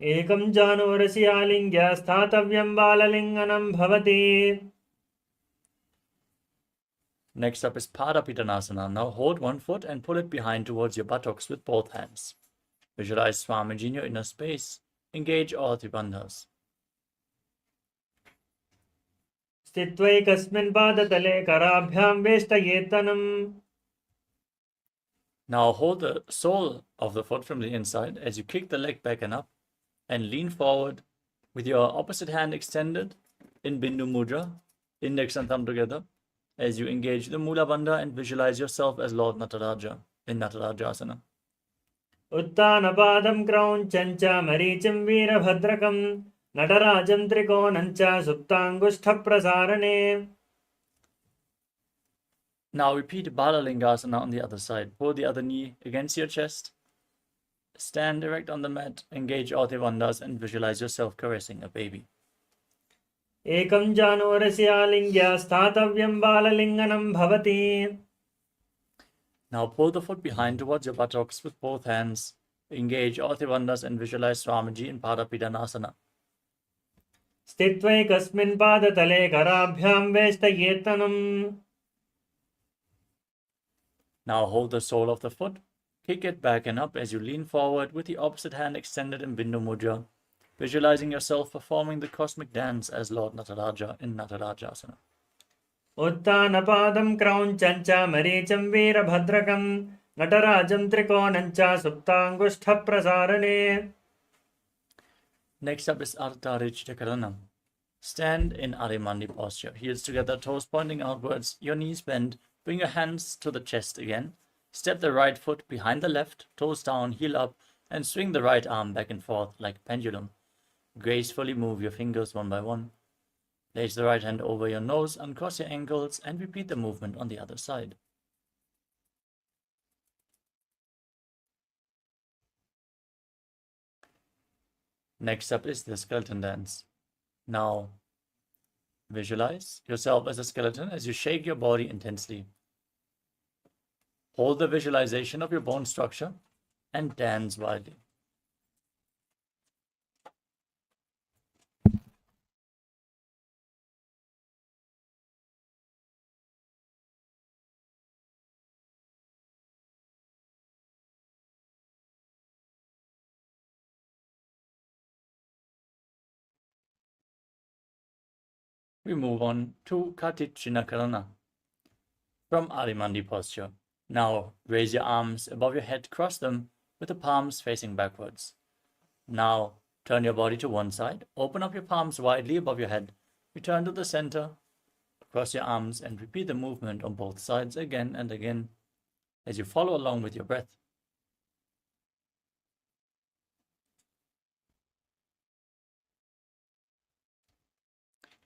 Ekam januvarasya statavyam balalinganam bhavati. Next up is Parapitanasana. Now hold one foot and pull it behind towards your buttocks with both hands. Visualize Swamiji in your inner space. Engage all three bandhas. Sthitvaikasmin padatale karabhyam veshtayetanam. Now hold the sole of the foot from the inside as you kick the leg back and up, and lean forward with your opposite hand extended in Bindu Mudra, index and thumb together, as you engage the Mula Bandha and visualize yourself as Lord Nataraja in Natarajasana. Uttanapadam kraunchancha maricham veerabhadrakam natarajam trikonancha suptangushta prasarane. Now repeat Balalingasana on the other side. Pull the other knee against your chest. Stand erect on the mat, engage all the bandhas and visualize yourself caressing a baby. Ekam januvarasya statavyam balalinganam bhavati. Now pull the foot behind towards your buttocks with both hands. Engage all the bandhas and visualize Swamiji in Parapitanasana. Sthitvaikasmin padatale karabhyam veshtayetanam. Now hold the sole of the foot, kick it back and up as you lean forward with the opposite hand extended in Bindu Mudra, visualizing yourself performing the cosmic dance as Lord Nataraja in Natarajasana. Uttanapadam kraunchancha maricham veerabhadrakam natarajam trikonancha suptangushta prasarane. Next up is Ardha Richita Karanam. Stand in Arimandi posture, heels together, toes pointing outwards, your knees bent. Bring your hands to the chest again. Step the right foot behind the left, toes down, heel up, and swing the right arm back and forth like a pendulum. Gracefully move your fingers one by one. Place the right hand over your nose, uncross your ankles, and repeat the movement on the other side. Next up is the skeleton dance. Now, visualize yourself as a skeleton as you shake your body intensely. Hold the visualization of your bone structure and dance wildly. We move on to Katichina Karana from Arimandi posture. Now raise your arms above your head, cross them with the palms facing backwards. Now turn your body to one side, open up your palms widely above your head, return to the center, cross your arms and repeat the movement on both sides again and again as you follow along with your breath.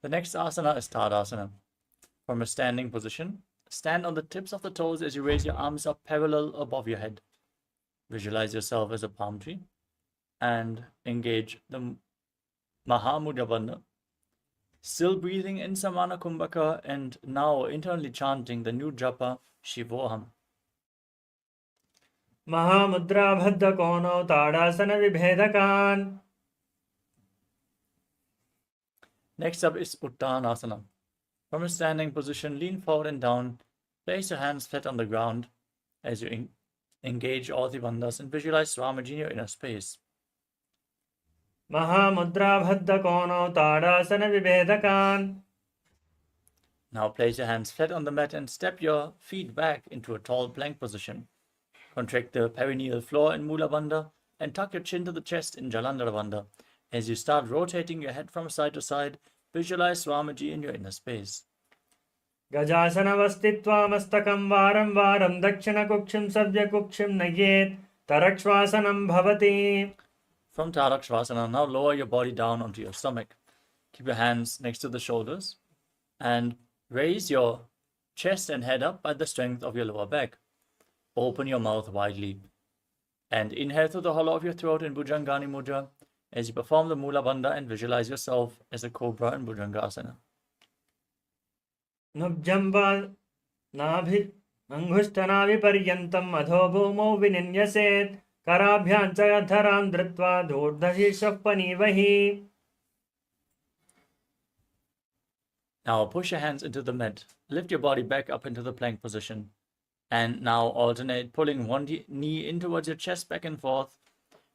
The next asana is Tadasana. From a standing position, stand on the tips of the toes as you raise your arms up parallel above your head. Visualize yourself as a palm tree and engage the Mahamudra Bandha. Still breathing in Samana Kumbhaka and now internally chanting the new japa Shivoham. Mahamudra bhadda kono tadasana vibhedakan. Next up is Uttanasana. From a standing position, lean forward and down. Place your hands flat on the ground as you engage all the bandhas and visualize Swamiji in your inner space. Mahamudra bhadda kono tadasana vibhedakan. Now place your hands flat on the mat and step your feet back into a tall plank position. Contract the perineal floor in Mula Bandha and tuck your chin to the chest in Jalandhara Bandha. As you start rotating your head from side to side, visualize Swamiji in your inner space. Gajasana vastitva mastakam varam varam dakshina kukshim savya kukshim nayet tarakshvasanam bhavati. From Tarakshvasana, now lower your body down onto your stomach. Keep your hands next to the shoulders and raise your chest and head up by the strength of your lower back. Open your mouth widely and inhale through the hollow of your throat in Bhujangani Mudra as you perform the Mula Bandha and visualize yourself as a cobra in Bhujangasana. Nubjamba navi angushthanavi paryantam adho bhumau vininyaset कराभ्यां च अधरां धृत्वा धूर्धशीर्षः पनीवहि. Now push your hands into the mat. Lift your body back up into the plank position. And now alternate pulling one knee in towards your chest back and forth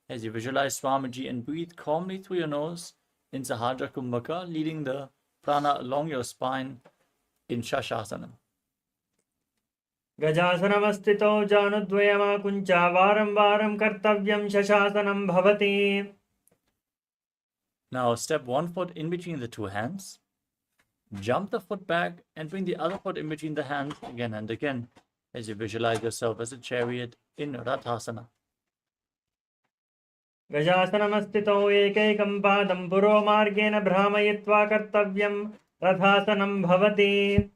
as you visualize Swamiji and breathe calmly through your nose in Sahadra Kumbhaka, leading the prana along your spine in Shashasana. गजासनमस्थितौ जानुद्वयमाकुञ्चा वारं वारं कर्तव्यं शशासनं भवति. Now step one foot in between the two hands. Jump the foot back and bring the other foot in between the hands again and again as you visualize yourself as a chariot in Rathasana. गजासनमस्थितौ एकैकं पादं पुरोमार्गेण भ्रामयित्वा कर्तव्यं रथासनं भवति.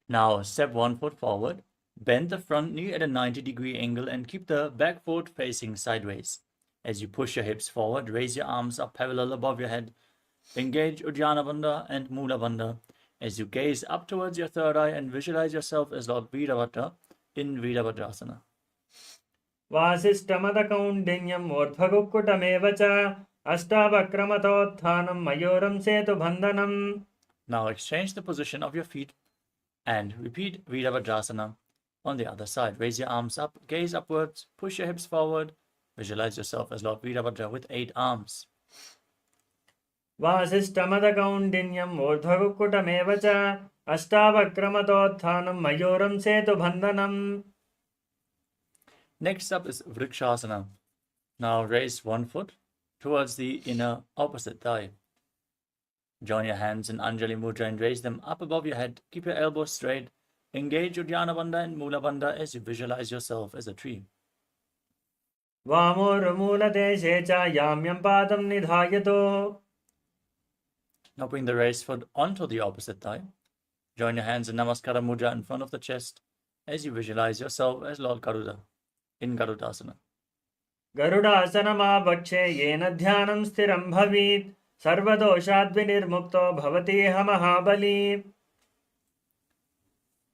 Now step one foot forward. Bend the front knee at a 90-degree angle and keep the back foot facing sideways. As you push your hips forward, raise your arms up parallel above your head. Engage Uddiyana Bandha and Mula Bandha as you gaze up towards your third eye and visualize yourself as Lord Virabhadra in Virabhadrasana. वासिष्ठमदकौण्डिन्यम् ऊर्ध्वकुक्कुटमेव च अष्टावक्रमतोत्थानं मयूरं सेतुबन्धनम्. Now exchange the position of your feet and repeat Virabhadrasana on the other side. Raise your arms up, gaze upwards, push your hips forward, visualize yourself as Lord Virabhadra with 8 arms. वासिष्ठमदकौण्डिन्यम् ऊर्ध्वकुक्कुटमेव च अष्टावक्रमतोत्थानं मयूरं सेतुबन्धनम्. Next up is Vrikshasana. Now raise one foot towards the inner opposite thigh. Join your hands in Anjali Mudra and raise them up above your head. Keep your elbows straight. Engage Uddiyana Bandha and Mula Bandha as you visualize yourself as a tree. वामोर्मूलदेशे च याम्यं पादं निधायतो. Now bring the raised foot onto the opposite thigh. Join your hands in Namaskara Mudra in front of the chest as you visualize yourself as Lord Garuda in Garudasana. गरुडासनमावक्षे येन ध्यानं स्थिरं भवेत् सर्वदोषाद्विनिर्मुक्तो भवतीह महाबली.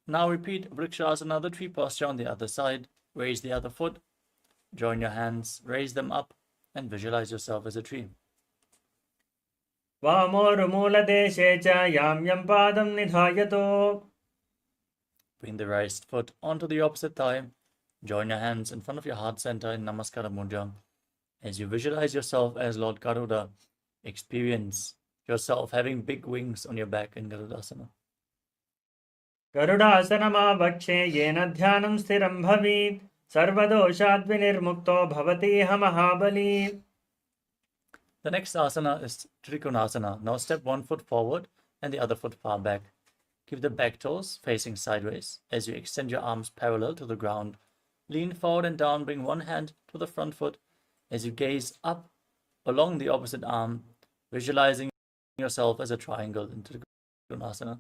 Now repeat Vrikshasana, the tree posture on the other side. Raise the other foot. Join your hands, raise them up, and visualize yourself as a tree. वामोर्मूलदेशे च याम्यं पादं निधायतो. Bring the raised foot onto the opposite thigh. Join your hands in front of your heart center in Namaskara Mudra. As you visualize yourself as Lord Garuda, experience yourself having big wings on your back in Garudasana. गरुडासनमावक्षे येन ध्यानं स्थिरं भवेत् सर्वदोषाद्विनिर्मुक्तो भवतीह महाबली. The next asana is Trikonasana. Now step one foot forward and the other foot far back. Keep the back toes facing sideways as you extend your arms parallel to the ground. Lean forward and down, bring one hand to the front foot as you gaze up along the opposite arm, visualizing yourself as a triangle into Trikonasana.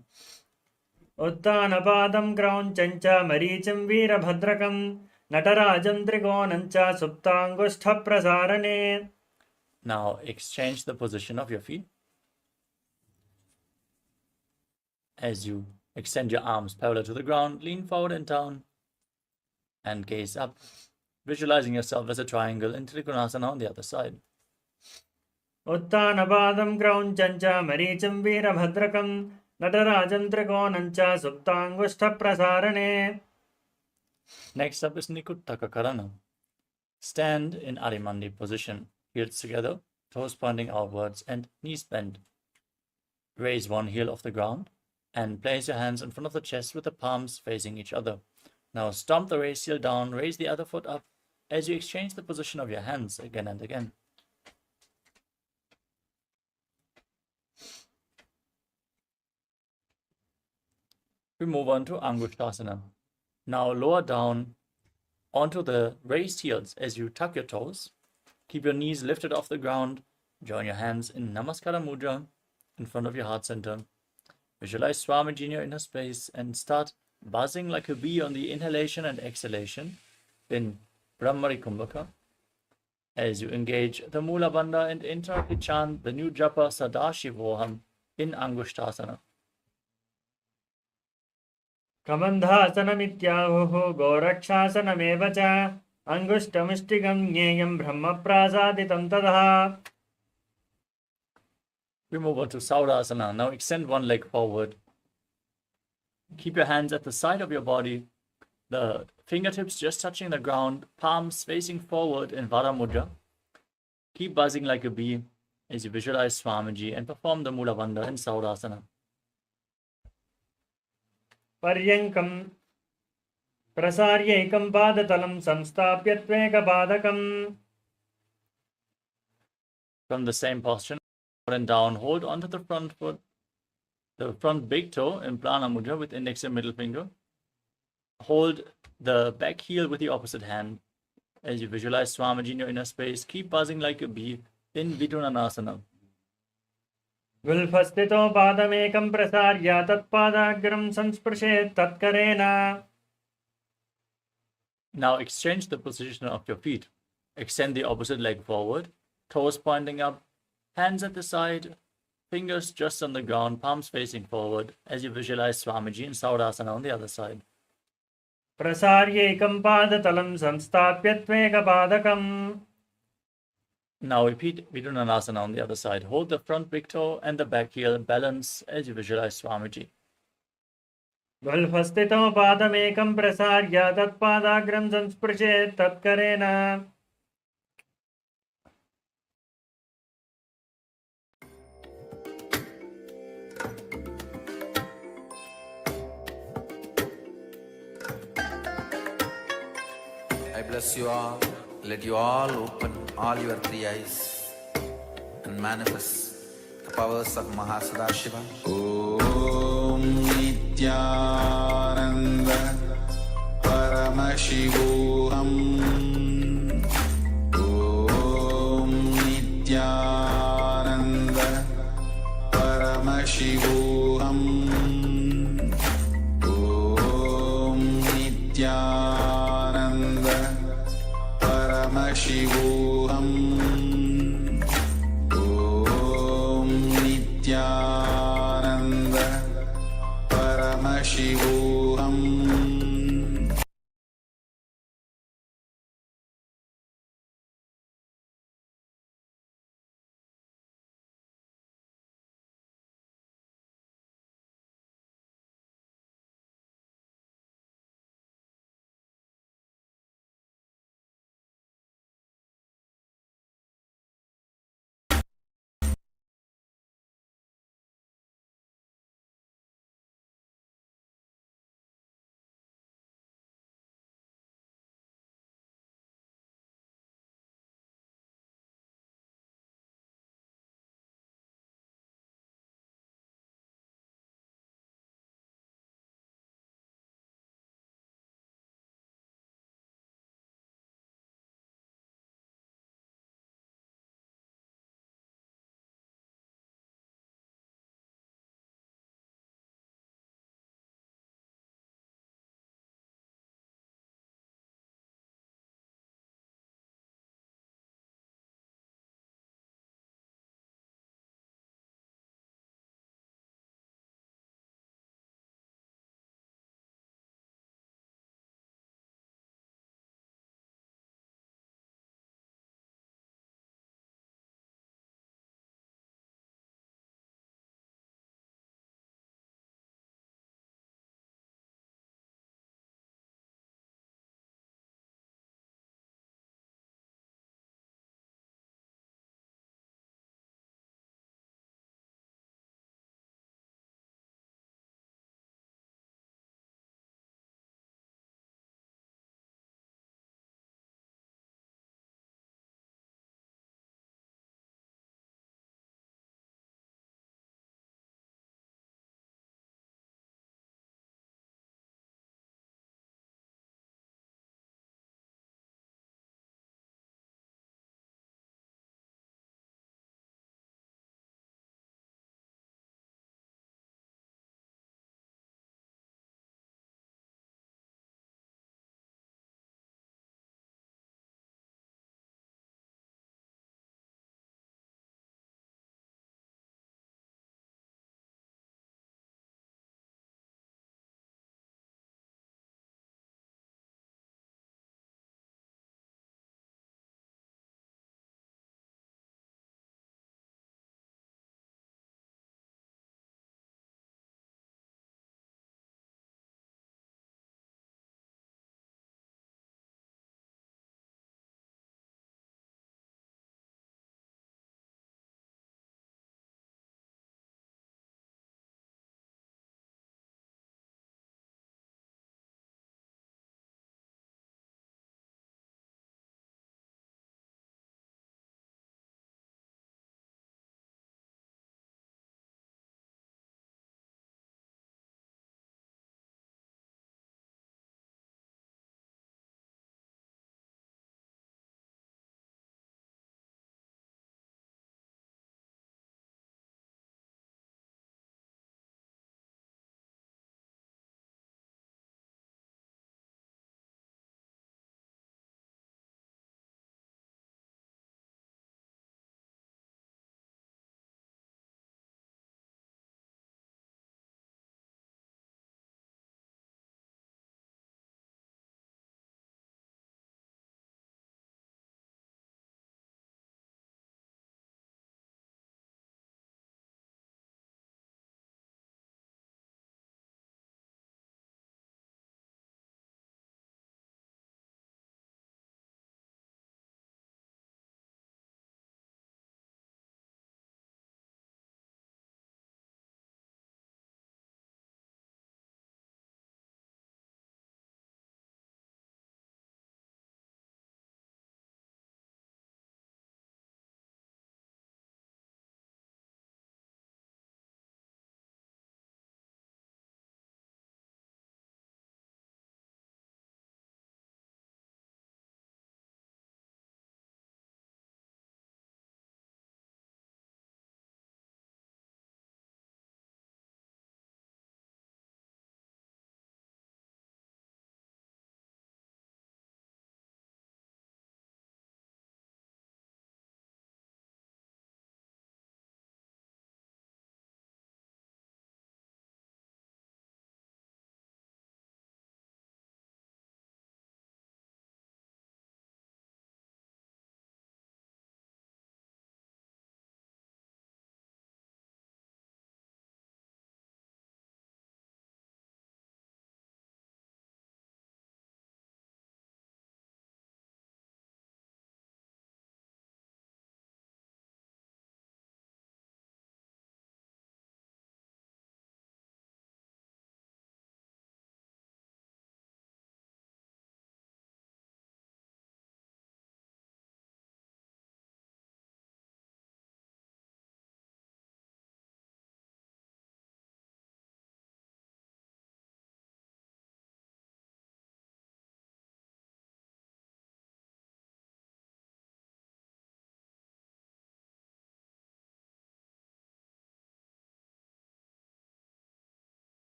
उत्तानपादं क्रौञ्चं च मरीचिं वीरभद्रकं नटराजं त्रिकोणं च सुप्ताङ्गुष्ठप्रसारणे. Now exchange the position of your feet as you extend your arms parallel to the ground, lean forward and down, and gaze up, visualizing yourself as a triangle in Trikonasana on the other side. उत्तानपादं क्रौञ्चं च मरीचिं वीरभद्रकं नटराजं त्रिकोणं च सुप्ताङ्गुष्ठप्रसारणे. Next up is Nikuttaka Karana. Stand in Arimandi position, heels together, toes pointing outwards and knees bent. Raise one heel off the ground and place your hands in front of the chest with the palms facing each other. Now stomp the raised heel down, raise the other foot up as you exchange the position of your hands again and again. We move on to Angushtasana. Now lower down onto the raised heels as you tuck your toes. Keep your knees lifted off the ground. Join your hands in Namaskara Mudra in front of your heart center. Visualize Swamiji in your inner space and start buzzing like a bee on the inhalation and exhalation in Brahmari Kumbhaka. As you engage the Mula Bandha and internally chant the new japa Sadashivoham in Angushtasana. कबन्धासनमित्याहुः गोरक्षासनमेव च अङ्गुष्ठमुष्टिकं ज्ञेयं ब्रह्मप्रासादितं ततः. We move on to Saurasana. Now extend one leg forward. Keep your hands at the side of your body, the fingertips just touching the ground, palms facing forward in Vara Mudra. Keep buzzing like a bee as you visualize Swamiji and perform the Mula Bandha in Saurasana. पर्यङ्कं प्रसार्य एकं पादतलं संस्थाप्य त्वेकपादकम्. From the same posture, up and down, hold onto the front foot, the front big toe in Prana Mudra with index and middle finger. Hold the back heel with the opposite hand. As you visualize Swamiji in your inner space, keep buzzing like a bee in Vidunanasana. गुल्फस्थितो पादमेकं प्रसार्य तत्पादाग्रं संस्पृशेत् तत्करेण. Now exchange the position of your feet. Extend the opposite leg forward, toes pointing up, hands at the side, fingers just on the ground, palms facing forward as you visualize Swamiji in Saurasana on the other side. प्रसार्य एकं पादतलं संस्थाप्य त्वेकपादकम्. Now repeat Vidunanasana on the other side. Hold the front big toe and the back heel, balance as you visualize Swamiji. गुल्फस्थितो पादमेकं प्रसार्य तत्पादाग्रं संस्पृशेत् तत्करेण. I bless you all. Let you all open all your three eyes and manifest the powers of Mahasadashiva. Om Nithyananda Paramashivoham. Om Nithyananda Paramashivoham. Om Nithyananda Paramashivoham. Om Nithyananda Paramashivoham.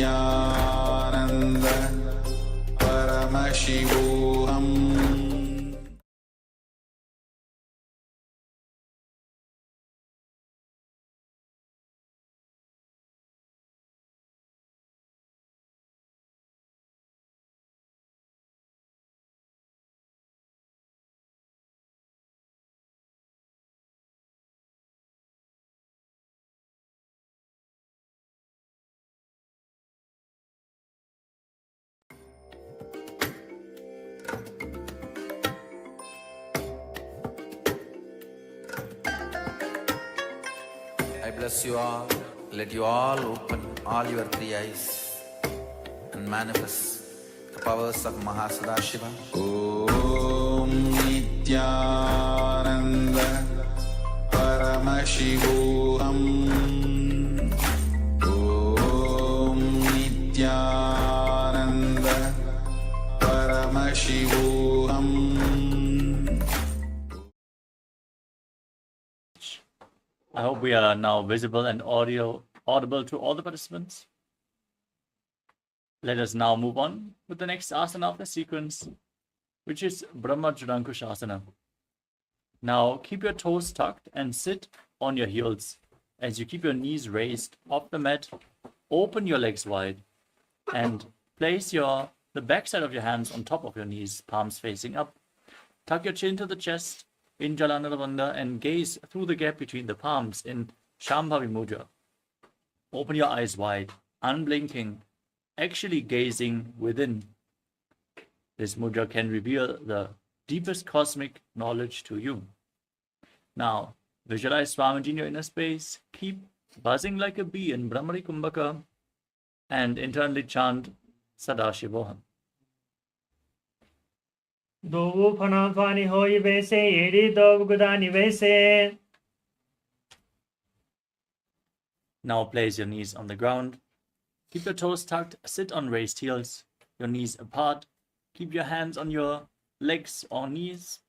Nithyananda Paramashivoham. I bless you all. Let you all open all your three eyes and manifest the powers of Mahasadashiva. Om Nithyananda Paramashivoham. Om Nithyananda Paramashivoham. I hope we are now visible and audible to all the participants. Let us now move on with the next asana of the sequence, which is Brahma Asana. Now keep your toes tucked and sit on your heels. As you keep your knees raised off the mat, open your legs wide and place the backside of your hands on top of your knees, palms facing up. Tuck your chin to the chest in Jalandhara Bandha and gaze through the gap between the palms in Shambhavi Mudra. Open your eyes wide, unblinking, actually gazing within. This mudra can reveal the deepest cosmic knowledge to you. Now, visualize Swamiji in your inner space, keep buzzing like a bee in Brahmari Kumbhaka, and internally chant Sadashivoham. Dovu Panafani Hoi Vese, Edi Dov Gudani Vese. Now place your knees on the ground. Keep your toes tucked, sit on raised heels, your knees apart. Keep your hands on your legs or knees.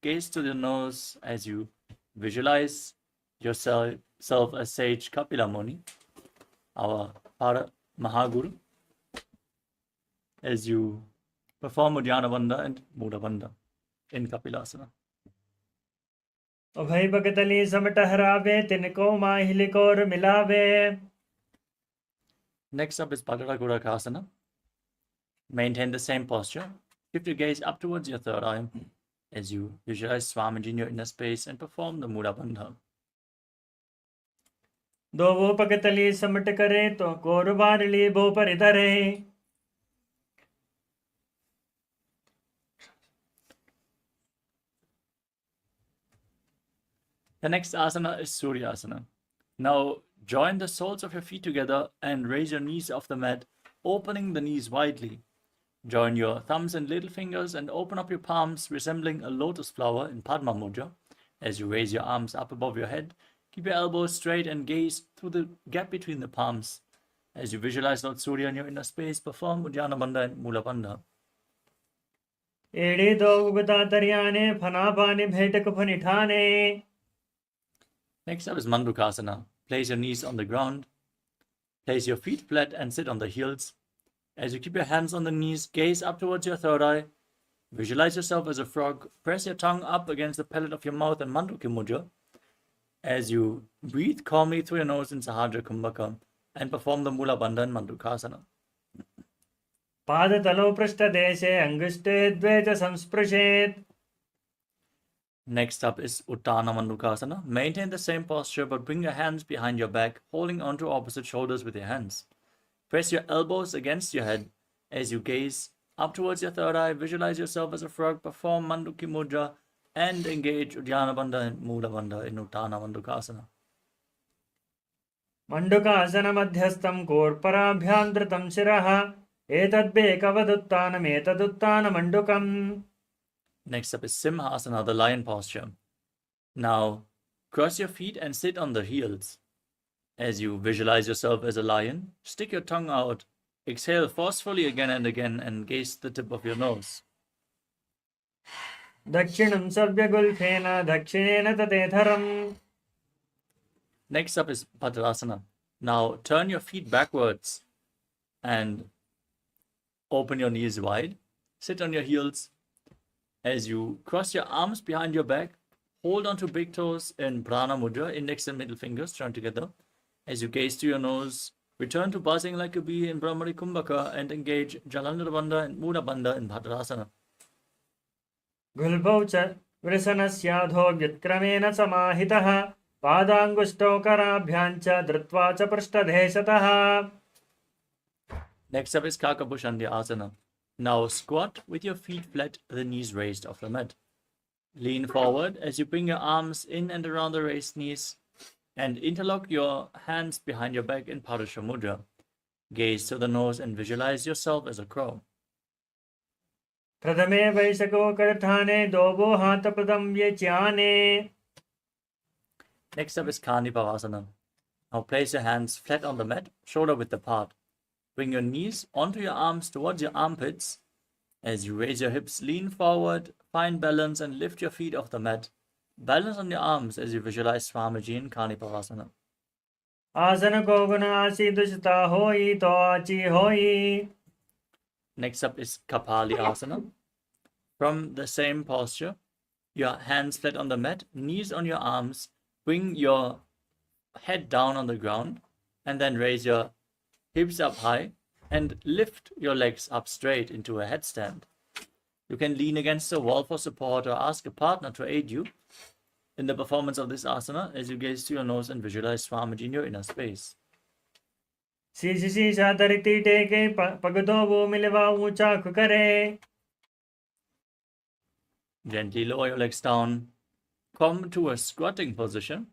Gaze to the nose as you visualize yourself as Sage Kapila Muni, our Mahaguru, as you perform Uddiyana Bandha and Muda Bandha in Kapilasana. Abhay Bhagatali Samataharabe, Tinko Mahilikor Milave. Next up is Padarakurakasana. Maintain the same posture. Shift your gaze up towards your third eye as you visualize Swamiji in your inner space and perform the Muda Bandha. Dovo Pakatali Samatakare, to Korvarili Boparidare. The next asana is Suryasana. Now join the soles of your feet together and raise your knees off the mat, opening the knees widely. Join your thumbs and little fingers and open up your palms, resembling a lotus flower in Padma Mudra. As you raise your arms up above your head, keep your elbows straight and gaze through the gap between the palms. As you visualize Lord Surya in your inner space, perform Uddiyana Bandha and Mula Bandha. Edi Dov Gudataryane, Panapani Bhetakuphanithane. Next up is Mandukasana. Place your knees on the ground. Place your feet flat and sit on the heels. As you keep your hands on the knees, gaze up towards your third eye. Visualize yourself as a frog. Press your tongue up against the palate of your mouth in Manduki Mudra. As you breathe calmly through your nose in Sahadra Kumbhaka and perform the Mula Bandha and Mandukasana. Padatalo Prashta Deshe, Anguste Dveja Samsprashet. Next up is Uttana Mandukasana. Maintain the same posture but bring your hands behind your back, holding onto opposite shoulders with your hands. Press your elbows against your head as you gaze up towards your third eye. Visualize yourself as a frog, perform Manduki Mudra, and engage Uddiyana Bandha and Mula Bandha in Uttana Mandukasana. Mandukasana Madhyastam Korparabhyandritam Shiraha. Etadbekavaduttanam Etaduttana Mandukam. Next up is Simhasana, the lion posture. Now, cross your feet and sit on the heels. As you visualize yourself as a lion, stick your tongue out, exhale forcefully again and again, and gaze the tip of your nose. Dakshinam Savyagulfena Dakshinena Tatetaram. Next up is Bhadrasana. Now turn your feet backwards and open your knees wide. Sit on your heels. As you cross your arms behind your back, hold onto big toes in Prana Mudra, index and middle fingers joined together. As you gaze to your nose, return to buzzing like a bee in Brahmari Kumbhaka and engage Jalandhara Bandha and Mula Bandha in Bhadrasana. गुल्भौ च वृषणस्याधो व्युत्क्रमेण समाहितः पादाङ्गुष्ठौ कराभ्यां च धृत्वा च पृष्ठदेशतः. Next up is Kakabushandya Asana. Now squat with your feet flat, the knees raised off the mat. Lean forward as you bring your arms in and around the raised knees and interlock your hands behind your back in Purusha Mudra. Gaze to the nose and visualize yourself as a crow. प्रथमे वैशको करथाने दोबो हाथपदं व्यच्याने. Next up is Kanipavasana. Now place your hands flat on the mat, shoulder width apart. Bring your knees onto your arms towards your armpits. As you raise your hips, lean forward, find balance and lift your feet off the mat. Balance on your arms as you visualize Swamiji in Kanipavasana. आसन को गुण आसी दुष्टा होई तो आची होई. Next up is Kapali Asana. From the same posture, your hands flat on the mat, knees on your arms, bring your head down on the ground, and then raise your hips up high and lift your legs up straight into a headstand. You can lean against a wall for support or ask a partner to aid you in the performance of this asana as you gaze to your nose and visualize Swamiji in your inner space. शीशा धरती टेके पगदो वो मिलवा ऊंचा करे. Gently lower your legs down. Come to a squatting position.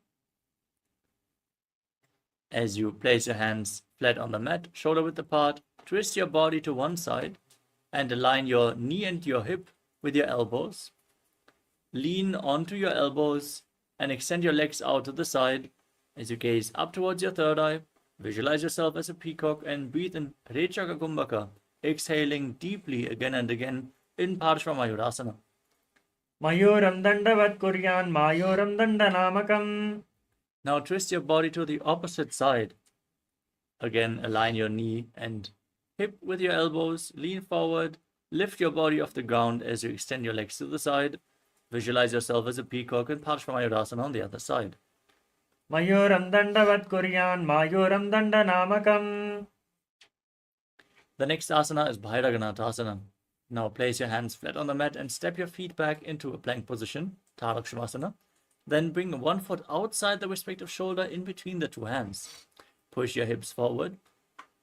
As you place your hands flat on the mat, shoulder width apart, twist your body to one side and align your knee and your hip with your elbows. Lean onto your elbows and extend your legs out to the side as you gaze up towards your third eye. Visualize yourself as a peacock and breathe in Rechaka Kumbhaka, exhaling deeply again and again in Parshvamayurasana. मयूरं दण्डवत् कुर्यान् मायूरं दण्डनामकम्. Now twist your body to the opposite side. Again, align your knee and hip with your elbows, lean forward, lift your body off the ground as you extend your legs to the side. Visualize yourself as a peacock in Parshvamayurasana on the other side. मयूरं दण्डवत् कुर्यान् मायूरं दण्डनामकम्. The next asana is Bhairaganatha. Now place your hands flat on the mat and step your feet back into a plank position, Tadakshmasana. Then bring one foot outside the respective shoulder in between the two hands. Push your hips forward.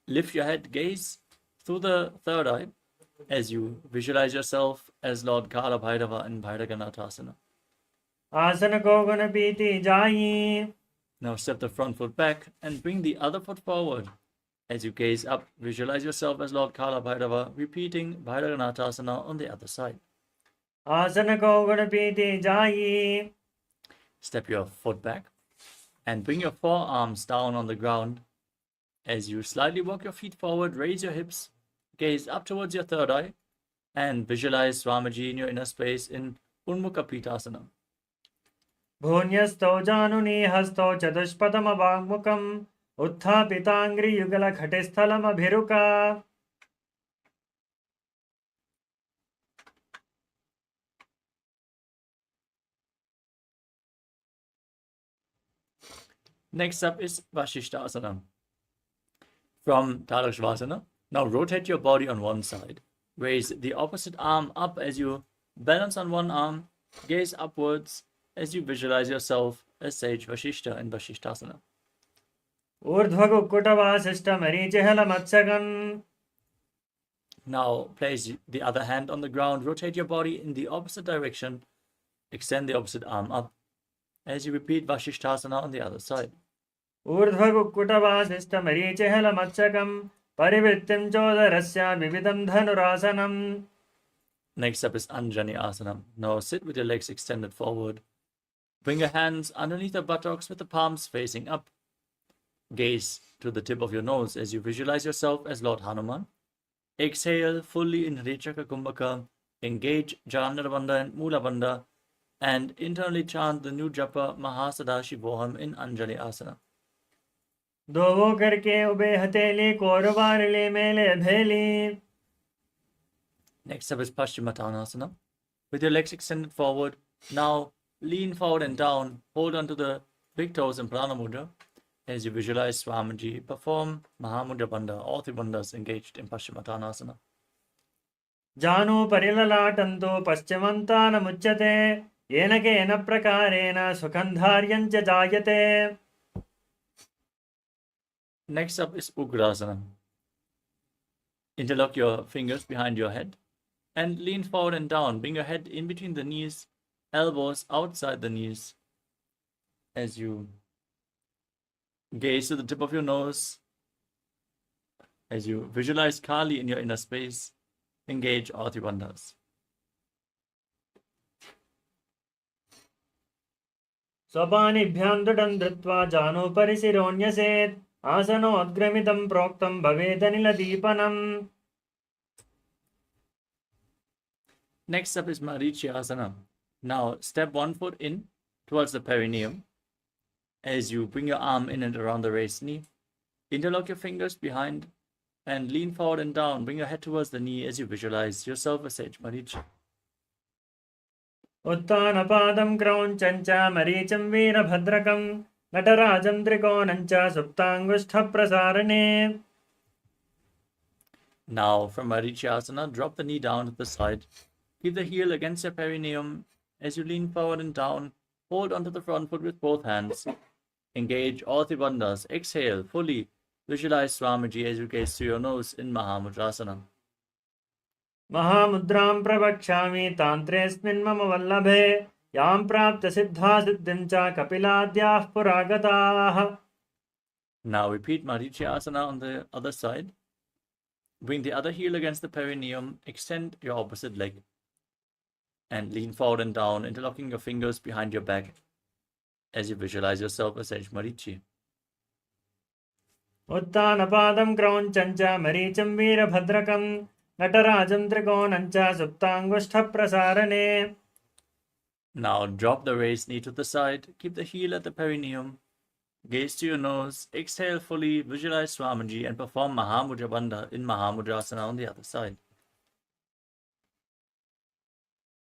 Lift your head, gaze through the third eye as you visualize yourself as Lord Kala Bhairava in Bhairaganatha. आसन को गुण पीति जाई. Now step the front foot back and bring the other foot forward. As you gaze up, visualize yourself as Lord Kala Bhairava, repeating Bhairaganatha on the other side. आसन को गुण पीति जाई. Step your foot back and bring your forearms down on the ground. As you slightly walk your feet forward, raise your hips, gaze up towards your third eye, and visualize Swamiji in your inner space in Unmukha Pitasana. भून्यस्तौ जानुनी हस्तौ चतुष्पदमवाङ्मुखम् उत्थापिताङ्घ्रियुगलघटिस्थलमभिरुका. Next up is Vasishthasana. From Tadakshvasana, now rotate your body on one side. Raise the opposite arm up as you balance on one arm. Gaze upwards as you visualize yourself as Sage Vasishta in Vasishthasana. ऊर्ध्वकुक्कुटवासिष्ठमरीचिहलमत्सगन्. Now place the other hand on the ground. Rotate your body in the opposite direction. Extend the opposite arm up as you repeat Vasishthasana on the other side. ऊर्ध्वकुक्कुटवासिष्ठमरीचिहलमत्सगम् परिवृत्तिं चोदरस्य विविधं धनुरासनम्. Next up is Anjani Asana. Now sit with your legs extended forward. Bring your hands underneath the buttocks with the palms facing up. Gaze to the tip of your nose as you visualize yourself as Lord Hanuman. Exhale fully in Rechaka Kumbhaka. Engage Jalandhara Bandha and Mula Bandha and internally chant the new japa Mahasadashivoham in Anjali Asana. दोवो करके ube हथेली कोरवारली मेले भेली. Next up is Paschimottanasana. With your legs extended forward, now lean forward and down, hold onto the big toes in Prana Mudra. As you visualize Swamiji, perform Mahamudra Bandha, all three bandhas engaged in Paschimottanasana. जानु परिललाटन्तो पश्चिमन्तानमुच्यते येन केन प्रकारेण सुखन्धार्यं च जायते. Next up is Ugrasana. Interlock your fingers behind your head and lean forward and down. Bring your head in between the knees, elbows outside the knees. As you gaze to the tip of your nose, as you visualize Kali in your inner space, engage all three bandhas. स्वपानिभ्यां दृढं धृत्वा जानु परिशिरोऽन्यसेत् आसनोद्ग्रमितं प्रोक्तं भवेदनिलदीपनम्. Next up is Marichyasana. Now step 1 foot in towards the perineum. As you bring your arm in and around the raised knee, interlock your fingers behind and lean forward and down. Bring your head towards the knee as you visualize yourself as Sage Marichi. उत्तानपादं क्रौञ्चं च मरीचं वीरभद्रकं नटराजं त्रिकोणं च सुप्ताङ्गुष्ठप्रसारणे. Now from Marichyasana, drop the knee down to the side. Keep the heel against your perineum as you lean forward and down. Hold onto the front foot with both hands. Engage all three bandhas. Exhale fully. Visualize Swamiji as you gaze through your nose in Mahamudrasana. महामुद्रां प्रवक्ष्यामि तान्त्रेऽस्मिन् मम वल्लभे यां प्राप्त सिद्धा सिद्धिं च कपिलाद्याः पुरागताः. Now repeat Marichyasana on the other side. Bring the other heel against the perineum. Extend your opposite leg. And lean forward and down, interlocking your fingers behind your back as you visualize yourself as Sage Marichi. उत्तानपादं क्रौञ्चं च मरीचं वीरभद्रकं नटराजं त्रिकोणं च सुप्ताङ्गुष्ठप्रसारणे. Now drop the raised knee to the side. Keep the heel at the perineum. Gaze to your nose. Exhale fully. Visualize Swamiji and perform Mahamudra Bandha in Mahamudrasana on the other side.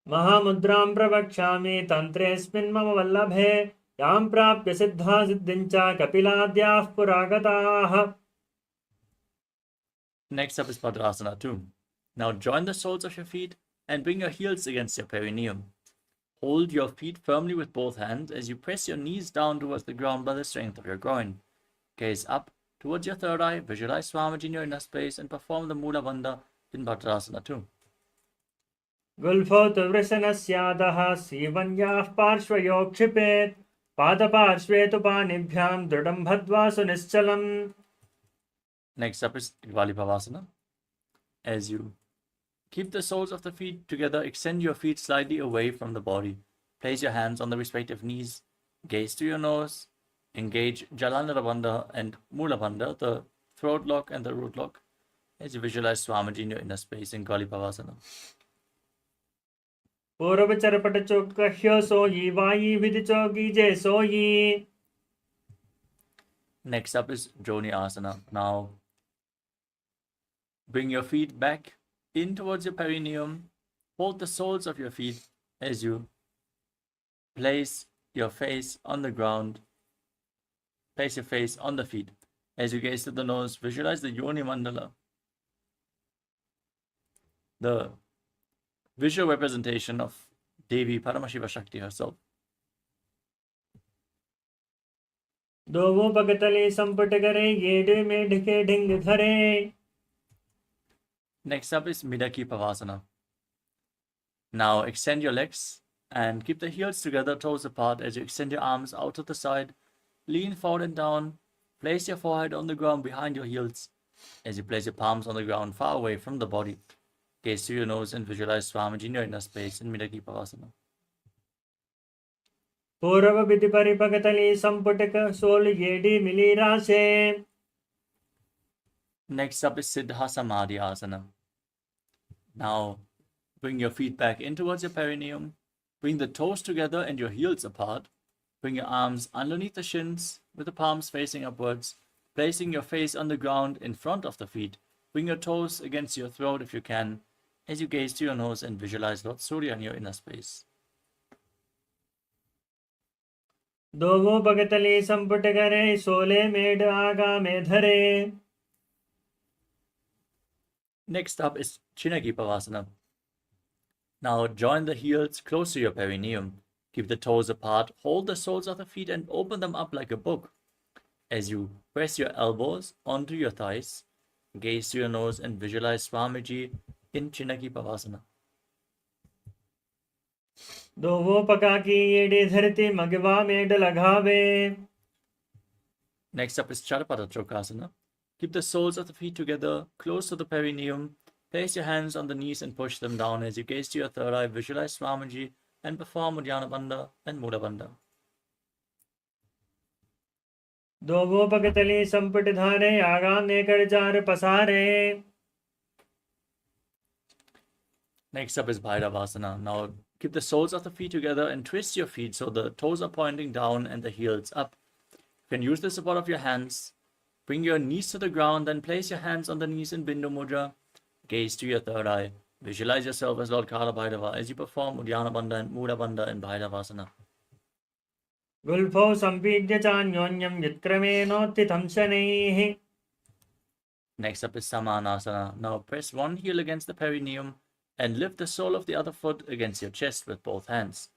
महामुद्रां प्रवक्ष्यामि तन्त्रेऽस्मिन् मम वल्लभे यां प्राप्य सिद्धा सिद्धिं च कपिलाद्याः पुरागताः. Next up is Padrasana 2. Now join the soles of your feet and bring your heels against your perineum. Hold your feet firmly with both hands as you press your knees down towards the ground by the strength of your groin. Gaze up towards your third eye, visualize Swamiji in your inner space and perform the Mula Bandha in Padrasana 2. गुल्फौ तु वृषणस्यादः सीवन्याः पार्श्वयोः क्षिपेत् पादपार्श्वे तु पाणिभ्यां दृढं भद्वा सुनिश्चलम्. Next up is Gvali Bhavasana. As you keep the soles of the feet together, extend your feet slightly away from the body. Place your hands on the respective knees. Gaze to your nose. Engage Jalandhara Bandha and Mula Bandha, the throat lock and the root lock, as you visualize Swamiji in your inner space in Gvali Bhavasana. पूर्वचरपट चोक्कह्यो सोयी वायी विधि चौकी जय सोयी. Next up is Joni Asana. Now bring your feet back in towards your perineum. Hold the soles of your feet as you place your face on the ground. Place your face on the feet. As you gaze to the nose, visualize the Yoni Mandala, the visual representation of Devi Paramashiva Shakti herself. दोवो पगतले संपट करे येडे में ढके ढिंग धरे. Next up is Midaki Pavasana. Now extend your legs and keep the heels together, toes apart as you extend your arms out to the side. Lean forward and down. Place your forehead on the ground behind your heels as you place your palms on the ground far away from the body. Gaze to your nose and visualize Swamiji in your inner space in Midaki Pavasana. पूर्व विधि परिपगतले संपुटक सोल येडी मिली राशे. Next up is Siddha Samadhi Asana. Now bring your feet back in towards your perineum. Bring the toes together and your heels apart. Bring your arms underneath the shins with the palms facing upwards. placing your face on the ground in front of the feet. Bring your toes against your throat if you can, as you gaze to your nose and visualize Lord Surya in your inner space. दोवो भगतले संपुट करे सोले made आगा में धरे. Next up is Chinagipavasana. Now join the heels close to your perineum. Keep the toes apart, hold the soles of the feet and open them up like a book. As you press your elbows onto your thighs, gaze to your nose and visualize Swamiji in Chinagipavasana. दोवो पका की येड़ी धरती मगवा made लगावे. Next up is Charapada Chokasana. Keep the soles of the feet together, close to the perineum. Place your hands on the knees and push them down. As you gaze to your third eye, visualize Swamiji and perform Uddiyana Bandha and Mula Bandha. दोवो भगतले संपुट धारे आगा नेकर चार पसारे. Next up is Bhairavasana. Now keep the soles of the feet together and twist your feet so the toes are pointing down and the heels up. You can use the support of your hands. Bring your knees to the ground, then place your hands on the knees in Bindu Mudra. Gaze to your third eye. Visualize yourself as Lord Kala Bhairava as you perform Uddiyana Bandha and Mula Bandha in Bhairavasana. गुल्फो संपीड्य चान्योन्यं यत्क्रमेणोत्थितं शनैः. Next up is Samanasana. Now press one heel against the perineum and lift the sole of the other foot against your chest with both hands.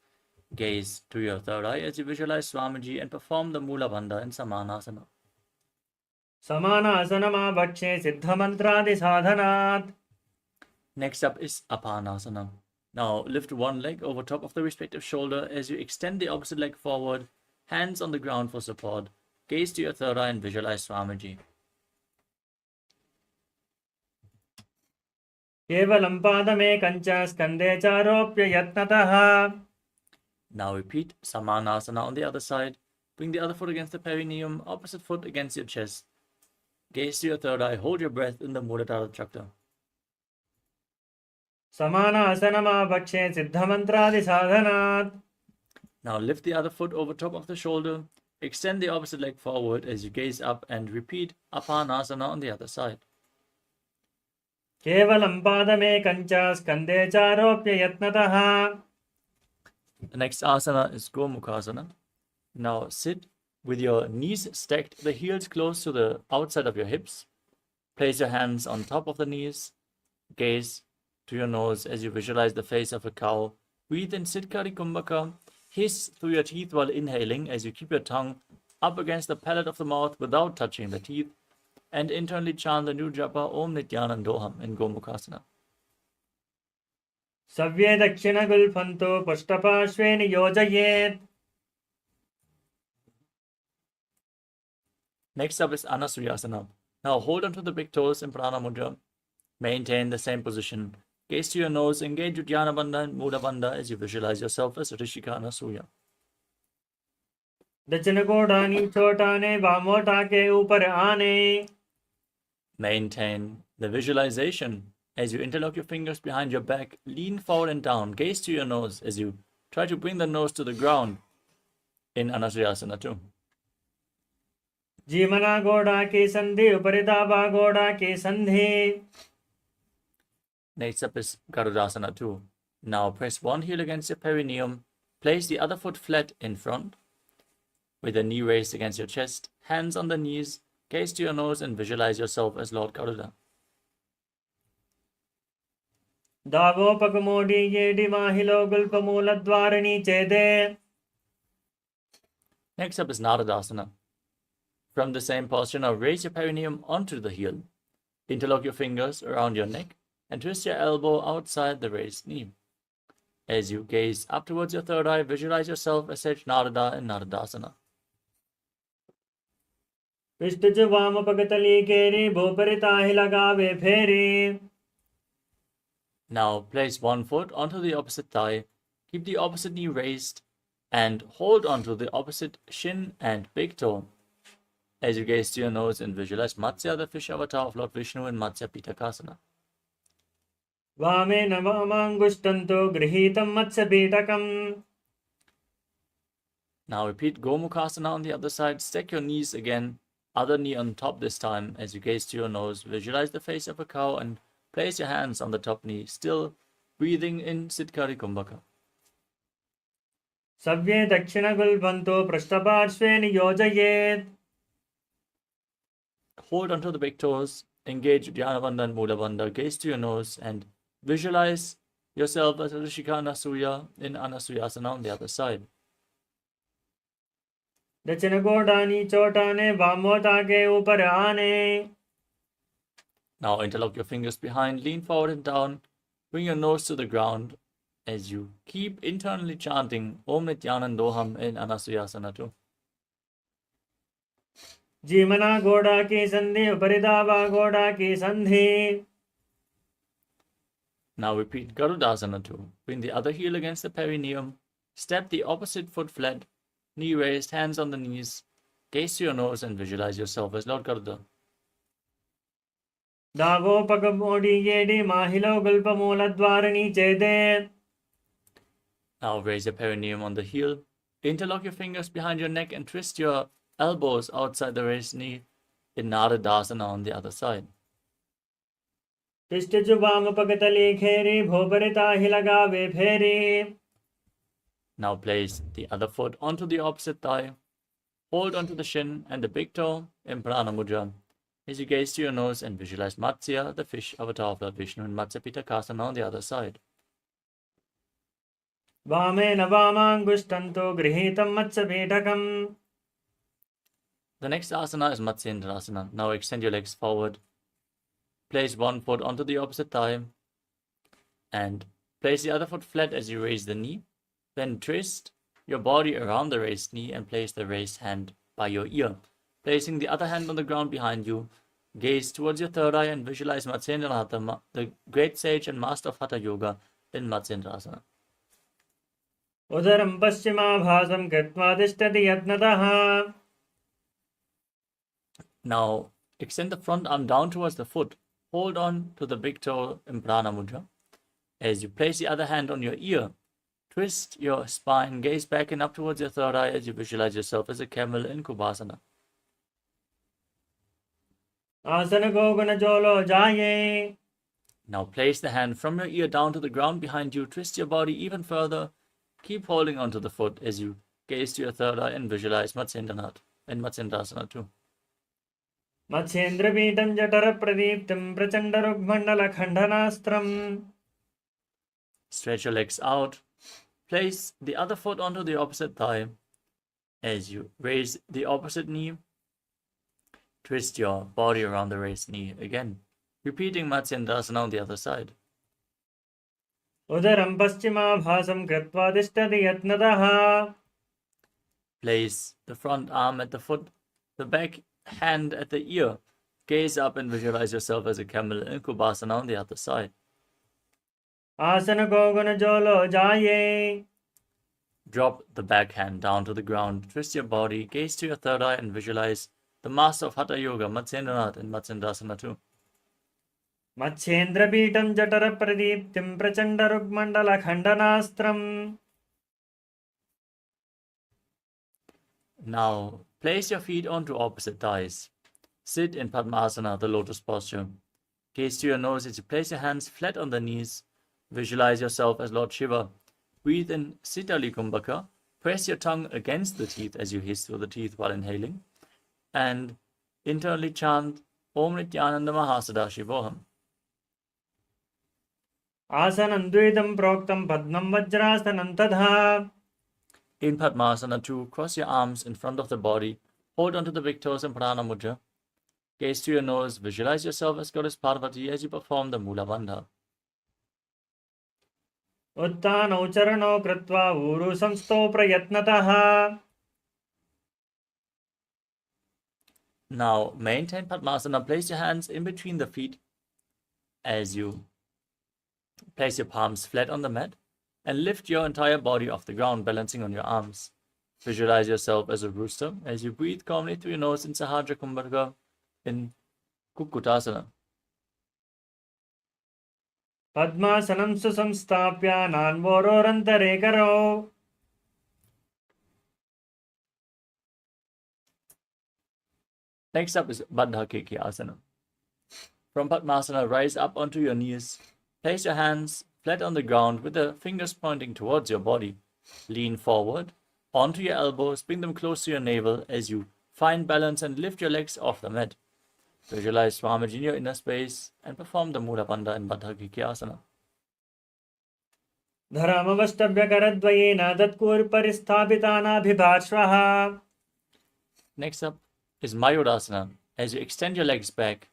Gaze to your third eye as you visualize Swamiji and perform the Mula Bandha in Samanasana. समानासनमाभक्षे सिद्धमन्त्रादिसाधनात्. Next up is Apanasana. Now lift one leg over top of the respective shoulder as you extend the opposite leg forward, hands on the ground for support. Gaze to your third eye and visualize Swamiji. केवलं पादमेकं च स्कन्धे चारोप्य यत्नतः. Now repeat Samanasana on the other side. Bring the other foot against the perineum, opposite foot against your chest. Gaze to your third eye, hold your breath in the Muladhara Chakra. समानासनमाभक्षे सिद्धमन्त्रादिसाधनात्. Now lift the other foot over top of the shoulder, extend the opposite leg forward as you gaze up and repeat Apanasana on the other side. केवलं पादमेकं च स्कन्धे चारोप्य यत्नतः. The next asana is Gomukhasana. Now sit with your knees stacked, the heels close to the outside of your hips. Place your hands on top of the knees. Gaze to your nose as you visualize the face of a cow. Breathe in Siddhkari Kumbhaka. Hiss through your teeth while inhaling as you keep your tongue up against the palate of the mouth without touching the teeth. And internally chant the new japa Om Nithyanandoham in Gomukhasana. सव्ये दक्षिणगुल्फन्तो पुष्टपार्श्वे नियोजयेत्. Next up is Anasuyasana. Now hold onto the big toes in Prana Mudra. Maintain the same position. Gaze to your nose, engage Uddiyana Bandha and Mula Bandha as you visualize yourself as Rishika Anasuya. दक्षिण कोडानी छोटाने वामोटा के ऊपर आने. Maintain the visualization as you interlock your fingers behind your back, lean forward and down, gaze to your nose as you try to bring the nose to the ground in Anasuyasana too. जीवना घोड़ा की संधि उपरिदाबा घोड़ा की संधि. Next up is Garudasana too. Now press one heel against your perineum, place the other foot flat in front, with the knee raised against your chest, hands on the knees, gaze to your nose and visualize yourself as Lord Garuda. दावोपकमोडी येडी माहिलो गुल्पमूलद्वारिणी चेदे. Next up is Naradasana. From the same posture, now raise your perineum onto the heel. Interlock your fingers around your neck and twist your elbow outside the raised knee. As you gaze up towards your third eye, visualize yourself as Sage Narada in Naradasana. पिष्टज वाम पगतली केरी भोपरिताहि लगावे फेरी. Now place one foot onto the opposite thigh, keep the opposite knee raised, and hold onto the opposite shin and big toe. As you gaze to your nose and visualize Matsya, the fish avatar of Lord Vishnu in Matsya Pitakasana. वामे नवमांगुष्टन्तो गृहीतं मत्स्यपीठकम्. Now repeat Gomukhasana on the other side. Stack your knees again other knee on top this time. As you gaze to your nose, visualize the face of a cow and place your hands on the top knee, still breathing in Siddhkari Kumbhaka. सव्ये दक्षिणगुल्बन्तो पृष्ठपार्श्वे नियोजयेत्. Hold onto the big toes, engage Dhyana Bandha and Mula Bandha, gaze to your nose and visualize yourself as a Rishika Anasuya in Anasuyasana on the other side. दक्षिणगोडानि चोटाने वामोताके ऊपर आने. Now interlock your fingers behind, lean forward and down, bring your nose to the ground as you keep internally chanting Om Nithyanandoham in Anasuyasana too. जीमना गोडा की संधि उपरिदावा गोडा की संधि. Now repeat Garudasana too. Bring the other heel against the perineum, step the opposite foot flat, knee raised, hands on the knees, gaze to your nose and visualize yourself as Lord Garuda. दावो पगमोडी येडी माहिलो गुल्पमूलद्वारिणी चेदे. Now raise your perineum on the heel, interlock your fingers behind your neck and twist your elbows outside the raised knee in Naradasana on the other side. तिष्ठिजु वाम पगतली खेरी भोपरिता ही लगावे फेरी. Now place the other foot onto the opposite thigh, hold onto the shin and the big toe in Prana Mudra as you gaze to your nose and visualize Matsya, the fish avatar of Lord Vishnu, in Matsya Pitakasana on the other side. वामेन वामाङ्गुष्ठन्तो गृहीतं मत्स्यपीठकम्. The next asana is Matsyendrasana. Now extend your legs forward, place one foot onto the opposite thigh and place the other foot flat as you raise the knee. Then twist your body around the raised knee and place the raised hand by your ear. Placing the other hand on the ground behind you, gaze towards your third eye and visualize Matsyendranath, the great sage and master of Hatha Yoga, in Matsyendrasana. उदरं पश्चिमाभासं कृत्वा तिष्ठति यत्नतः. Now extend the front arm down towards the foot. Hold on to the big toe in Prana Mudra. As you place the other hand on your ear, twist your spine, gaze back and up towards your third eye as you visualize yourself as a camel in Kubhasana. आसन को गुणजोलो जाये. Now place the hand from your ear down to the ground behind you. Twist your body even further. Keep holding onto the foot as you gaze to your third eye and visualize Matsyendranath in Matsyendrasana too. मत्स्येन्द्रपीठं जठरप्रदीप्तं प्रचण्डरुग्मण्डलखण्डनास्त्रम्. Stretch your legs out. Place the other foot onto the opposite thigh. As you raise the opposite knee, twist your body around the raised knee again, repeating Matsyendrasana on the other side. उदरं पश्चिमाभासं कृत्वा तिष्ठति यत्नतः. Place the front arm at the foot, the back hand at the ear. Gaze up and visualize yourself as a camel in Kubhasana on the other side. आसन को गुणजोलो जाये. Drop the back hand down to the ground, twist your body, gaze to your third eye and visualize the master of Hatha Yoga, Matsyendranath in Matsyendrasana too. मत्स्येन्द्रपीठं जठरप्रदीप्तिं प्रचण्डरुग्मण्डलखण्डनास्त्रम्. Now place your feet onto opposite thighs. Sit in Padmasana, the lotus posture. Gaze to your nose as you place your hands flat on the knees. Visualize yourself as Lord Shiva. Breathe in Sitali Kumbhaka. Press your tongue against the teeth as you hiss through the teeth while inhaling. And internally chant Om Nithyananda Paramashivoham. आसनं द्वैतं प्रोक्तं पद्मं वज्रासनं तथा. In Padmasana 2, cross your arms in front of the body. Hold onto the big toes in Prana Mudra. Gaze to your nose. Visualize yourself as Goddess Parvati as you perform the Mula Bandha. उत्थानौ चरणौ कृत्वा ऊरु संस्थौ प्रयत्नतः. Now maintain Padmasana. Place your hands in between the feet as you place your palms flat on the mat and lift your entire body off the ground, balancing on your arms. Visualize yourself as a rooster as you breathe calmly through your nose in Sahadra Kumbhaka in Kukutasana. पद्मासनं सुसंस्थाप्य नान्वोरोरन्तरे करौ. Next up is Baddha Asana. From Padmasana, rise up onto your knees. Place your hands flat on the ground with the fingers pointing towards your body. Lean forward onto your elbows, bring them close to your navel as you find balance and lift your legs off the mat. Visualize Swamiji in your inner space and perform the Mula Bandha in Baddha Asana. धरामवष्टभ्यकरद्वयेन तत्कूर्परिस्थापितानाभिभार्श्वः. Next up is Mayurasana. As you extend your legs back,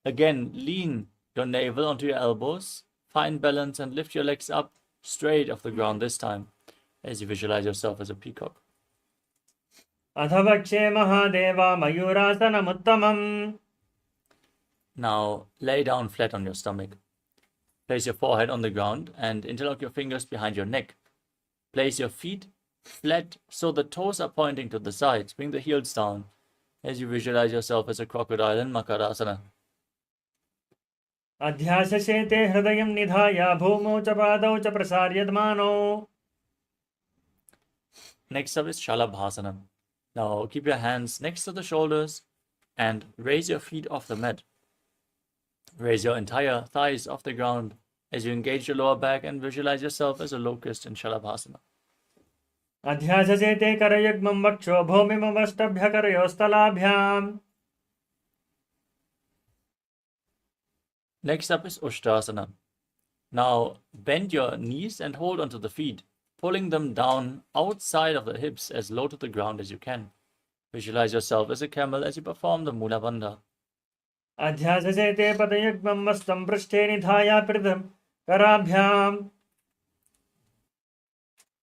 again lean your navel onto your elbows, find balance and lift your legs up straight off the ground this time as you visualize yourself as a peacock. अथवक्षे Mahadeva मयूरासनमुत्तमम्. Now lay down flat on your stomach. Place your forehead on the ground and interlock your fingers behind your neck. Place your feet flat so the toes are pointing to the sides. Bring the heels down as you visualize yourself as a crocodile in Makarasana. अध्यासशेते हृदयं निधाय भूमौ च पादौ च प्रसार्यमानो. Next up is Shalabhasana. Now keep your hands next to the shoulders and raise your feet off the mat. Raise your entire thighs off the ground as you engage your lower back and visualize yourself as a locust in Shalabhasana. अध्यासशेते करयुग्मं वक्षो भूमिमवष्टभ्यकरयोस्तलाभ्याम्. Next up is Ushtrasana. Now bend your knees and hold onto the feet, pulling them down outside of the hips as low to the ground as you can. Visualize yourself as a camel as you perform the Mula Bandha. अध्यासशेते पदयुग्मं मस्तं पृष्ठे निधाय पृथं कराभ्याम्.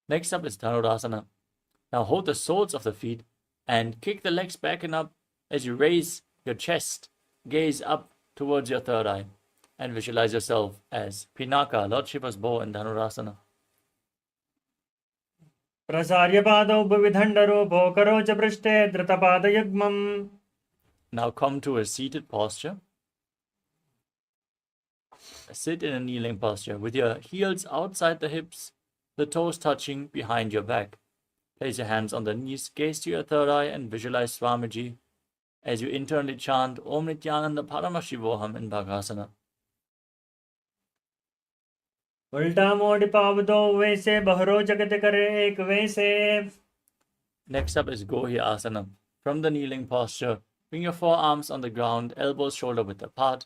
Next up is Dhanurasana. Now hold the soles of the feet and kick the legs back and up as you raise your chest, gaze up towards your third eye, and visualize yourself as Pinaka, Lord Shiva's bow in Dhanurasana. प्रसार्य पादौ भुविदण्डरूपो करो च पृष्ठे धृतपादयुग्मम्. Now come to a seated posture. Sit in a kneeling posture with your heels outside the hips, the toes touching behind your back. Place your hands on the knees, gaze to your third eye, and visualize Swamiji as you internally chant Om Nithyananda Paramashivoham in Bhagasana. उल्टा मोड़ पावदो वैसे बहरो जगत करे एक वैसे. Next up is Gohi Asana. From the kneeling posture, bring your forearms on the ground, elbows shoulder width apart.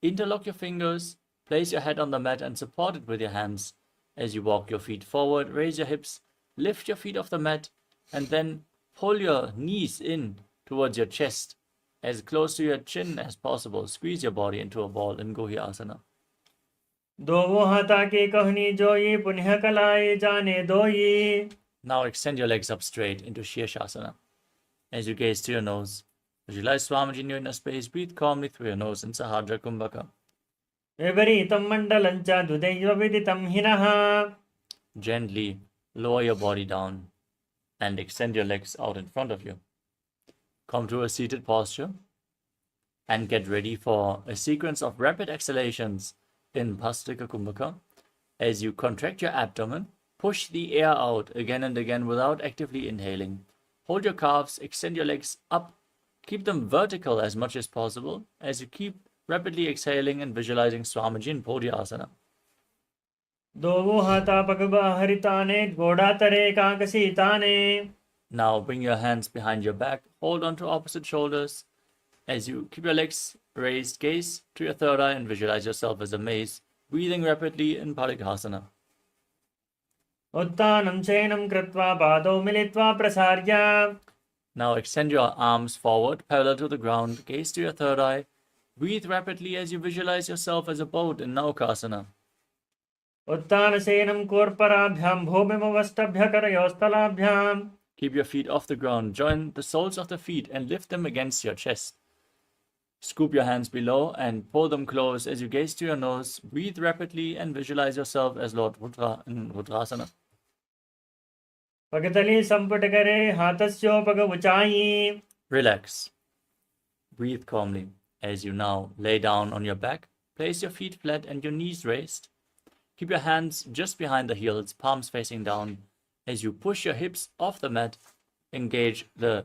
Interlock your fingers, place your head on the mat and support it with your hands. As you walk your feet forward, raise your hips, lift your feet off the mat, and then pull your knees in towards your chest, as close to your chin as possible. Squeeze your body into a ball in Gohi Asana. दो हाथा की कहनी जोई पुनः कलाए जाने दोई. Now extend your legs up straight into Shirshasana. As you gaze to your nose, visualize Swamiji in your inner space. Breathe calmly through your nose in Sahadra Kumbhaka. विपरीतं मण्डलं च द्विदैव विदितं हिनः. Gently lower your body down and extend your legs out in front of you. Come to a seated posture and get ready for a sequence of rapid exhalations in Bhastrika Kumbhaka. As you contract your abdomen, push the air out again and again without actively inhaling. Hold your calves, extend your legs up, keep them vertical as much as possible as you keep rapidly exhaling and visualizing Swamiji in Podhyasana. दो हाथा पगबा हरिताने घोड़ातरे काकसीताने. Now bring your hands behind your back, hold on to opposite shoulders. As you keep your legs raised, gaze to your third eye and visualize yourself as a maze, breathing rapidly in Parighasana. उत्तानं शयनं कृत्वा पादौ मिलित्वा प्रसार्य. Now extend your arms forward, parallel to the ground, gaze to your third eye. Breathe rapidly as you visualize yourself as a boat in Naukasana. उत्तानशयनं कूर्पराभ्यां भूमिमवष्टभ्यकरयोस्तलाभ्याम्. Keep your feet off the ground, join the soles of the feet and lift them against your chest. Scoop your hands below and pull them close as you gaze to your nose. Breathe rapidly and visualize yourself as Lord Rudra in Rudrasana. पगतली संपुट करे हाथस्यो पग ऊंचाई. Relax. Breathe calmly as you now lay down on your back. Place your feet flat and your knees raised. Keep your hands just behind the heels, palms facing down. As you push your hips off the mat, engage the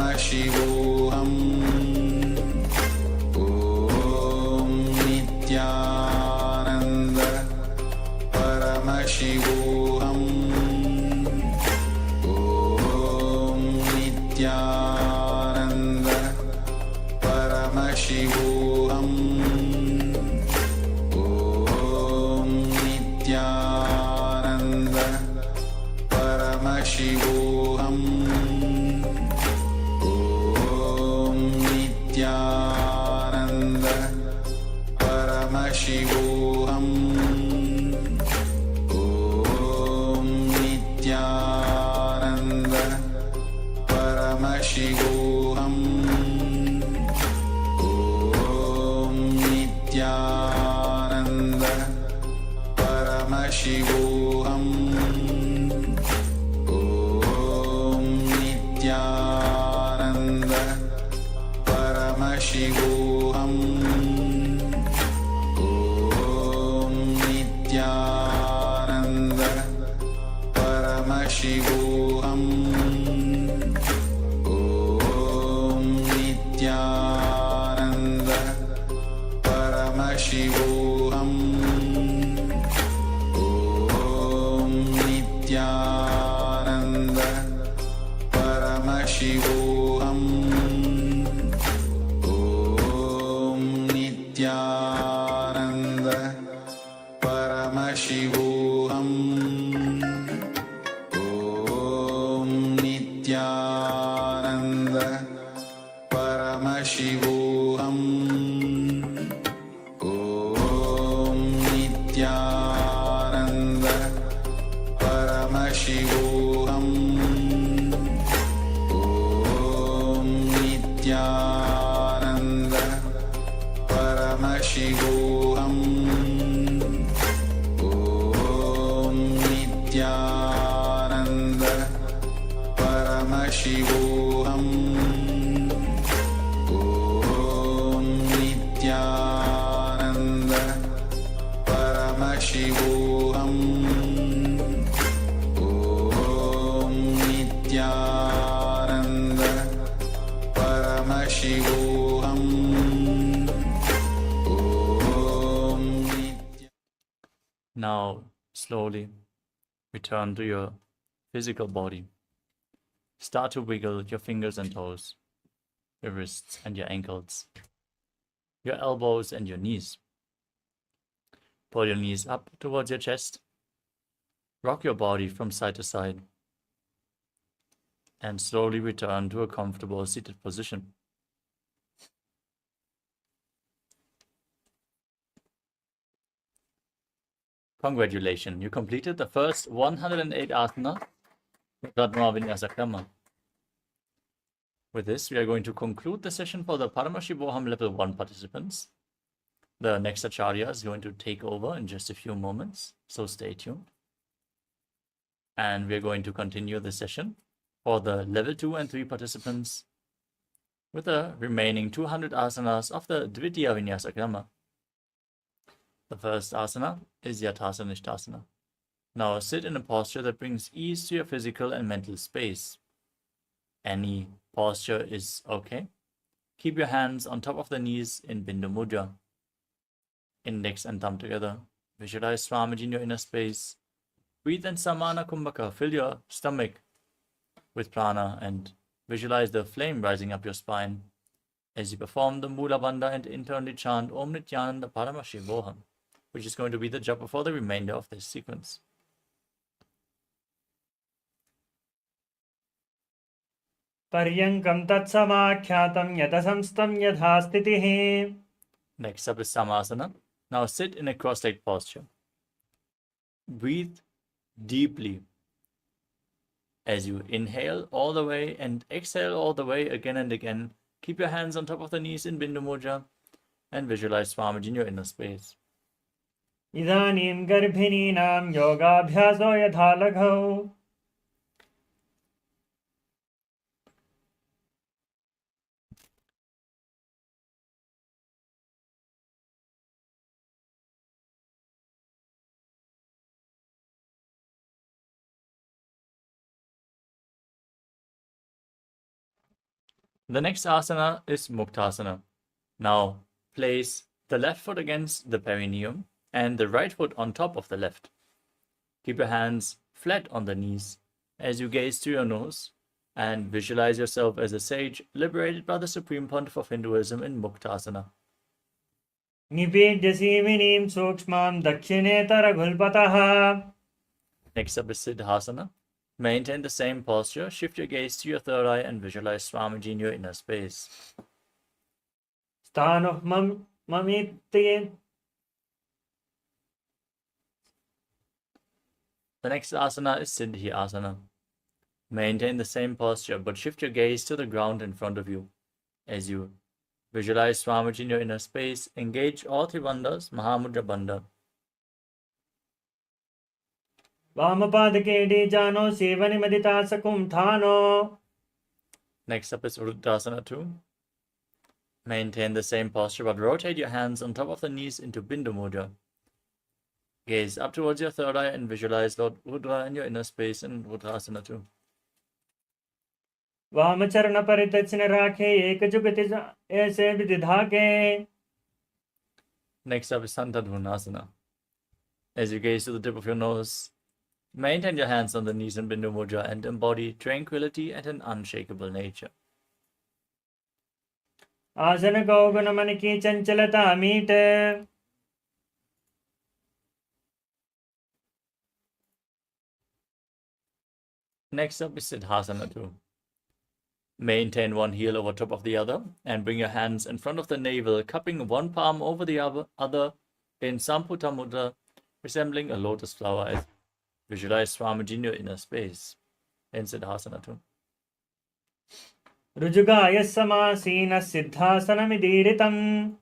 Paramashivoham Om Nithyananda Paramashivoham Om Nithyananda Paramashivoham Om Nithyananda Paramashivoham Om Nithyananda Paramashivoham Om Nithyananda Paramashivoham Om Nithyananda Paramashivoham Om Nithyananda Paramashivoham Om Nithyananda Paramashivoham Om Nithyananda Paramashivoham Om Nithyananda Paramashivoham Om Nithyananda Paramashivoham Om Nithyananda Paramashivoham Om Nithyananda Paramashivoham Om Nithyananda Paramashivoham Om Nithyananda Paramashivoham Om Nithyananda Paramashivoham Om Nithyananda Paramashivoham Om Now, slowly return to your physical body. Start to wiggle your fingers and toes, your wrists and your ankles, your elbows and your knees. Pull your knees up towards your chest. Rock your body from side to side. And slowly return to a comfortable seated position. Congratulations, you completed the first 108 asana without Vinyasa Karma. With this, we are going to conclude the session for the Paramashivoham Level 1 participants. The next Acharya is going to take over in just a few moments, so stay tuned. And we are going to continue the session for the Level 2 and 3 participants with the remaining 200 asanas of the Dvitiya Vinyasa Krama. The first asana is Yathasana Nishthasana. Now sit in a posture that brings ease to your physical and mental space. Any posture is okay. Keep your hands on top of the knees in Bindu Mudra. Index and thumb together. Visualize Swamiji in your inner space. Breathe in Samana Kumbhaka. Fill your stomach with prana and visualize the flame rising up your spine as you perform the Mula Bandha and internally chant Om Nithyananda Paramashivoham, which is going to be the japa for the remainder of this sequence. Paryankam tatsamakhyatam yatasamstam yatha stitihi. Next up is Samasana. Now sit in a cross-legged posture. Breathe deeply as you inhale all the way and exhale all the way again and again. Keep your hands on top of the knees in Bindu Mudra and visualize Swamiji in your inner space. Idanim garbhininam yogabhyaso yatha laghau. The next asana is Muktasana. Now place the left foot against the perineum and the right foot on top of the left. Keep your hands flat on the knees as you gaze to your nose and visualize yourself as a sage liberated by the Supreme Pontiff of Hinduism in Muktasana. निवेद्य सीमिनीं सूक्ष्मां दक्षिणेतरघुल्पतः. Next up is Siddhasana. Maintain the same posture. Shift your gaze to your third eye and visualize Swamiji in your inner space. स्थानुः ममित्ये. The next asana is Siddhi Asana. Maintain the same posture, but shift your gaze to the ground in front of you. As you visualize Swamiji in your inner space, engage all three bandhas, Mahamudra Bandha. वामपादके जानो सेवनि मदिता सकुंठानो. Next up is Rudrasana 2. Maintain the same posture, but rotate your hands on top of the knees into Bindu Mudra. Gaze up towards your third eye and visualize Lord Rudra in your inner space in Rudrasana 2. वामचरण परिदक्षिण राखे एक जुगति ऐसे विदिधा के. Next up is Santadhunasana. As you gaze to the tip of your nose, maintain your hands on the knees in Bindu Mudra and embody tranquility and an unshakable nature. आसन को गुण मन की चंचलता meet. Next up is Siddhasana 2. Maintain one heel over top of the other and bring your hands in front of the navel, cupping one palm over the other in Samputa Mudra, resembling a lotus flower. As visualize Swamiji in your inner space in Siddhasana 2. रुजुगाय समासीन सिद्धासनमिदीरितम्.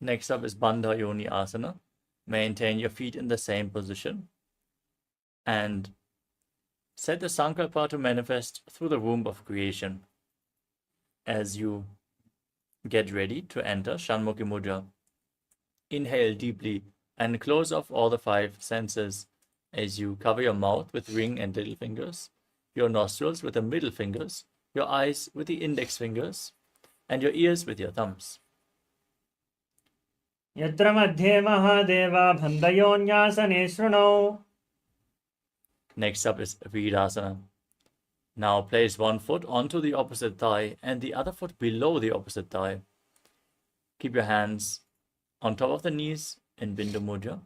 Next up is Bandha Yoni Asana. Maintain your feet in the same position and set the Sankalpa to manifest through the womb of creation. As you get ready to enter Shanmukhi Mudra, inhale deeply and close off all the five senses as you cover your mouth with ring and little fingers, your nostrils with the middle fingers, your eyes with the index fingers, and your ears with your thumbs. यत्र मध्ये Mahadeva बन्धयोन्यासने शृणौ. Next up is Virasana. Now place one foot onto the opposite thigh and the other foot below the opposite thigh. Keep your hands on top of the knees in Bindu Mudra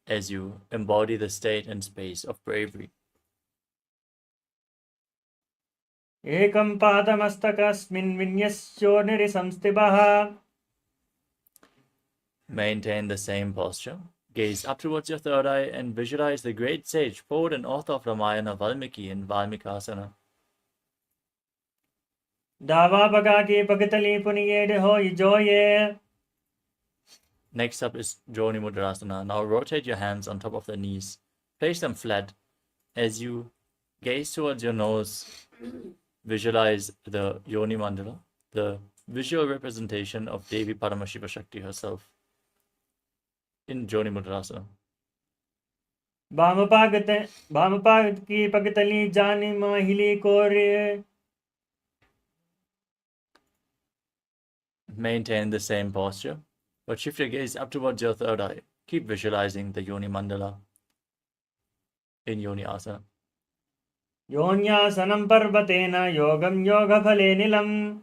as you embody the state and space of bravery. एकं पादमस्तकस्मिन् विन्यस्योर्निरिसंस्थितः. Maintain the same posture. Gaze up towards your third eye and visualize the great sage, poet and author of Ramayana, Valmiki in Valmikasana. दावा बगा के पगतली पुनियेड हो जोये. Next up is Joni Mudrasana. Now rotate your hands on top of the knees. Place them flat. As you gaze towards your nose, visualize the Yoni Mandala, the visual representation of Devi Paramashiva Shakti herself in Joni Mudrasana. वामपाद की पगतली जानी माहिली कोरे. Maintain the same posture, but shift your gaze up towards your third eye. Keep visualizing the Yoni Mandala in Yoni Asana. योन्यासनं पर्वतेन योगं योगफले निलम्.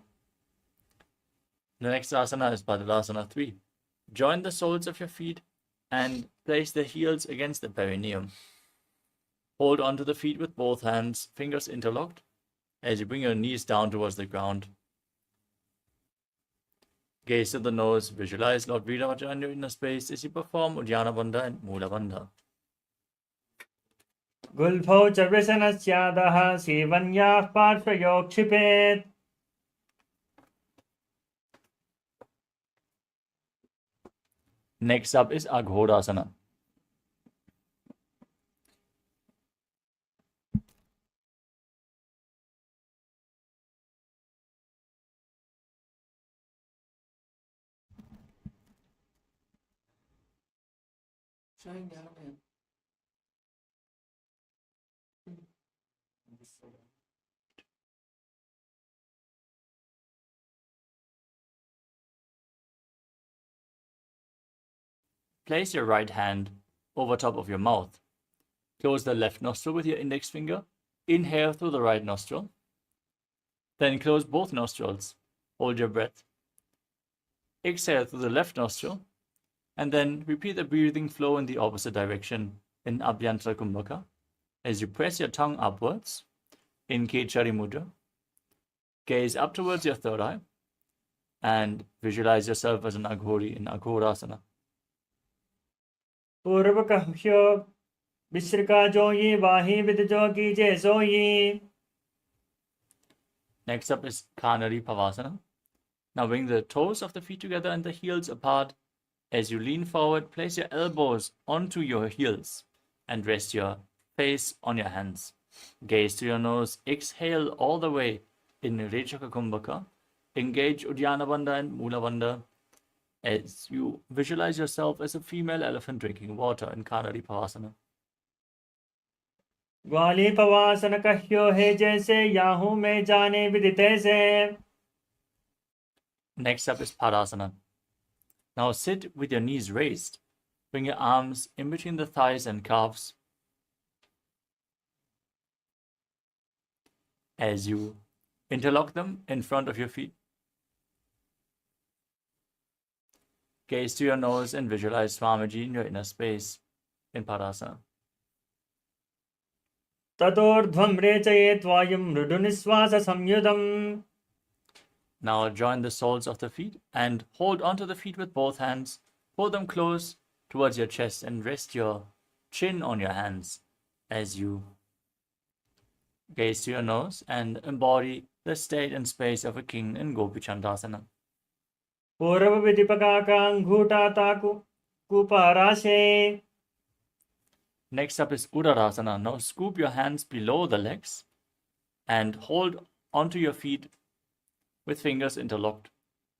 The next asana is Padadasana 3. Join the soles of your feet and place the heels against the perineum. Hold onto the feet with both hands, fingers interlocked, as you bring your knees down towards the ground. Gaze to the nose, visualize Lord Viravaja in your inner space as you perform Uddiyana Bandha and Mula Bandha. गुल्फौ च वृषणस्यादः सीवन्याः पार्श्वयोः क्षिपेत्. Next up is Aghodasana. place your right hand over top of your mouth. Close the left nostril with your index finger. Inhale through the right nostril. Then close both nostrils. Hold your breath. Exhale through the left nostril. And then repeat the breathing flow in the opposite direction in Abhyantara Kumbhaka. As you press your tongue upwards in Kechari Mudra, gaze up towards your third eye and visualize yourself as an Aghori in Aghorasana. पूर्वकह्यो विश्रिका जोयी वाही विदजो कीजे सोयी. Next up is Kanari Pavasana. Now bring the toes of the feet together and the heels apart. As you lean forward, place your elbows onto your heels and rest your face on your hands. Gaze to your nose. Exhale all the way in Rechaka Kumbhaka. Engage Uddiyana Bandha and Mula Bandha as you visualize yourself as a female elephant drinking water in Kanari Pavasana. ग्वाली पवासन कह्यो है जैसे Yahoo में जाने विदिते से. Next up is Padasana. Now sit with your knees raised. Bring your arms in between the thighs and calves. As you interlock them in front of your feet. Gaze to your nose and visualize Swamiji in your inner space in Padasana. ततोर्ध्वं रेचयेत् वायुं मृदुनिश्वास संयुतम्. Now join the soles of the feet and hold onto the feet with both hands. Pull them close towards your chest and rest your chin on your hands as you gaze to your nose and embody the state and space of a king in Gopi Chandasana. पूर्व विधिपकाकांघूटा ताकु कुपाराशे. Next up is Uddarasana. Now scoop your hands below the legs and hold onto your feet with fingers interlocked.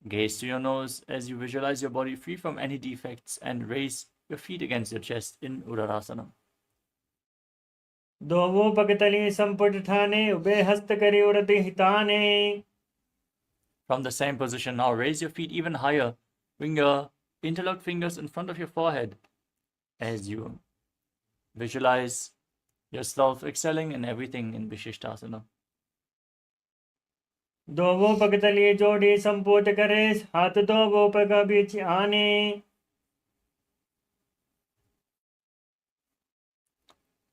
Gaze to your nose as you visualize your body free from any defects and raise your feet against your chest in Uddarasana. दोवो पगतली संपुट ठाने उबे हस्त करी उरति हिताने. From the same position, now raise your feet even higher. Bring your interlocked fingers in front of your forehead as you visualize yourself excelling in everything in Vishishtasana. दोवो पगतली जोड़ी संपुट करे हाथ दोवो पग बीच आने.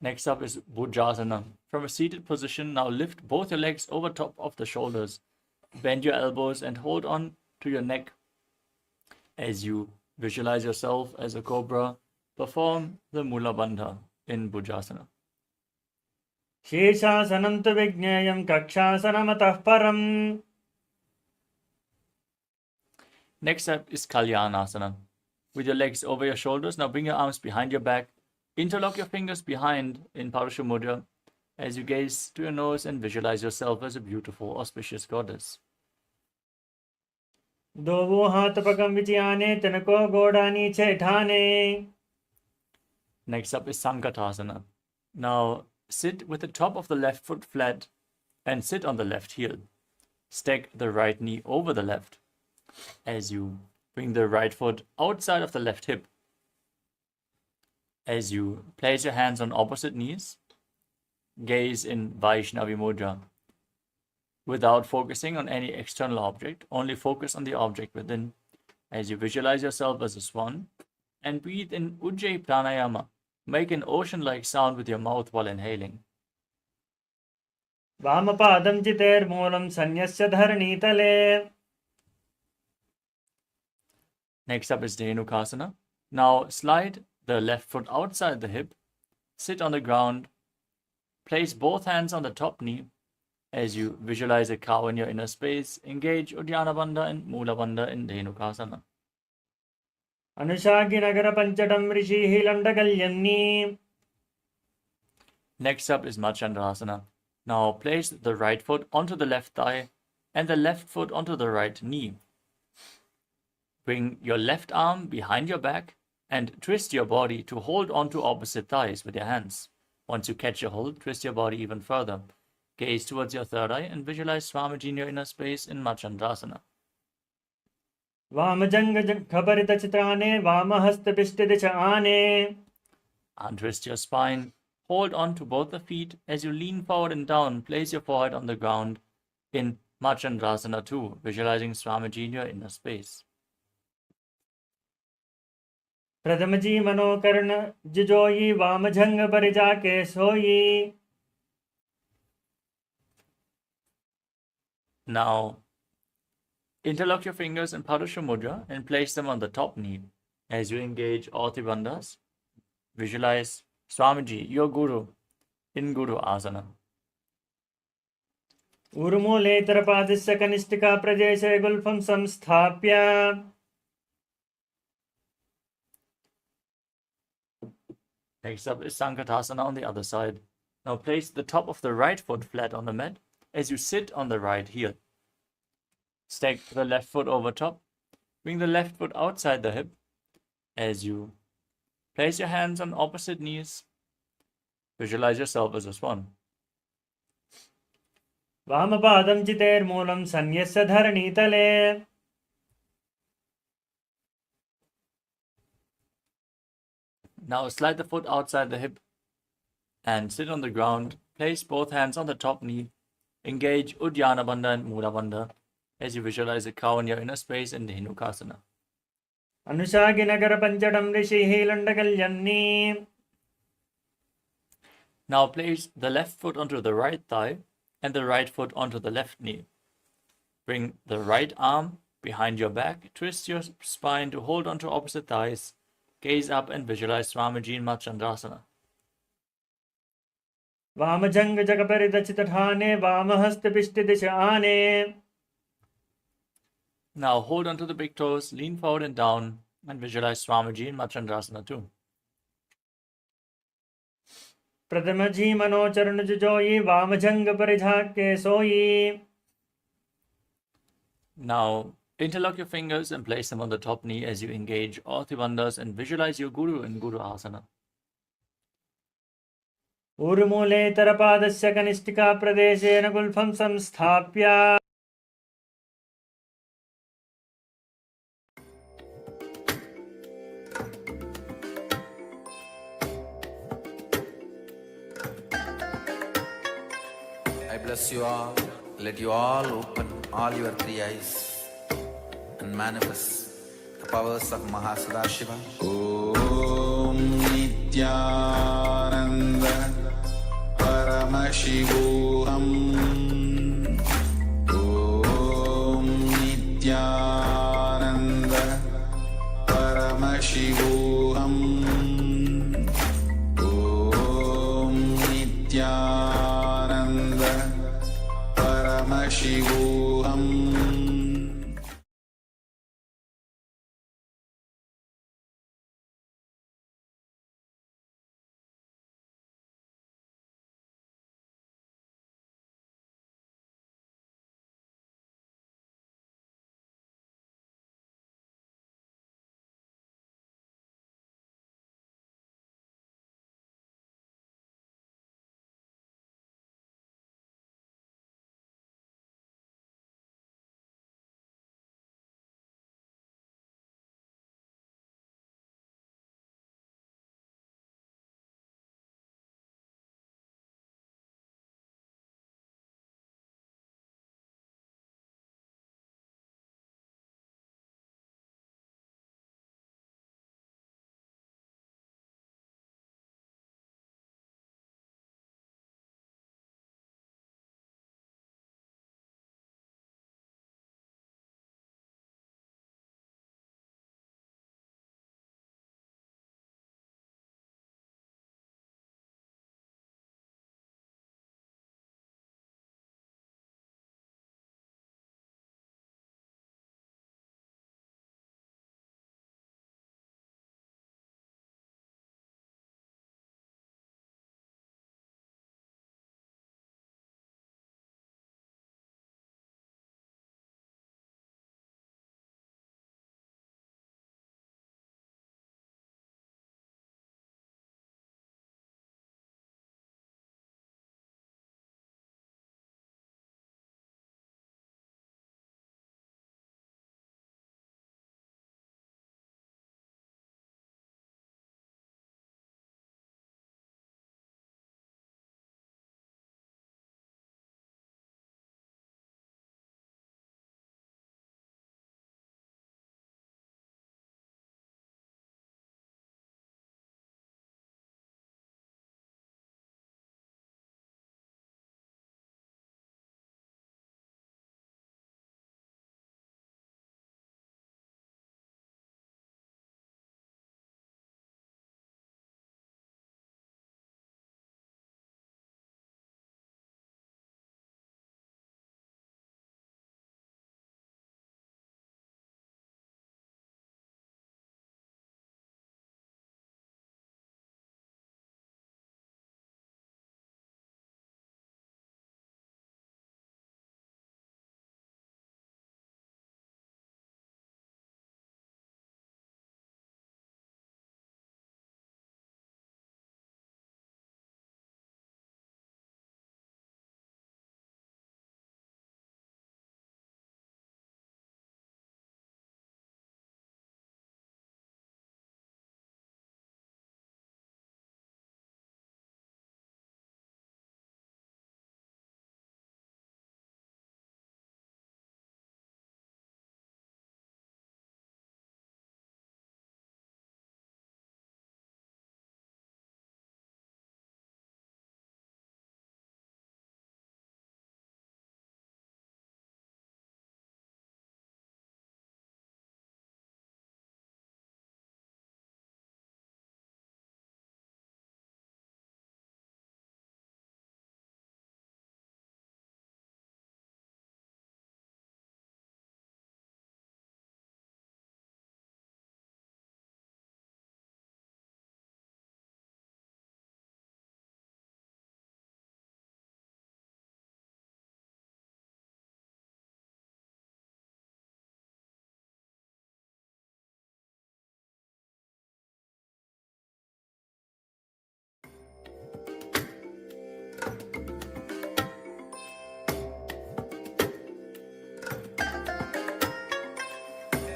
Next up is Bhujasana. From a seated position, now lift both your legs over top of the shoulders. Bend your elbows and hold on to your neck as you visualize yourself as a cobra. Perform the Mula Bandha in Bhujasana. शीर्षासनं तु विज्ञेयं कक्षासनमतः परम्. Next up is Kalyanasana. With your legs over your shoulders, now bring your arms behind your back. Interlock your fingers behind in Parasha Mudra as you gaze to your nose and visualize yourself as a beautiful, auspicious goddess. दोवो हाथ पगम विच आने तनको गोड़ा नीचे ठाने. Next up is Sankatasana. Now sit with the top of the left foot flat and sit on the left heel. Stack the right knee over the left as you bring the right foot outside of the left hip. As you place your hands on opposite knees, gaze in Vaishnavi Mudra. Without focusing on any external object, only focus on the object within as you visualize yourself as a swan and breathe in Ujjayi Pranayama. Make an ocean-like sound with your mouth while inhaling. वामपादं चितेर्मूलं सन्यस्य धरणीतले. Next up is Dhenukasana. Now slide the left foot outside the hip, sit on the ground, place both hands on the top knee as you visualize a cow in your inner space. Engage Uddiyana Bandha and Mula Bandha in Dhenukasana. अनुशागी Nagar पंचटम Rishi लंडकल्यन्नी. Next up is Machandrasana. Now place the right foot onto the left thigh and the left foot onto the right knee. Bring your left arm behind your back and twist your body to hold onto opposite thighs with your hands. Once you catch your hold, twist your body even further. Gaze towards your third eye and visualize Swamiji in your inner space in Machandrasana. वामजङ्घभरितचित्राने वामहस्तपिष्टदिश आने. Untwist your spine. Hold on to both the feet. As you lean forward and down, place your forehead on the ground in Machandrasana 2, visualizing Swamiji in your inner space. प्रथमजी मनोकर्ण जिजोई वामजंग पर जाके सोई. Now, interlock your fingers in Padusha Mudra and place them on the top knee. As you engage all Tribandhas, visualize Swamiji, your Guru, in Guru Asana. ऊर्मूलेतरपादस्य कनिष्ठिका प्रदेशे गुल्फं संस्थाप्य. Next up is Sankatasana on the other side. Now place the top of the right foot flat on the mat as you sit on the right heel. Stack the left foot over top. Bring the left foot outside the hip as you place your hands on opposite knees. Visualize yourself as a swan. वामपादं चितेर्मूलं सन्यस्य धरणीतले. Now slide the foot outside the hip and sit on the ground. Place both hands on the top knee. Engage Uddiyana Bandha and Mula Bandha as you visualize a cow in your inner space in the Dhenukasana. अनुशागिनगर पंचडं ऋषिः लण्डकल्यन्नी. Now place the left foot onto the right thigh and the right foot onto the left knee. Bring the right arm behind your back. Twist your spine to hold onto opposite thighs. Gaze up and visualize Swamiji in Machandrasana. वामजंग जगपरिदचितठाने वामहस्तपिष्टदिश आने. Now hold onto the big toes, lean forward and down, and visualize Swamiji in Machandrasana 2. प्रथमजी मनोचरण जुजोई वामजंग पर झाके सोई. Now interlock your fingers and place them on the top knee as you engage all Tribandhas and visualize your Guru in Guru Asana. ऊर्मूलेतरपादस्य कनिष्ठिका प्रदेशेन गुल्फं संस्थाप्य. I bless you all. Let you all open all your three eyes and manifest the powers of Mahasadashiva. Om Nithyananda Paramashivoham. Om Nithyananda Paramashivoham. Om Nithyananda Paramashivoham.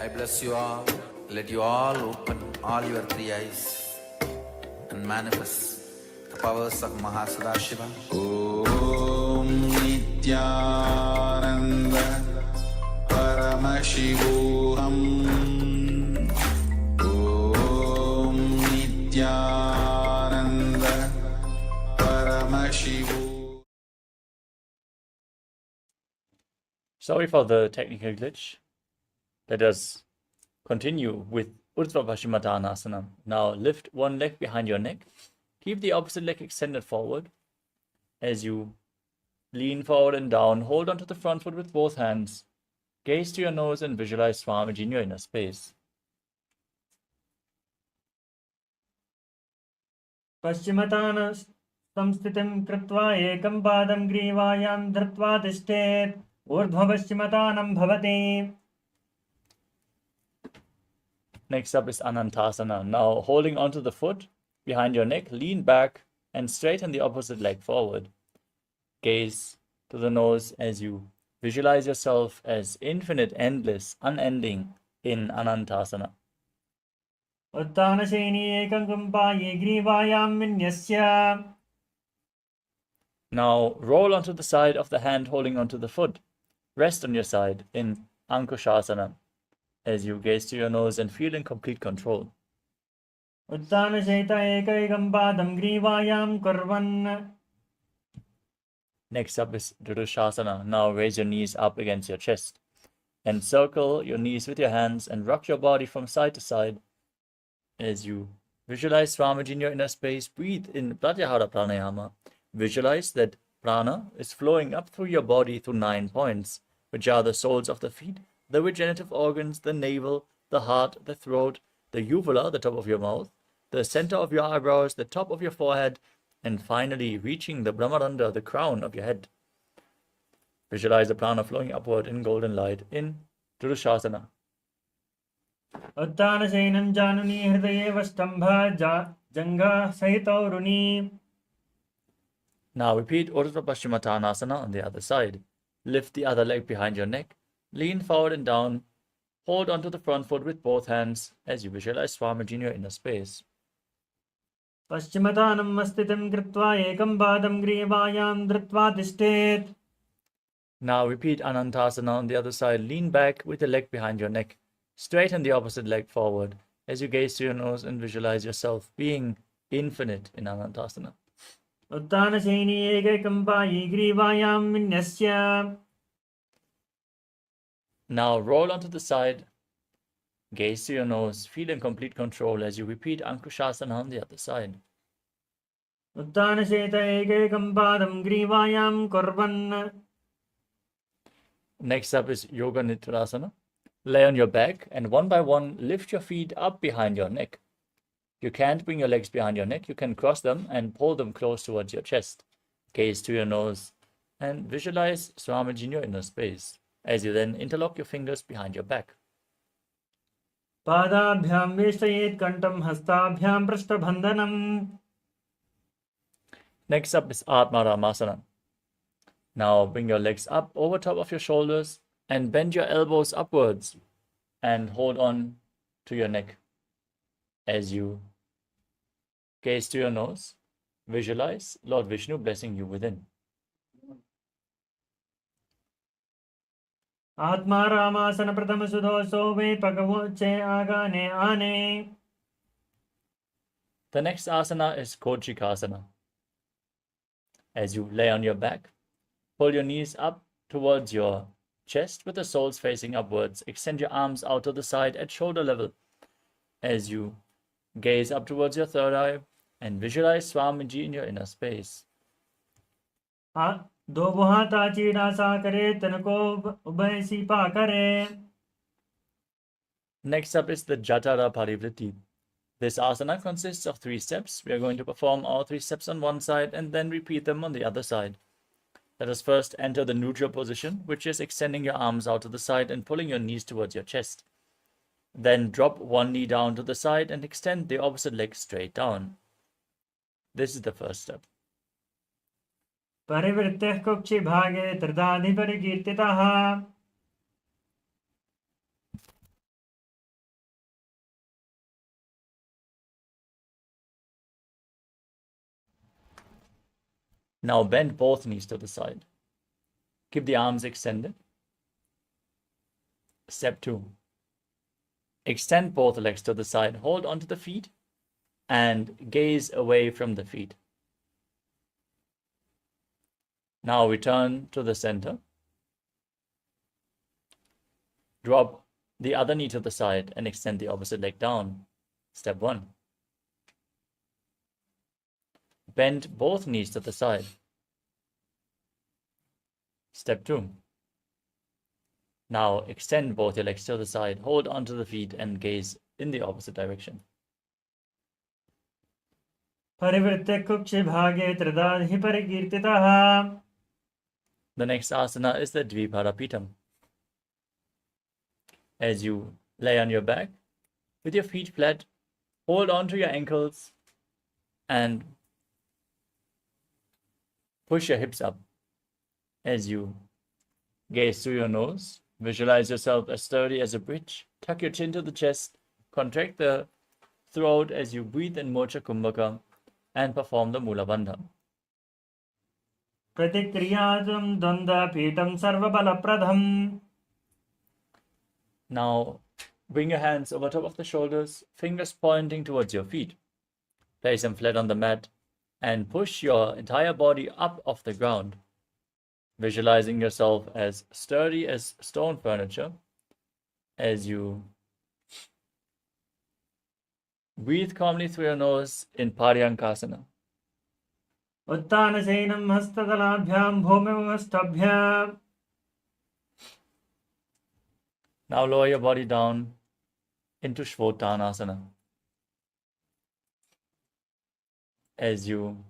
I bless you all. Let you all open all your three eyes and manifest the powers of Mahasudashiva. Om Nithyananda Paramashivoham. Om Nithyananda Paramashivoham. Sorry for the technical glitch. Let us continue with Urdhva Paschimottanasana. Now lift one leg behind your neck. Keep the opposite leg extended forward. As you lean forward and down, hold onto the front foot with both hands. Gaze to your nose and visualize Swamiji in your inner space. पश्चिमतान संस्थितिं कृत्वा एकं पादं ग्रीवायां धृत्वा तिष्ठेत् ऊर्ध्वपश्चिमतानं भवति. Next up is Anantasana. Now holding onto the foot behind your neck, lean back and straighten the opposite leg forward. Gaze to the nose as you visualize yourself as infinite, endless, unending in Anantasana. उत्तानशयनी एकं कुम्पाये ग्रीवायां विन्यस्य. Now roll onto the side of the hand holding onto the foot. Rest on your side in Ankushasana as you gaze to your nose and feel in complete control. उत्तानशयित एकैकं पादं ग्रीवायां कुर्वन्. Next up is Drushasana. Now raise your knees up against your chest. Encircle your knees with your hands and rock your body from side to side. As you visualize Swamiji in your inner space, breathe in Pratyahara Pranayama. Visualize that prana is flowing up through your body through 9 points, which are the soles of the feet, the regenerative organs, the navel, the heart, the throat, the uvula, the top of your mouth, the center of your eyebrows, the top of your forehead, and finally reaching the Brahmarandha, the crown of your head. Visualize the prana flowing upward in golden light in Drushasana. उत्तानशयनं जानुनी हृदये वष्टम्भ जङ्घा सहितो रुनी. Now repeat Urdhva Paschimottanasana on the other side. Lift the other leg behind your neck. Lean forward and down. Hold onto the front foot with both hands as you visualize Swamiji in your inner space. पश्चिमतानं स्थितिं कृत्वा एकं पादं ग्रीवायां धृत्वा तिष्ठेत्. Now repeat Anantasana on the other side. Lean back with the leg behind your neck. Straighten the opposite leg forward as you gaze to your nose and visualize yourself being infinite in Anantasana. उत्तानशयनी एकैकं पाये ग्रीवायां विन्यस्य. Now roll onto the side. Gaze to your nose. Feel in complete control as you repeat Ankushasana on the other side. उत्तानशयित एकैकं पादं ग्रीवायां कुर्वन्. Next up is Yoga Nidrasana. Lay on your back and one by one lift your feet up behind your neck. You can't bring your legs behind your neck. You can cross them and pull them close towards your chest. Gaze to your nose and visualize Swamiji in your inner space as you then interlock your fingers behind your back. पादाभ्यां वेष्टयेत् कण्ठं हस्ताभ्यां पृष्ठबन्धनम्. Next up is Atma Ramasana. Now bring your legs up over top of your shoulders and bend your elbows upwards and hold on to your neck as you gaze to your nose. Visualize Lord Vishnu blessing you within. आत्मा रामासन प्रथम सुदोषो वे पगवोचे आगाने आने. The next asana is Kochikasana. As you lay on your back, pull your knees up towards your chest with the soles facing upwards. Extend your arms out to the side at shoulder level as you gaze up towards your third eye and visualize Swamiji in your inner space. दो हाथ आचीड़ा सा करे तनको उभय cepa करे. Next up is the Jatara Parivritti. This asana consists of 3 steps. We are going to perform all 3 steps on one side and then repeat them on the other side. Let us first enter the neutral position, which is extending your arms out to the side and pulling your knees towards your chest. Then drop one knee down to the side and extend the opposite leg straight down. This is the first step. परिवृत्तः कुक्षि भागे त्रिधाधिपरिकीर्तितः. Now bend both knees to the side. Keep the arms extended. Step 2. Extend both legs to the side. Hold onto the feet and gaze away from the feet. Now return to the center. Drop the other knee to the side and extend the opposite leg down. Step 1. Bend both knees to the side. Step 2. Now extend both your legs to the side, hold onto the feet and gaze in the opposite direction. Parivritte kukshi bhage tridadhi parikirtitaha. The next asana is the Dviparapitam. As you lay on your back, with your feet flat, hold onto your ankles and push your hips up. As you gaze through your nose, visualize yourself as sturdy as a bridge. Tuck your chin to the chest, contract the throat as you breathe in Mocha Kumbhaka and perform the Mula Bandha. Pratikriyatam dvanda pitam sarvabala-pradham. Now bring your hands over top of the shoulders, fingers pointing towards your feet. Place them flat on the mat and push your entire body up off the ground, visualizing yourself as sturdy as stone furniture as you breathe calmly through your nose in Paryankasana. Uttanasenam hastadalabhyam bhumimamasthabhyam. Now lower your body down into Shvottanasana. As you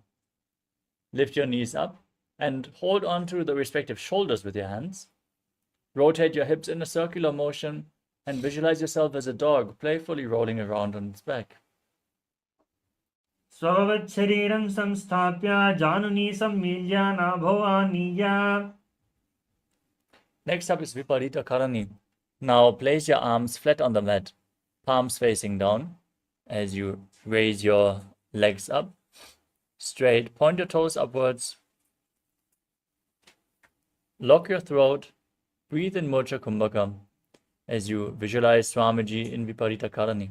lift your knees up and hold on to the respective shoulders with your hands, rotate your hips in a circular motion and visualize yourself as a dog playfully rolling around on its back. Swavavat shariram samsthapya januni sammilya nabho aniya. Next up is Viparita Karani. Now place your arms flat on the mat, palms facing down. As you raise your legs up, straight, point your toes upwards. Lock your throat, breathe in Mocha Kumbhaka as you visualize Swamiji in Viparita Karani.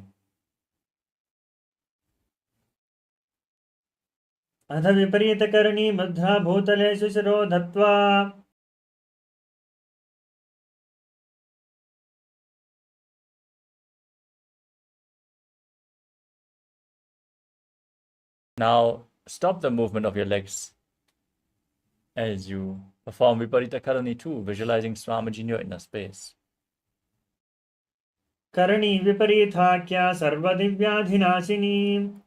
Adha viparita karani madhya bhutale shishiro dhatva. Now stop the movement of your legs as you perform Viparita Karani 2, visualizing Swamiji in your inner space. Karani viparithakhya sarvadivyadhinashini.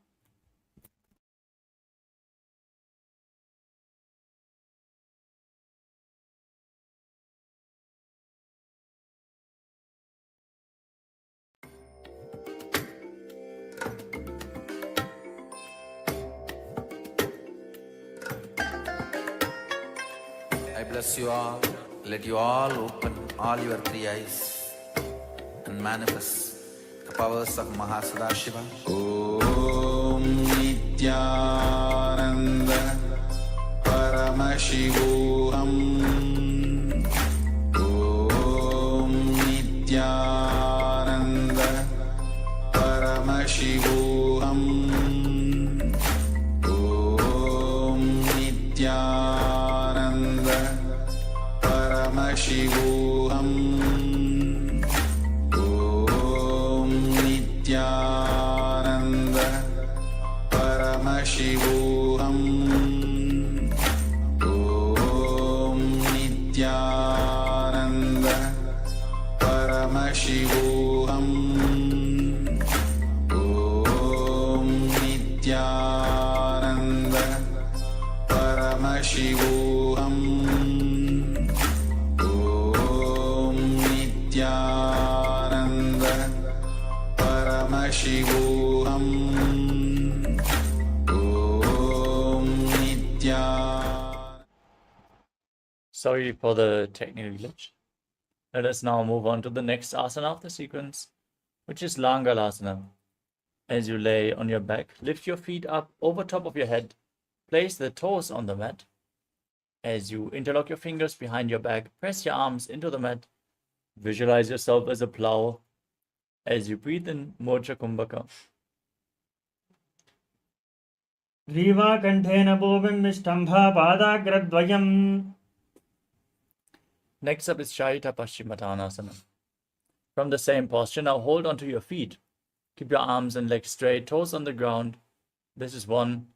I bless you all. Let you all open all your three eyes and manifest the powers of Mahasadashiva. Om Nithyananda Paramashivoham. Om Nithyananda Paramashivoham. Om Nithyananda Paramashivoham. Om Nithyananda Paramashivoham. Om Nithyananda Paramashivoham. Om Nithyananda Paramashivoham. Om Nithyananda Paramashivoham. Om Nithyananda. Sorry for the technical glitch. Let us now move on to the next asana of the sequence, which is Langalasana. As you lay on your back, lift your feet up over top of your head, place the toes on the mat, As you interlock your fingers behind your back, press your arms into the mat. Visualize yourself as a plow. As you breathe in, Mocha Kumbhaka. ग्रीवाकण्ठेन भूमिं निष्टम्भा पादाग्रद्वयम्. Next up is Shaita Paschimottanasana. From the same posture, now hold onto your feet. Keep your arms and legs straight, toes on the ground. This is one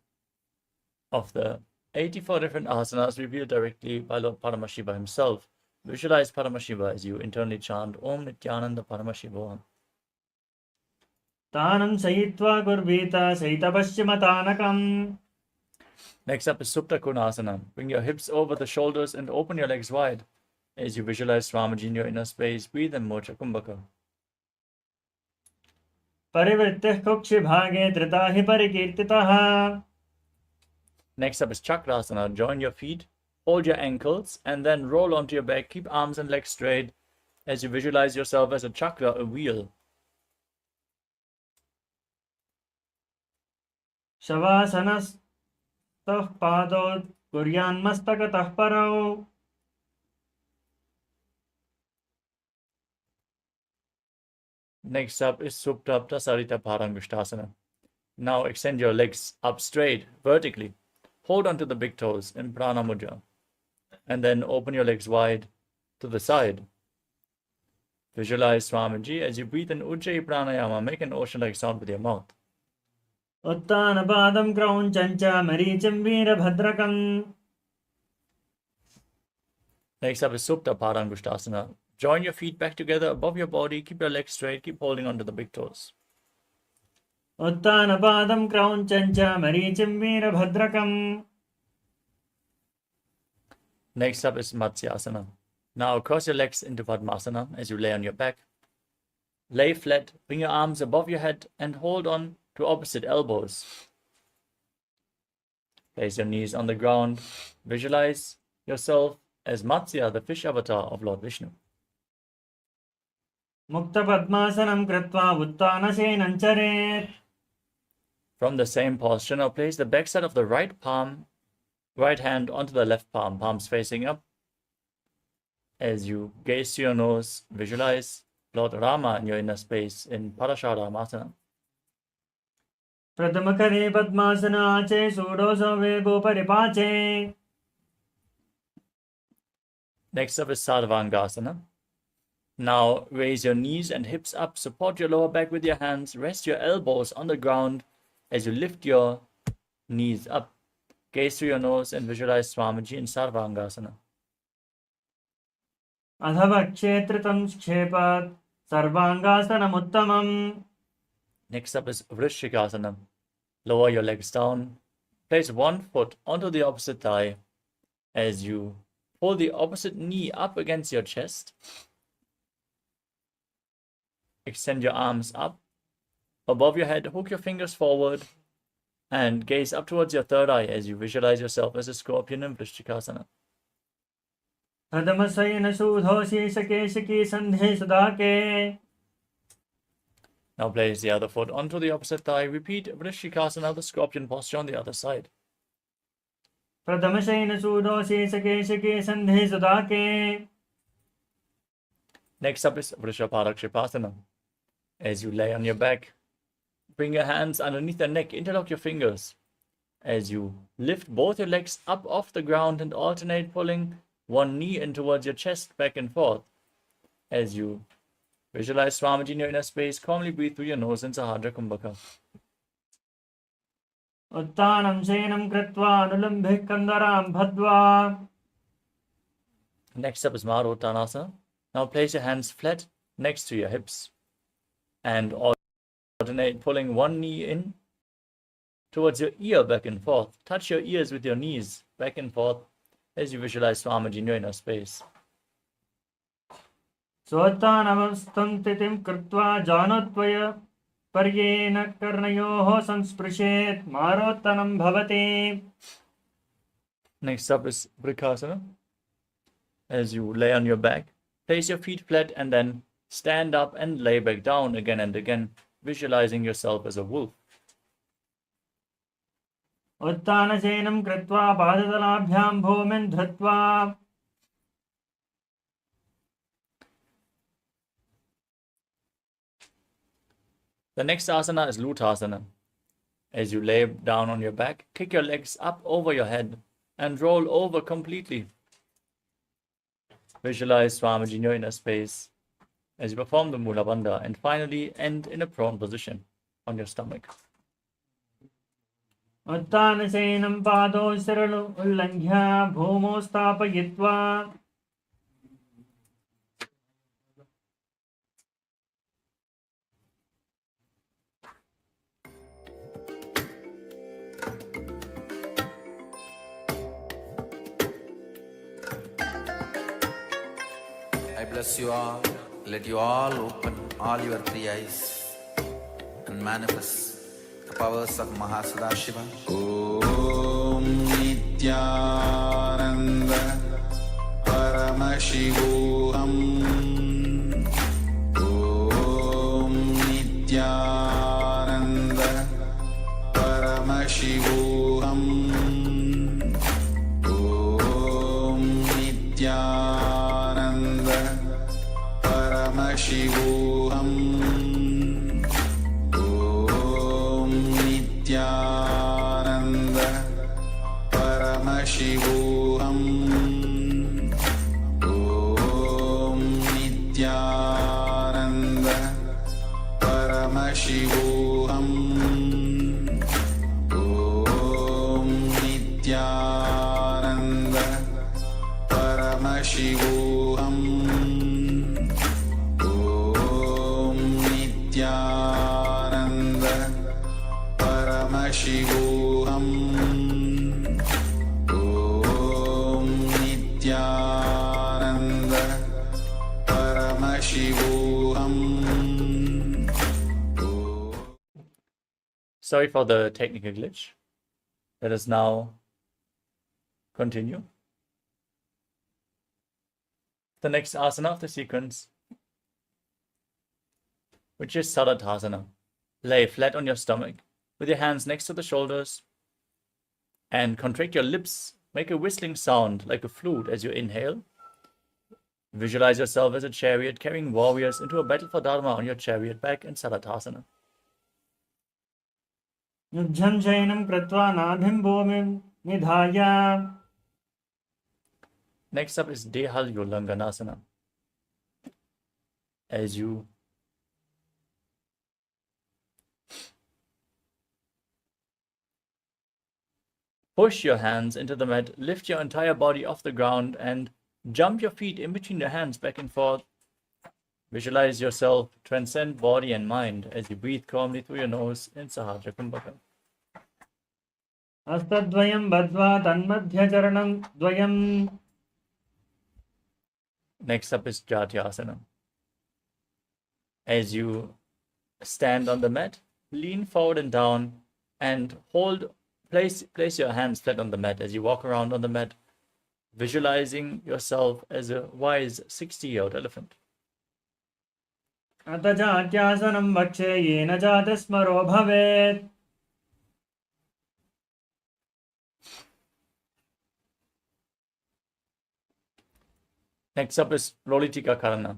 of the 84 different asanas revealed directly by Lord Paramashiva himself. Visualize Paramashiva as you internally chant Om Nithyananda Paramashivoham. तानं सयित्वा कुर्वीत सहितपश्चिमतानकम्. Next up is Supta Konasana. Bring your hips over the shoulders and open your legs wide. As you visualize Swamiji in your inner space, breathe in Mocha Kumbhaka. परिवृत्तिः कुक्षिभागे धृता हि परिकीर्तितः. Next up is Chakrasana. Join your feet, hold your ankles, and then roll onto your back. Keep arms and legs straight as you visualize yourself as a chakra, a wheel. शवासनस्तः पादौ कुर्यान्मस्तकतः परौ. Next up is Supta Prasarita Parangushtasana. Now extend your legs up straight, vertically. Hold onto the big toes in Prana Mudra. And then open your legs wide to the side. Visualize Swamiji as you breathe in Ujjayi Pranayama. Make an ocean-like sound with your mouth. उत्तानपादं क्रौञ्चञ्च मरीचिं वीरभद्रकम्. Next up is Supta Parangushtasana. Join your feet back together above your body. Keep your legs straight. Keep holding onto the big toes. उत्तानपादं क्रौञ्चञ्च मरीचिं वीरभद्रकम्. Next up is Matsyasana. Now cross your legs into Padmasana as you lay on your back. Lay flat, bring your arms above your head and hold on to opposite elbows. Place your knees on the ground. Visualize yourself as Matsya, the fish avatar of Lord Vishnu. मुक्तपद्मासनं कृत्वा उत्तानसेनं चरेत्. From the same posture, now place the backside of the right hand onto the left palm, palms facing up. As you gaze to your nose, visualize Lord Rama in your inner space in Parasharamasana. प्रथमकरे पद्मासनाचे षोडशो वेगो परिपाचे. Next up is Sarvangasana. Now raise your knees and hips up, support your lower back with your hands, rest your elbows on the ground as you lift your knees up. Gaze through your nose and visualize Swamiji in Sarvangasana. अधवक्षेत्रितं क्षेपात् सर्वाङ्गासनमुत्तमम्. Next up is Vrishikasana. Lower your legs down. Place one foot onto the opposite thigh as you pull the opposite knee up against your chest. Extend your arms up. Above your head, hook your fingers forward and gaze up towards your third eye as you visualize yourself as a scorpion in Vrishikasana. प्रथमशयनसूधोषीशकेशकी सन्धे सुधाके. Now place the other foot onto the opposite thigh. Repeat Vrishikasana, the scorpion posture on the other side. प्रथमशयनसूधोषीशकेशकी सन्धे सुधाके. Next up is Vrishaparakshipasana. As you lay on your back, bring your hands underneath your neck, interlock your fingers. As you lift both your legs up off the ground and alternate pulling one knee in towards your chest, back and forth. As you visualize Swamiji in your inner space, calmly breathe through your nose in Sahadra Kumbhaka. उत्तानं शयनं कृत्वा अनुलम्भिः कन्दरां भद्वा. Next up is Marottanasana. Now place your hands flat next to your hips and alternate pulling one knee in towards your ear, back and forth. Touch your ears with your knees back and forth as you visualize Swamiji in your inner space. स्वोत्तानमस्तं स्थितिं कृत्वा जानोत्वय पर्येन कर्णयोः संस्पृशेत् मारोत्तनं भवति. Next up is Vrikasana. As you lay on your back, place your feet flat and then stand up and lay back down again and again, visualizing yourself as a wolf. उत्तानशयनं कृत्वा पादतलाभ्यां भूमिं धृत्वा The next asana is Lutasana. As you lay down on your back, kick your legs up over your head and roll over completely. Visualize Swamiji in your inner space as you perform the Mula Bandha and finally end in a prone position on your stomach. उत्तानशयनं पादौ शिरमुल्लङ्घ्य भूमौ स्थापयित्वा I bless you all. Let you all open all your three eyes and manifest the powers of Mahasudashiva. Om Nithyananda Paramashivoham. Om Nithyananda Paramashivoham. Om Nithyananda Paramashivoham. Om Nithyananda Paramashivoham. Om Nithyananda Paramashivoham. Om Nithyananda Paramashivoham. Om Nithyananda Paramashivoham. Om Nithyananda Paramashivoham. Sorry for the technical glitch. Let us now continue. The next asana of the sequence, which is Saradhasana. Lay flat on your stomach with your hands next to the shoulders and contract your lips. Make a whistling sound like a flute as you inhale. Visualize yourself as a chariot carrying warriors into a battle for Dharma on your chariot back in Saradhasana. युद्धं शयनं कृत्वा नाभिं भूमिं निधाय Next up is Dehal Ulanganasana. As you push your hands into the mat, lift your entire body off the ground and jump your feet in between your hands back and forth. Visualize yourself transcend body and mind as you breathe calmly through your nose in Sahasra Kumbhaka. हस्तद्वयं बद्ध्वा तन्मध्यचरणं द्वयं Next up is Jatyasana. As you stand on the mat, lean forward and down and place your hands flat on the mat as you walk around on the mat, visualizing yourself as a wise 60-year-old elephant. अथ जात्यासनं वक्षे येन जातस्मरो भवेत् Next up is Lolitika Karana.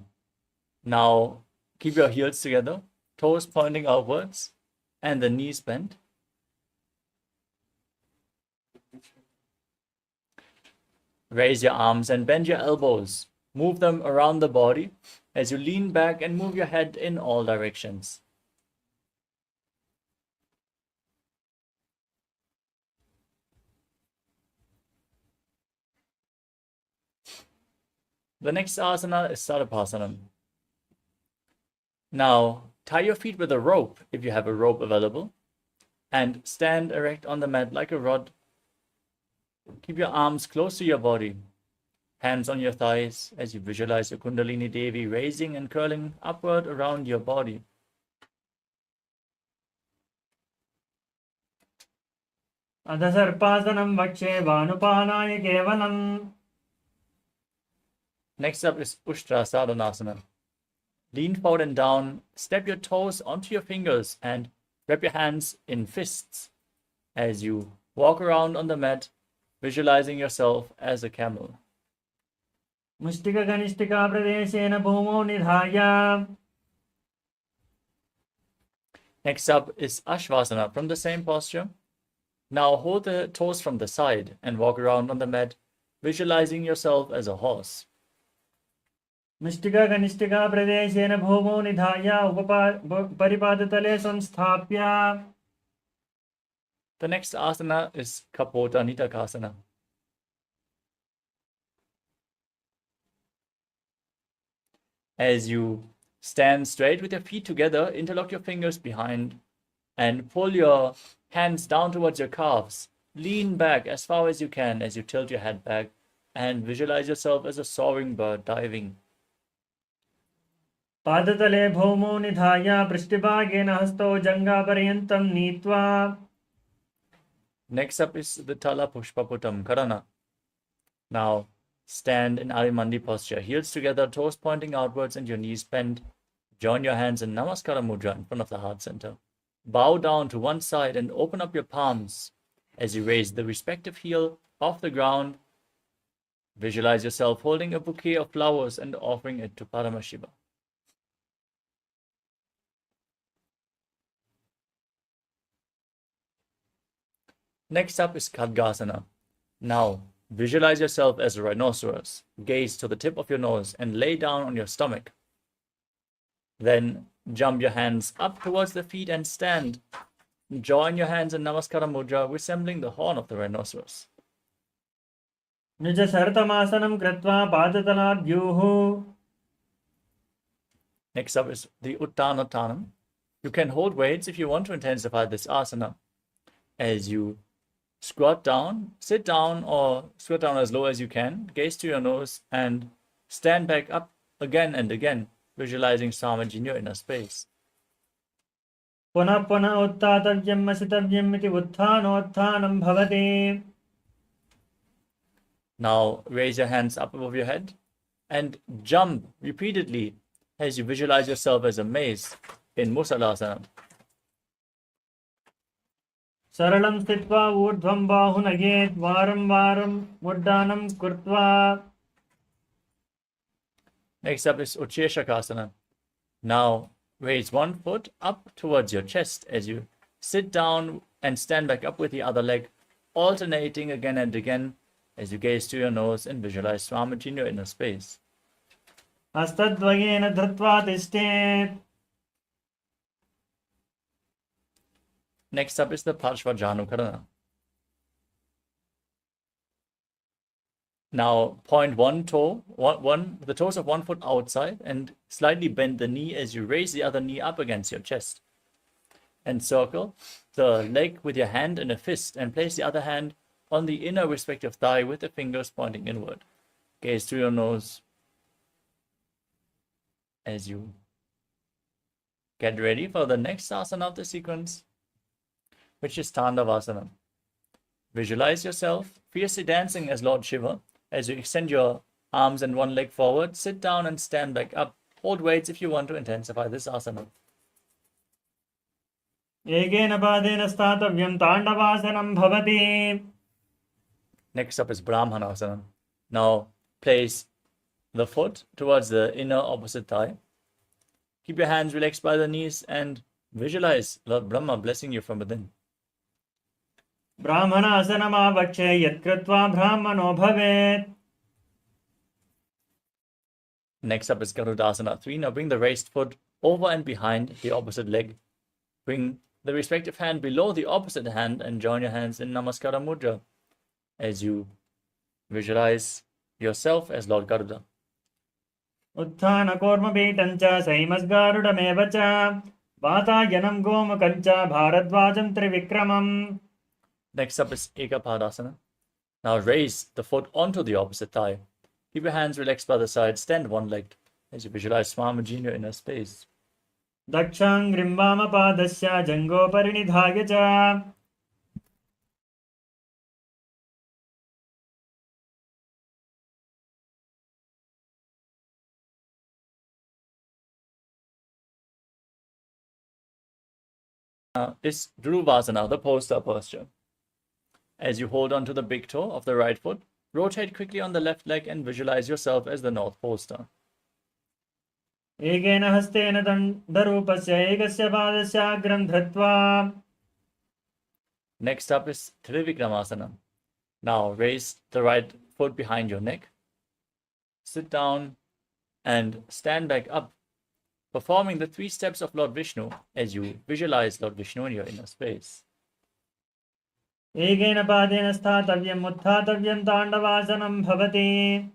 Now keep your heels together, toes pointing outwards and the knees bent. Raise your arms and bend your elbows. Move them around the body as you lean back and move your head in all directions. The next asana is Sarabhasana. Now, tie your feet with a rope if you have a rope available and stand erect on the mat like a rod. Keep your arms close to your body, hands on your thighs as you visualize your Kundalini Devi raising and curling upward around your body. अथ सर्पासनं वक्षे भानुपालाय केवलम् Next up is Ushtra Sadhanasana. Lean forward and down, step your toes onto your fingers and wrap your hands in fists as you Walk around on the mat, visualizing yourself as a camel. मुष्टिककनिष्ठिका प्रदेशेन भूमौ निधाय. Next up is Ashvasana from the same posture. Now hold the toes from the side and walk around on the mat, visualizing yourself as a horse. मुष्टिककनिष्ठिका प्रदेशेन भूमौ निधाय परिपादतले संस्थाप्य. The next asana is Kapota Nitakasana. As you stand straight with your feet together, interlock your fingers behind and pull your hands down towards your calves. Lean back as far as you can as you tilt your head back and visualize yourself as a soaring bird diving. पादतले भौमौ निधाय पृष्ठभागेन हस्तौ जङ्घापर्यन्तं नीत्वा. Next up is the Tala Pushpaputam Karana. Now stand in Arimandi posture, heels together, toes pointing outwards and your knees bent. Join your hands in Namaskara Mudra in front of the heart center. Bow down to one side and open up your palms as you raise the respective heel off the ground. Visualize yourself holding a bouquet of flowers and offering it to Paramashiva. Next up is Khadgasana. Now, visualize yourself as a rhinoceros. Gaze to the tip of your nose and lay down on your stomach. Then jump your hands up towards the feet and stand. Join your hands in Namaskara Mudra, resembling the horn of the rhinoceros. निजशरतमासनं कृत्वा पादतलाभ्यूः. Next up is the Uttanattanam. You can hold weights if you want to intensify this asana. As you squat down, sit down or squat down as low as you can, gaze to your nose and stand back up again and again, visualizing Samaj in your inner space. पुनः पुनः उत्थातव्यम् असितव्यम् इति उत्थानोत्थानं भवति. Now raise your hands up above your head and jump repeatedly as you visualize yourself as a mace in Musalasana. सरलं स्थित्वा ऊर्ध्वं बाहुनयेत् वारं वारं मुड्डानं कृत्वा. Next up is Ucheshakasana. Now raise one foot up towards your chest as you sit down and stand back up with the other leg, alternating again and again as you gaze to your nose and visualize Swamiji in your inner space. हस्तद्वयेन धृत्वा तिष्ठेत्. Next up is the Parshvajanu Karana. Now point one toe, the toes of one foot outside and slightly bend the knee as you raise the other knee up against your chest. Encircle the leg with your hand in a fist and place the other hand on the inner respective thigh with the fingers pointing inward. Gaze to your nose as you get ready for the next asana of the sequence, which is Tandavasana. Visualize yourself fiercely dancing as Lord Shiva as you extend your arms and one leg forward, sit down and stand back up. Hold weights if you want to intensify this asana. एकेन पादेन स्थातव्यं ताण्डवासनं भवति. Next up is Brahmanasana. Now place the foot towards the inner opposite thigh. Keep your hands relaxed by the knees and visualize Lord Brahma blessing you from within. ब्राह्मणासनमावक्षे यत्कृत्वा ब्राह्मणो भवेत्. Next up is Garudasana 3. Now bring the raised foot over and behind the opposite leg. Bring the respective hand below the opposite hand and join your hands in Namaskara Mudra as you visualize yourself as Lord Garuda. उत्थानकूर्मपीठं च सैमस्गारुडमेव च वातायनं गोमुखं च भारद्वाजं त्रिविक्रमम्. Next up is Ekapadasana. Now raise the foot onto the opposite thigh. Keep your hands relaxed by the side. Stand one-legged as you visualize Swamiji in your inner space. दक्षाङ्घ्रिं वामपादस्य जङ्घोपरिनिधाय च. Is Dhruvasana, the poster posture. As you hold on to the big toe of the right foot, rotate quickly on the left leg and visualize yourself as the North Pole Star. एकेन हस्तेन दण्डरूपस्य एकस्य पादस्याग्रं धृत्वा. Next up is Trivikramasana. Now raise the right foot behind your neck, sit down and stand back up, performing the 3 steps of Lord Vishnu as you visualize Lord Vishnu in your inner space. एकेन पादेन स्थातव्यम् उत्थातव्यं ताण्डवासनं भवति.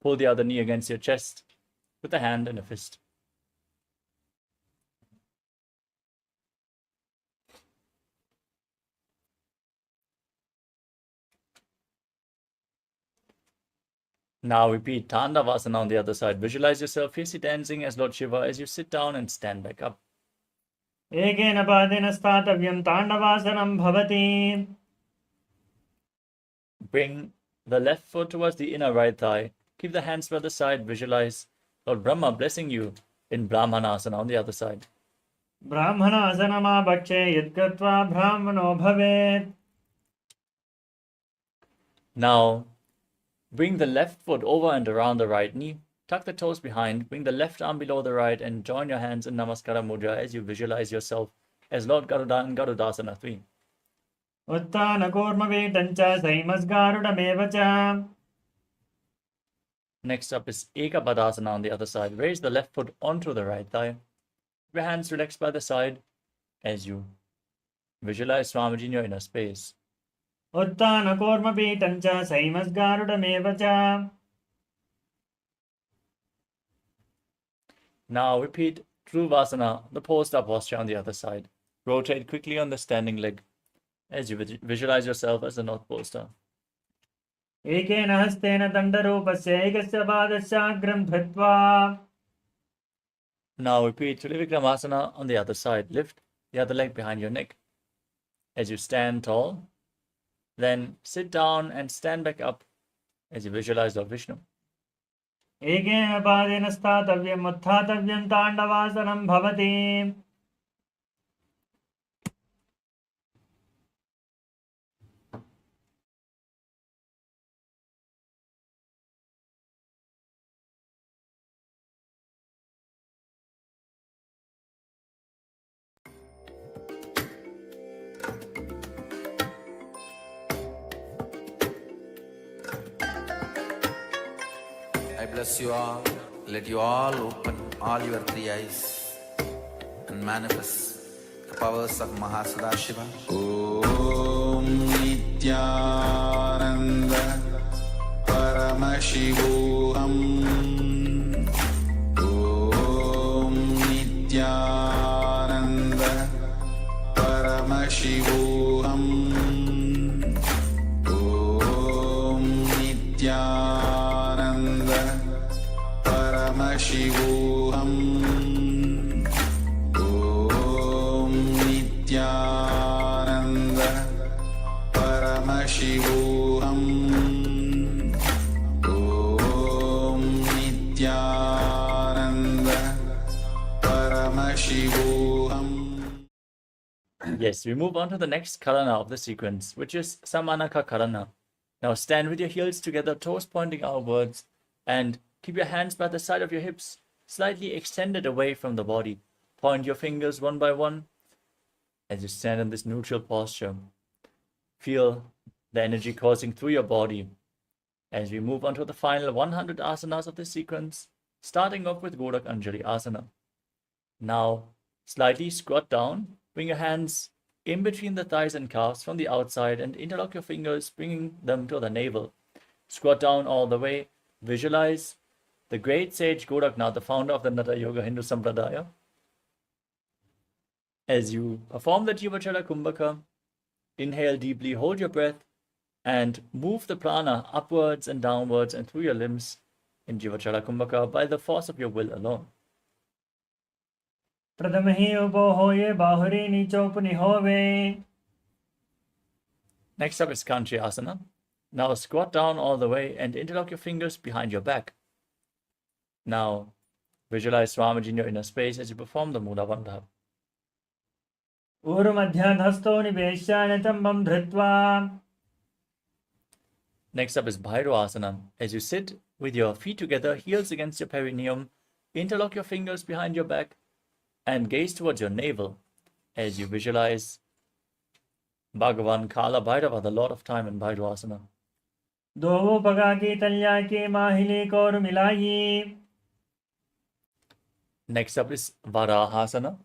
Pull the other knee against your chest with a hand and a fist. Now repeat Tandavasana on the other side. Visualize yourself fiercely dancing as Lord Shiva as you sit down and stand back up. एकेन पादेन स्थातव्यं ताण्डवासनं भवति. Bring the left foot towards the inner right thigh. Keep the hands by the side. Visualize Lord Brahma blessing you in Brahmanasana on the other side. ब्राह्मणासनमाभक्षे यत्कृत्वा ब्राह्मणो भवेत्. Now bring the left foot over and around the right knee. Tuck the toes behind. Bring the left arm below the right and join your hands in Namaskara Mudra as you visualize yourself as Lord Garuda in Garudasana 3. उत्थानकूर्मवीटं च सैमस्गारुडमेव च. Next up is Ekapadasana on the other side. Raise the left foot onto the right thigh. Your hands relaxed by the side as you visualize Swamiji in your inner space. उत्थानकूर्मपीठं च सैमस्गारुडमेव च. Now repeat Dhruvasana, the pole star posture on the other side. Rotate quickly on the standing leg as you visualize yourself as the North Pole Star. एकेन हस्तेन दण्डरूपस्य एकस्य पादस्याग्रं धृत्वा. Now repeat Trivikramasana on the other side. Lift the other leg behind your neck as you stand tall. Then sit down and stand back up as you visualize Lord Vishnu. एकेन पादेन स्थातव्यम् उत्थातव्यं ताण्डवासनं भवति. I bless you all. Let you all open all your 3 eyes and manifest the powers of Mahasadashiva. Om Nithyananda Paramashivoham. Om Nithyananda Paramashivoham. Om Nithyananda Paramashivoham. Om Nithyananda Paramashivoham. Om Nithyananda Paramashivoham. Yes, we move on to the next Karana of the sequence, which is Samanaka Karana. Now stand with your heels together, toes pointing outwards, and keep your hands by the side of your hips, slightly extended away from the body. Point your fingers one by one as you stand in this neutral posture. Feel the energy coursing through your body as we move on to the final 100 asanas of this sequence, starting off with Godak Anjali Asana. Now, slightly squat down, bring your hands in between the thighs and calves from the outside and interlock your fingers, bringing them to the navel. Squat down all the way. Visualize the great sage Godaknath, the founder of the Nata Yoga Hindu Sampradaya. As you perform the Jivachala Kumbhaka, inhale deeply, hold your breath, and move the prana upwards and downwards and through your limbs in Jivachala Kumbhaka by the force of your will alone. प्रथम ही उपो होये बाहुरी नीचोपनि होवे. Next up is Kanchi Asana. Now squat down all the way and interlock your fingers behind your back. Now visualize Swamiji in your inner space as you perform the Mula Bandha. ऊरुमध्याधस्थो निवेश्य नितम्बं धृत्वा. Next up is Bhairo Asana. As you sit with your feet together, heels against your perineum, interlock your fingers behind your back and gaze towards your navel as you visualize Bhagavan Kala Bhairava, the Lord of Time, in Bhairo Asana. दो पगा की तल्या की माहिली core मिलाई. Next up is Varahasana.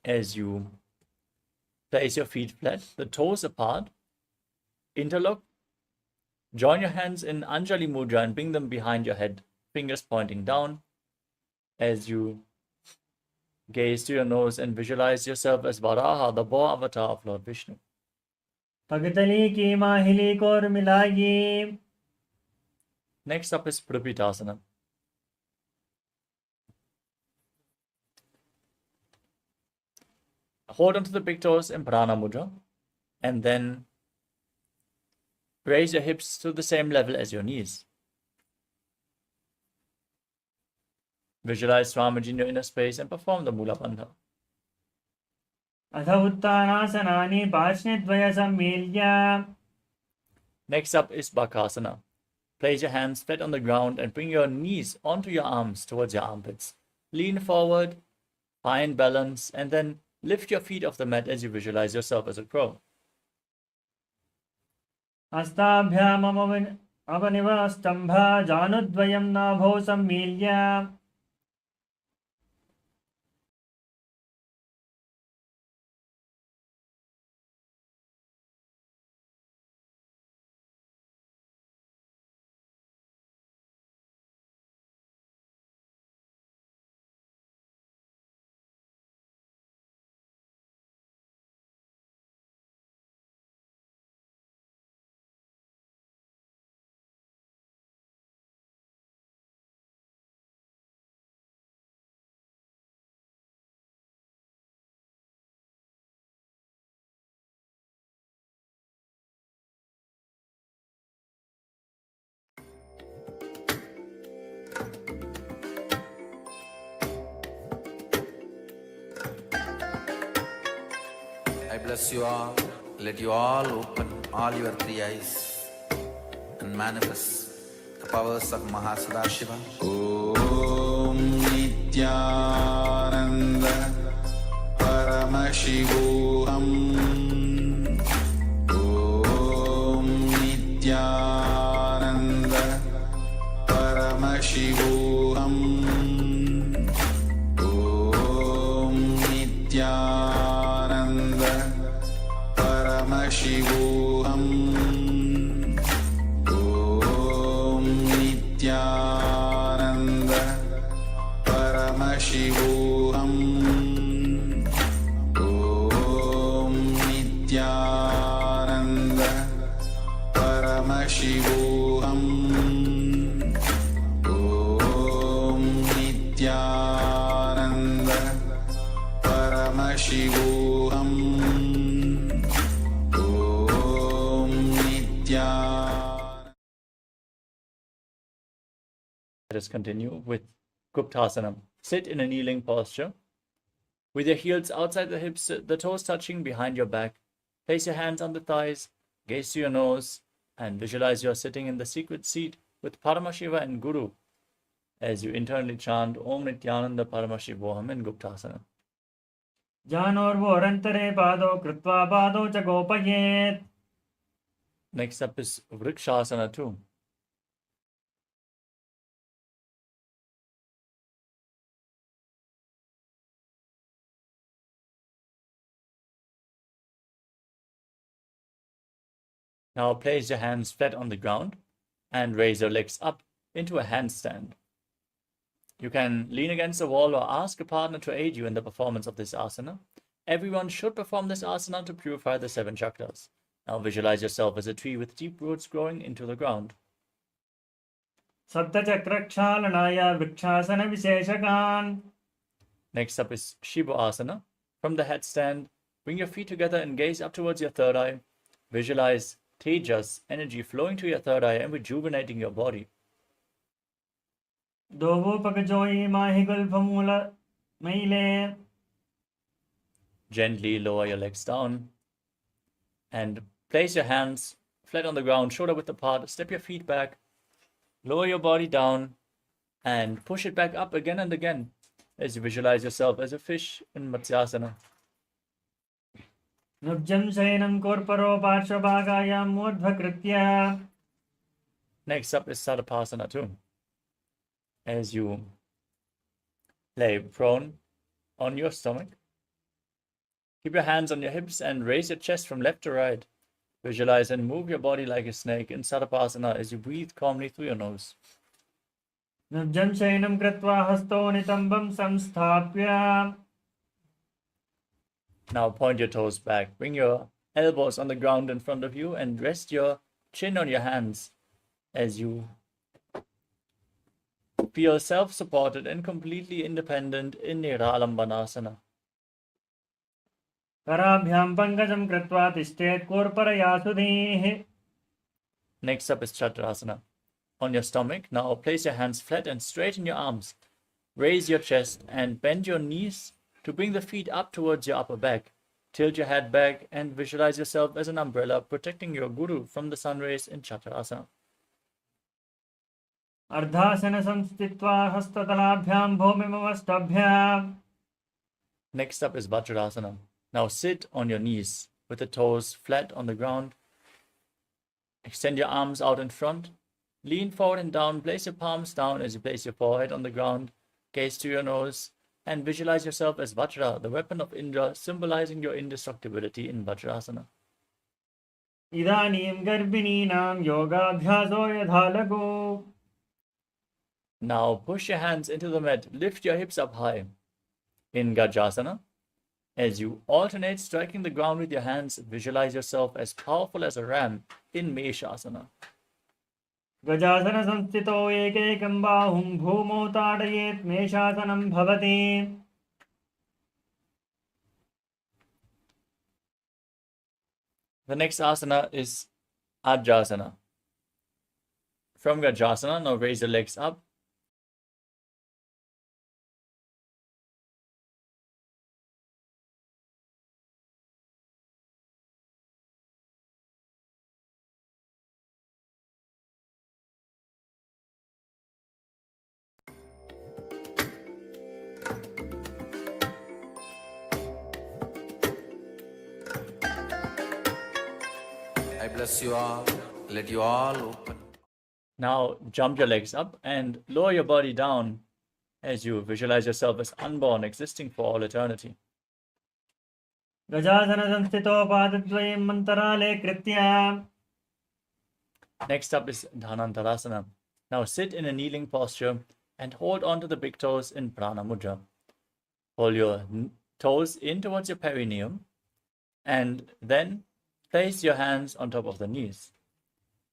As you place your feet flat, the toes apart, interlock, join your hands in Anjali Mudra and bring them behind your head, fingers pointing down. As you gaze to your nose and visualize yourself as Varaha, the boar avatar of Lord Vishnu. पगतली की माहिली core मिलाई. Next up is Prapitasana. Hold onto the big toes in Prana Mudra and then raise your hips to the same level as your knees. Visualize Swamiji in your inner space and perform the Mula Bandha. अथ उत्तानासनानि पार्श्वद्वय सम्मील्य. Next up is Bakasana. Place your hands flat on the ground and bring your knees onto your arms towards your armpits. Lean forward, find balance, and then lift your feet off the mat as you visualize yourself as a crow. हस्ताभ्याम् अवनिवस्तम्भा जानुद्वयं नाभो सम्मील्य. I bless you all. Let you all open all your three eyes and manifest the powers of Mahasadashiva. Om Nithyananda Paramashivoham. Om Nithyananda Paramashivoham. Om Nithyananda Paramashivoham. Om Nithyananda Paramashivoham. Om Nithyananda Paramashivoham. Om Nithyananda Paramashivoham. Om Nithyananda. Let us continue with Guptasana. Sit in a kneeling posture with your heels outside the hips, the toes touching behind your back. Place your hands on the thighs, gaze to your nose, and visualize you are sitting in the secret seat with Paramashiva and Guru as you internally chant Om Nithyananda Paramashivoham in Guptasana. जानोर्वोरन्तरे पादौ कृत्वा पादौ च गोपयेत्. Next up is Vrikshasana too. Now place your hands flat on the ground and raise your legs up into a handstand. You can lean against the wall or ask a partner to aid you in the performance of this asana. Everyone should perform this asana to purify the 7 chakras. Now visualize yourself as a tree with deep roots growing into the ground. सप्तचक्रक्षालनाय vrikshasana विशेषकान्. Next up is Shiva Asana. From the headstand, Bring your feet together and gaze up towards your third eye. Visualize Tejas, energy flowing to your third eye and rejuvenating your body. Dovopakajoi mahigulphamula maile. Gently lower your legs down and place your hands flat on the ground, shoulder width apart. Step your feet back, lower your body down, and push it back up again and again as you visualize yourself as a fish in Matsyasana. Nubjam shayanam korparo parshvabhagayam urdhvakritya. Next up is Sadapasana 2. As you lay prone on your stomach, keep your hands on your hips and raise your chest from left to right. Visualize and move your body like a snake in Sadapasana as you breathe calmly through your nose. Nubjam shayanam kritva hasto nitambam samsthapya. Now point your toes back. Bring your elbows on the ground in front of you and rest your chin on your hands as you feel self-supported and completely independent in Niralambanasana. Karabhyam pankajam kritva tishtet korparayasudhehe. Next up is Chaturasana. On your stomach, now place your hands flat and straighten your arms. Raise your chest and bend your knees to bring the feet up towards your upper back. Tilt your head back and visualize yourself as an umbrella protecting your guru from the sun rays in Chaturasana. Ardhasana samstitva hastatalabhyam bhomimavastabhyam. Next up is Vajrasana. Now sit on your knees with the toes flat on the ground. Extend your arms out in front. Lean forward and down. Place your palms down as you place your forehead on the ground. Gaze to your nose and visualize yourself as Vajra, the weapon of Indra, symbolizing your indestructibility in Vajrasana. Idanim garbhininam yogadhyaso yadhalago. Now push your hands into the mat. Lift your hips up high. In Gajasana, as you alternate striking the ground with your hands, visualize yourself as powerful as a ram in Meshasana. Gajasana samstito ekekam bahum bhumo tadayet meshasanam bhavati. The next asana is Ajasana. From Gajasana, now raise your legs up. I bless you all. Let you all open. Now jump your legs up and lower your body down as you visualize yourself as unborn, existing for all eternity. Gajasana samstito padadvayam mantarale kritya. Next up is Dhanantarasana. Now sit in a kneeling posture and hold on to the big toes in Prana Mudra. Hold your toes in towards your perineum and then place your hands on top of the knees.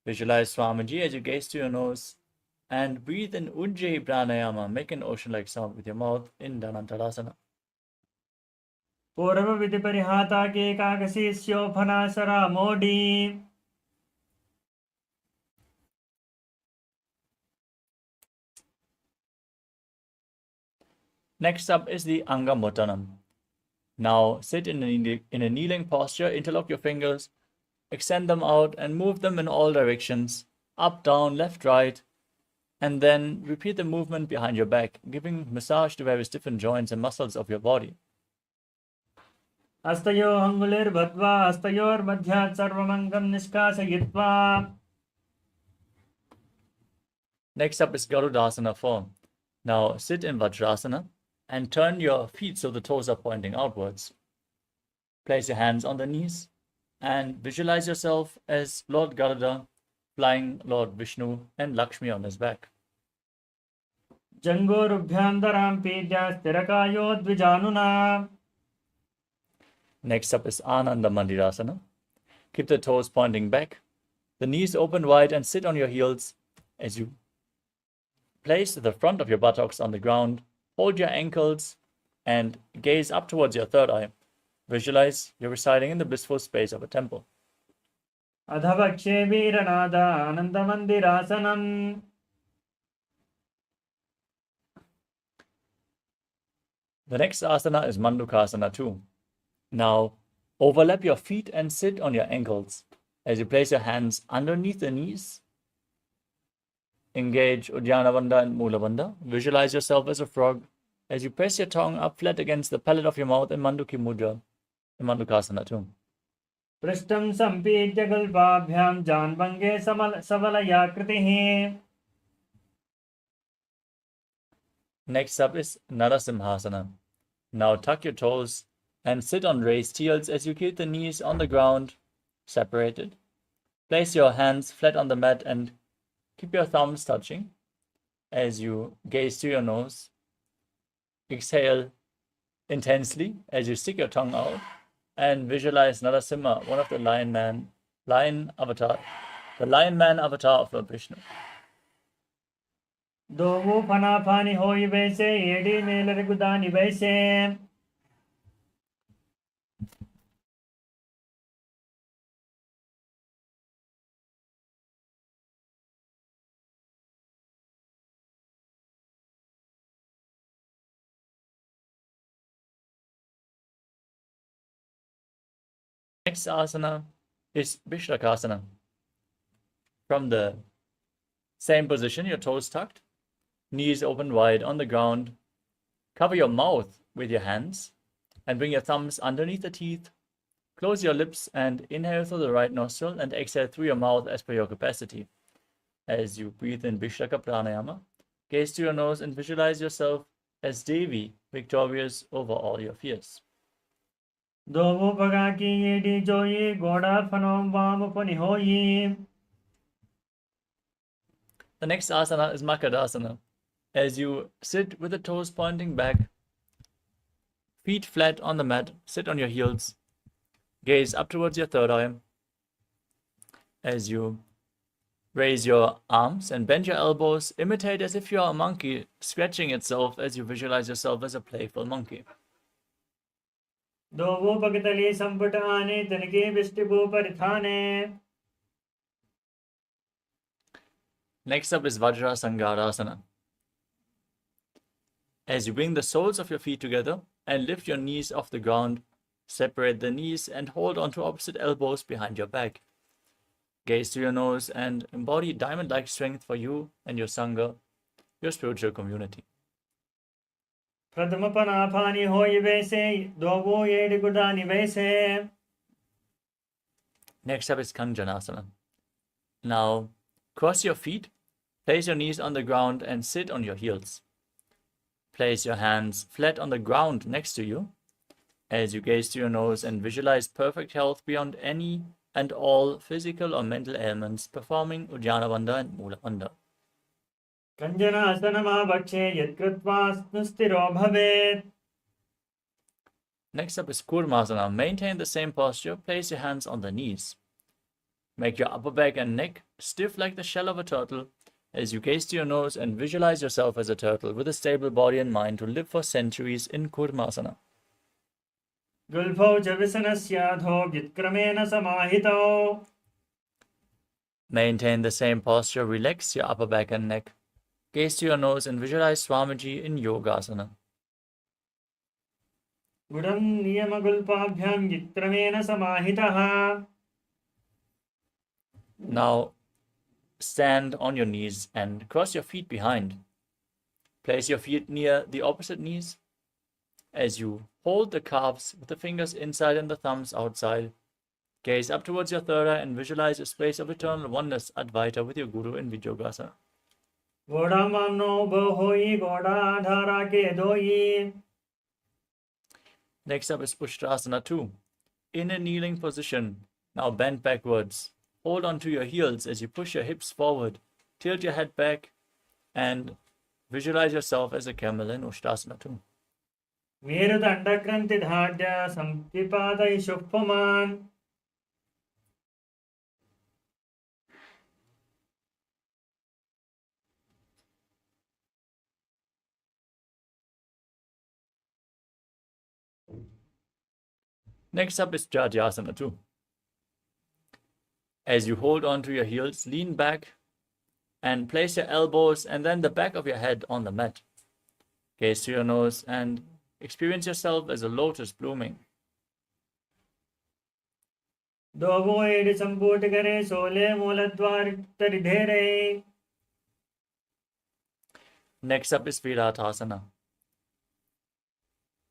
Visualize Swamiji as you gaze to your nose and breathe in Ujjayi Pranayama. Make an ocean-like sound with your mouth in Dhanantarasana. Purva vidhi parihata ke kagasisyo phanasara modi. Next up is the Angamuttanam. Now sit in a kneeling posture, interlock your fingers, extend them out and move them in all directions, up, down, left, right, and then repeat the movement behind your back, giving massage to various different joints and muscles of your body. Astayo angulir bhadva astayor madhyat sarvamangam niskasayitva. Next up is Garudasana form. Now sit in Vajrasana and turn your feet so the toes are pointing outwards. Place your hands on the knees and visualize yourself as Lord Garuda flying Lord Vishnu and Lakshmi on his back. Jangorubhyam pidya sthirakayo dvijanuna. Next up is Ananda Mandirasana. Keep the toes pointing back, the knees open wide and sit on your heels as you place the front of your buttocks on the ground. Hold your ankles and gaze up towards your third eye. Visualize you're residing in the blissful space of a temple. अधवक्षे वीरनाद आनन्दमन्दिरासनम्. The next asana is Mandukasana 2. Now, overlap your feet and sit on your ankles as you place your hands underneath the knees. Engage Uddiyana Bandha and Mula Bandha. Visualize yourself as a frog as you press your tongue up flat against the palate of your mouth in Manduki Mudra in Mandukasana 2. पृष्ठं सम्पीड्य गल्पाभ्यां जान्भङ्गे सवलयाकृतिः. Next up is Narasimhasana. Now tuck your toes and sit on raised heels as you keep the knees on the ground separated. Place your hands flat on the mat and keep your thumbs touching as you gaze to your nose. Exhale intensely as you stick your tongue out and visualize Narasimha, one of the lion man avatar of Lord Vishnu. दोवो फनाफानि होई वैसे AD Mailer गुदानि वैसे. Next asana is Vishrakasana. From the same position, your toes tucked, knees open wide on the ground. Cover your mouth with your hands and bring your thumbs underneath the teeth. Close your lips and inhale through the right nostril and exhale through your mouth as per your capacity. As you breathe in Vishraka Pranayama, gaze to your nose and visualize yourself as Devi, victorious over all your fears. दोवो भगा की AD जोई गोड़ा फनोम वाम फनि होई. The next asana is Makadasana. As you sit with the toes pointing back, feet flat on the mat, sit on your heels, gaze up towards your third eye. As you raise your arms and bend your elbows, imitate as if you are a monkey scratching itself as you visualize yourself as a playful monkey. दोवो पगतली संपुट आने तनके विष्टिभू परिथाने. Next up is Vajra Sangarasana. As you bring the soles of your feet together and lift your knees off the ground, separate the knees and hold onto opposite elbows behind your back. Gaze to your nose and embody diamond-like strength for you and your Sangha, your spiritual community. प्रथम फनाफानि होई वैसे दोवो AD गुदानि वैसे. Next up is Kanjanasana. Now, cross your feet, place your knees on the ground and sit on your heels. Place your hands flat on the ground next to you as you gaze to your nose and visualize perfect health beyond any and all physical or mental ailments, performing Uddiyana Bandha and Mula Bandha. कञ्जनासनमावक्षे यत्कृत्वा स्थिरो भवेत्. Next up is Kurmasana. Maintain the same posture. Place your hands on the knees. Make your upper back and neck stiff like the shell of a turtle as you gaze to your nose and visualize yourself as a turtle with a stable body and mind to live for centuries in Kurmasana. गुल्फौ च विसनस्याधो व्युत्क्रमेण समाहितौ. Maintain the same posture. Relax your upper back and neck. Gaze to your nose and visualize Swamiji in Yogasana. गुडं नियमगुल्पाभ्यां व्युत्क्रमेण समाहितः. Now, stand on your knees and cross your feet behind. Place your feet near the opposite knees as you hold the calves with the fingers inside and the thumbs outside. Gaze up towards your third eye and visualize a space of eternal oneness Advaita with your Guru in Vijyogasana. घोड़ा मानो बहोई घोड़ा ढारा के दोई. Next up is Ushtrasana 2. In a kneeling position, now bend backwards. Hold on to your heels as you push your hips forward. Tilt your head back and visualize yourself as a camel in Ushtrasana 2. मेरुदण्डग्रन्थि धाड्य संपिपादय शुभ्यमान्. Next up is Jatyasana 2. As you hold on to your heels, lean back and place your elbows and then the back of your head on the mat. Gaze to your nose and experience yourself as a lotus blooming. दोवो एडि संपूट करे सोले मूलद्वार तरिधेरे. Next up is Viratasana.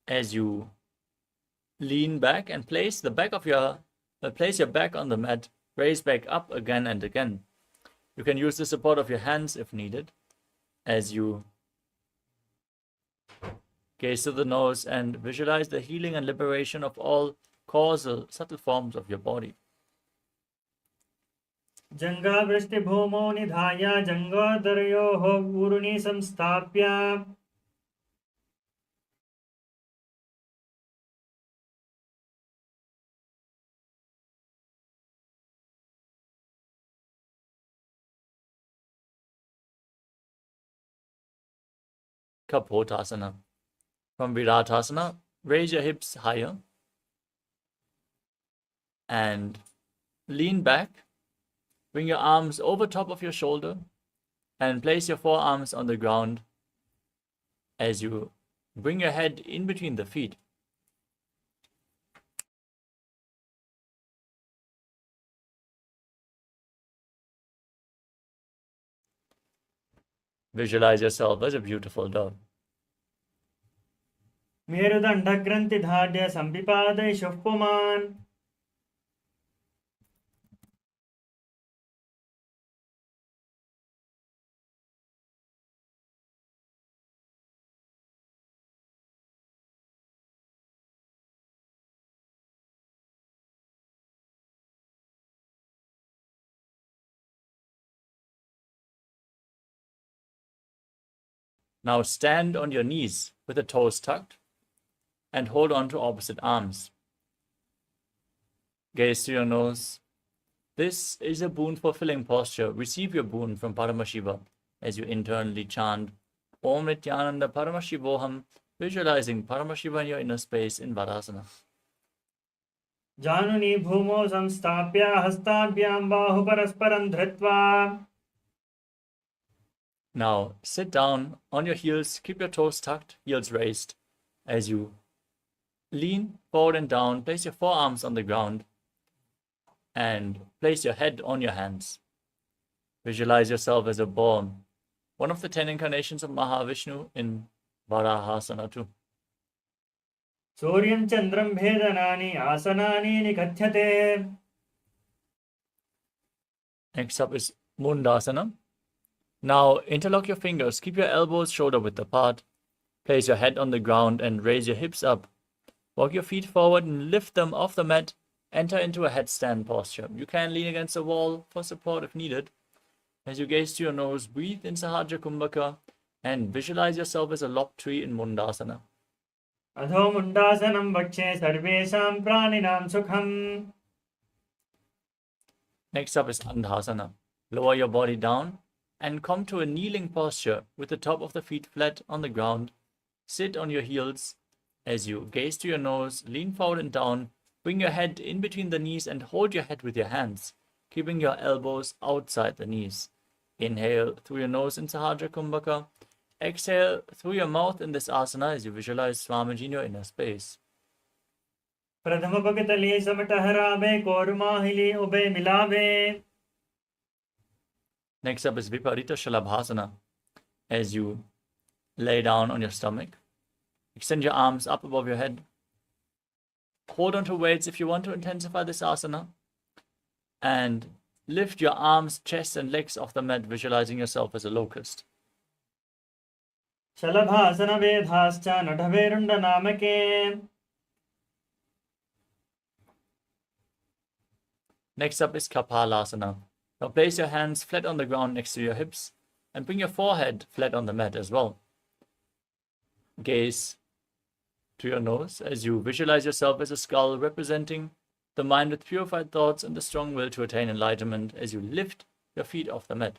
As you lean back and place your back on the mat, raise back up again and again. You can use the support of your hands if needed. As you gaze to the nose and visualize the healing and liberation of all causal, subtle forms of your body. जंगा वृष्टि भूमौ निधाय जंगोदरयोः ऊरुनि संस्थाप्य. Kapotasana. From Viratasana, raise your hips higher and lean back. Bring your arms over top of your shoulder and place your forearms on the ground as you bring your head in between the feet. Visualize yourself as a beautiful dove. मेरुदण्डग्रन्थि धाड्य संविपादैषुः पुमान्. Now stand on your knees with the toes tucked and hold on to opposite arms. Gaze to your nose. This is a boon fulfilling posture. Receive your boon from Paramashiva as you internally chant Om Nithyananda Paramashivoham, visualizing Paramashiva in your inner space in Varasana. जानुनि भूमौ संस्थाप्य हस्ताभ्यां बाहु परस्परं धृत्वा. Now sit down on your heels, keep your toes tucked, heels raised. As you lean forward and down, place your forearms on the ground and place your head on your hands. Visualize yourself as a boar, one of the 10 incarnations of Mahavishnu in Varahasana 2. सूर्यं चन्द्रं भेदनानि आसनानि निकथ्यते. Next up is Mundasana. Now interlock your fingers, keep your elbows shoulder width apart, place your head on the ground and raise your hips up. Walk your feet forward and lift them off the mat, enter into a headstand posture. You can lean against a wall for support if needed. As you gaze to your nose, breathe in Sahajra Kumbhaka and visualize yourself as a lopped tree in Mundasana. अधो मुण्डासनं वक्षे सर्वेषां प्राणिनां सुखम्. Next up is Andhasana. Lower your body down and come to a kneeling posture with the top of the feet flat on the ground. Sit on your heels. As you gaze to your nose, lean forward and down, bring your head in between the knees and hold your head with your hands, keeping your elbows outside the knees. Inhale through your nose in Sahajra Kumbhaka. Exhale through your mouth in this asana as you visualize Swamiji in your inner space. प्रथम पगतले समटहरावे कोरमाहिली ube मिलावे. Next up is Viparita Shalabhasana. As you lay down on your stomach, extend your arms up above your head. Hold on to weights if you want to intensify this asana. And lift your arms, chest and legs off the mat, visualizing yourself as a locust. शलभासन वेधाश्च नटभेरुण्ड नामके. Next up is Kapalasana. Now place your hands flat on the ground next to your hips and bring your forehead flat on the mat as well. Gaze to your nose as you visualize yourself as a skull representing the mind with purified thoughts and the strong will to attain enlightenment as you lift your feet off the mat.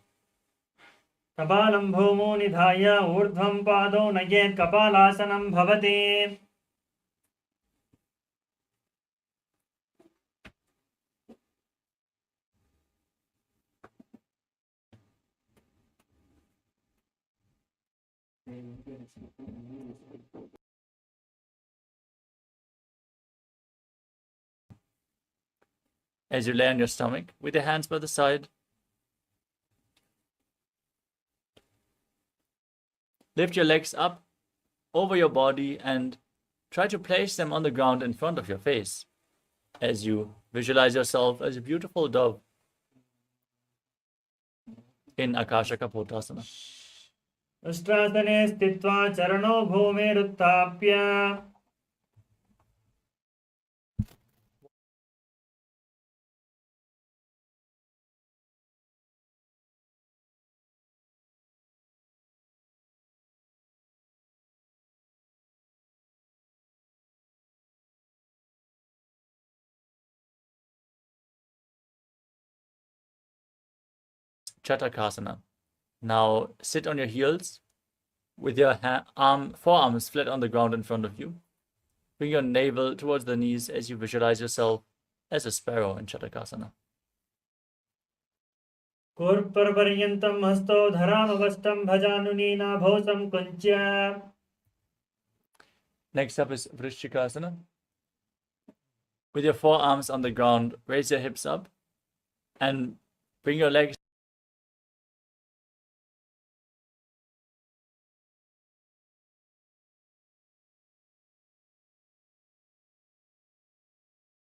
कपालं भूमौ निधाय ऊर्ध्वं पादौ नयेत् कपालासनं भवति. As you lay on your stomach with your hands by the side, lift your legs up over your body and try to place them on the ground in front of your face as you visualize yourself as a beautiful dove in Akasha Kapotasana. उष्ट्रासने स्थित्वा चरणो भूमिरुत्थाप्य Chatakasana. Now sit on your heels with your forearms flat on the ground in front of you. Bring your navel towards the knees as you visualize yourself as a sparrow in Chatakasana. कूर्पपर्यन्तं हस्तो धरामवस्तं भजानुनीनाभौ संकुञ्च्य. Next up is Vrishchikasana. With your forearms on the ground, raise your hips up and bring your legs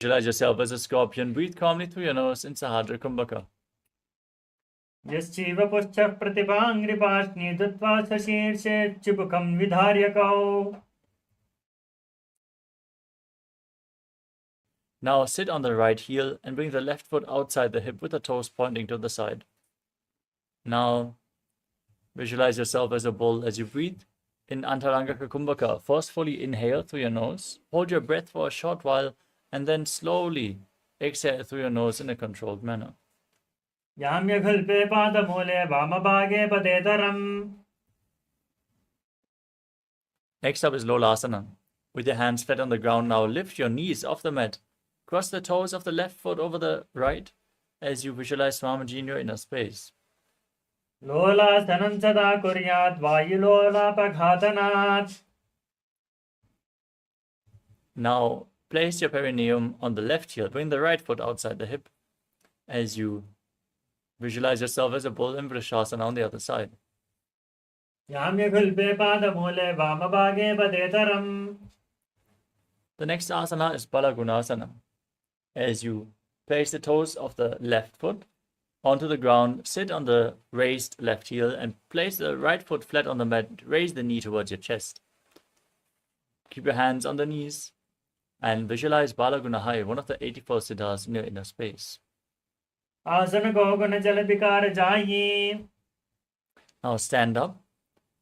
visualize yourself as a scorpion. Breathe calmly through your nose in Sahadra Kumbhaka. यश्चैव पुच्छः प्रतिपाङ्घ्रिपार्ष्णि दत्त्वा सशीर्षे चिबुकं विधार्यकौ. Now sit on the right heel and bring the left foot outside the hip with the toes pointing to the side. Now visualize yourself as a bull as you breathe in Antarangaka Kumbhaka. Forcefully inhale through your nose, hold your breath for a short while, and then slowly exhale through your nose in a controlled manner. याम्यघल्पे पादमूले वामभागे पदेतरम्. Next up is Lolasana. With your hands flat on the ground, now lift your knees off the mat. Cross the toes of the left foot over the right as you visualize Swamiji in your inner space. लोलासनं सदा कुर्यात् वायुलोलापघातनात्. Now place your perineum on the left heel. Bring the right foot outside the hip as you visualize yourself as a bull in Vrishasana on the other side. याम्यघल्पे पादमूले वामभागे पदेतरम्. The next asana is Balagunasana. As you place the toes of the left foot onto the ground, sit on the raised left heel and place the right foot flat on the mat. Raise the knee towards your chest. Keep your hands on the knees and visualize Balagunahai, one of the 84 siddhas in your inner space. आसन को गुण जल विकार जाई. Now stand up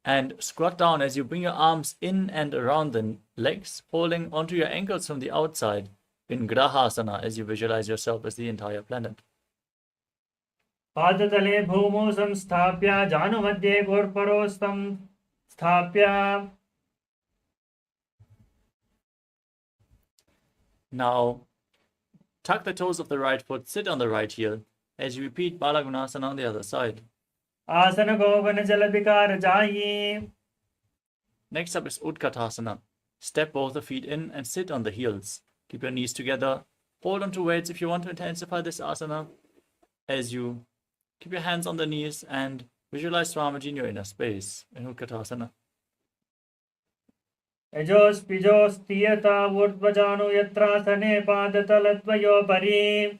and squat down as you bring your arms in and around the legs, holding onto your ankles from the outside in Grahasana as you visualize yourself as the entire planet. पादतले भूमौ संस्थाप्य जानुमध्ये घोरपरोस्तं स्थाप्य. Now tuck the toes of the right foot, sit on the right heel as you repeat Balagunasana on the other side. आसन को गुण जल विकार जाई. Next up is Utkatasana. Step both the feet in and sit on the heels. Keep your knees together. Hold on to weights if you want to intensify this asana as you keep your hands on the knees and visualize Swamiji in your inner space in Utkatasana. यजोस् पिजोस् तीयता ऊर्ध्वजानु यत्रासने पादतलद्वयोपरि.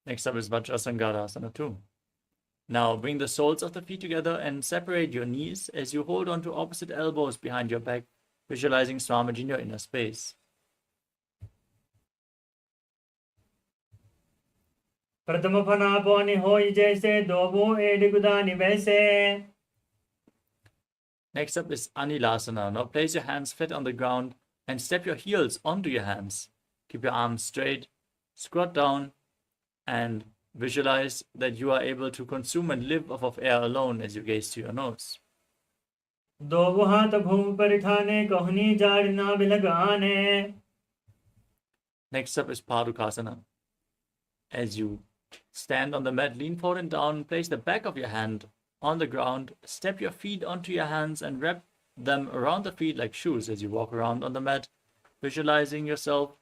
Next up is Vajrasangarasana too. Now bring the soles of the feet together and separate your knees as you hold on to opposite elbows behind your back, visualizing Swamiji in your inner space. प्रथम फनापोनि होई जैसे दोबो एडिगुदानि वैसे. Next up is Anilasana. Now place your hands flat on the ground and step your heels onto your hands. Keep your arms straight, squat down, and visualize that you are able to consume and live off of air alone as you gaze to your nose. दोबो हाथ भूमि परिठाने कहनी जाड़ना बिलगाने. Next up is Padukasana. As you stand on the mat, lean forward and down, place the back of your hand on the ground, step your feet onto your hands and wrap them around the feet like shoes as you walk around on the mat, visualizing yourself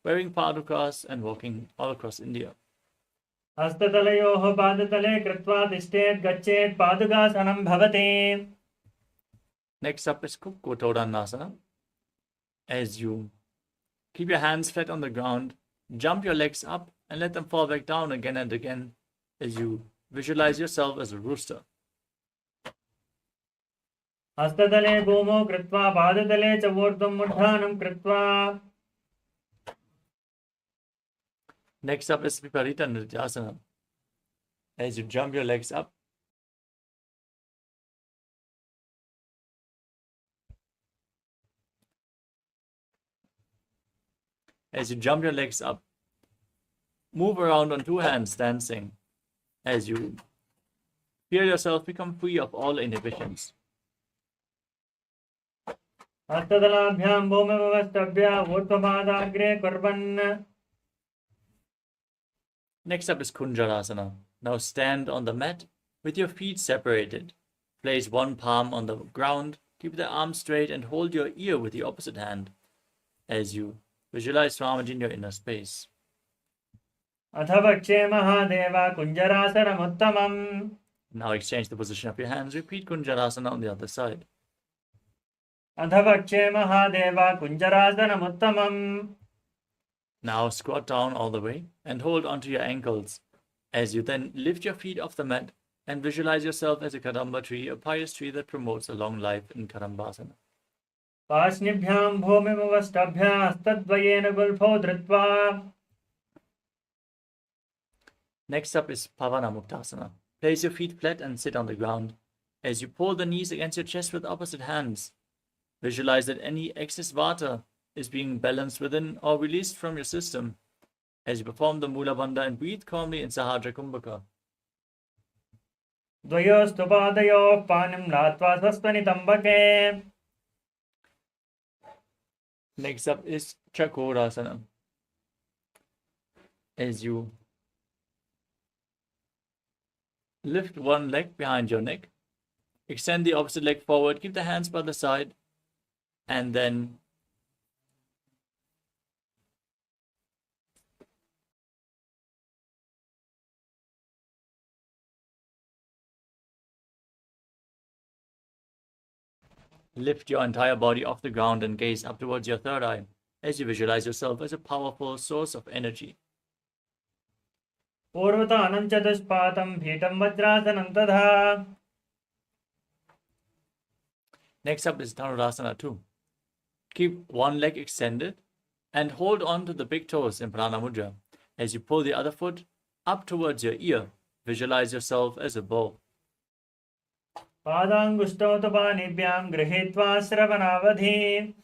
wearing padukas and walking all across India. हस्ततलयोः पादतले कृत्वा तिष्ठेत् गच्छेत् पादुकासनं भवति. Next up is Kukkotodhanasana. As you keep your hands flat on the ground, jump your legs up and let them fall back down again and again as you visualize yourself as a rooster. हस्ततले भूमौ कृत्वा पादतले च ऊर्ध्वं मुद्धानं कृत्वा. Next up is Viparita Nityasana. As you jump your legs up, move around on two hands dancing as you feel yourself become free of all inhibitions. हस्ततलाभ्यां भूमिमवस्थभ्य ऊर्ध्वपादाग्रे कुर्वन्. Next up is Kunjarasana. Now stand on the mat with your feet separated. Place one palm on the ground, keep the arm straight and hold your ear with the opposite hand as you visualize Swamiji in your inner space. अथ वक्षे Mahadev कुञ्जरासनमुत्तमम्. Now exchange the position of your hands. Repeat Kunjarasana on the other side. अथ वक्षे Mahadev कुञ्जरासनमुत्तमम्. Now squat down all the way and hold onto your ankles as you then lift your feet off the mat and visualize yourself as a Kadamba tree, a pious tree that promotes a long life in Kadambasana. पार्ष्णिभ्यां भूमिमवस्थभ्य हस्तद्वयेन गुल्फौ धृत्वा. Next up is Pavana Muktasana. Place your feet flat and sit on the ground. As you pull the knees against your chest with opposite hands, visualize that any excess vata is being balanced within or released from your system as you perform the Mula Bandha and breathe calmly in Sahadra Kumbhaka. द्वयोस्तु पादयोः पाणिं नात्वा स्वस्वनितम्बके. Next up is Chakorasana. As you lift one leg behind your neck, extend the opposite leg forward, keep the hands by the side, and then lift your entire body off the ground and gaze up towards your third eye as you visualize yourself as a powerful source of energy. पूर्वतानं चतुष्पातं पीठं वज्रासनं तथा. Next up is Dhanurasana 2. Keep one leg extended and hold on to the big toes in Prana Mudra. As you pull the other foot up towards your ear, visualize yourself as a bow. पादाङ्गुष्ठौ तु पाणिभ्यां गृहीत्वा श्रवणावधि.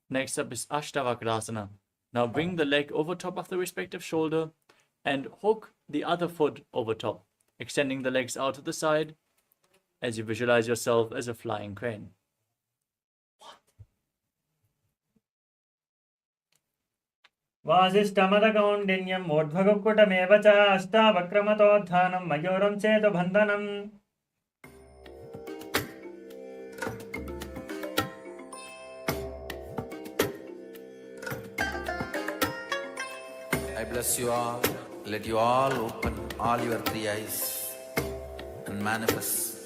Next up is Ashtavakrasana. Now bring the leg over top of the respective shoulder and hook the other foot over top, extending the legs out to the side as you visualize yourself as a flying crane. वासिष्ठमदकौण्डिन्यम् ऊर्ध्वकुक्कुटमेव च अष्टावक्रमतोत्थानं मयूरं चेतुबन्धनम्. I bless you all. Let you all open all your three eyes and manifest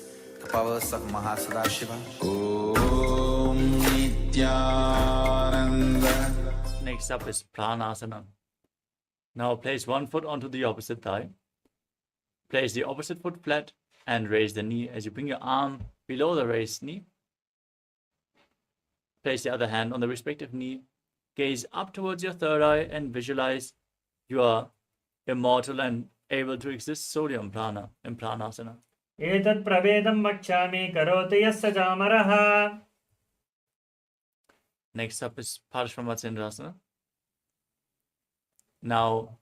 the powers of Mahasadashiva. Om Nithyananda. Next up is Pranasana. Now place one foot onto the opposite thigh. Place the opposite foot flat and raise the knee as you bring your arm below the raised knee. Place the other hand on the respective knee. Gaze up towards your third eye and visualize you are immortal and able to exist solely on prana in Pranasana. एतत् प्रवेदं वक्ष्यामि करोति यस्य चामरः. Next up is Parshvamatsyendrasana. Now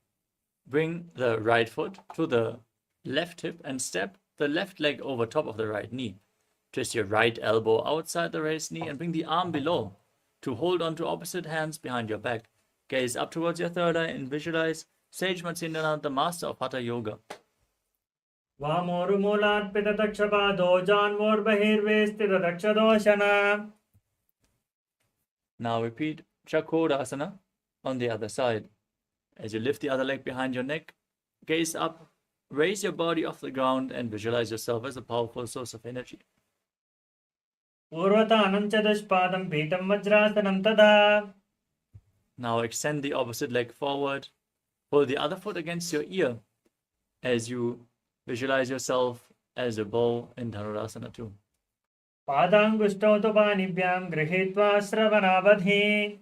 bring the right foot to the left hip and step the left leg over top of the right knee. Twist your right elbow outside the raised knee and bring the arm below to hold on to opposite hands behind your back. Gaze up towards your third eye and visualize Sage Matsyendranath, the master of Hatha Yoga. वामोरुमूलात्पितदक्षपादो जान्वोर्बहिर्वेस्थितदक्षदोषण. Now repeat Chakodasana on the other side. As you lift the other leg behind your neck, gaze up, raise your body off the ground and visualize yourself as a powerful source of energy. पूर्वतानं च दुष्पादं पीठं वज्रासनं तदा. Now extend the opposite leg forward, pull the other foot against your ear as you visualize yourself as a bow in Dhanurasana too. पादाङ्गुष्ठौ तु पाणिभ्यां गृहीत्वा श्रवणावधि.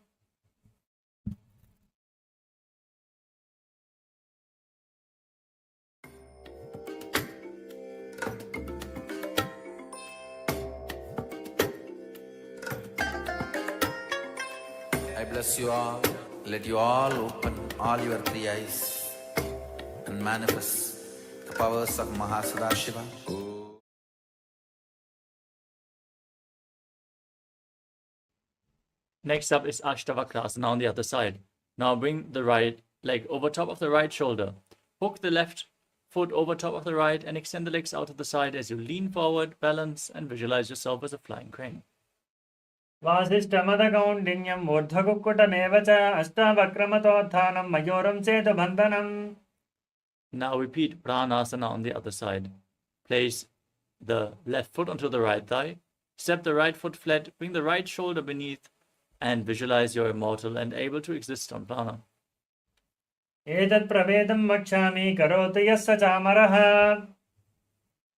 I bless you all. Let you all open all your three eyes and manifest the powers of Mahasudashiva. Next up is Ashtavakrasana on the other side. Now bring the right leg over top of the right shoulder. Hook the left foot over top of the right and extend the legs out to the side as you lean forward, balance, and visualize yourself as a flying crane. वासिष्ठमदकौण्डिन्यं ऊर्ध्वकुक्कुटमेव च अष्टावक्रमतोत्थानं मयूरं सेतुबन्धनम्. Now repeat Pranasana on the other side. Place the left foot onto the right thigh. Step the right foot flat, bring the right shoulder beneath, and visualize you're immortal and able to exist on prana. एतत् प्रवेदं वक्ष्यामि करोतु यस्य चामरः.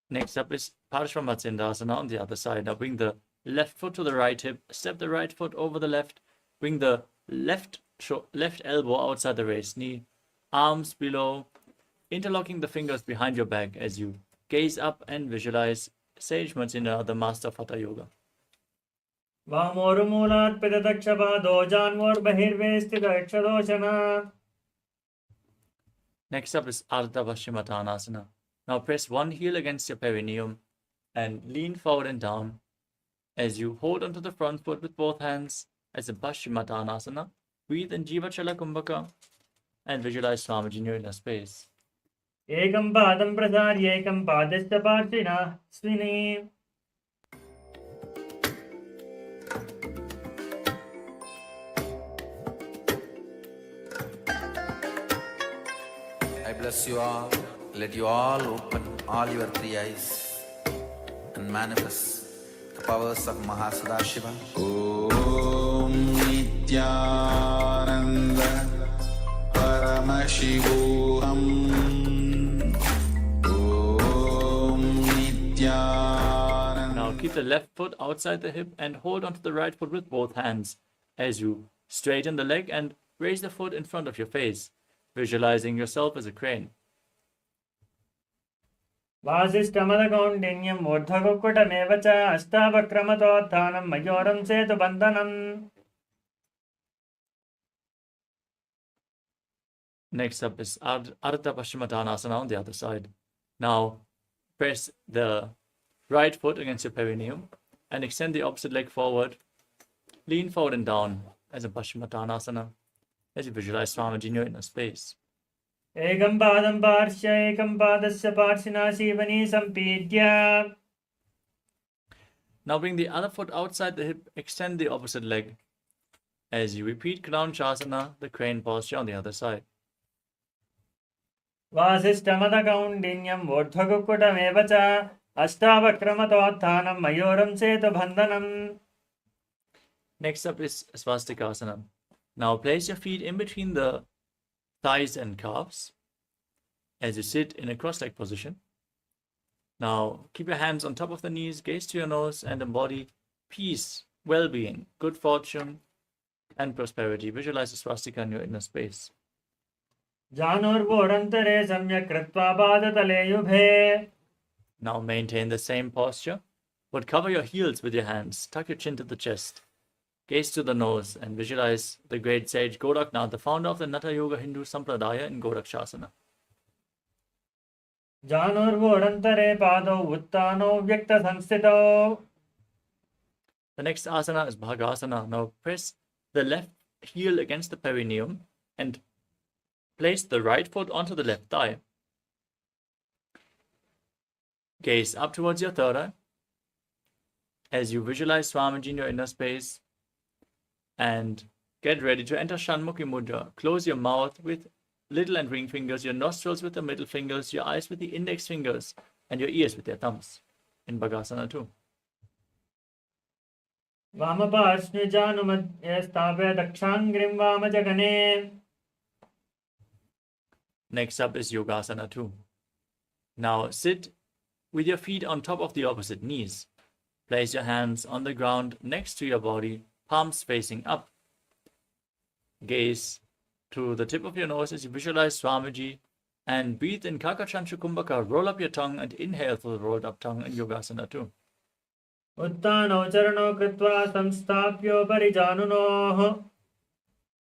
Next up is Parshvamatsindasana on the other side. Now bring the left foot to the right hip, step the right foot over the left, bring the left elbow outside the raised knee, arms below, interlocking the fingers behind your back as you gaze up and visualize Sage Matsindra, the master of Hatha Yoga. वामोरुमूलात्पितदक्षपादो जान्वोर्बहिर्वेस्थितदक्षदोषण. Next up is Ardha Paschimottanasana. Now press one heel against your perineum and lean forward and down as you hold onto the front foot with both hands as a Paschimottanasana. Breathe in Jivachala Kumbhaka and visualize Swamiji in your inner space. एकं पादं प्रसार्य एकं पादस्य पार्श्विनः स्विनि. I bless you all. Let you all open all your three eyes and manifest the powers of Mahasudashiva. Om Nithyananda Paramashivoham. Om Nithyananda. Now keep the left foot outside the hip and hold onto the right foot with both hands as you straighten the leg and raise the foot in front of your face, visualizing yourself as a crane. वासिष्ठमदकौण्डिन्यं ऊर्ध्वकुक्कुटमेव च अष्टावक्रमतोत्थानं मयूरं सेतुबन्धनम्. Next up is Ardha Paschimottanasana on the other side. Now press the right foot against your perineum and extend the opposite leg forward. Lean forward and down as a Paschimottanasana as you visualize Swamiji in your inner space. एकं पादं पार्श्य एकं पादस्य पार्श्विना Seoni सम्पीड्य. Now bring the other foot outside the hip, extend the opposite leg as you repeat Ground Shasana, the crane posture on the other side. वासिष्ठमदकौण्डिन्यं ऊर्ध्वकुक्कुटमेव च अष्टावक्रमतोत्थानं मयूरं सेतुबन्धनम्. Next up is Swastikasana. Now place your feet in between the thighs and calves as you sit in a cross-legged position. Now keep your hands on top of the knees, gaze to your nose, and embody peace, well-being, good fortune, and prosperity. Visualize the swastika in your inner space. जानुर्वोरन्तरे सम्यक् कृत्वा पादतले युभे. Now maintain the same posture, but cover your heels with your hands. Tuck your chin to the chest. Gaze to the nose and visualize the great sage Goraknath, the founder of the Natha Yoga Hindu Sampradaya in Gorakshasana. जानुर्वोरन्तरे पादौ उत्थानौ व्यक्तसंस्थितौ. The next asana is Bhagasana. Now press the left heel against the perineum and place the right foot onto the left thigh. Gaze up towards your third eye as you visualize Swamiji in your inner space and get ready to enter Shanmukhi Mudra. Close your mouth with little and ring fingers, your nostrils with the middle fingers, your eyes with the index fingers, and your ears with your thumbs in Bhagasana 2. वामपार्श्वजानुमध्ये स्थापय दक्षाङ्घ्रिं वामजगने. Next up is Yogasana 2. Now sit with your feet on top of the opposite knees. Place your hands on the ground next to your body, palms facing up. Gaze to the tip of your nose as you visualize Swamiji and breathe in Kakachanchu Kumbhaka. Roll up your tongue and inhale through the rolled up tongue in Yogasana 2. उत्तानौ चरणौ कृत्वा संस्थाप्योपरि जानुनोः.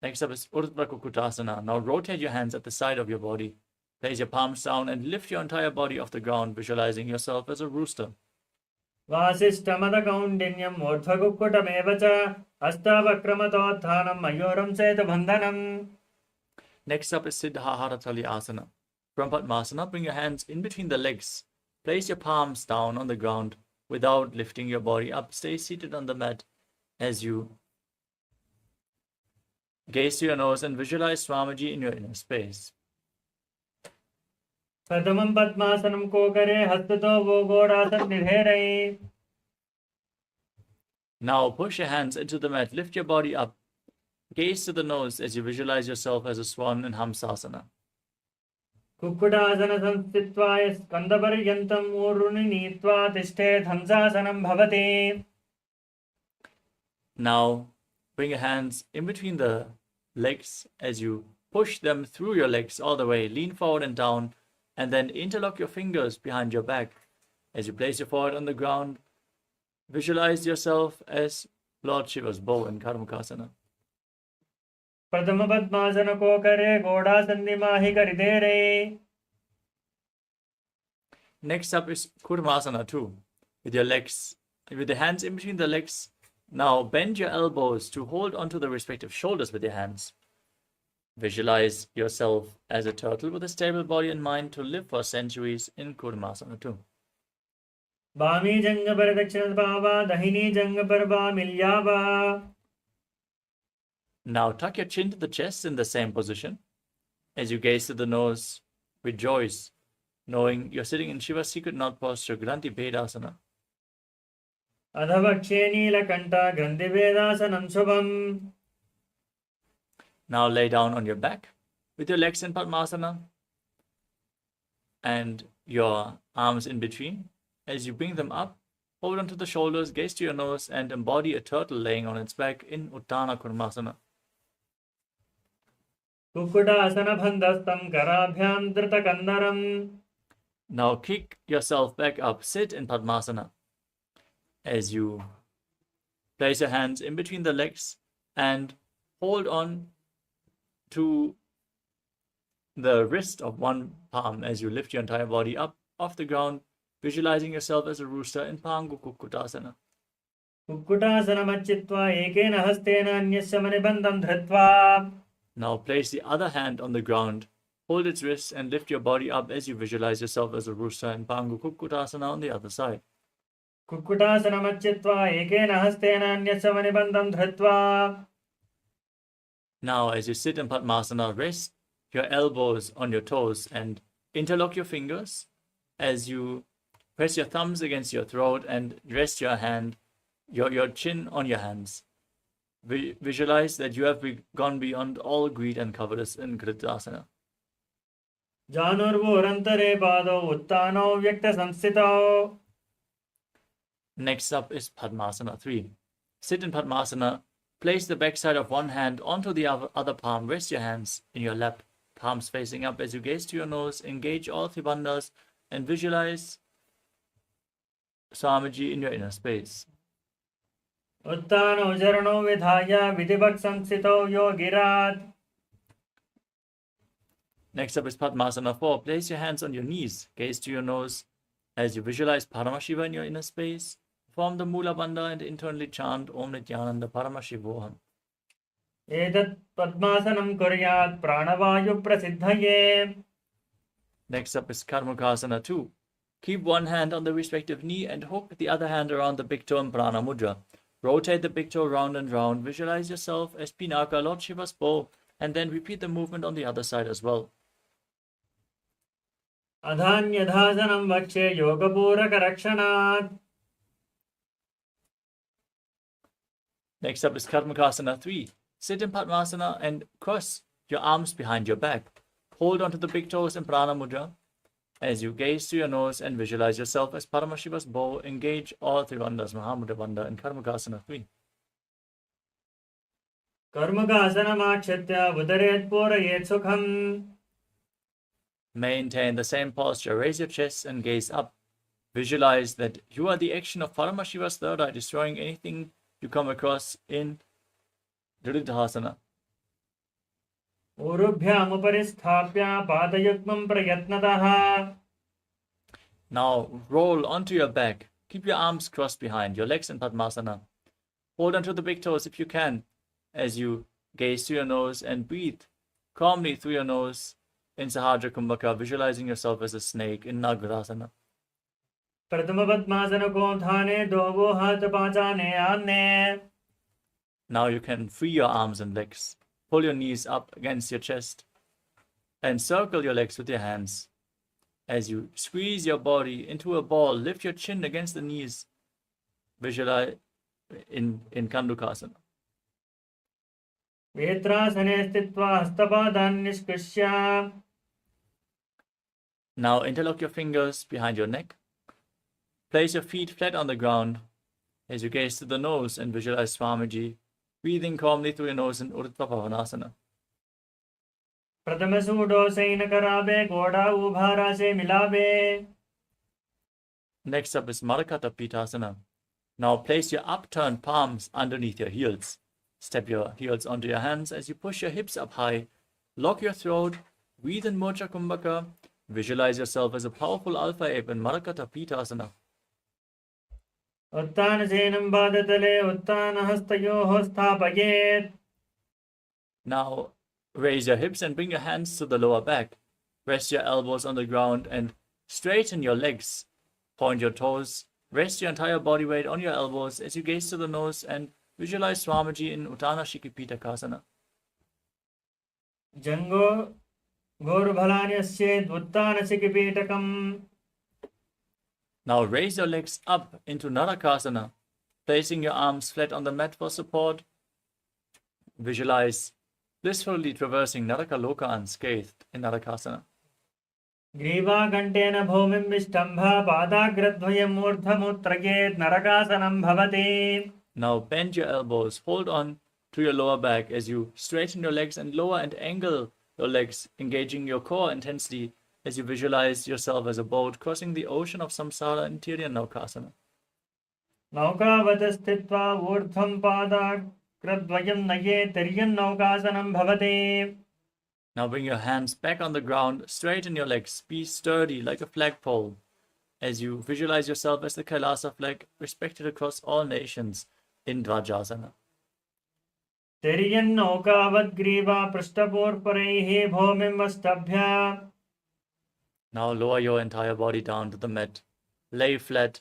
Next up is Urdhva Kukutasana. Now rotate your hands at the side of your body. Place your palms down and lift your entire body off the ground, visualizing yourself as a rooster. वासिष्ठमदकौण्डिन्यं ऊर्ध्वकुक्कुटमेव च हस्तवक्रमतोत्थानं मयूरं चेतबन्धनम्. Next up is Siddhaharatali Asana. From Padmasana, bring your hands in between the legs. Place your palms down on the ground without lifting your body up. Stay seated on the mat as you gaze to your nose and visualize Swamiji in your inner space. प्रथमं पद्मासनं कोकरे हस्ततो वो घोडासननिधेरये. Now push your hands into the mat, lift your body up. Gaze to the nose as you visualize yourself as a swan in Hamsasana. Kukkutasana संस्थित्वा स्कन्दपर्यन्तं ऊर्ध्वनि नीत्वा तिष्ठेत् हंसासनं भवति. Now bring your hands in between the legs as you push them through your legs all the way. Lean forward and down, and then interlock your fingers behind your back. As you place your forehead on the ground, visualize yourself as Lord Shiva's bow in Karmakasana. प्रथम पद्मासन कोकरे घोडासन्निमाहि करिधेरये. Next up is Kurmasana 2. With the hands in between the legs, now bend your elbows to hold onto the respective shoulders with your hands. Visualize yourself as a turtle with a stable body and mind to live for centuries in Kurmasana 2. वामी जंग पर दक्षिण भावा दहिनी जंग पर मिल्यावा. Now tuck your chin to the chest in the same position. As you gaze to the nose, rejoice, knowing you're sitting in Shiva's secret knot posture, Granthi Bhedasana. अधवक्षे Neelakantha ग्रन्थिभेदासनं Shubham. Now lay down on your back with your legs in Padmasana and your arms in between. As you bring them up, hold onto the shoulders, gaze to your nose, and embody a turtle laying on its back in Uttana Kurmasana. कुक्कुटासनबन्धस्थं कराभ्यां धृतकन्दरम्. Now kick yourself back up, sit in Padmasana. As you place your hands in between the legs and hold on to the wrist of one palm as you lift your entire body up off the ground, visualizing yourself as a rooster in Pangu Kukkutasana. कुक्कुटासनमच्चित्वा एकेन हस्तेन अन्यस्य मणिबन्धं धृत्वा. Now place the other hand on the ground, hold its wrist and lift your body up as you visualize yourself as a rooster in Pangu Kukkutasana on the other side. कुक्कुटासनमच्चित्वा एकेन हस्तेन अन्यस्य मणिबन्धं धृत्वा. Now as you sit in Padmasana, rest your elbows on your toes and interlock your fingers as you press your thumbs against your throat and rest your hand, your chin on your hands. Visualize that you have gone beyond all greed and covetous in Kritasana. जानुर्वोरन्तरे पादौ उत्तानौ व्यक्तसंस्थितौ. Next up is Padmasana 3. Sit in Padmasana. Place the backside of one hand onto the other palm. Rest your hands in your lap, palms facing up as you gaze to your nose. Engage all three bandhas and visualize Swamiji in your inner space. उत्तानौ चरणौ विधाय विधिवत् संस्थितौ योगिरात्. Next up is Padmasana 4. Place your hands on your knees. Gaze to your nose as you visualize Paramashiva in your inner space. Form the Mula Bandha and internally chant Om Nithyananda Paramashivoham. एतत् पद्मासनं कुर्यात् प्राणवायु प्रसिद्धये. Next up is Karmakasana 2. Keep one hand on the respective knee and hook the other hand around the big toe in Prana Mudra. Rotate the big toe round and round. Visualize yourself as Pinaka, Lord Shiva's bow, and then repeat the movement on the other side as well. Adhanyadhasanam vakshe yogapuraka rakshanat. Next up is Karmakasana 3. Sit in Padmasana and cross your arms behind your back. Hold onto the big toes in Prana Mudra. As you gaze through your nose and visualize yourself as Paramashiva's bow, engage all three bandhas, Mahamudra Bandha in Karmakasana 3. Karmakasanamakshatya udaret purayet sukham. Maintain the same posture. Raise your chest and gaze up. Visualize that you are the action of Paramashiva's third eye, destroying anything you come across in Dridhasana. Urubhyam uparisthapya padayukmam prayatnataha. Now roll onto your back. Keep your arms crossed behind your legs in Padmasana. Hold onto the big toes if you can as you gaze through your nose and breathe calmly through your nose in Sahadra Kumbhaka, visualizing yourself as a snake in Nagarasana. Pratama padmasana ko dhane dovo hat pachane anne. Now you can free your arms and legs. Pull your knees up against your chest and circle your legs with your hands. As you squeeze your body into a ball, lift your chin against the knees. Visualize in Kandukasana. Vetrasane stitva hastapadan nishkrishya. Now interlock your fingers behind your neck. Place your feet flat on the ground as you gaze to the nose and visualize Swamiji breathing calmly through your nose in Urdhva Bhavanasana. Pratama sudo saina karabe goda ubhara se milabe. Next up is Marakata Pitasana. Now place your upturned palms underneath your heels. Step your heels onto your hands as you push your hips up high. Lock your throat. Breathe in Mocha Kumbhaka. Visualize yourself as a powerful alpha ape in Marakata Pitasana. Uttana senam badatale uttana hastayoho sthapayet. Now raise your hips and bring your hands to the lower back. Rest your elbows on the ground and straighten your legs. Point your toes. Rest your entire body weight on your elbows as you gaze to the nose and visualize Swamiji in Uttana Shikipitakasana. Jango gorubhalanyasye uttana sikipitakam. Now raise your legs up into Narakasana, placing your arms flat on the mat for support. Visualize blissfully traversing Narakaloka unscathed in Narakasana. Griva gantena bhumim vishtambha padagradvayam urdhamutrayet narakasanam bhavati. Now bend your elbows, hold on to your lower back as you straighten your legs and lower and angle your legs, engaging your core intensely as you visualize yourself as a boat crossing the ocean of samsara in Tiryannaukasana. Naukavata stitva urdhvam padagradvayam nayet tiryannaukāsanam bhavati. Now bring your hands back on the ground, straighten your legs, be sturdy like a flagpole as you visualize yourself as the KAILASA flag respected across all nations in Dvajasana. Tiryannaukāvat griva prishtapurparaihi bhumim vastabhya. Now lower your entire body down to the mat. Lay flat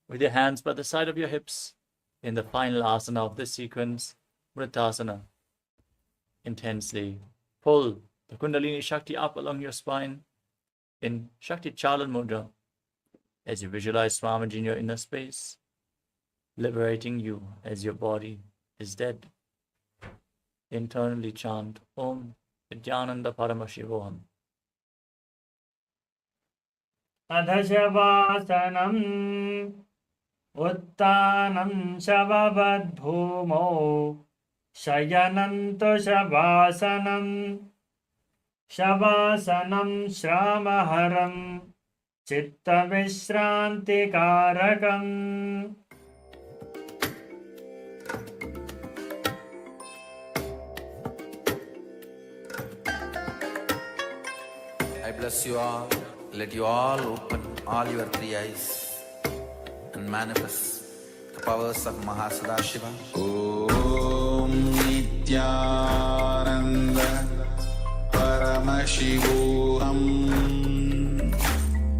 with your hands by the side of your hips in the final asana of this sequence, Vritasana. Intensely pull the Kundalini Shakti up along your spine in Shakti Chalan Mudra as you visualize Swamiji in your inner space, liberating you as your body is dead. Internally chant Om Nithyananda Paramashivoham. Adhashavasanam uttanam shavavad bhumo shayananto shavasanam shavasanam shramaharam chitta vishranti karakam. I bless you all. Let you all open all your three eyes and manifest the powers of Mahasadashiva. Om Nithyananda Paramashivoham.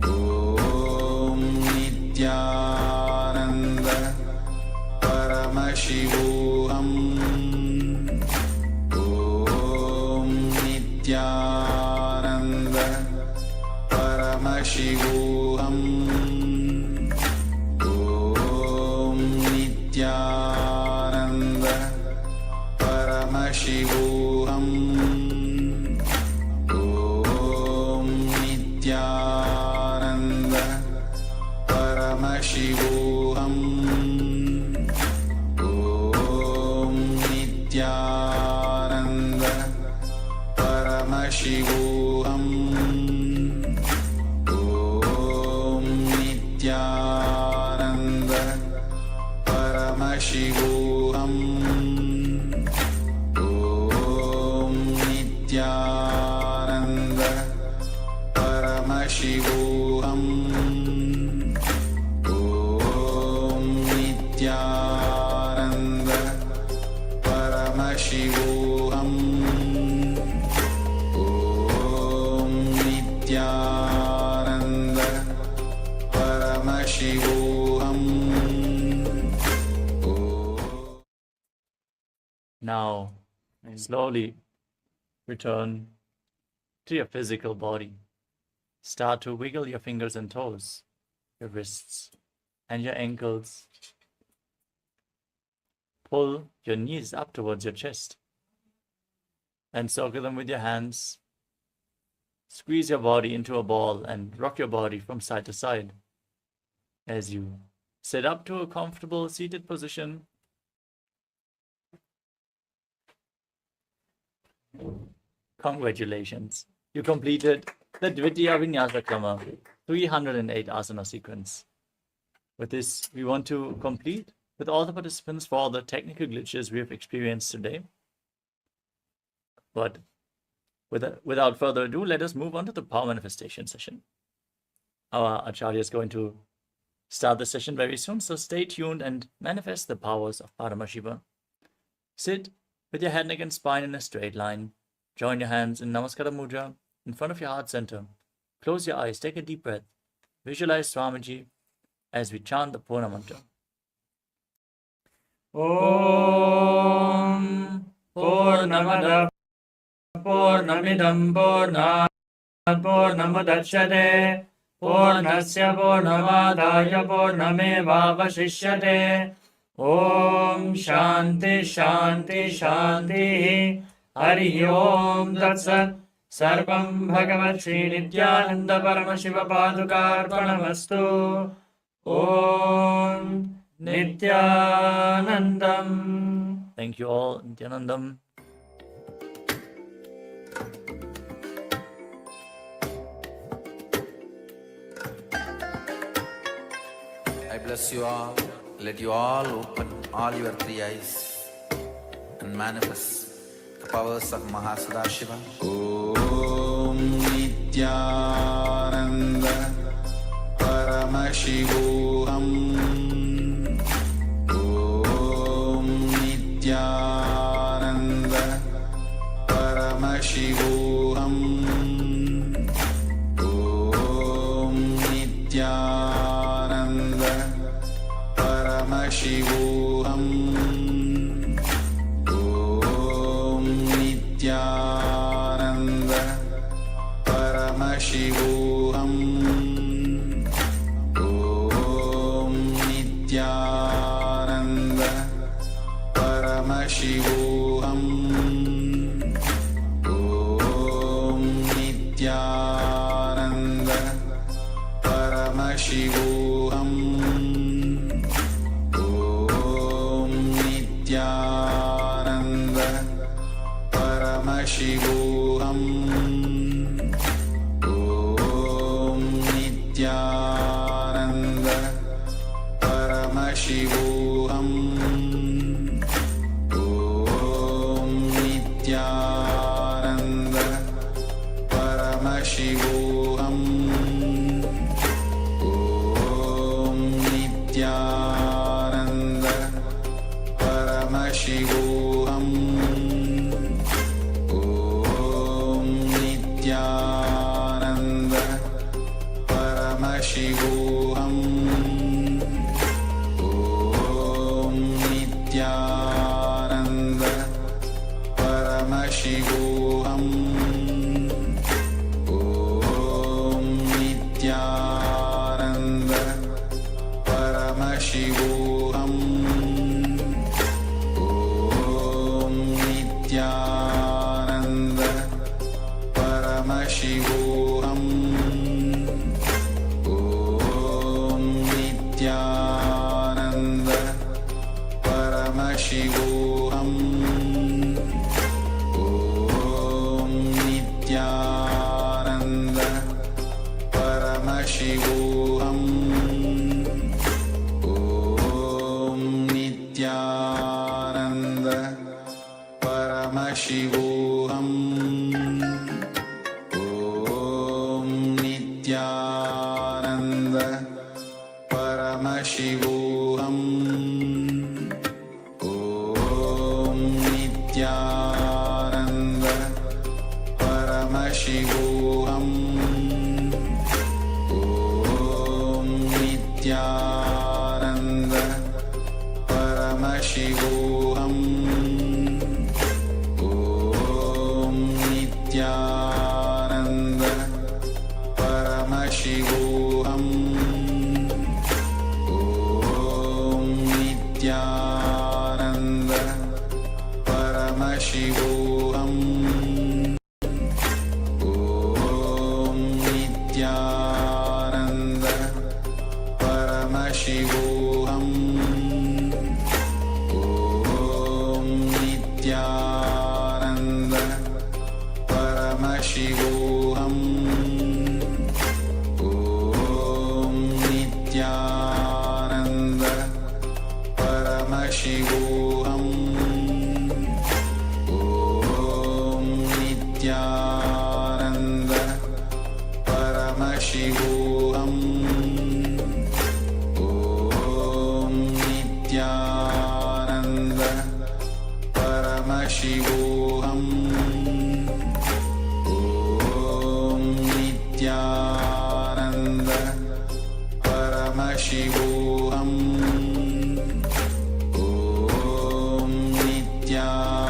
Om Paramashivoham Om Nithyananda Paramashivoham Om Nithyananda Paramashivoham Om Nithyananda Paramashivoham Om Nithyananda Paramashivoham Om Nithyananda Paramashivoham Om Nithyananda Paramashivoham Om Nithyananda Paramashivoham Om Nithyananda Paramashivoham. Now, slowly return to your physical body. Start to wiggle your fingers and toes, your wrists, and your ankles. Pull your knees up towards your chest and circle them with your hands. Squeeze your body into a ball and rock your body from side to side as you sit up to a comfortable seated position. Congratulations, you completed the Dvitiya Vinyasa Krama 308 asana sequence. With this, we want to complete with all the participants for all the technical glitches we have experienced today. But without further ado, let us move on to the power manifestation session. Our Acharya is going to start the session very soon, so stay tuned and manifest the powers of Paramashiva. Sit with your head, neck, and spine in a straight line. Join your hands in Namaskara Mudra in front of your heart center. Close your eyes, take a deep breath. Visualize Swamiji as we chant the Purna Mantra. Om Purnamada Purnamidam Purnat Purnamudachyate Purnasya Purnamadaya Purnamevavashishyate. Om Shanti Shanti Shanti. Hari Om Tatsat. Sarvam Bhagavat Shri Nithyananda Paramashiva Padukarpanamastu. Om Nithyanandam. Thank you all, Nithyanandam. I bless you all. Let you all open all your three eyes and manifest the powers of Mahasudashiva. Om Nithyananda Paramashivoham Om Nithyananda Paramashivoham Om Nithyananda Paramashivoham Om Nithyananda Paramashivoham Om Nithyananda Paramashivoham Om Nithyananda Paramashivoham Om Nithyananda Paramashivoham Om Nithyananda Paramashivoham Om Nithyananda Paramashivoham Om Nithyananda Paramashivoham Om Nithyananda Paramashivoham Om Nithyananda Nithyananda Paramashivoham Om Nithyananda Paramashivoham Om Nithyananda Paramashivoham Om Nithyananda Paramashivoham Om Nithyananda Paramashivoham Om Nithyananda Paramashivoham Om Nithyananda Paramashivoham Om Nithyananda Paramashivoham Om Nithyananda Paramashivoham Om Nithyananda Paramashivoham Om Nithyananda Paramashivoham Om Nithyananda Paramashivoham Om Nithyananda Paramashivoham Om Nithyananda Paramashivoham Om Nithyananda Paramashivoham Om Nithyananda Paramashivoham Om Nithyananda Paramashivoham Om Nithyananda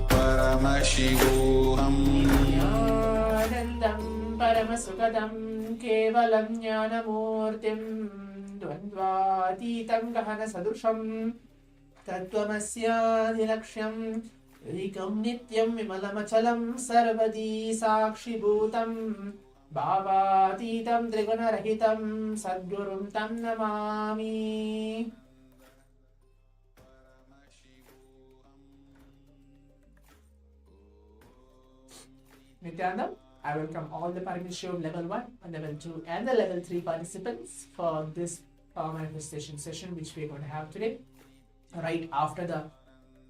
Paramashivoham Nityanandam Paramasukadam Kevalam Jnanamurtim Dvandvatitam Gahana Sadusham Tattvamasyaadilaksham Ekam Nityam Vimalamachalam Sarvadi Sakshibhutam Bhavatitam Trigunarahitam Sadgurum Tam Namami. Nithyanandam, I welcome all the Paramashivoham Level 1, Level 2 and the Level 3 participants for this power manifestation session which we are going to have today, right after the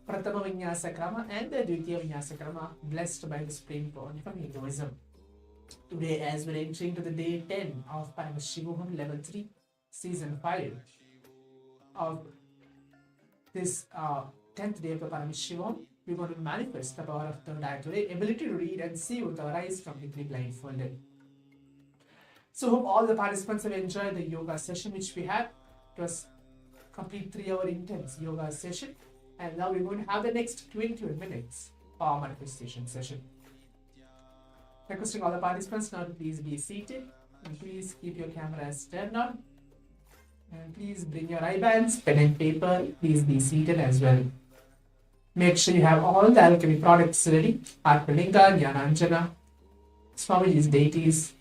Prathama Vinyasa Krama and the Dvitiya Vinyasa Krama blessed by the Supreme Pontiff of Hinduism. Today, as we're entering to the day 10 of Paramashivoham Level 3, Season 5 of this 10th day of the Paramashivoham, we're going to manifest the power of third eye today, ability to read and see with our eyes completely blindfolded. So hope all the participants have enjoyed the yoga session which we had. It was complete 3-hour intense yoga session, and now we're going to have the next 21 minutes power manifestation session. Requesting all the participants now to please be seated and please keep your cameras turned on, and please bring your eye bands, pen and paper. Please be seated as well. Make sure you have all the alchemy products ready. Atmalinga, Jnananjana, Swamiji's deities.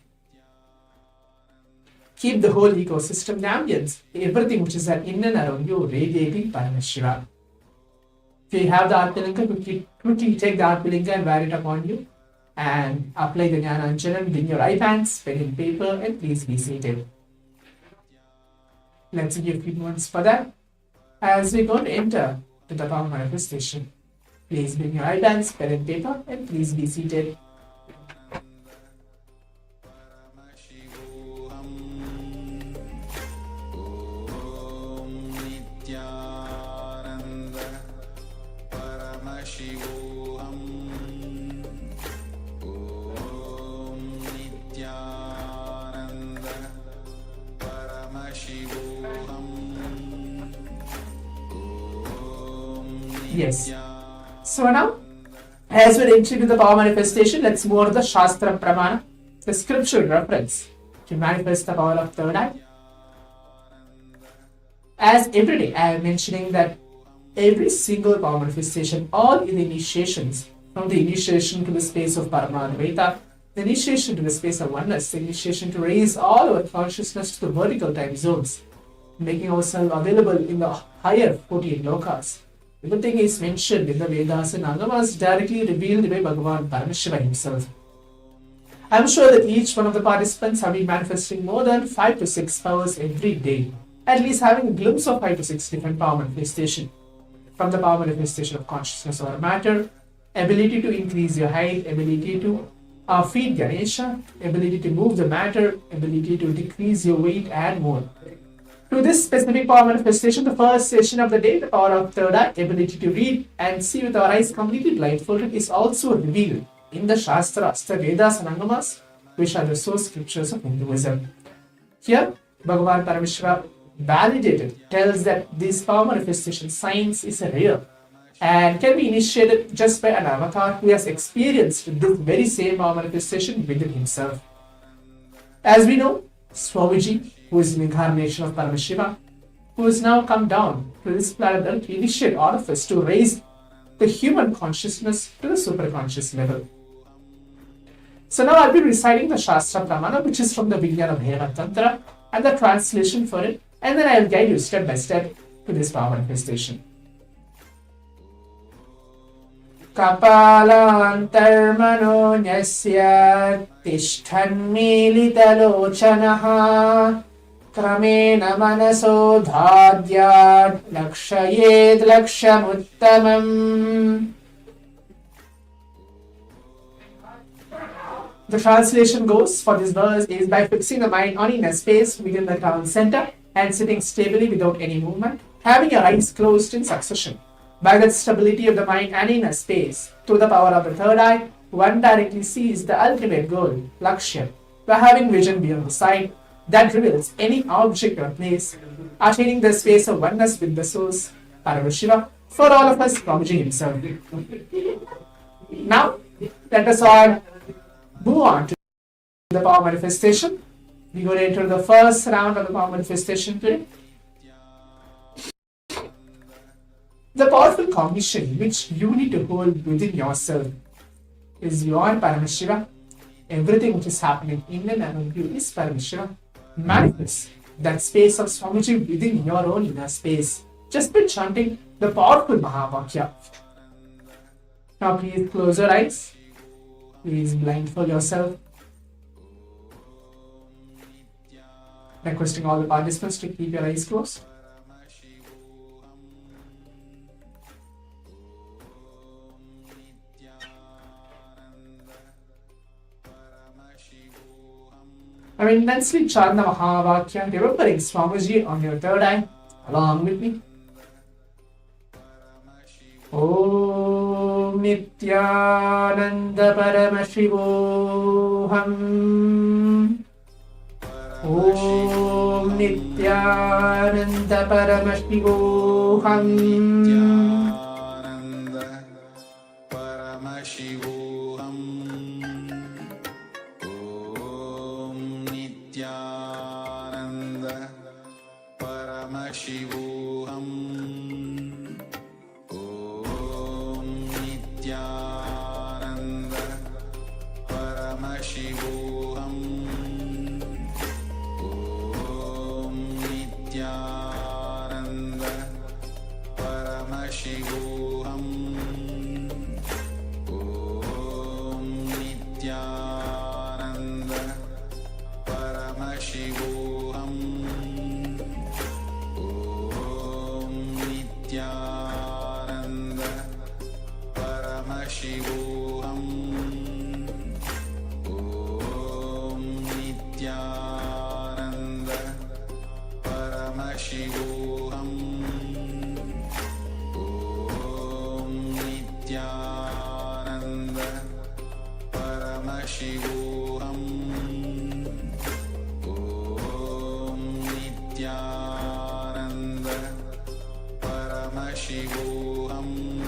Keep the whole ecosystem, the ambience, everything which is in and around you radiating Paramashiva. If you have the Atmalinga, quickly take the Atmalinga and wear it upon you. And apply the Jnananjana, bring your eye bands, pen and paper, and please be seated. Let's give a few moments for that. As we're going to enter to the power manifestation, please bring your eye bands, pen and paper, and please be seated. Om Nithyananda Paramashivoham Om Nithyananda Paramashivoham Yes. So now, as we're entering into the power manifestation, let's move on to the Shastra Pramana, the scriptural reference to manifest the power of third eye. As every day I am mentioning that every single power manifestation, all in the initiations, from the initiation to the space of Paramadvaita, the initiation to the space of oneness, the initiation to raise all our consciousness to the vertical time zones, making ourselves available in the higher 14 lokas. Everything is mentioned in the Vedas and Agamas, directly revealed by Bhagavan Paramashiva himself. I am sure that each one of the participants have been manifesting more than 5 to 6 powers every day, at least having a glimpse of 5 to 6 different power manifestation. From the power manifestation of consciousness or matter, ability to increase your height, ability to feed Ganesha, ability to move the matter, ability to decrease your weight and more. To this specific power manifestation, the first session of the day, the power of third eye, ability to read and see with our eyes completely blindfolded, is also revealed in the Shastras, the Vedas and Agamas, which are the source scriptures of Hinduism. Here, Bhagavan Paramashiva validated, tells that this power manifestation science is real and can be initiated just by an avatar who has experienced this very same power manifestation within himself. As we know, Swamiji, who is an incarnation of Paramashiva, who has now come down to this planet Earth to initiate all of us to raise the human consciousness to the superconscious level. So now I'll be reciting the Shastra Pramana, which is from the Vijnana Bhairava Tantra, and the translation for it, and then I'll guide you step by step to this power manifestation. Kapalantarmano nyasya tishthanmilitalochanaha Kramena manaso dhadyad lakshayed lakshamuttamam. The translation goes for this verse is by fixing the mind on inner space within the crown center and sitting stably without any movement, having your eyes closed in succession. By that stability of the mind and inner space, through the power of the third eye, one directly sees the ultimate goal, Lakshya, by having vision beyond the sight that reveals any object or place, attaining the space of oneness with the source, Paramashiva, for all of us, Swamiji himself. Now, let us all move on to the power manifestation. We're going to enter the first round of the power manifestation today. The powerful cognition which you need to hold within yourself is your Paramashiva. Everything which is happening in and around you is Paramashiva. Manifest that space of Swamiji within your own inner space just by chanting the powerful Mahavakya. Now please close your eyes. Please blindfold yourself. Requesting all the participants to keep your eyes closed. I will intensely chant the Mahavakya, remembering Swamiji on your third eye, along with me. Om Nithyananda Paramashivoham. Om Nithyananda Paramashivoham. Paramashivoham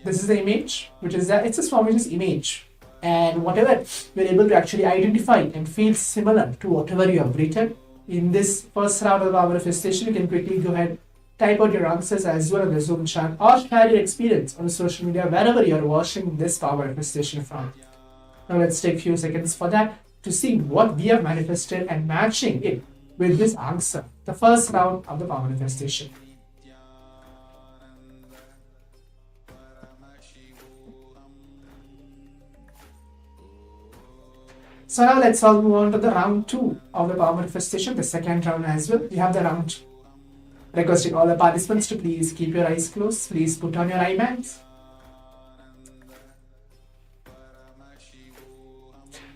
This is the image, which is that it's a Swamiji's image. And whatever you're able to actually identify and feel similar to whatever you have written in this first round of our manifestation, you can quickly go ahead, type out your answers as well on the Zoom chat, or share your experience on social media wherever you're watching this power manifestation from. Now let's take a few seconds for that to see what we have manifested and matching it with this answer, the first round of the power manifestation. So now let's all move on to the round 2 of the power manifestation, the second round as well. We have the round 2. Requesting all the participants to please keep your eyes closed. Please put on your eye bags.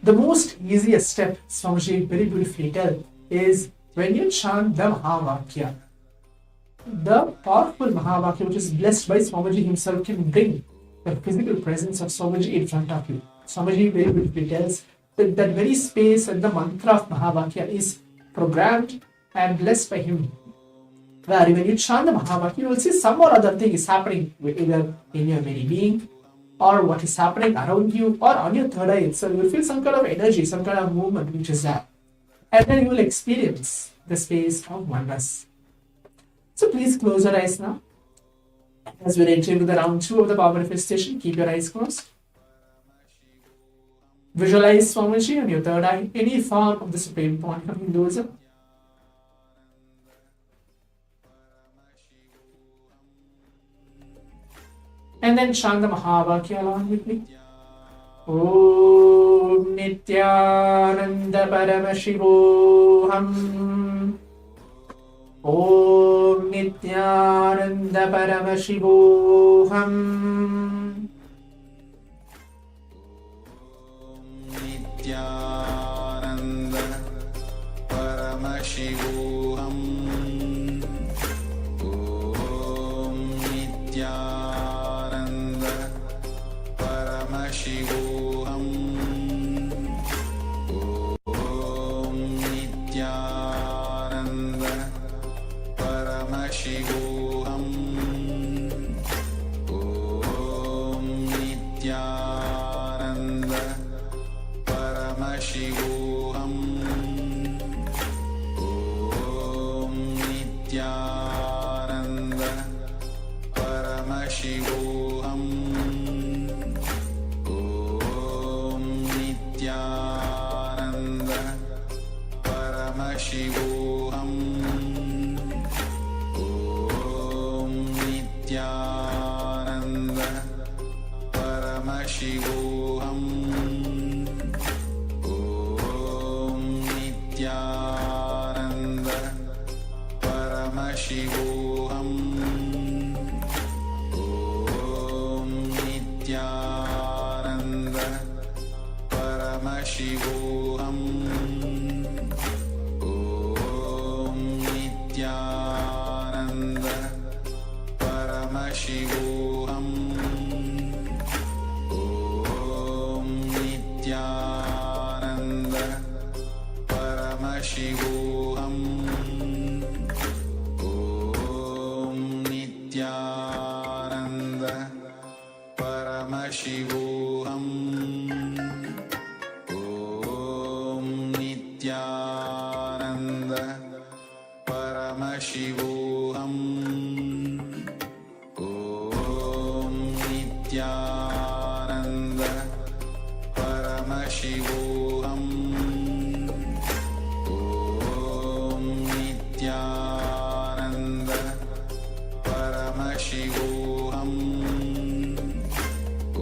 The most easiest step, Swamiji very beautifully tell, is when you chant the Mahavakya. The powerful Mahavakya, which is blessed by Swamiji himself, can bring the physical presence of Swamiji in front of you. Swamiji very beautifully tells that very space and the mantra of Mahavakya is programmed and blessed by him. Where when you chant the Mahavakya, you will see some or other thing is happening either in your very being, or what is happening around you, or on your third eye itself. You will feel some kind of energy, some kind of movement which is there. And then you will experience the space of oneness. So please close your eyes now. As we enter into the round 2 of the power manifestation, keep your eyes closed. Visualize Swamiji on your third eye, any form of the Supreme Pontiff of Hinduism. And then chant the Mahavakya along with me. Om Nithyananda Paramashivoham. Om Nithyananda Paramashivoham. Nithyananda Paramashivoham. Om Nithyananda Paramashivoham. Om Nithyananda Paramashivoham. Om Nithyananda Paramashivoham. Om Nithyananda Paramashivoham. Om Nithyananda Paramashivoham. Om Nithyananda Paramashivoham. Om Nithyananda Paramashivoham. Om Nithyananda Paramashivoham. Om Nithyananda Paramashivoham. Om Nithyananda Paramashivoham. Om Nithyananda Paramashivoham. Om Nithyananda Paramashivoham. Om Nithyananda Paramashivoham. Om Nithyananda Paramashivoham.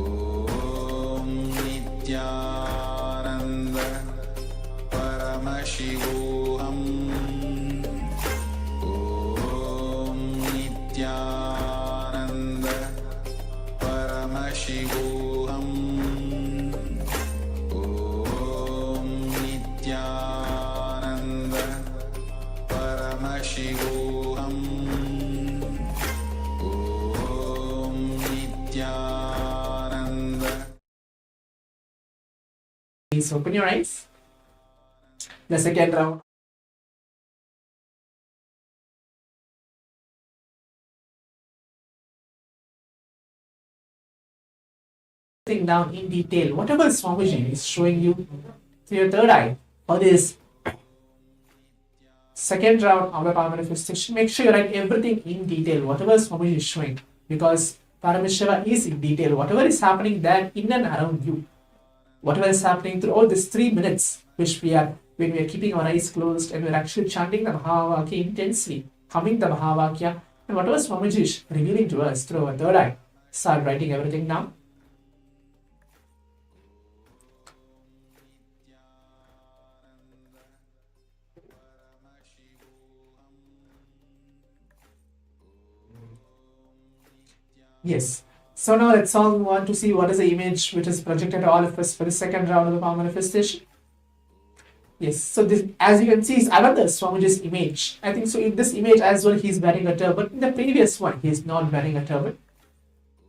Om Nithyananda Paramashivoham. Om Nithyananda Paramashivoham. Om Nithyananda Paramashivoham. Om Nithyananda. Please open your eyes. The second round everything down in detail. Whatever Swamiji is showing you through your third eye or this second round of the power manifestation, make sure you write everything in detail, whatever Swamiji is showing, because Paramashiva is in detail. Whatever is happening there in and around you, whatever is happening through all these 3 minutes, which when we are keeping our eyes closed and we're actually chanting the Mahavakya intensely, humming the Mahavakya, and whatever Swamiji is revealing to us through our third eye, start writing everything down. Yes. So now let's all move on to see what is the image which is projected to all of us for the second round of the power manifestation. Yes, so this, as you can see, is another Swamiji's image. I think so in this image as well, he's wearing a turban. In the previous one, he's not wearing a turban.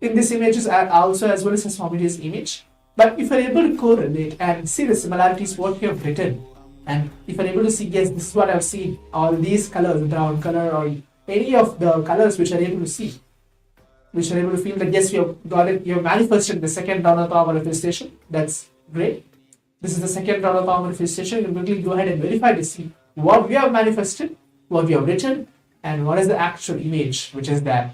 In this image is also as well as a Swamiji's image. But if you're able to correlate and see the similarities, what you have written, and if you're able to see, yes, this is what I've seen, all these colors, brown color or any of the colors which are able to see, which are able to feel that yes, you have got it, you have manifested the second round of power manifestation. That's great. This is the second round of power manifestation. You can quickly go ahead and verify to see what we have manifested, what we have written, and what is the actual image which is there.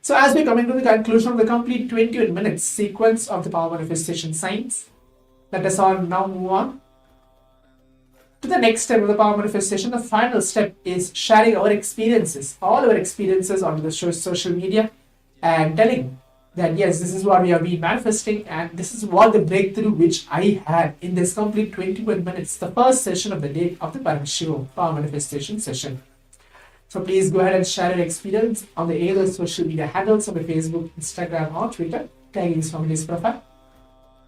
So as we're coming to the conclusion of the complete 21 minutes sequence of the power manifestation science, let us all now move on to the next step of the power manifestation. The final step is sharing our experiences, all our experiences on the social media, and telling that yes, this is what we have been manifesting, and this is what the breakthrough which I had in this complete 21 minutes, the first session of the day of the Paramashivoham power manifestation session. So please go ahead and share your experience on the either social media handles of the Facebook, Instagram, or Twitter, tagging Swamiji's profile.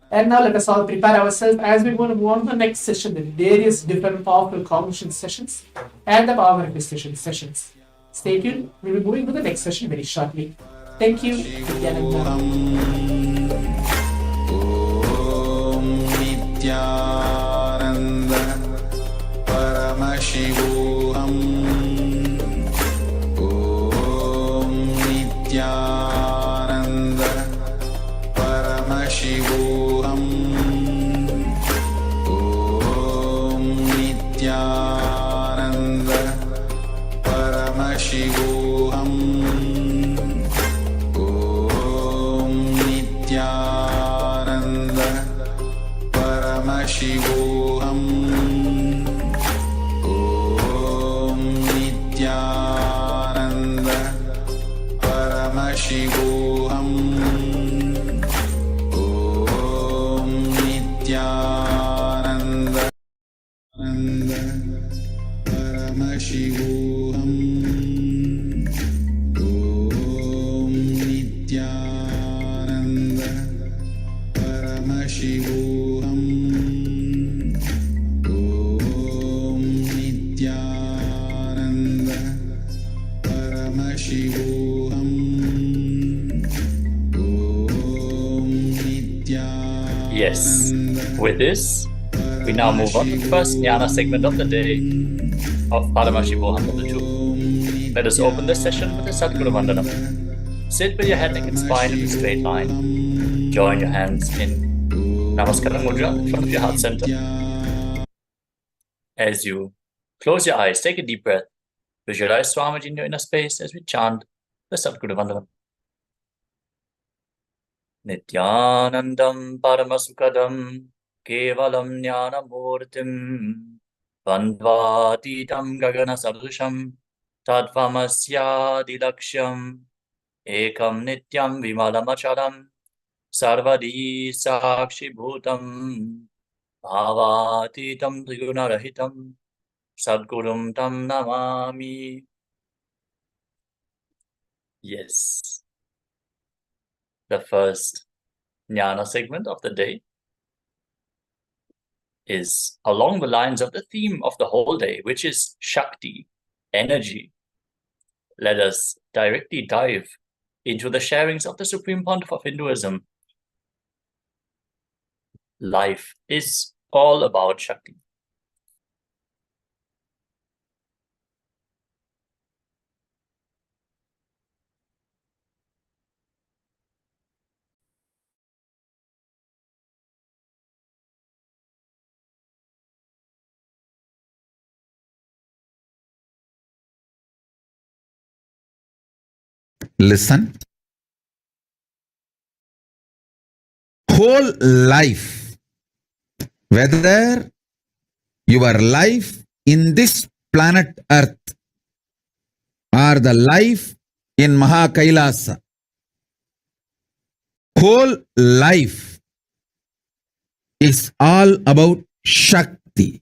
And now let us all prepare ourselves as we're going to move on to the next session, the various different powerful cognition sessions and the power manifestation sessions. Stay tuned. We'll be moving to the next session very shortly. Thank you. Nithyananda. Nithyananda Paramashivoham Nithyananda Paramashivoham Nithyananda Paramashivoham Nithyananda Paramashivoham Nithyananda Paramashivoham Nithyananda Paramashivoham Nithyananda Paramashivoham Nithyananda Paramashivoham Yes. With this, we now move on to the first jnana segment of the day of Paramashivoham Level-2. Let us open this session with a Sadguru Vandanam. Sit with your head, neck, and spine in a straight line. Join your hands in Namaskaram Mudra in front of your heart center. As you close your eyes, take a deep breath. Visualize Swamiji in your inner space as we chant the Sadguru Vandanam. Nithyanandam Paramasukadam Kevalam Jnanamurtim Vandvatitam Gagana Sadusham Tadvamasya Ekam Nityam Vimalamacharam Sarvadi Sakshi Bhutam Bhavatitam Trigunarahitam Sadgurum Tam Namami. Yes. The first jnana segment of the day is along the lines of the theme of the whole day, which is Shakti, energy. Let us directly dive into the sharings of the Supreme Pontiff of Hinduism. Life is all about Shakti. Listen. Whole life, whether your life in this planet Earth or the life in KAILASA, whole life is all about Shakti.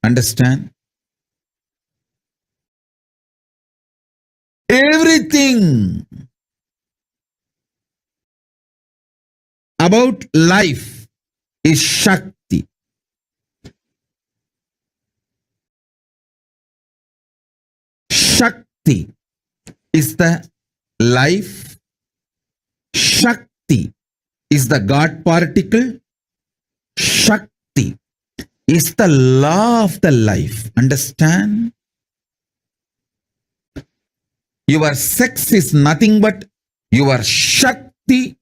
Understand? Everything about life is Shakti. Shakti is the life. Shakti is the God particle. Shakti is the law of the life. Understand? Your sex is nothing but your Shakti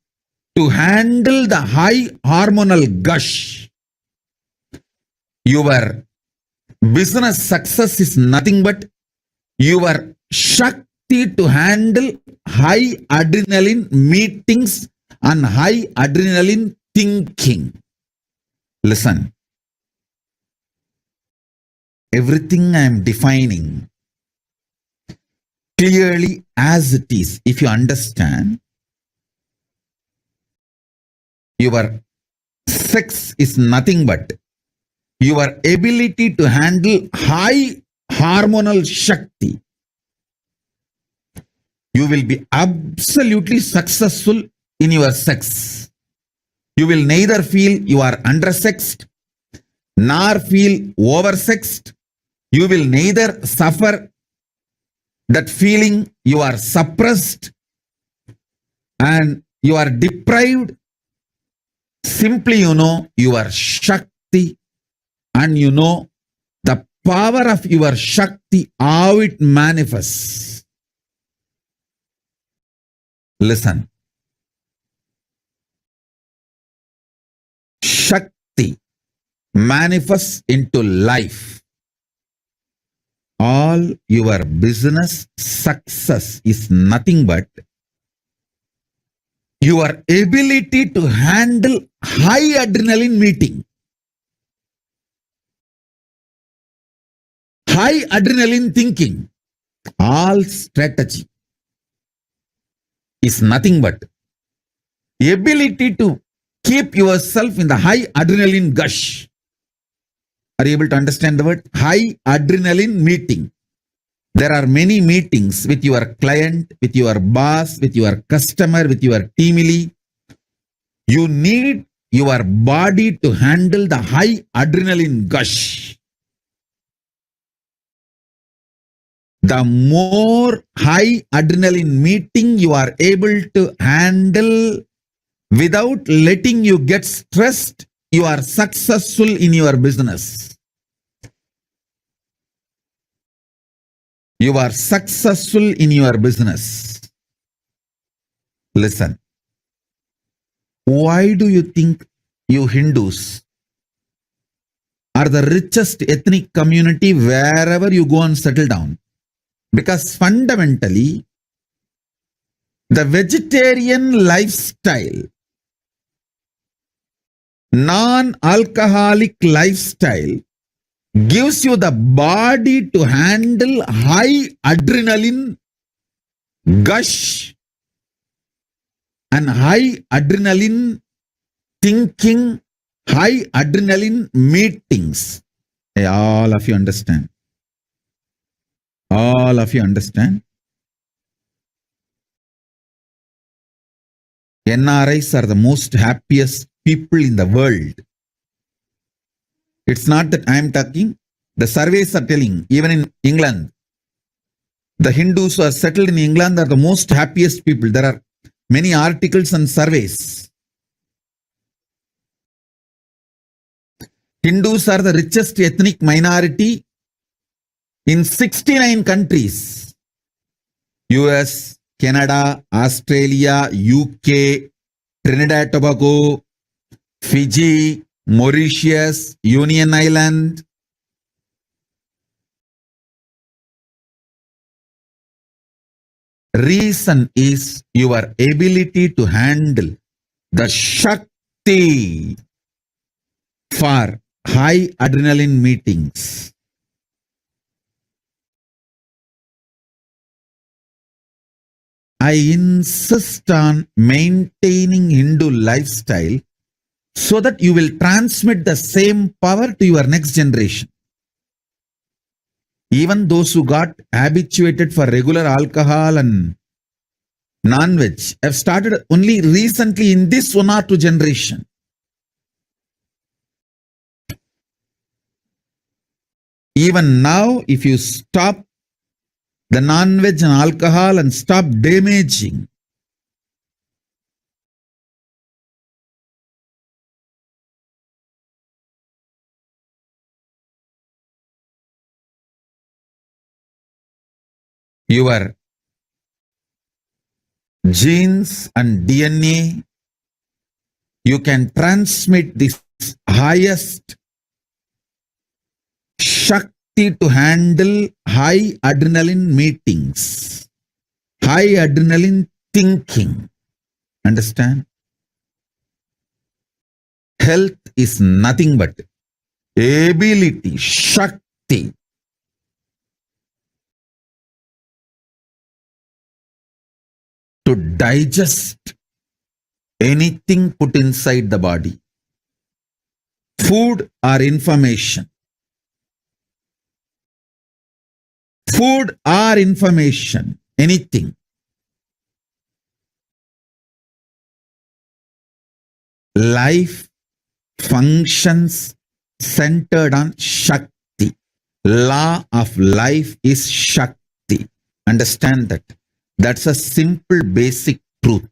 to handle the high hormonal gush. Your business success is nothing but your Shakti to handle high adrenaline meetings and high adrenaline thinking. Listen. Everything I am defining clearly as it is. If you understand, your sex is nothing but your ability to handle high hormonal Shakti. You will be absolutely successful in your sex. You will neither feel you are undersexed nor feel oversexed. You will neither suffer that feeling you are suppressed and you are deprived. Simply you know your Shakti and you know the power of your Shakti, how it manifests. Listen. Shakti manifests into life. All your business success is nothing but your ability to handle high adrenaline meeting. High adrenaline thinking. All strategy is nothing but ability to keep yourself in the high adrenaline gush. Are you able to understand the word? High adrenaline meeting. There are many meetings with your client, with your boss, with your customer, with your team lead. You need your body to handle the high adrenaline gush. The more high adrenaline meeting you are able to handle without letting you get stressed, you are successful in your business. You are successful in your business. Listen. Why do you think you Hindus are the richest ethnic community wherever you go and settle down? Because fundamentally, the vegetarian lifestyle, non-alcoholic lifestyle gives you the body to handle high adrenaline gush and high adrenaline thinking, high adrenaline meetings. Hey, all of you understand? All of you understand? NRIs are the most happiest people in the world. It's not that I am talking. The surveys are telling, even in England, the Hindus who are settled in England are the most happiest people. There are many articles and surveys. Hindus are the richest ethnic minority in 69 countries. US, Canada, Australia, UK, Trinidad Tobago, Fiji, Mauritius, Union Island. Reason is your ability to handle the Shakti for high adrenaline meetings. I insist on maintaining Hindu lifestyle so that you will transmit the same power to your next generation. Even those who got habituated for regular alcohol and non-veg have started only recently in this 1 or 2 generation. Even now, if you stop the non-veg and alcohol and stop damaging your genes and DNA, you can transmit this highest Shakti to handle high adrenaline meetings, high adrenaline thinking. Understand? Health is nothing but ability, Shakti to digest anything put inside the body. Food or information. Food or information, anything. Life functions centered on Shakti. Law of life is Shakti. Understand that. That's a simple basic truth.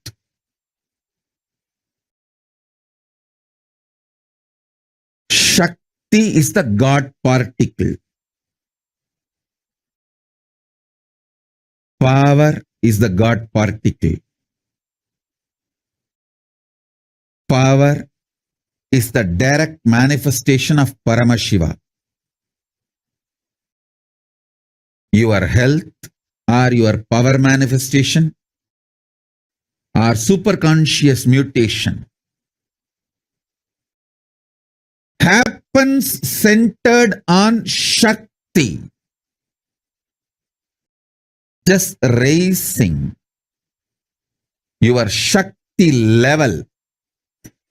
Shakti is the God particle. Power is the God particle. Power is the direct manifestation of Paramashiva. Your health or your power manifestation or superconscious mutation happens centered on Shakti. Just raising your Shakti level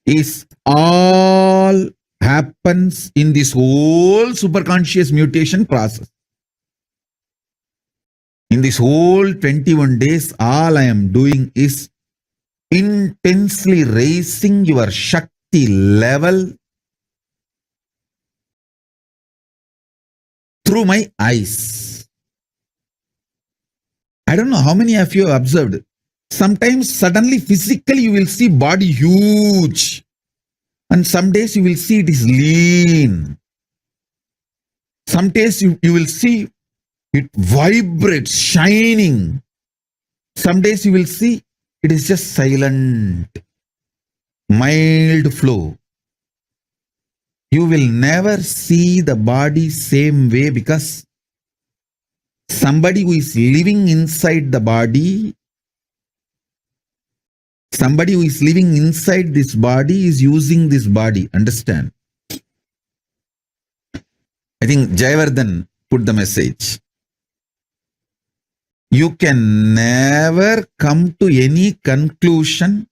is all happens in this whole superconscious mutation process. In this whole 21 days, all I am doing is intensely raising your Shakti level through my eyes. I don't know how many of you have observed. Sometimes suddenly physically you will see body huge. And some days you will see it is lean. Some days you will see it vibrates, shining. Some days you will see it is just silent, mild flow. You will never see the body same way because somebody who is living inside the body, somebody who is living inside this body is using this body. Understand? I think Jayavardhan put the message. You can never come to any conclusion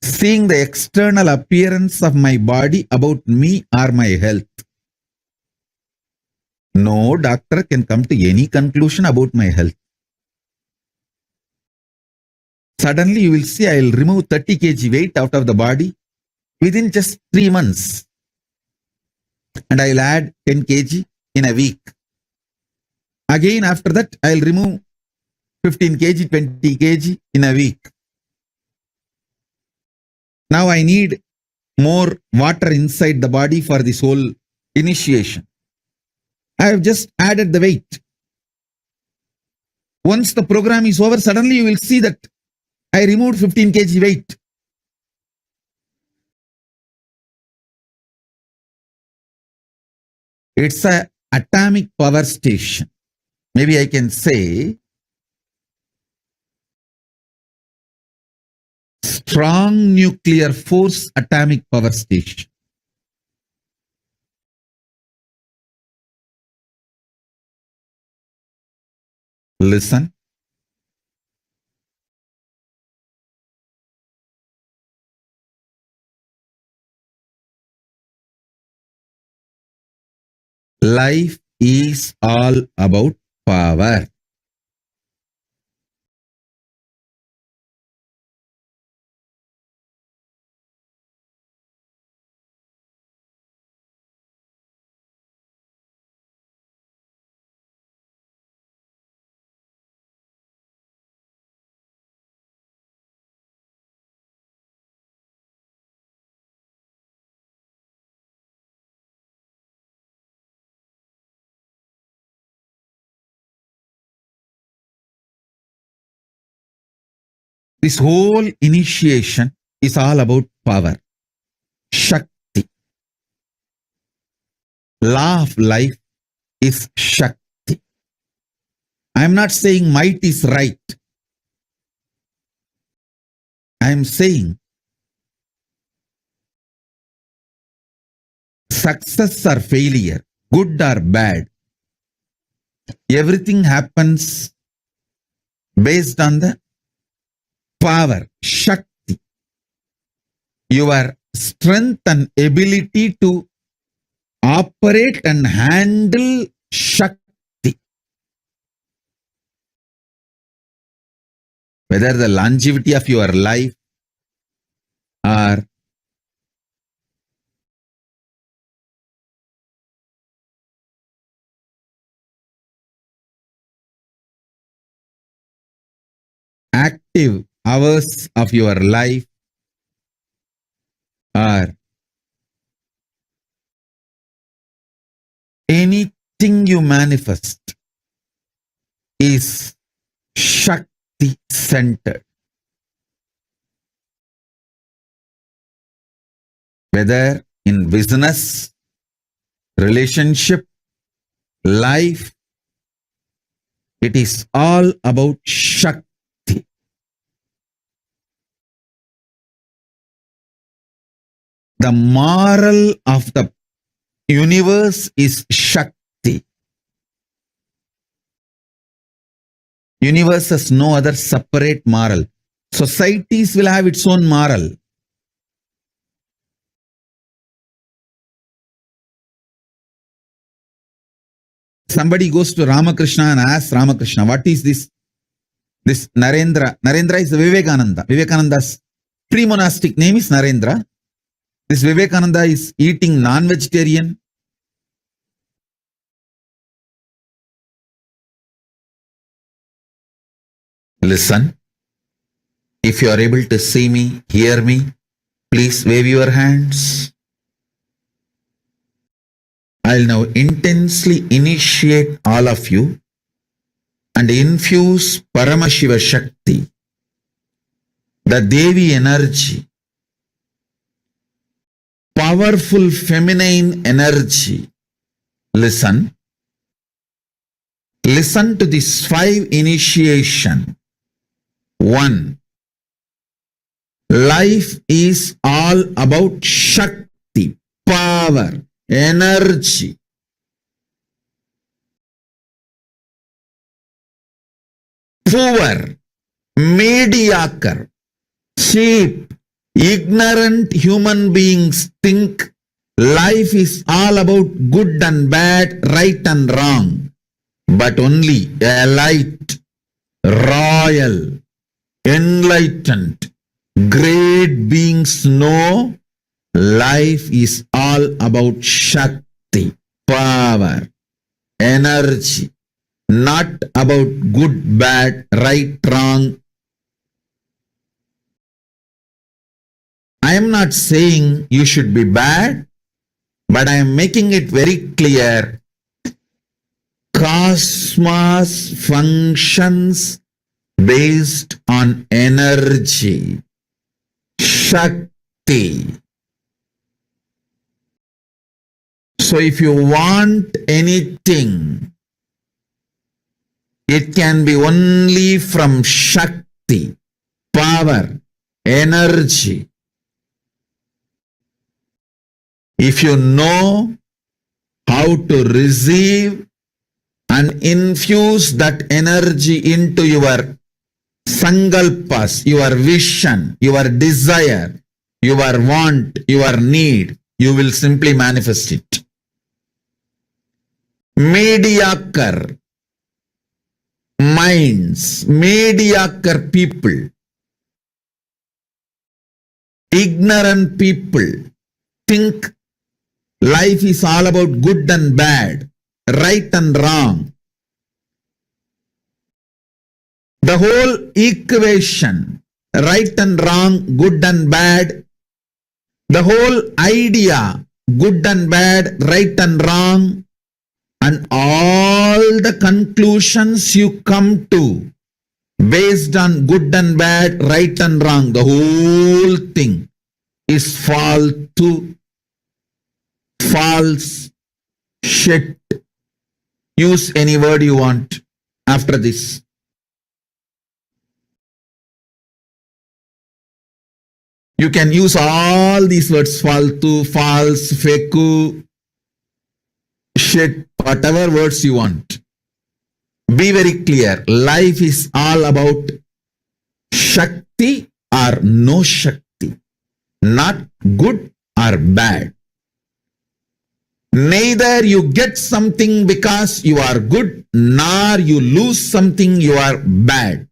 seeing the external appearance of my body about me or my health. No doctor can come to any conclusion about my health. Suddenly you will see I will remove 30 kg weight out of the body within just 3 months. And I will add 10 kg in a week. Again after that I will remove 15 kg, 20 kg in a week. Now I need more water inside the body for this whole initiation. I have just added the weight. Once the program is over, suddenly you will see that I removed 15 kg weight. It's an atomic power station. Maybe I can say strong nuclear force atomic power station. Listen. Life is all about power. This whole initiation is all about power. Shakti. Law of life is Shakti. I am not saying might is right. I am saying success or failure, good or bad, everything happens based on the power, Shakti. Your strength and ability to operate and handle Shakti. Whether the longevity of your life or active hours of your life or anything you manifest is Shakti centered. Whether in business, relationship, life, it is all about Shakti. The moral of the universe is Shakti. Universe has no other separate moral. Societies will have its own moral. Somebody goes to Ramakrishna and asks Ramakrishna, what is this? This Narendra. Narendra is Vivekananda. Vivekananda's pre-monastic name is Narendra. This Vivekananda is eating non-vegetarian. Listen. If you are able to see me, hear me, please wave your hands. I'll now intensely initiate all of you and infuse Paramashiva Shakti, the Devi energy, powerful feminine energy. Listen. Listen to this 5 initiation. 1. Life is all about Shakti, power, energy. Poor, mediocre, cheap, ignorant human beings think life is all about good and bad, right and wrong. But only a light, royal, enlightened, great beings know life is all about Shakti, power, energy, not about good, bad, right, wrong. I am not saying you should be bad, but I am making it very clear. Cosmos functions based on energy, Shakti. So if you want anything, it can be only from Shakti, power, energy. If you know how to receive and infuse that energy into your sankalpas, your vision, your desire, your want, your need, you will simply manifest it. Mediocre minds, mediocre people, ignorant people think life is all about good and bad, right and wrong. The whole equation, right and wrong, good and bad, the whole idea, good and bad, right and wrong, and all the conclusions you come to based on good and bad, right and wrong, the whole thing is false shit. Use any word you want after this. You can use all these words, faltu, false, feku, shit, whatever words you want. Be very clear. Life is all about Shakti or no Shakti. Not good or bad. Neither you get something because you are good, nor you lose something you are bad.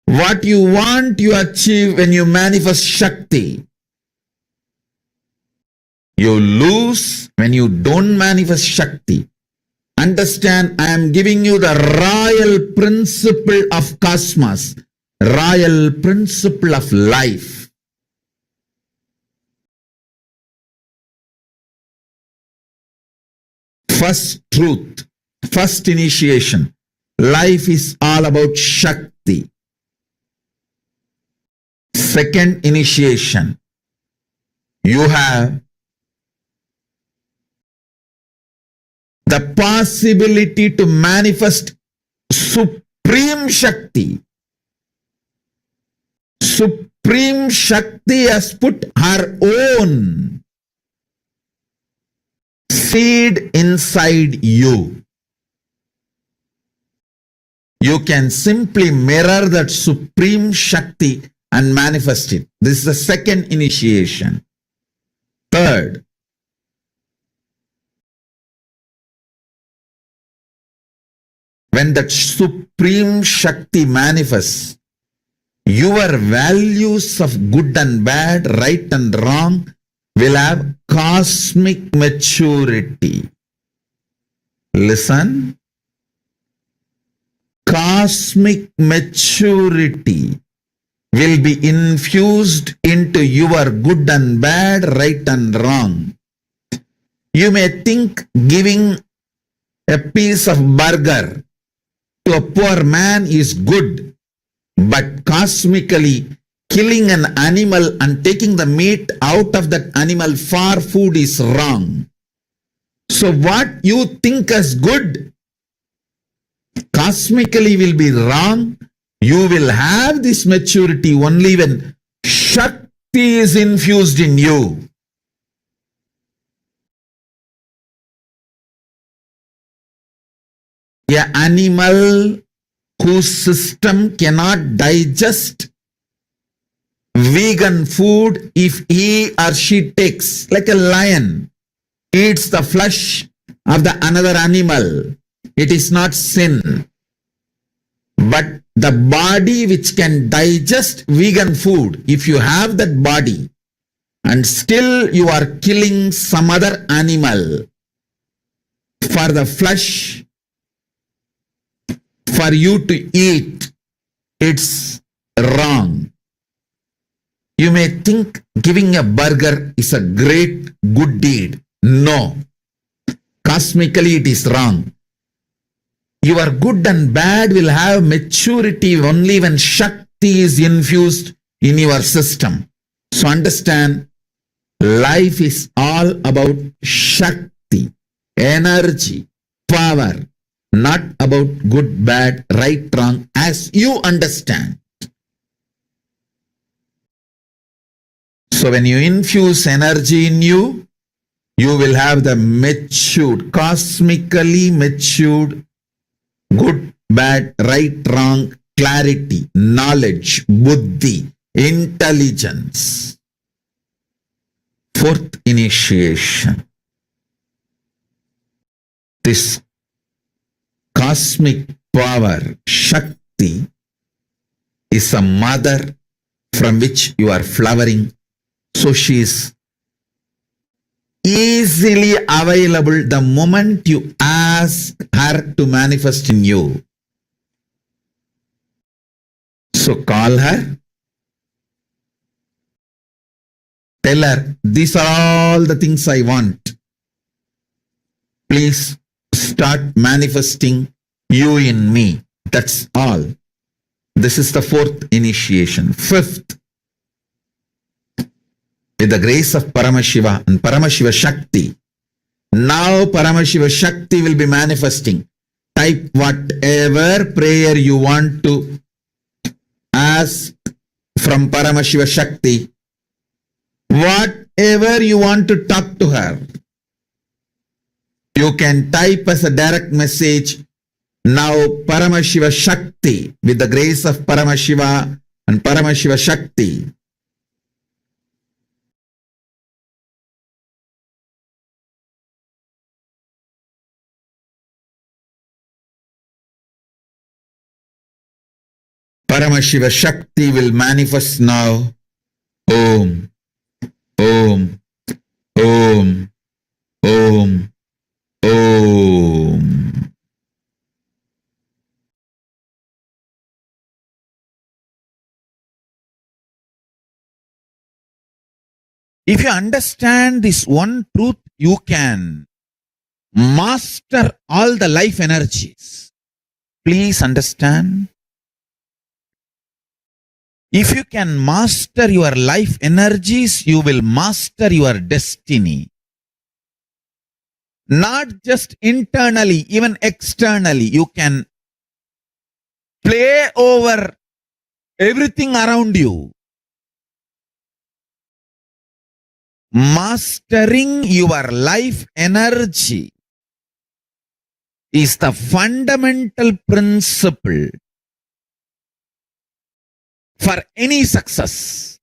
What you want, you achieve when you manifest Shakti. You lose when you don't manifest Shakti. Understand, I am giving you the royal principle of cosmos, royal principle of life. First truth, first initiation. Life is all about Shakti. Second initiation. You have the possibility to manifest Supreme Shakti. Supreme Shakti has put her own seed inside you. You can simply mirror that Supreme Shakti and manifest it. This is the second initiation. Third, when that Supreme Shakti manifests, your values of good and bad, right and wrong will have cosmic maturity. Listen. Cosmic maturity will be infused into your good and bad, right and wrong. You may think giving a piece of burger to a poor man is good, but cosmically killing an animal and taking the meat out of that animal for food is wrong. So what you think as good cosmically will be wrong. You will have this maturity only when Shakti is infused in you. An animal whose system cannot digest vegan food, if he or she takes, like a lion, eats the flesh of the another animal, it is not sin. But the body which can digest vegan food, if you have that body and still you are killing some other animal for the flesh for you to eat, it's wrong. You may think giving a burger is a great good deed. No. Cosmically it is wrong. Your good and bad will have maturity only when Shakti is infused in your system. So understand, life is all about Shakti, energy, power, not about good, bad, right, wrong, as you understand. So when you infuse energy in you, you will have the matured, cosmically matured, good, bad, right, wrong, clarity, knowledge, buddhi, intelligence. Fourth initiation. This cosmic power, Shakti, is a mother from which you are flowering. So she is easily available the moment you ask her to manifest in you. So call her, tell her, these are all the things I want. Please start manifesting you in me. That's all. This is the fourth initiation. Fifth, with the grace of Paramashiva and Paramashiva Shakti, now Paramashiva Shakti will be manifesting. Type whatever prayer you want to ask from Paramashiva Shakti. Whatever you want to talk to her, you can type as a direct message. Now Paramashiva Shakti, with the grace of Paramashiva and Paramashiva Shakti, Paramashiva Shakti will manifest now. Om, Om, Om, Om, Om. If you understand this one truth, you can master all the life energies. Please understand. If you can master your life energies, you will master your destiny. Not just internally, even externally. You can play over everything around you. Mastering your life energy is the fundamental principle for any success.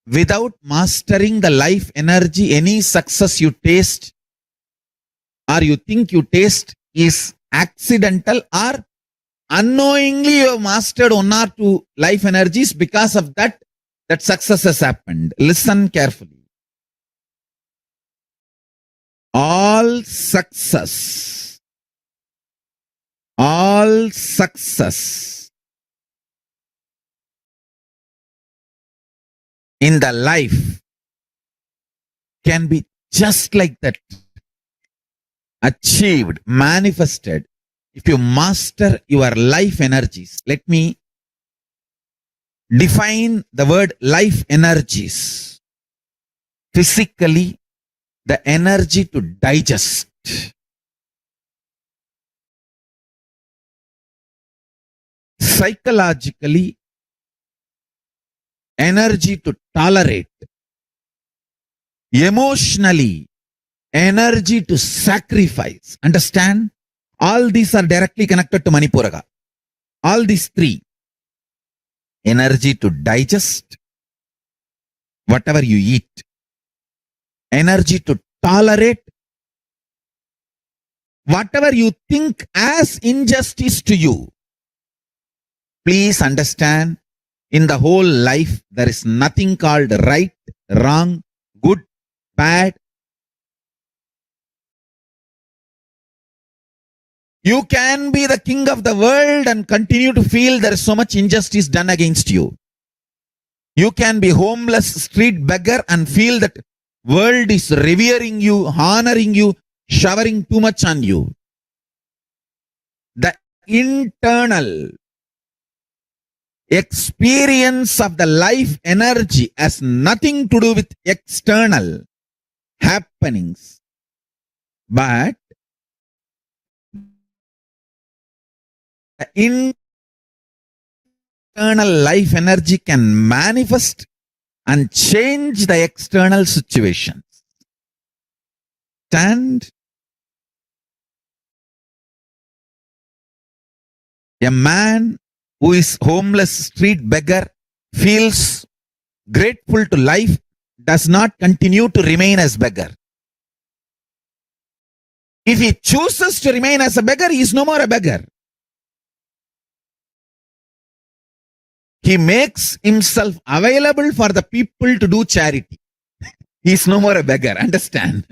Without mastering the life energy, any success you taste or you think you taste is accidental, or unknowingly you have mastered one or two life energies. Because of that, that success has happened. Listen carefully. All success in the life can be just like that, achieved, manifested, if you master your life energies. Let me define the word life energies. Physically, the energy to digest. Psychologically, energy to tolerate. Emotionally, energy to sacrifice. Understand? All these are directly connected to Manipuraga. All these three. Energy to digest whatever you eat. Energy to tolerate whatever you think as injustice to you. Please understand, in the whole life, there is nothing called right, wrong, good, bad. You can be the king of the world and continue to feel there is so much injustice done against you. You can be homeless street beggar and feel that world is revering you, honoring you, showering too much on you. The internal experience of the life energy has nothing to do with external happenings. But the internal life energy can manifest and change the external situations. Stand. A man who is homeless street beggar feels grateful to life, does not continue to remain as beggar. If he chooses to remain as a beggar, he is no more a beggar. He makes himself available for the people to do charity. He is no more a beggar. Understand?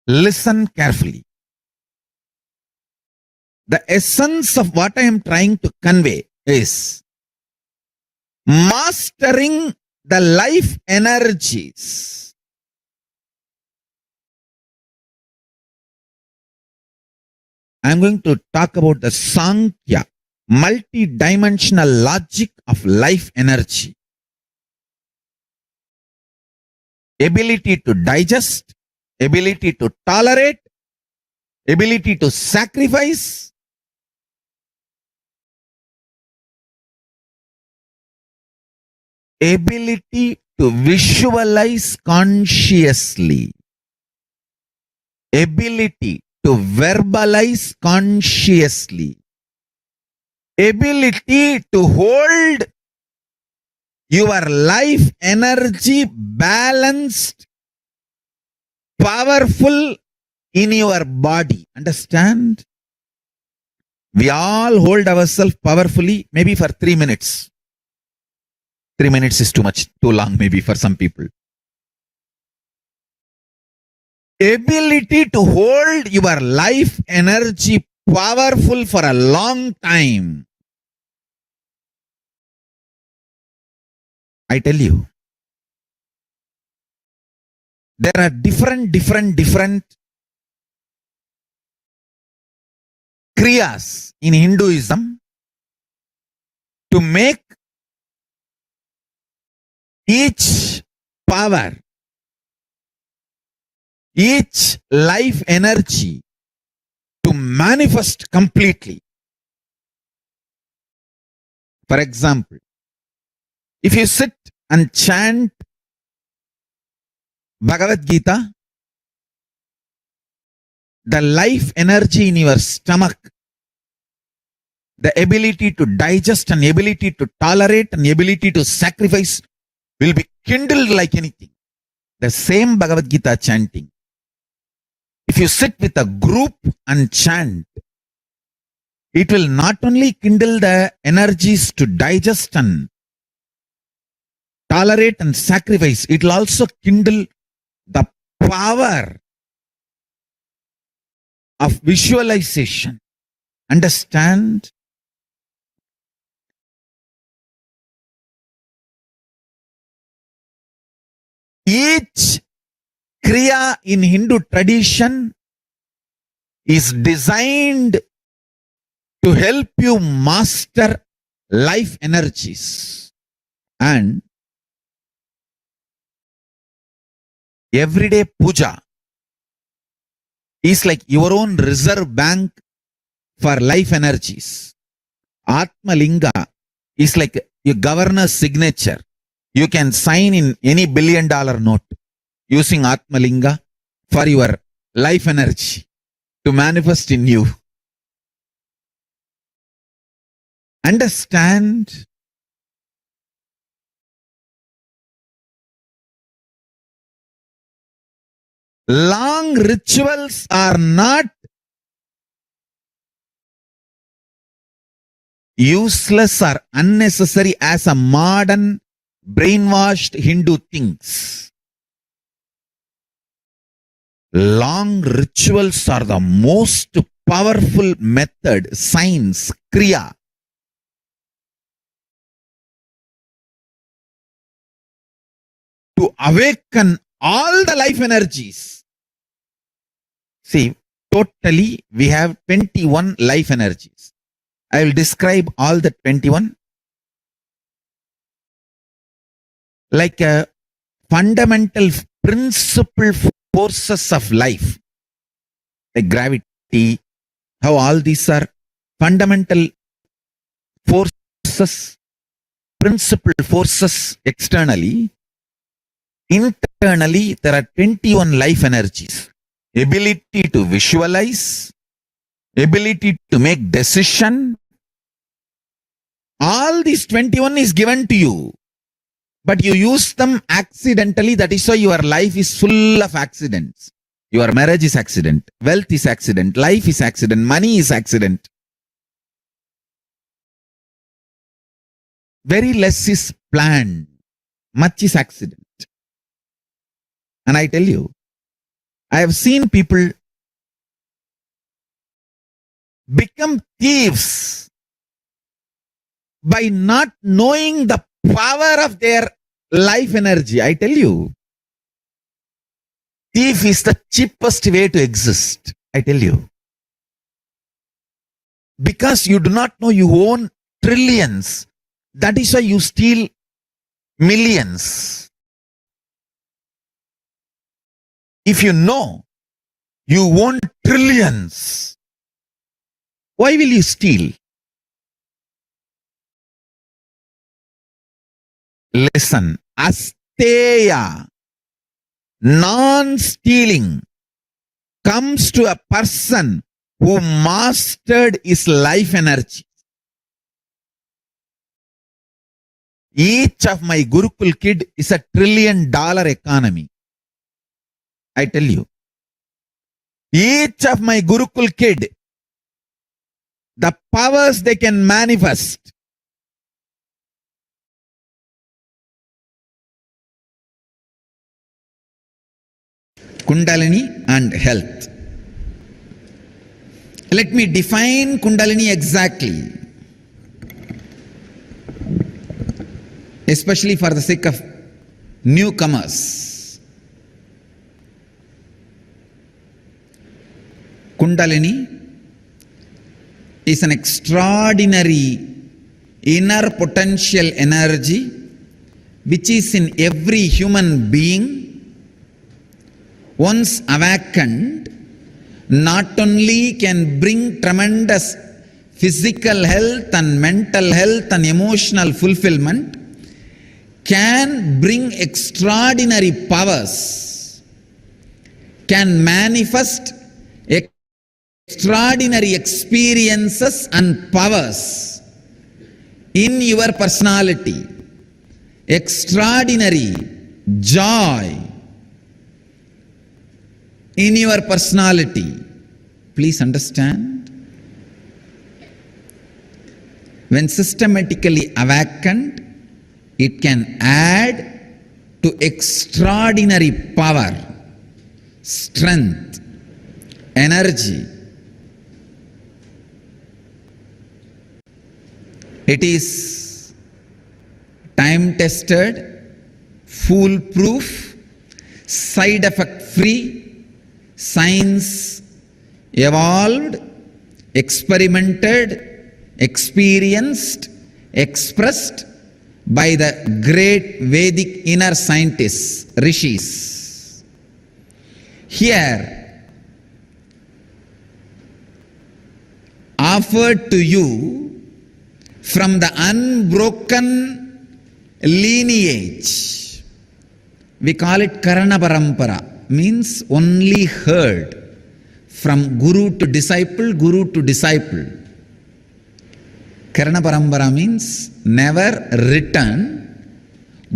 Listen carefully. The essence of what I am trying to convey is mastering the life energies. I am going to talk about the Sankhya, multi-dimensional logic of life energy. Ability to digest, ability to tolerate, ability to sacrifice, ability to visualize consciously, ability to verbalize consciously, ability to hold your life energy balanced, powerful in your body. Understand? We all hold ourselves powerfully, maybe for 3 minutes. 3 minutes is too much, too long maybe for some people. Ability to hold your life energy powerful for a long time. I tell you, there are different kriyas in Hinduism to make each power, each life energy to manifest completely. For example, if you sit and chant Bhagavad Gita, the life energy in your stomach, the ability to digest and ability to tolerate and ability to sacrifice will be kindled like anything. The same Bhagavad Gita chanting. If you sit with a group and chant, it will not only kindle the energies to digest and tolerate and sacrifice, it will also kindle the power of visualization. Understand? Each kriya in Hindu tradition is designed to help you master life energies. And everyday puja is like your own reserve bank for life energies. Atma Linga is like your governor's signature. You can sign in any $1 billion note using Atma Linga for your life energy to manifest in you. Understand? Long rituals are not useless or unnecessary as a modern brainwashed Hindu thinks. Long rituals are the most powerful method, science, kriya, to awaken all the life energies. See, totally we have 21 life energies. I will describe all the 21 like a fundamental principle forces of life, like gravity, how all these are fundamental forces, principal forces externally. Internally, there are 21 life energies. Ability to visualize, ability to make decision. All these 21 is given to you. But you use them accidentally. That is why your life is full of accidents. Your marriage is accident. Wealth is accident. Life is accident. Money is accident. Very less is planned. Much is accident. And I tell you, I have seen people become thieves by not knowing the power of their life energy. I tell you, thief is the cheapest way to exist. I tell you. Because you do not know you own trillions. That is why you steal millions. If you know you own trillions, why will you steal? Listen, asteya, non-stealing, comes to a person who mastered his life energy. Each of my Gurukul kid is a $1 trillion economy. I tell you. Each of my Gurukul kid, the powers they can manifest. Kundalini and health. Let me define Kundalini exactly, especially for the sake of newcomers. Kundalini is an extraordinary inner potential energy which is in every human being. Once awakened, not only can bring tremendous physical health and mental health and emotional fulfillment, can bring extraordinary powers, can manifest extraordinary experiences and powers in your personality, extraordinary joy in your personality. Please understand. When systematically awakened, it can add to extraordinary power, strength, energy. It is time-tested, foolproof, side-effect-free, science evolved, experimented, experienced, expressed by the great Vedic inner scientists, rishis. Here, offered to you from the unbroken lineage, we call it Karana Parampara, means only heard from guru to disciple, guru to disciple. Karana Parampara means never return.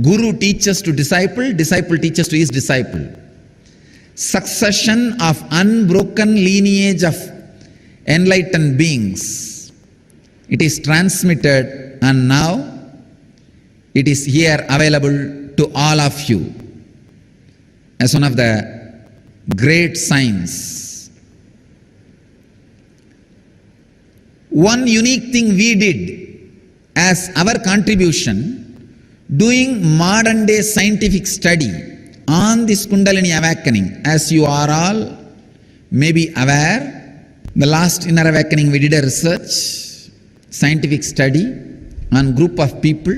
Guru teaches to disciple, disciple teaches to his disciple. Succession of unbroken lineage of enlightened beings. It is transmitted and now it is here available to all of you as one of the great signs. One unique thing we did as our contribution, doing modern day scientific study on this Kundalini Awakening. As you are all maybe aware, the last Inner Awakening we did a research, scientific study on group of people.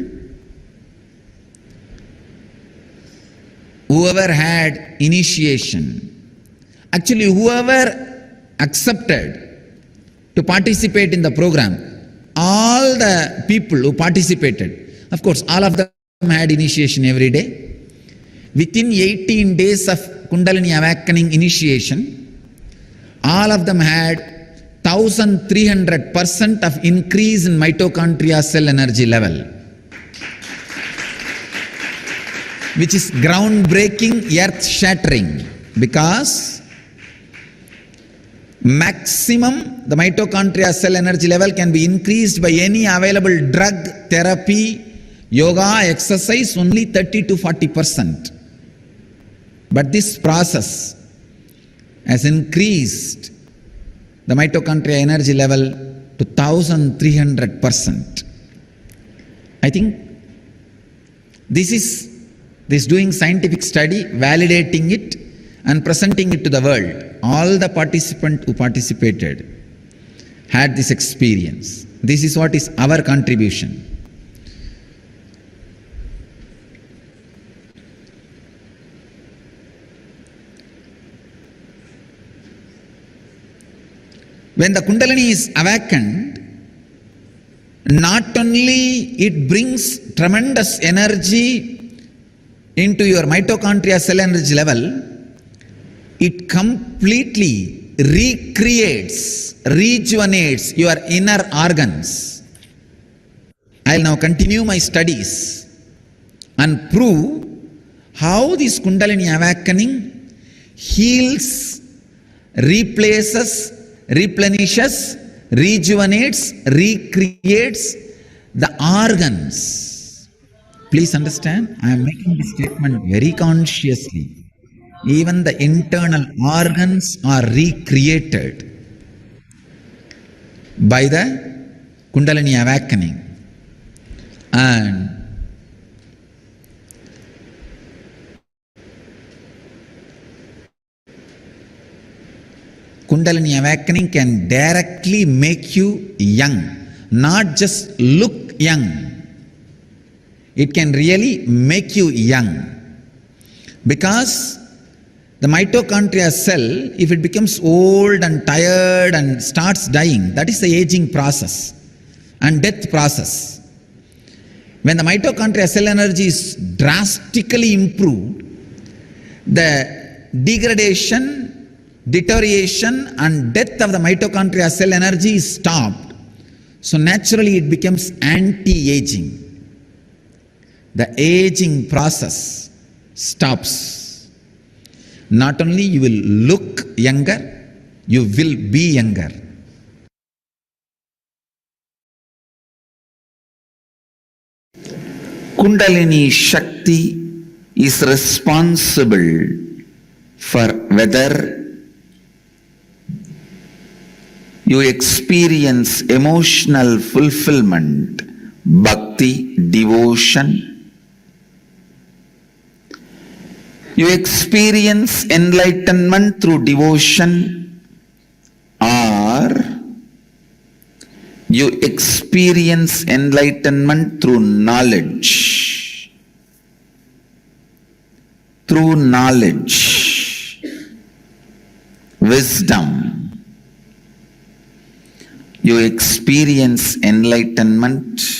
Whoever had initiation, actually whoever accepted to participate in the program, all the people who participated, of course, all of them had initiation every day. Within 18 days of Kundalini Awakening initiation, all of them had 1300% of increase in mitochondria cell energy level, which is groundbreaking, earth-shattering, because maximum the mitochondria cell energy level can be increased by any available drug, therapy, yoga, exercise, only 30 to 40%. But this process has increased the mitochondria energy level to 1300%. I think this doing scientific study, validating it and presenting it to the world. All the participants who participated had this experience. This is what is our contribution. When the Kundalini is awakened, not only it brings tremendous energy into your mitochondria cell energy level, it completely recreates, rejuvenates your inner organs. I'll now continue my studies and prove how this Kundalini Awakening heals, replaces, replenishes, rejuvenates, recreates the organs. Please understand, I am making this statement very consciously. Even the internal organs are recreated by the Kundalini Awakening. And Kundalini Awakening can directly make you young, not just look young. It can really make you young. Because the mitochondria cell, if it becomes old and tired and starts dying, that is the aging process and death process. When the mitochondria cell energy is drastically improved, the degradation, deterioration and death of the mitochondria cell energy is stopped. So naturally it becomes anti-aging. The aging process stops. Not only you will look younger, you will be younger. Kundalini Shakti is responsible for whether you experience emotional fulfillment, bhakti, devotion. You experience enlightenment through devotion, or you experience enlightenment through knowledge. Through knowledge, wisdom, you experience enlightenment.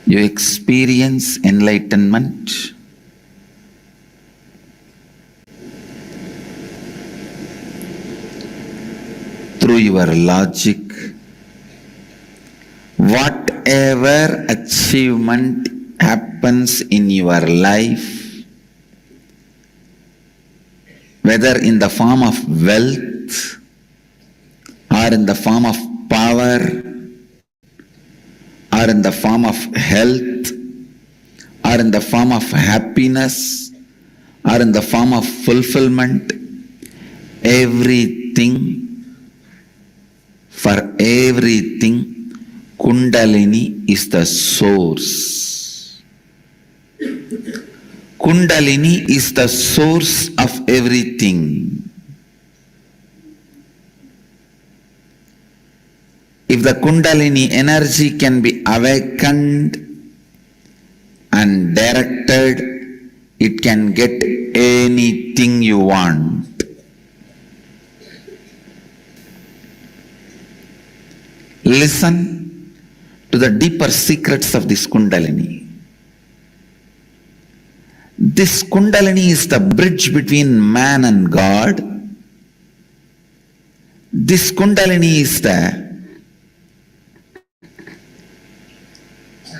You experience enlightenment through your logic. Whatever achievement happens in your life, whether in the form of wealth or in the form of power, or in the form of health, or in the form of happiness, or in the form of fulfillment, everything, for everything, Kundalini is the source. Kundalini is the source of everything. If the Kundalini energy can be awakened and directed, it can get anything you want. Listen to the deeper secrets of this Kundalini. This Kundalini is the bridge between man and God. This Kundalini is the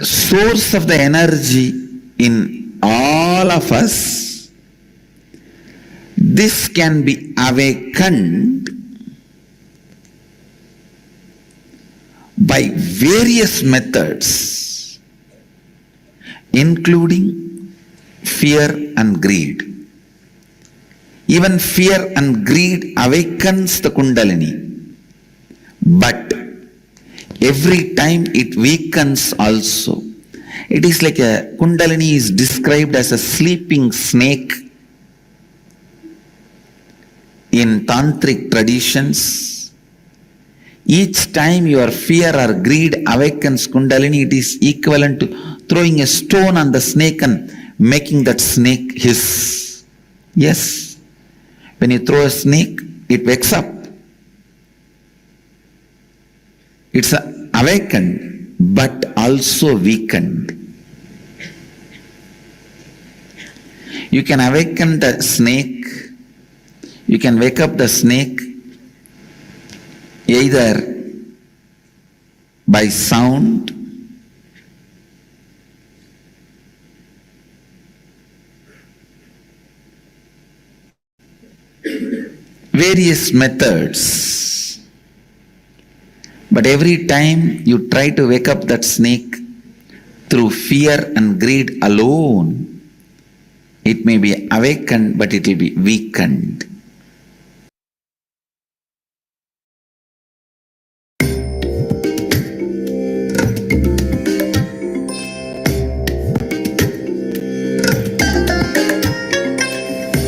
source of the energy in all of us. This can be awakened by various methods, including fear and greed. Even fear and greed awakens the Kundalini, but every time it weakens also. It is like a Kundalini is described as a sleeping snake in tantric traditions. Each time your fear or greed awakens Kundalini, it is equivalent to throwing a stone on the snake and making that snake hiss. Yes, when you throw a snake, it wakes up. It's awakened, but also weakened. You can awaken the snake, you can wake up the snake either by sound, various methods. But every time you try to wake up that snake through fear and greed alone, it may be awakened, but it will be weakened.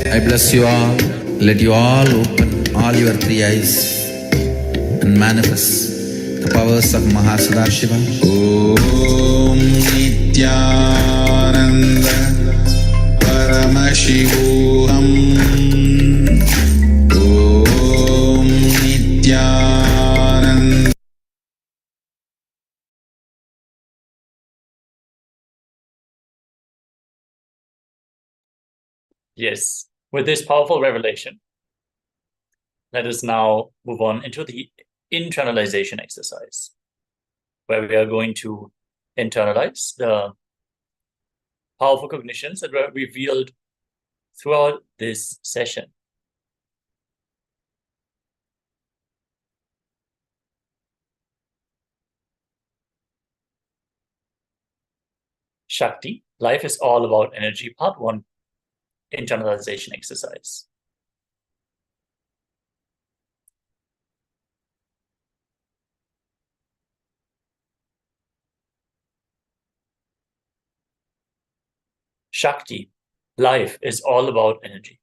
I bless you all. Let you all open all your three eyes and manifest the powers of Mahasudashiva. Om Nithyananda Paramashivoham. Om Nithyananda. Yes, with this powerful revelation, let us now move on into the internalization exercise, where we are going to internalize the powerful cognitions that were revealed throughout this session. Shakti, life is all about energy, part 1, internalization exercise. Shakti, life is all about energy.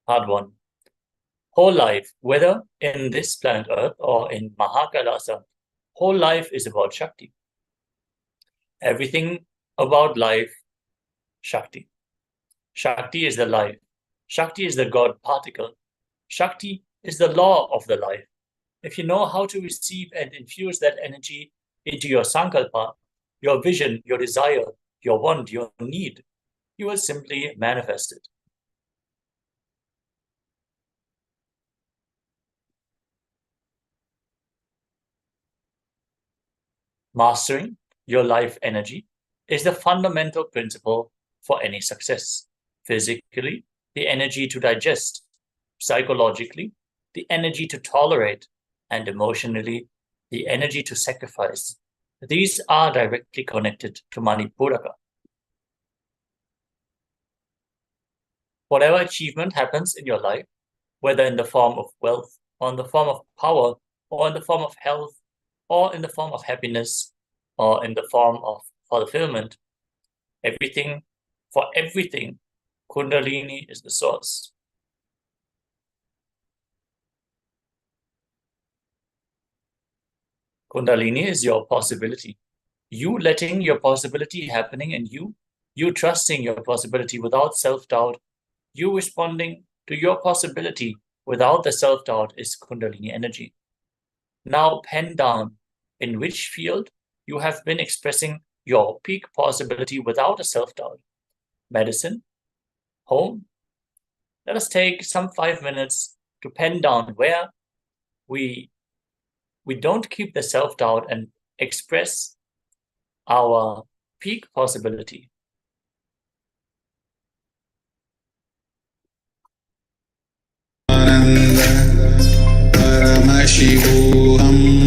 Part 1. Whole life, whether in this planet Earth or in KAILASA, whole life is about Shakti. Everything about life, Shakti. Shakti is the life. Shakti is the God particle. Shakti is the law of the life. If you know how to receive and infuse that energy into your sankalpa, your vision, your desire, your want, your need, you will simply manifest it. Mastering your life energy is the fundamental principle for any success. Physically, the energy to digest; psychologically, the energy to tolerate; and emotionally, the energy to sacrifice. These are directly connected to Manipuraka. Whatever achievement happens in your life, whether in the form of wealth, or in the form of power, or in the form of health, or in the form of happiness, or in the form of fulfillment, for everything Kundalini is the source. Kundalini is your possibility. You letting your possibility happening in you, you trusting your possibility without self-doubt, you responding to your possibility without the self-doubt is Kundalini energy. Now pen down in which field you have been expressing your peak possibility without a self-doubt. Medicine, home. Let us take some 5 minutes to pen down where we don't keep the self-doubt and express our peak possibility. Paramashivoham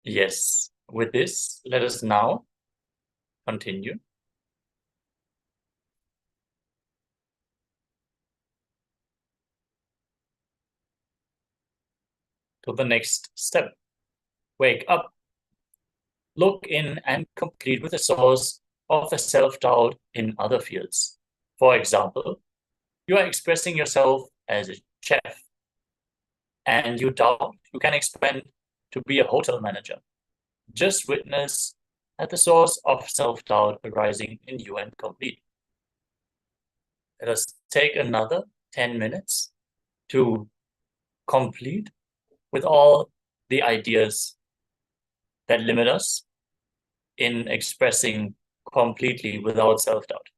Yes, with this, let us now continue to the next step. Wake up, look in and complete with the source of the self-doubt in other fields. For example, you are expressing yourself as a chef and you doubt you can expand to be a hotel manager. Just witness at the source of self-doubt arising in you and complete. Let us take another 10 minutes to complete with all the ideas that limit us in expressing completely without self-doubt.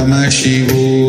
Paramashivoham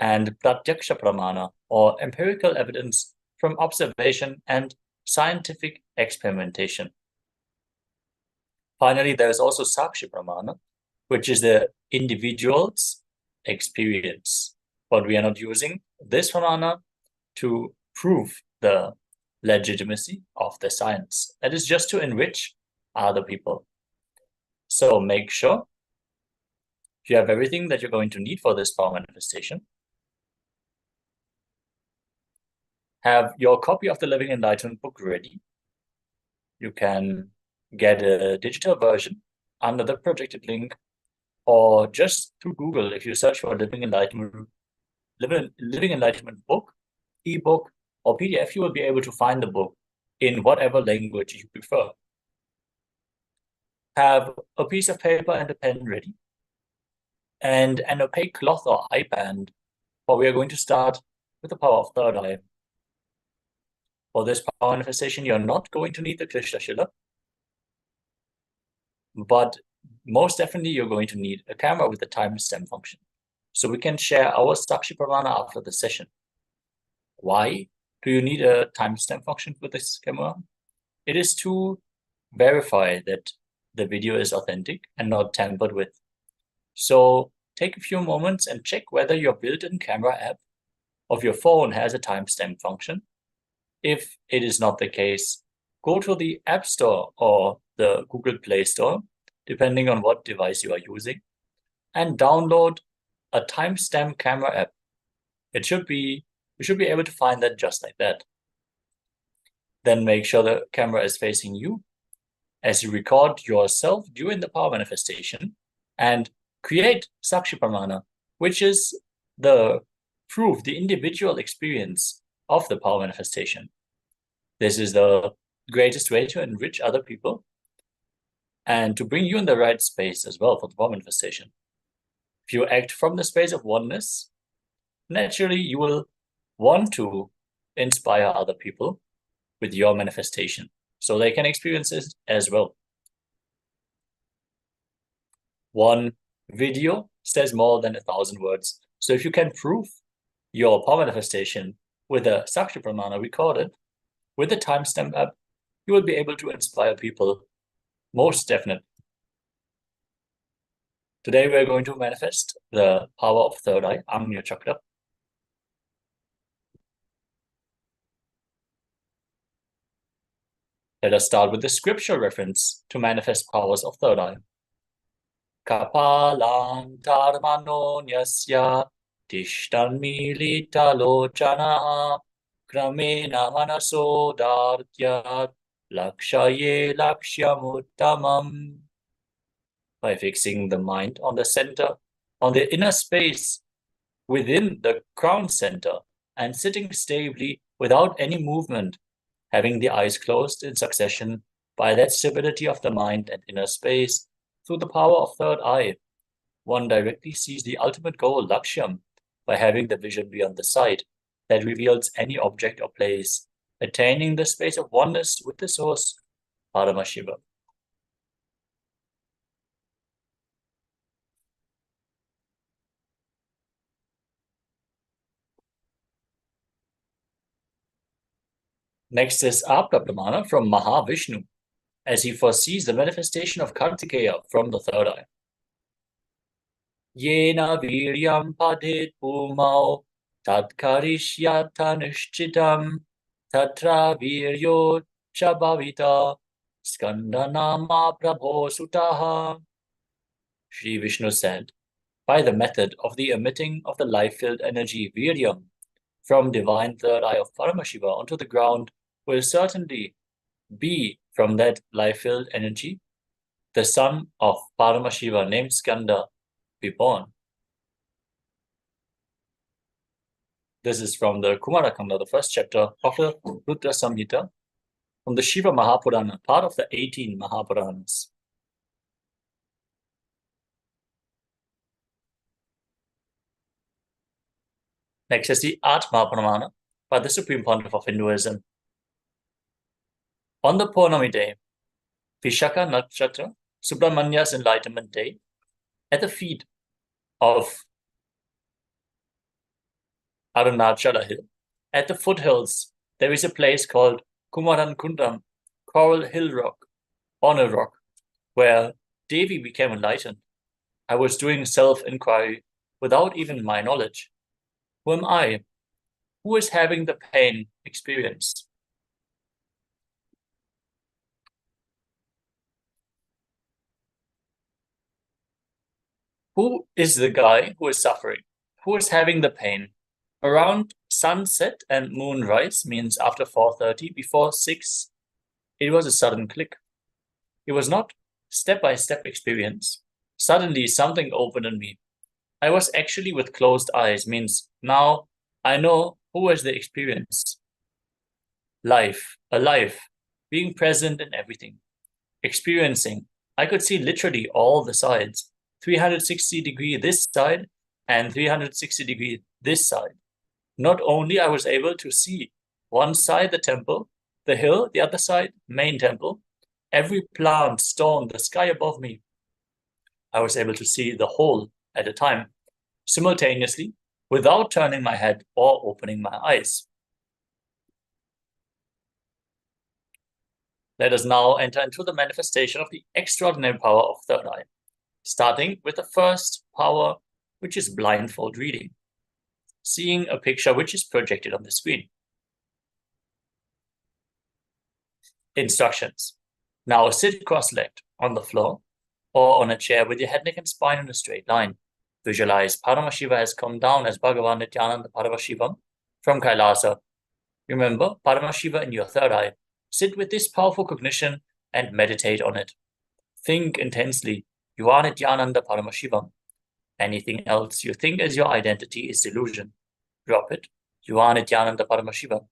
and pratyaksha pramana, or empirical evidence from observation and scientific experimentation. Finally, there is also sakshi pramana, which is the individual's experience. But we are not using this pramana to prove the legitimacy of the science. That is just to enrich other people. So make sure you have everything that you're going to need for this power manifestation. Have your copy of the Living Enlightenment book ready. You can get a digital version under the projected link, or just through Google. If you search for Living Enlightenment book, ebook, or PDF, you will be able to find the book in whatever language you prefer. Have a piece of paper and a pen ready, and an opaque cloth or eye band, for we are going to start with the power of third eye. For this power manifestation, you're not going to need the Krishna Shila, but most definitely you're going to need a camera with a timestamp function. So we can share our Sakshi Pramana after the session. Why do you need a timestamp function with this camera? It is to verify that the video is authentic and not tampered with. So take a few moments and check whether your built-in camera app of your phone has a timestamp function. If it is not the case, go to the App Store or the Google Play Store, depending on what device you are using, and download a timestamp camera app. You should be able to find that just like that. Then make sure the camera is facing you as you record yourself during the power manifestation, and create Sakshi Pramana, which is the proof, the individual experience of the power manifestation. This is the greatest way to enrich other people and to bring you in the right space as well for the power manifestation. If you act from the space of oneness, naturally you will want to inspire other people with your manifestation so they can experience it as well. One video says more than 1,000 words. So if you can prove your power manifestation with a Sakshi Pramana recorded with the timestamp app, you will be able to inspire people most definitely. Today we are going to manifest the power of third eye, Agnya Chakra. Let us start with the scripture reference to manifest powers of third eye. Kapalang tarmano nyasya tishtan milita lochana kramena manaso dartyat lakshaye lakshyamuttamam. By fixing the mind on the center, on the inner space within the crown center, and sitting stably without any movement, having the eyes closed in succession, by that stability of the mind and inner space, through the power of third eye, one directly sees the ultimate goal, Lakshyam, by having the vision beyond the sight that reveals any object or place, attaining the space of oneness with the source, Paramashiva. Next is Apta Pramana from Mahavishnu, as he foresees the manifestation of Kartikeya from the third eye. Yena viryam padit bhumau tat karishyata nishchitam tatra viryo chabhavita skandanama prabho sutaha. Shri Vishnu said, by the method of the emitting of the life-filled energy Viryam from divine third eye of Paramashiva onto the ground will certainly be from that life-filled energy the son of Paramashiva named Skanda be born. This is from the Kumarakanda, the first chapter of the Rudra Samhita, from the Shiva Mahapurana, part of the 18 Mahapuranas. Next is the Atma Pramana by the Supreme Pontiff of Hinduism. On the Purnami day, Vishaka Nakshatra, Subramania's Enlightenment Day, at the feet of Arunachala Hill. At the foothills, there is a place called Kumarankundam, Coral Hill Rock, Honor Rock, where Devi became enlightened. I was doing self-inquiry without even my knowledge. Who am I? Who is having the pain experience? Who is the guy who is suffering? Who is having the pain? Around sunset and moonrise, means after 4:30, before 6, it was a sudden click. It was not step-by-step experience. Suddenly something opened in me. I was actually with closed eyes, means now I know who has the experience. Life, alive, being present in everything. Experiencing, I could see literally all the sides, 360-degree this side and 360-degree this side. Not only I was able to see one side, the temple, the hill, the other side, main temple, every plant, stone, the sky above me. I was able to see the whole at a time, simultaneously, without turning my head or opening my eyes. Let us now enter into the manifestation of the extraordinary power of third eye, starting with the first power, which is blindfold reading, seeing a picture which is projected on the screen. Instructions. Now sit cross-legged on the floor or on a chair with your head, neck, and spine in a straight line. Visualize Paramashiva has come down as Bhagavan Nithyananda Paramashivam from KAILASA. Remember Paramashiva in your third eye. Sit with this powerful cognition and meditate on it. Think intensely. You are Nithyananda Paramashivam. Anything else you think as your identity is delusion. Drop it. You are Nithyananda Paramashivam.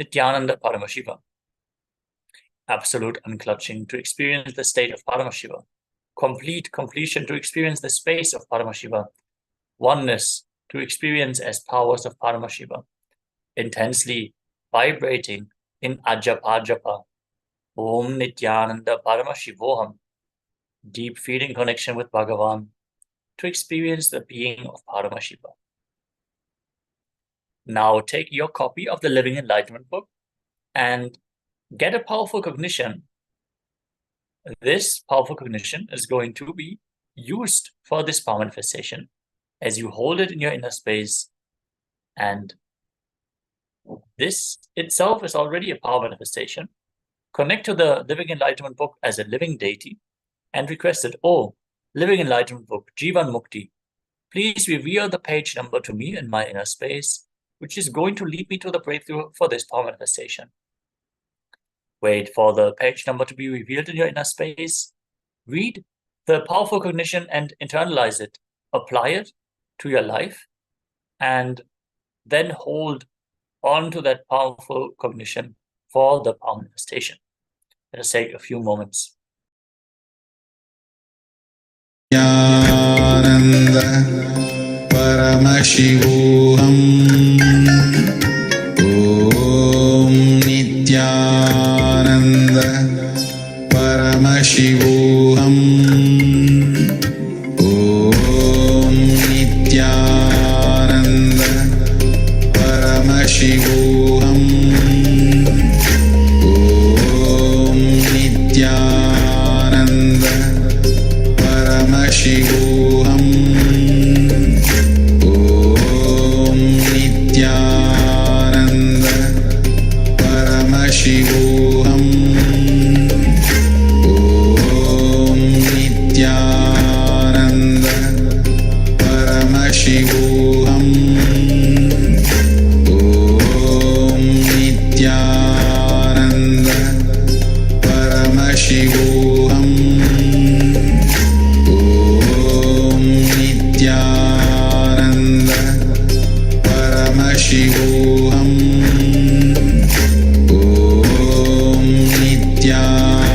Nithyananda Paramashiva. Absolute unclutching to experience the state of Paramashiva. Complete completion to experience the space of Paramashiva. Oneness to experience as powers of Paramashiva. Intensely vibrating in Ajapa Japa. Om Nithyananda Paramashivoham. Deep feeling connection with Bhagavan to experience the being of Paramashiva. Now take your copy of the Living Enlightenment book and get a powerful cognition. This powerful cognition is going to be used for this power manifestation as you hold it in your inner space, and this itself is already a power manifestation. Connect to the Living Enlightenment book as a living deity and request it, oh, Living Enlightenment book, Jivan Mukti, please reveal the page number to me in my inner space, which is going to lead me to the breakthrough for this power manifestation. Wait for the page number to be revealed in your inner space. Read the powerful cognition and internalize it. Apply it to your life, and then hold on to that powerful cognition for the power manifestation. Let us take a few moments. Nityananda Paramashivoham. Om Nityananda Paramashivoham. Om Nityananda Paramashivoham. Om Nityananda Paramashivoham. Om Nityananda Paramashivoham. Om Nityananda Paramashivoham. Om Nityananda Paramashivoham. Om Nityananda Paramashivoham. Om Nityananda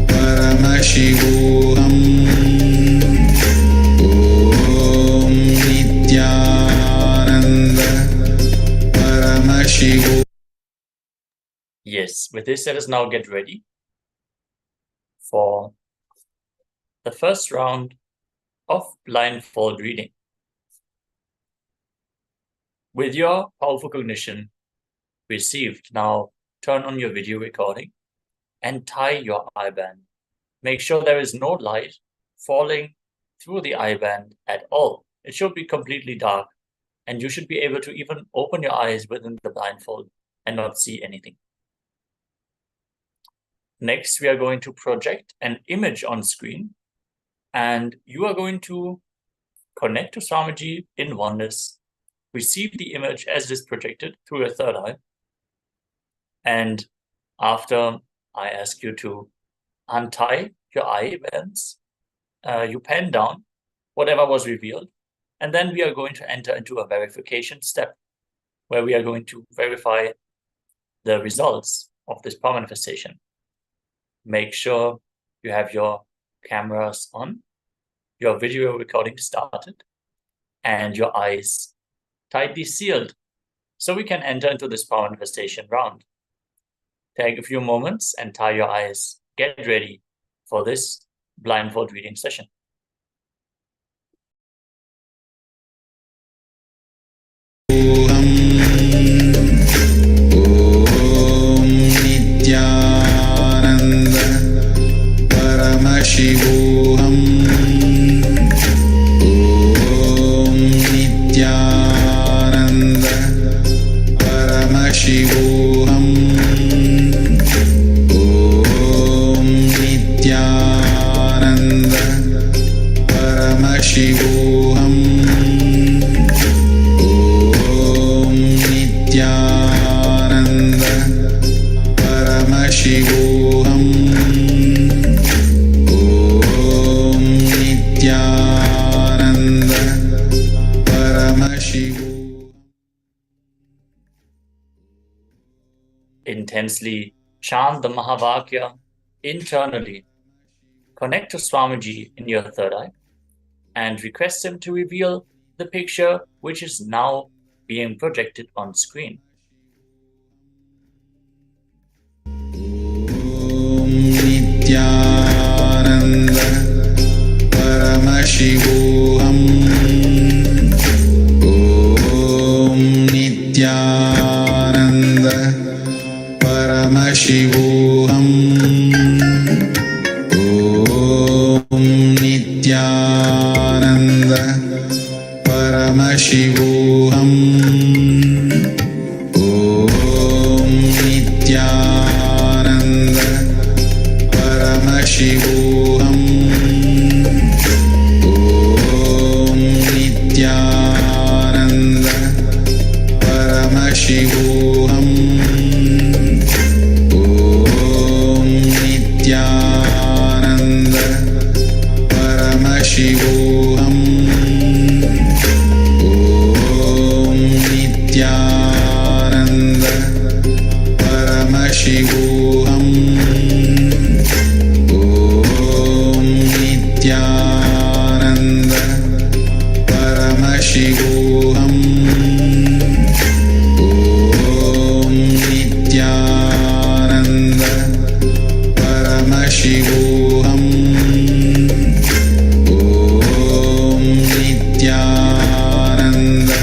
Paramashivoham. Om Nityananda Paramashivoham. Yes, with this, let us now get ready for the first round of blindfold reading. With your powerful cognition received, now turn on your video recording and tie your eye band. Make sure there is no light falling through the eye band at all. It should be completely dark, and you should be able to even open your eyes within the blindfold and not see anything. Next, we are going to project an image on screen, and you are going to connect to Swamiji in oneness, receive the image as it is projected through your third eye, and after I ask you to untie your eye bands, you pen down whatever was revealed, and then we are going to enter into a verification step where we are going to verify the results of this power manifestation. Make sure you have your cameras on, your video recording started, and your eyes tightly sealed, so we can enter into this power manifestation round. Take a few moments and tie your eyes. Get ready for this blindfold reading session. Nithyananda Paramashivoham Nithyananda Paramashivoham Nithyananda Paramashivoham Nithyananda Paramashivoham Nithyananda Paramashivoham. Intensely chant the Mahavakya internally. Connect to Swamiji in your third eye and request him to reveal the picture which is now being projected on screen. Nithyananda Paramashivoham Nithyananda Paramashivoham Nithyananda Paramashivoham Nithyananda Paramashivoham Nithyananda Paramashivoham Nithyananda Paramashivoham Nithyananda Paramashivoham Nithyananda Paramashivoham Nithyananda Paramashivoham Nithyananda Paramashivoham Nithyananda Paramashivoham Nithyananda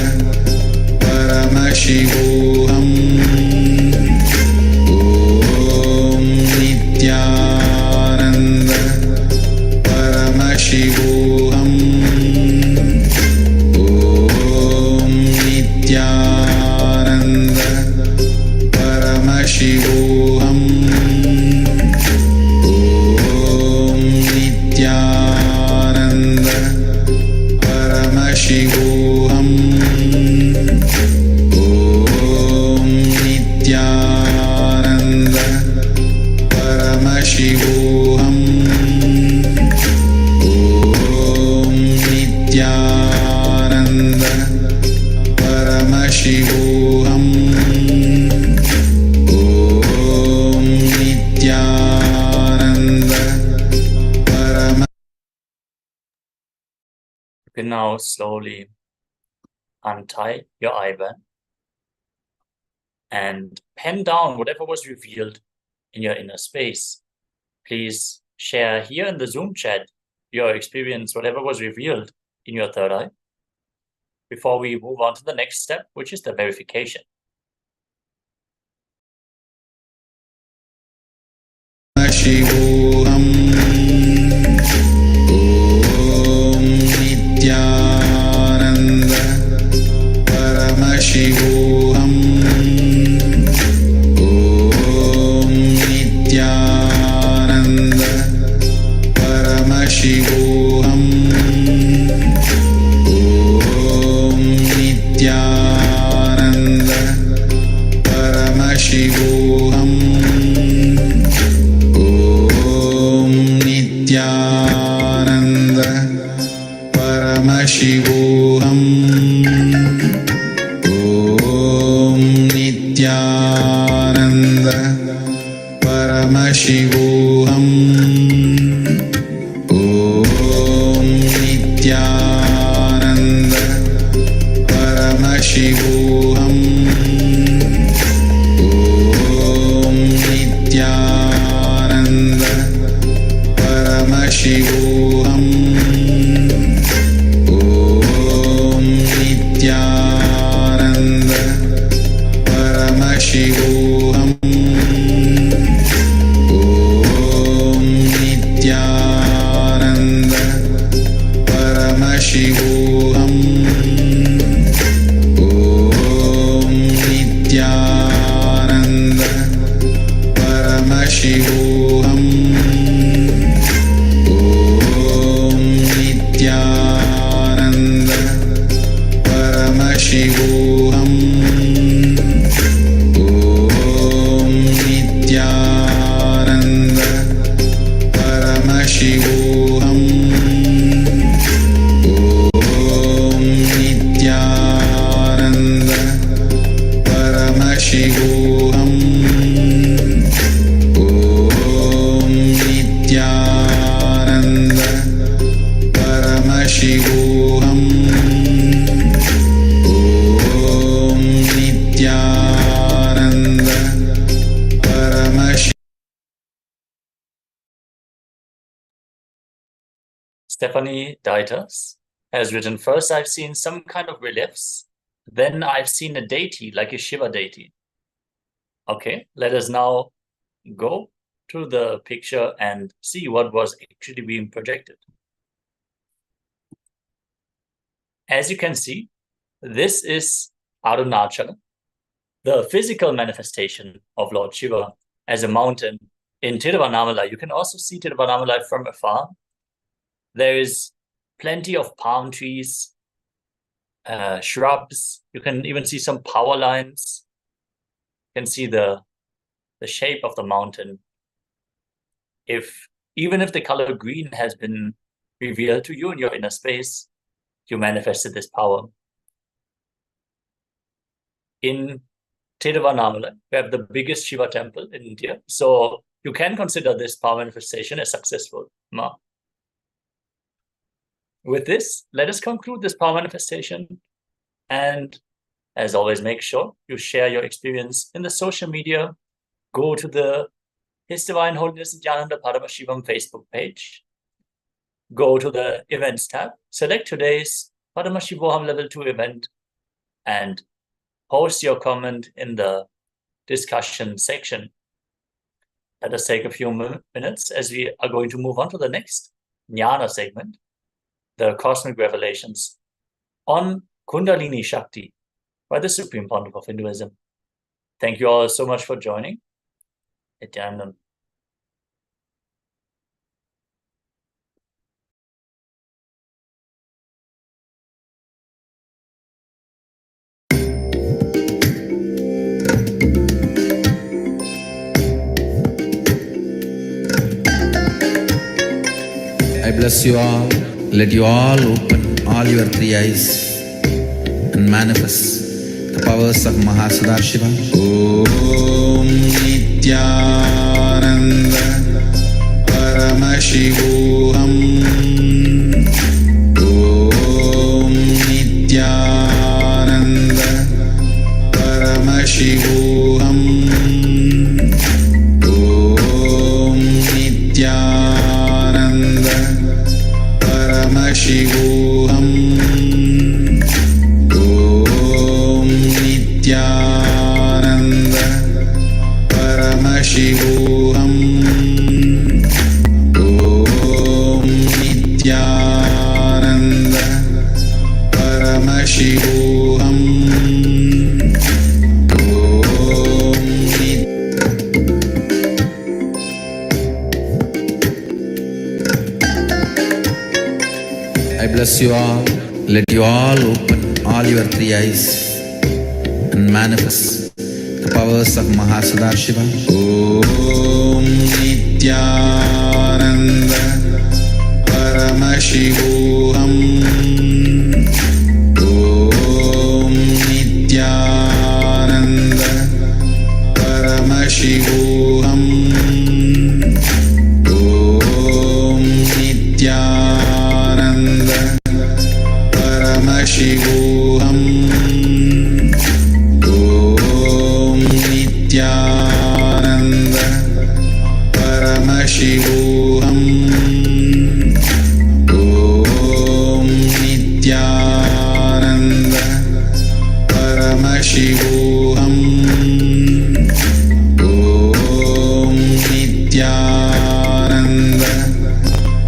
Paramashivoham Nithyananda Paramashivoham Nithyananda Paramashivoham Nithyananda Paramashivoham Nithyananda Paramashivoham. You can now slowly untie your eye band and pen down whatever was revealed in your inner space. Please share here in the Zoom chat your experience, whatever was revealed in your third eye. before we move on to the next step, which is the verification. Paramashivoham Om Nithyananda Paramashivoham Om Nithyananda Paramashivoham Om Nithyananda Paramashivoham Nithyananda Paramashivoham Om Nithyananda Paramashivoham Om Nithyananda Paramashivoham Om Nithyananda Paramashivoham Om Nithyananda Paramashivoham Om Nithyananda Paramashivoham Om Nithyananda Paramashivoham Om Nithyananda Paramashivoham Om Nithyananda Paramashivoham Om Nithyananda Paramashivoham Om Nithyananda Paramashivoham Om Nithyananda Paramashivoham. Stephanie Deiters has written, first I've seen some kind of reliefs, then I've seen a deity, like a Shiva deity. Okay, let us now go to the picture and see what was actually being projected. As you can see, this is Arunachala, the physical manifestation of Lord Shiva as a mountain in Tiruvannamalai. You can also see Tiruvannamalai from afar. There is plenty of palm trees, shrubs. You can even see some power lines. You can see the shape of the mountain. Even if the color green has been revealed to you in your inner space, you manifested this power. In Tiruvannamalai, we have the biggest Shiva temple in India. So you can consider this power manifestation as successful. With this, let us conclude this power manifestation. And as always, make sure you share your experience in the social media. Go to the His Divine Holiness Nithyananda Paramashivam Facebook page. Go to the Events tab. Select today's Paramashivoham Level-2 event and post your comment in the discussion section. Let us take a few minutes as we are going to move on to the next Jnana segment, the cosmic revelations on Kundalini Shakti by the Supreme Pontiff of Hinduism. Thank you all so much for joining. Nithyananda. I bless you all. Let you all open all your three eyes and manifest the powers of Mahasudashiva. Om Nithyananda Paramashivoham Om Nithyananda Paramashivoham Om Nithyananda Paramashivoham Paramashivoham Om Nithyananda Paramashivoham Om I bless you all. Let you all open all your three eyes and manifest the powers of Mahasudashiva. Om Nithyananda Paramashivoham Om Nithyananda Paramashivoham Om Nithyananda Paramashivoham Om Nithyananda Paramashivoham Om Nithyananda Paramashivoham Om Nithyananda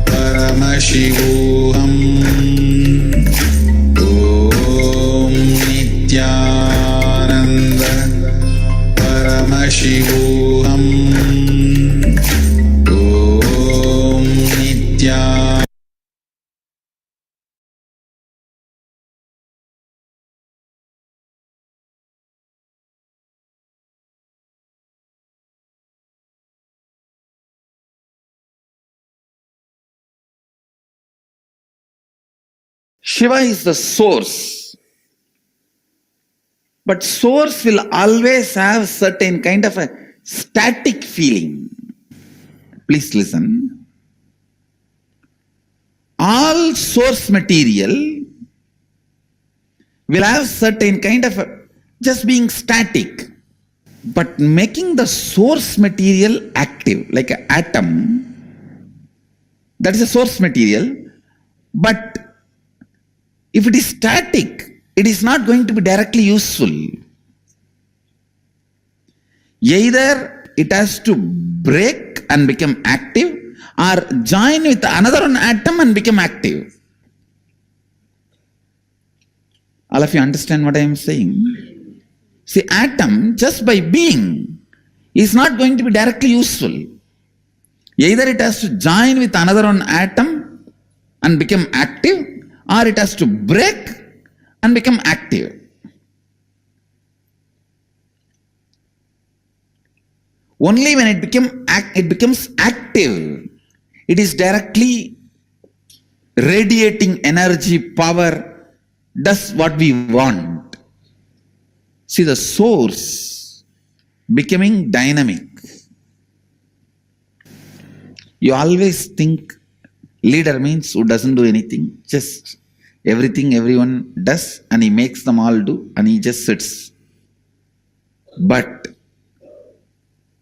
Paramashivoham Om Nithyananda Paramashivoham Om Nithyananda Shiva is the source, but source will always have certain kind of a static feeling. Please listen. All source material will have certain kind of a, just being static, but making the source material active, like an atom, that is a source material, but if it is static, it is not going to be directly useful. Either it has to break and become active, or join with another atom and become active. All of you understand what I am saying? See, atom just by being is not going to be directly useful. Either it has to join with another atom and become active, or it has to break and become active. Only when it becomes active, it is directly radiating energy, power, does what we want. See, the source becoming dynamic. You always think leader means who doesn't do anything, just everything everyone does and he makes them all do and he just sits. But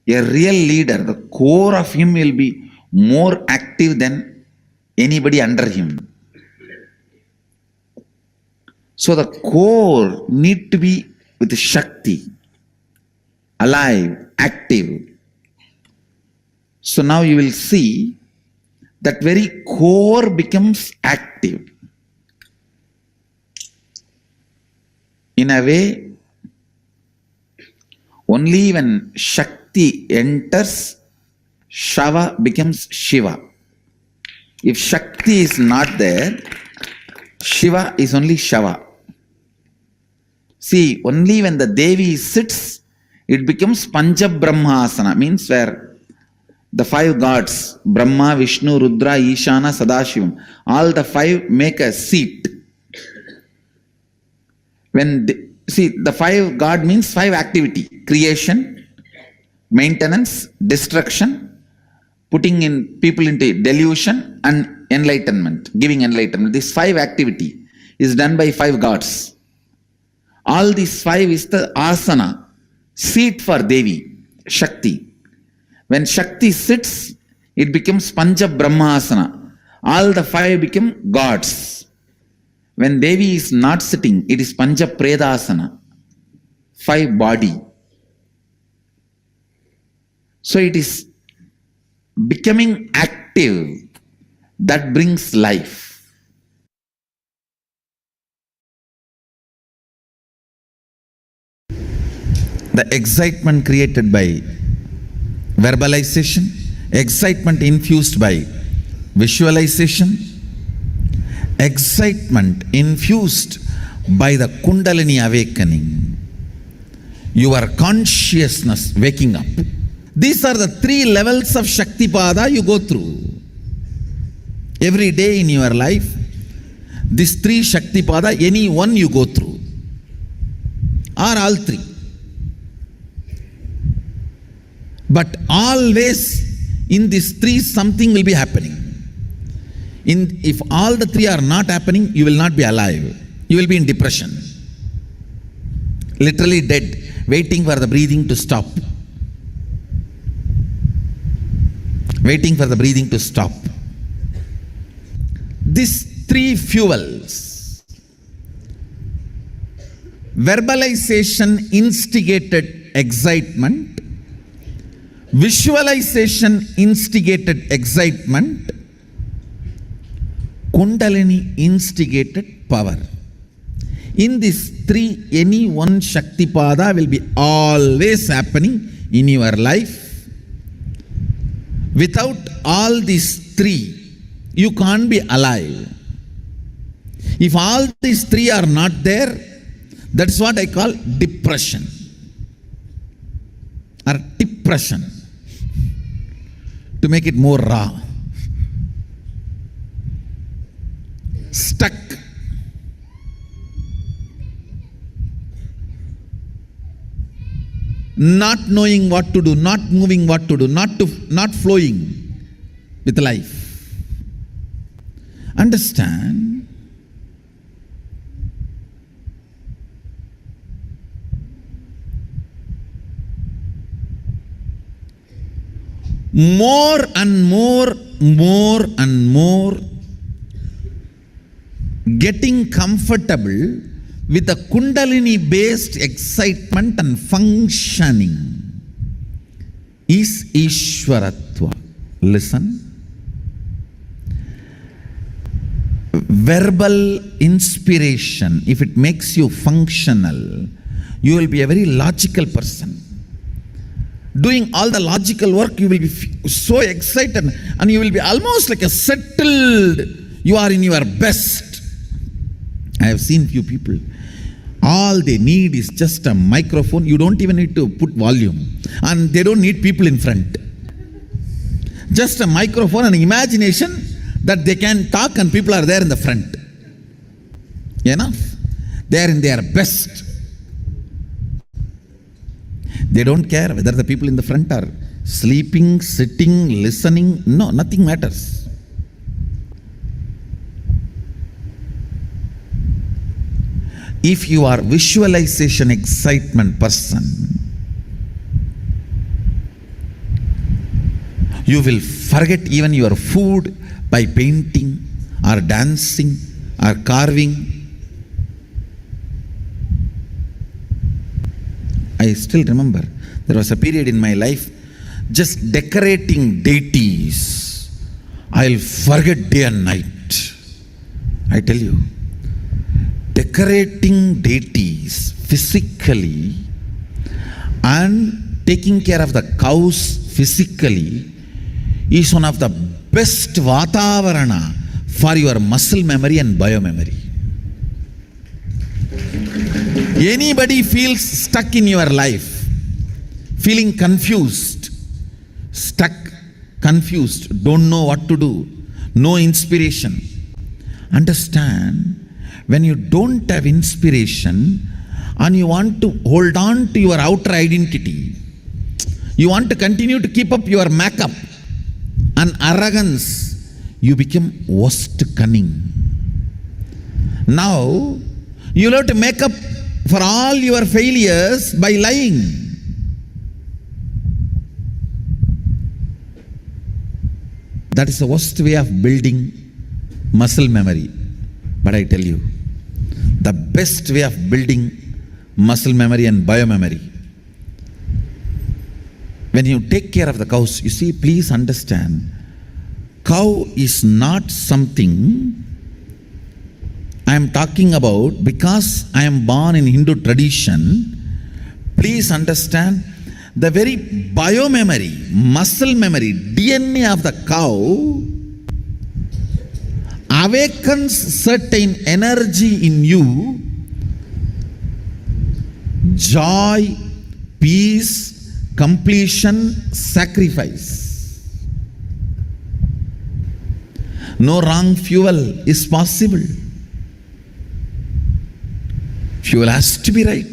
a real leader, the core of him will be more active than anybody under him. So the core need to be with Shakti, alive, active. So now you will see that very core becomes active. In a way, only when Shakti enters, Shava becomes Shiva. If Shakti is not there, Shiva is only Shava. See, only when the Devi sits, it becomes Pancha Brahmasana, means where the five gods, Brahma, Vishnu, Rudra, Ishana, Sadashivam, all the five make a seat. The five God means five activity: creation, maintenance, destruction, putting in people into delusion, and enlightenment, giving enlightenment. This five activity is done by five gods. All these five is the asana, seat for Devi, Shakti. When Shakti sits, it becomes Pancha Brahmasana. All the five become gods. When Devi is not sitting, it is Pancha Predasana, five body. So it is becoming active that brings life. The excitement created by verbalization, excitement infused by visualization, excitement infused by the Kundalini Awakening, your consciousness waking up. These are the 3 levels of Shaktipada you go through. Every day in your life, these 3 Shaktipada, any one you go through, or all 3. But always in these 3 something will be happening. If all the 3 are not happening, you will not be alive. You will be in depression. Literally dead, waiting for the breathing to stop. Waiting for the breathing to stop. These 3 fuels. Verbalization instigated excitement. Visualization instigated excitement. Kundalini instigated power. In these 3, any one Shaktipada will be always happening in your life. Without all these 3, you can't be alive. If all these 3 are not there, that's what I call depression or depression, to make it more raw. Stuck. Not knowing what to do, not moving what to do, not flowing with life. Understand? More and more getting comfortable with the Kundalini based excitement and functioning is Ishwaratva. Listen. Verbal inspiration, if it makes you functional, you will be a very logical person. Doing all the logical work, you will be so excited and you will be almost like a settled, you are in your best. I have seen few people, all they need is just a microphone. You don't even need to put volume, and they don't need people in front. Just a microphone and imagination that they can talk and people are there in the front. Enough. They are in their best. They don't care whether the people in the front are sleeping, sitting, listening. No, nothing matters. If you are visualization excitement person, you will forget even your food by painting or dancing or carving. I still remember there was a period in my life just decorating deities. I'll forget day and night. I tell you, decorating deities physically and taking care of the cows physically is one of the best vatavarana for your muscle memory and biomemory. Anybody feels stuck in your life, feeling confused, stuck, confused, don't know what to do, no inspiration. Understand, when you don't have inspiration and you want to hold on to your outer identity, you want to continue to keep up your makeup and arrogance, you become worst cunning. Now, you'll have to make up for all your failures by lying. That is the worst way of building muscle memory. But I tell you, the best way of building muscle memory and biomemory when you take care of the cows, you see, please understand, cow is not something I am talking about because I am born in Hindu tradition. Please understand, the very biomemory, muscle memory, DNA of the cow awakens certain energy in you, joy, peace, completion, sacrifice. No wrong fuel is possible. Fuel has to be right.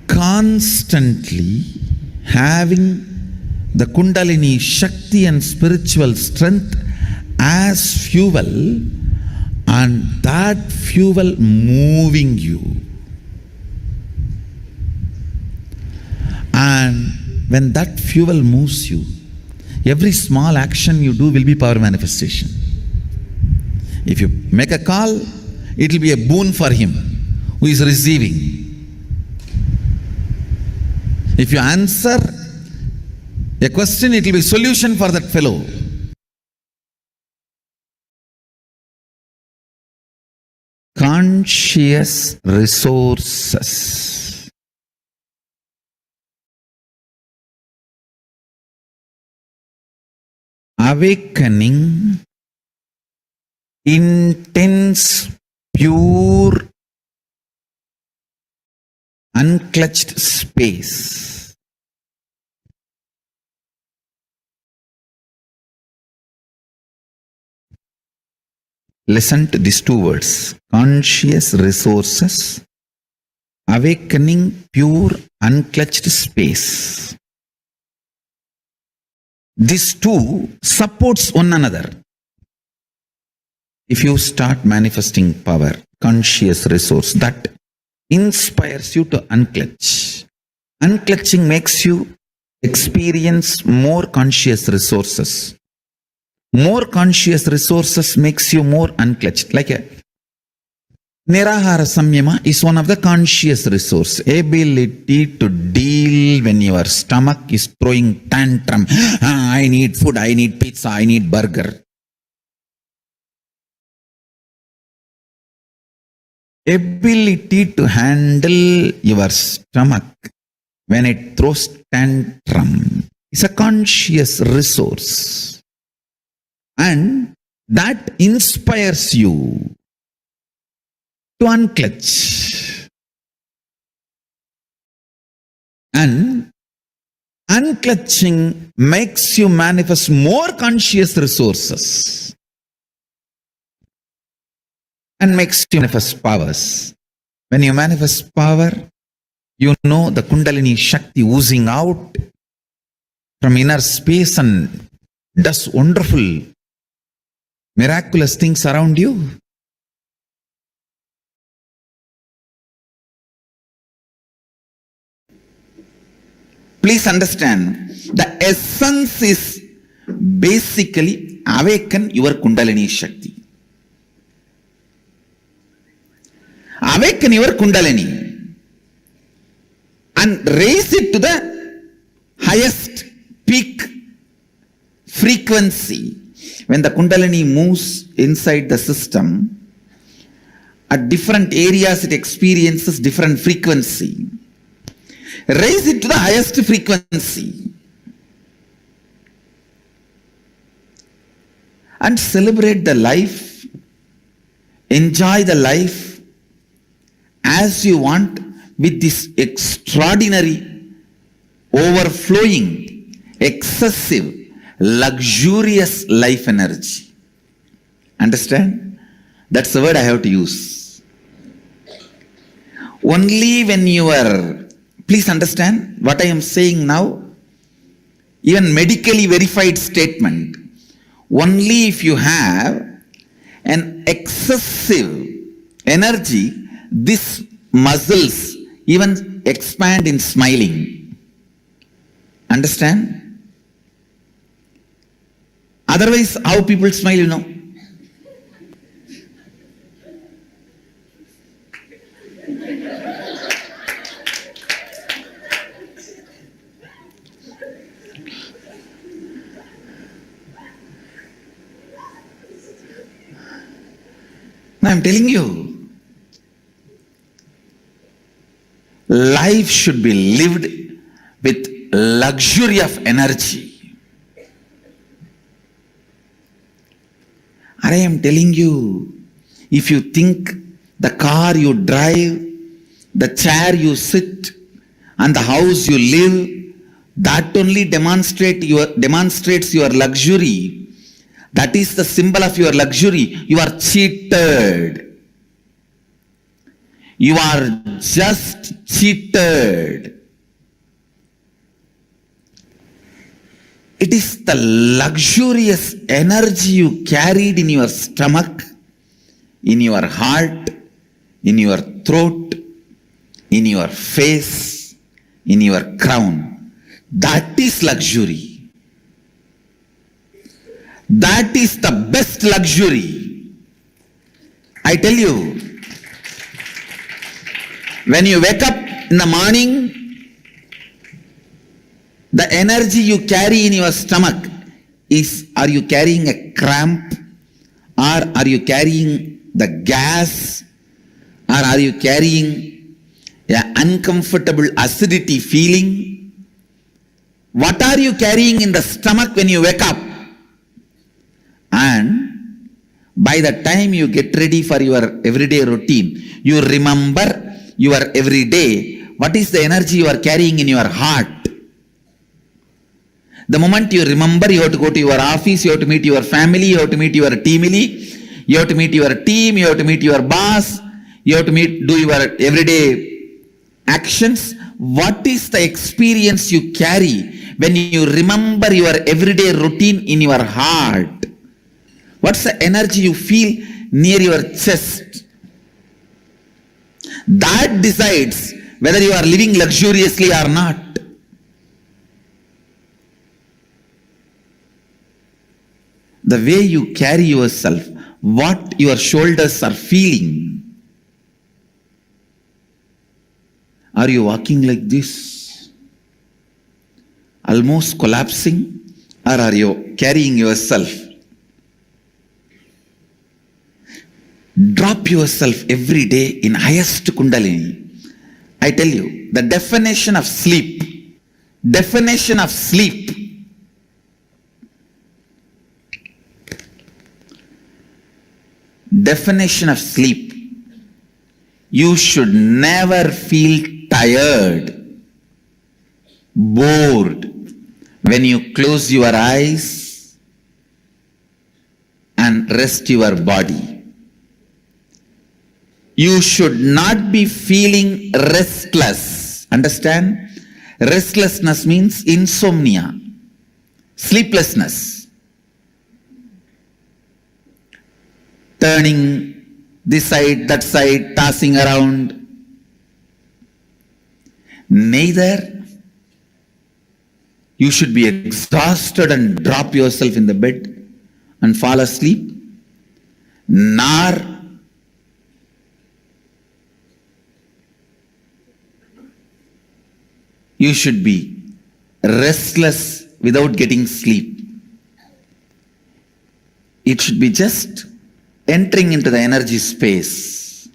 Constantly having the Kundalini Shakti and spiritual strength as fuel, and that fuel moving you. And when that fuel moves you, every small action you do will be power manifestation. If you make a call, it will be a boon for him who is receiving. If you answer a question, it will be a solution for that fellow. Conscious resources. Awakening, intense, pure, unclutched space. Listen to these two words: conscious resources, awakening, pure, unclutched space. These two supports one another. If you start manifesting power, conscious resource, that inspires you to unclutch. Unclutching makes you experience more conscious resources. More conscious resources makes you more unclutched. Like a Nirahara Samyama is one of the conscious resource. Ability to deal when your stomach is throwing tantrum. I need food, I need pizza, I need burger. Ability to handle your stomach when it throws tantrum is a conscious resource. And that inspires you to unclutch. And unclutching makes you manifest more conscious resources and makes you manifest powers. When you manifest power, you know the Kundalini Shakti oozing out from inner space and does wonderful, miraculous things around you. Please understand, the essence is basically awaken your Kundalini Shakti. Awaken your Kundalini and raise it to the highest peak frequency. When the Kundalini moves inside the system, at different areas it experiences different frequency. Raise it to the highest frequency and celebrate the life, enjoy the life as you want with this extraordinary, overflowing, excessive, luxurious life energy. Understand? That's the word I have to use. Only when you are, please understand what I am saying now, even medically verified statement. Only if you have an excessive energy, these muscles even expand in smiling. Understand? Otherwise, how people smile, you know? I'm telling you. Life should be lived with luxury of energy. I am telling you, if you think the car you drive, the chair you sit, and the house you live, that only demonstrates your luxury. That is the symbol of your luxury. You are cheated. You are just cheated. It is the luxurious energy you carried in your stomach, in your heart, in your throat, in your face, in your crown. That is luxury. That is the best luxury. I tell you, when you wake up in the morning, the energy you carry in your stomach is, are you carrying a cramp? Or are you carrying the gas? Or are you carrying an uncomfortable acidity feeling? What are you carrying in the stomach when you wake up? And by the time you get ready for your everyday routine, you remember your everyday, what is the energy you are carrying in your heart? The moment you remember, you have to go to your office, you have to meet your family, you have to meet your team, you have to meet your team, you have to meet your boss, you have to do your everyday actions. What is the experience you carry when you remember your everyday routine in your heart? What's the energy you feel near your chest? That decides whether you are living luxuriously or not. The way you carry yourself, what your shoulders are feeling. Are you walking like this, almost collapsing, or are you carrying yourself? Drop yourself every day in highest Kundalini. I tell you, the definition of sleep, definition of sleep, definition of sleep, you should never feel tired, bored when you close your eyes and rest your body. You should not be feeling restless. Understand? Restlessness means insomnia, sleeplessness. Turning this side, that side, tossing around. Neither you should be exhausted and drop yourself in the bed and fall asleep, nor you should be restless without getting sleep. It should be just entering into the energy space.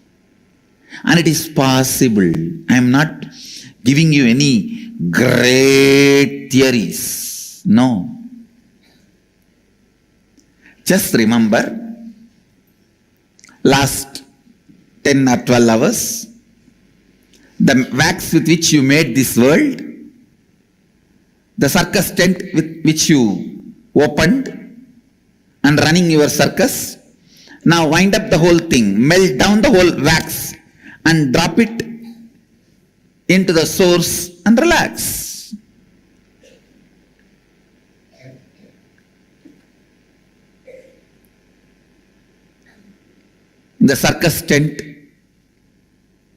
And it is possible. I am not giving you any great theories. No. Just remember, last 10 or 12 hours, the wax with which you made this world, the circus tent with which you opened and running your circus, now wind up the whole thing, melt down the whole wax and drop it into the source and relax. In the circus tent,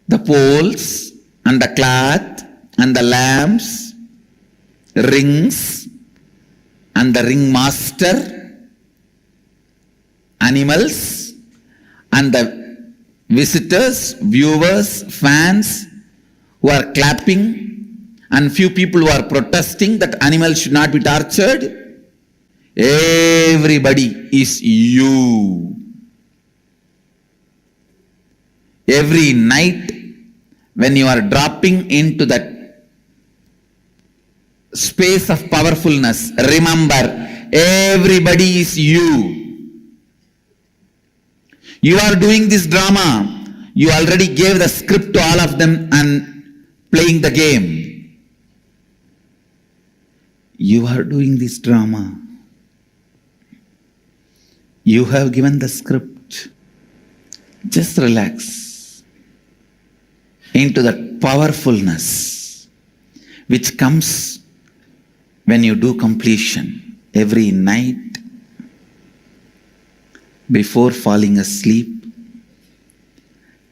the poles and the cloth and the lamps, rings and the ringmaster, animals and the visitors, viewers, fans who are clapping, and few people who are protesting that animals should not be tortured. Everybody is you. Every night when you are dropping into that space of powerfulness, remember, everybody is you. You are doing this drama. You already gave the script to all of them and playing the game. You are doing this drama. You have given the script. Just relax into that powerfulness which comes when you do completion every night before falling asleep.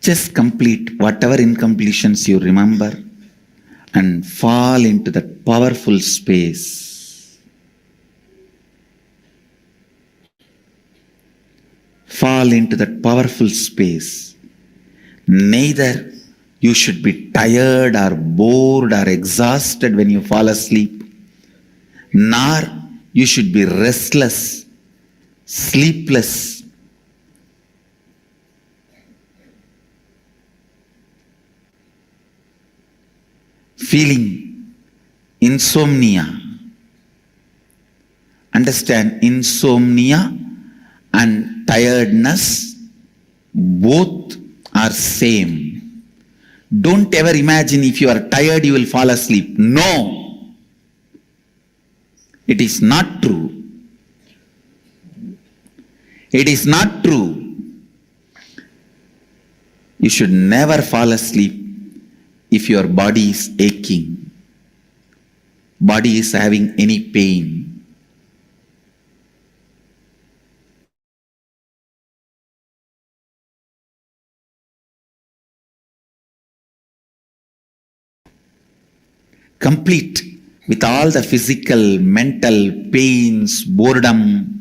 Just complete whatever incompletions you remember and fall into that powerful space. Fall into that powerful space. Neither you should be tired or bored or exhausted when you fall asleep, nor you should be restless, sleepless. Feeling insomnia. Understand, insomnia and tiredness both are same. Don't ever imagine if you are tired you will fall asleep. No, it is not true. It is not true. You should never fall asleep if your body is aching, body is having any pain. Complete with all the physical, mental pains, boredom,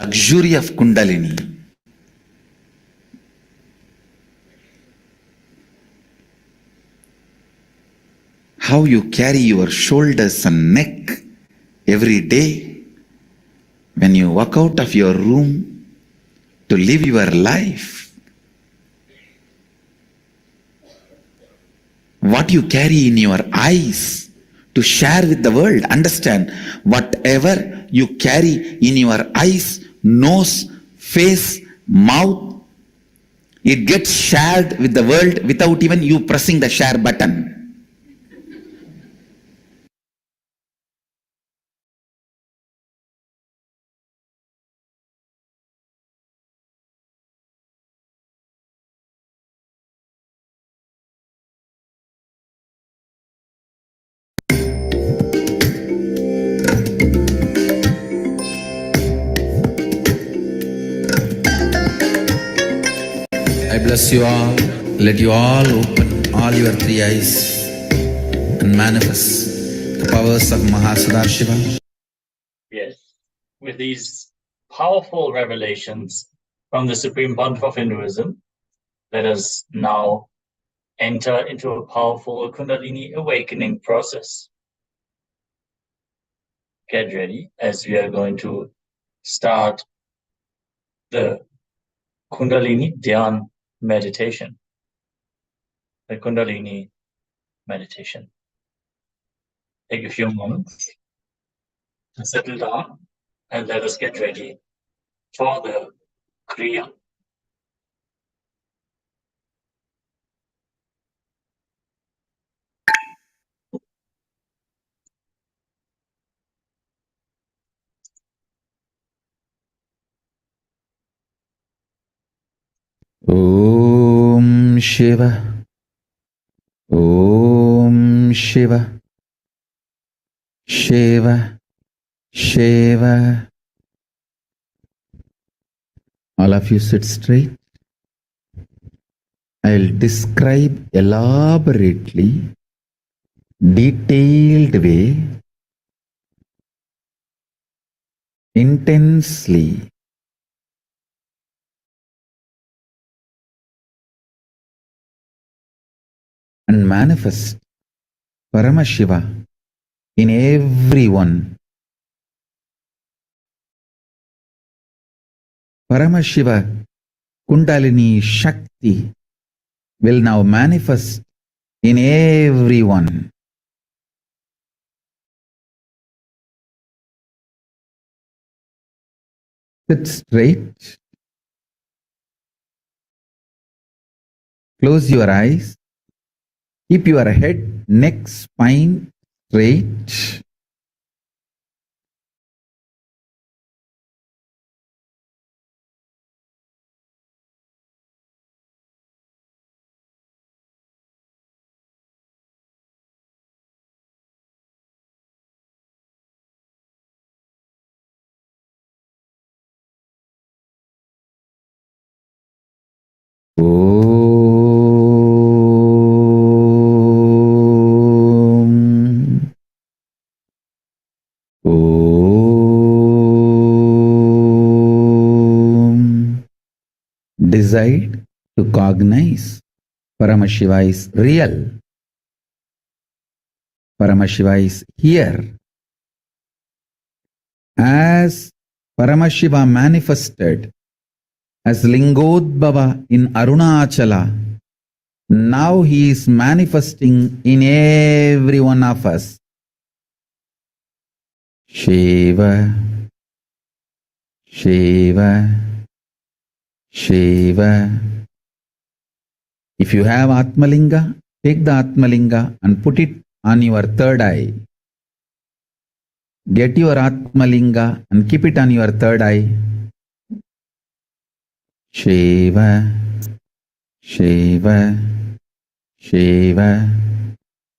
luxury of Kundalini. How you carry your shoulders and neck every day when you walk out of your room to live your life. What you carry in your eyes to share with the world. Understand, whatever you carry in your eyes, nose, face, mouth, it gets shared with the world without even you pressing the share button. I bless you all. Let you all open all your three eyes and manifest the powers of Mahasadarshiva. Yes, with these powerful revelations from the Supreme Pontiff of Hinduism, let us now enter into a powerful Kundalini Awakening process. Get ready, as we are going to start the Kundalini Dhyan meditation. The Kundalini meditation. Take a few moments to settle down and let us get ready for the Kriya. Om Shiva. Om Shiva. Shiva. Shiva. All of you sit straight. I'll describe elaborately, detailed way, intensely. And manifest Paramashiva in everyone. Paramashiva Kundalini Shakti will now manifest in everyone. Sit straight. Close your eyes. Keep your head, neck, spine straight. Om. Om. Decide to cognize Paramashiva is real. Paramashiva is here. As Paramashiva manifested as Lingodbhava in Arunachala, now he is manifesting in every one of us. Shiva, Shiva, Shiva. If you have Atmalinga, take the Atmalinga and put it on your third eye. Get your Atmalinga and keep it on your third eye. Shiva, Shiva, Shiva,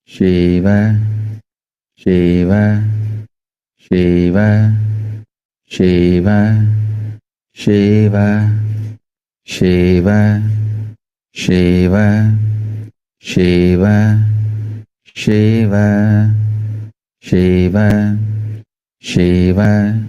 Shiva, Shiva, Shiva, Shiva, Shiva, Shiva, Shiva, Shiva, Shiva, Shiva, Shiva,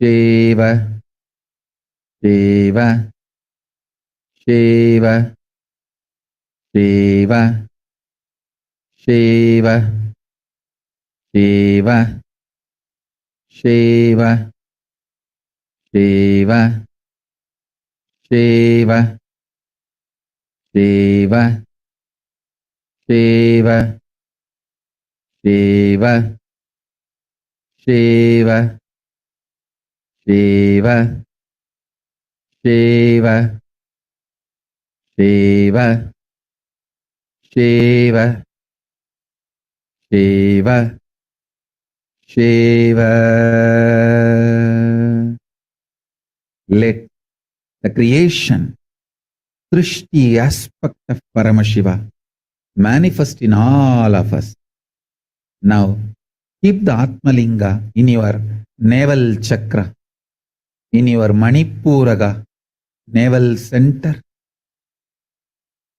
Shiva, Shiva, Shiva, Shiva, Shiva, Shiva, Shiva, Shiva, Shiva, Shiva, Shiva, Shiva, Shiva, Shiva, Shiva, Shiva, Shiva, Shiva, Shiva. Let the creation, Srishti aspect of Paramashiva manifest in all of us. Now, keep the Atmalinga in your navel chakra, in your Manipuraga navel center.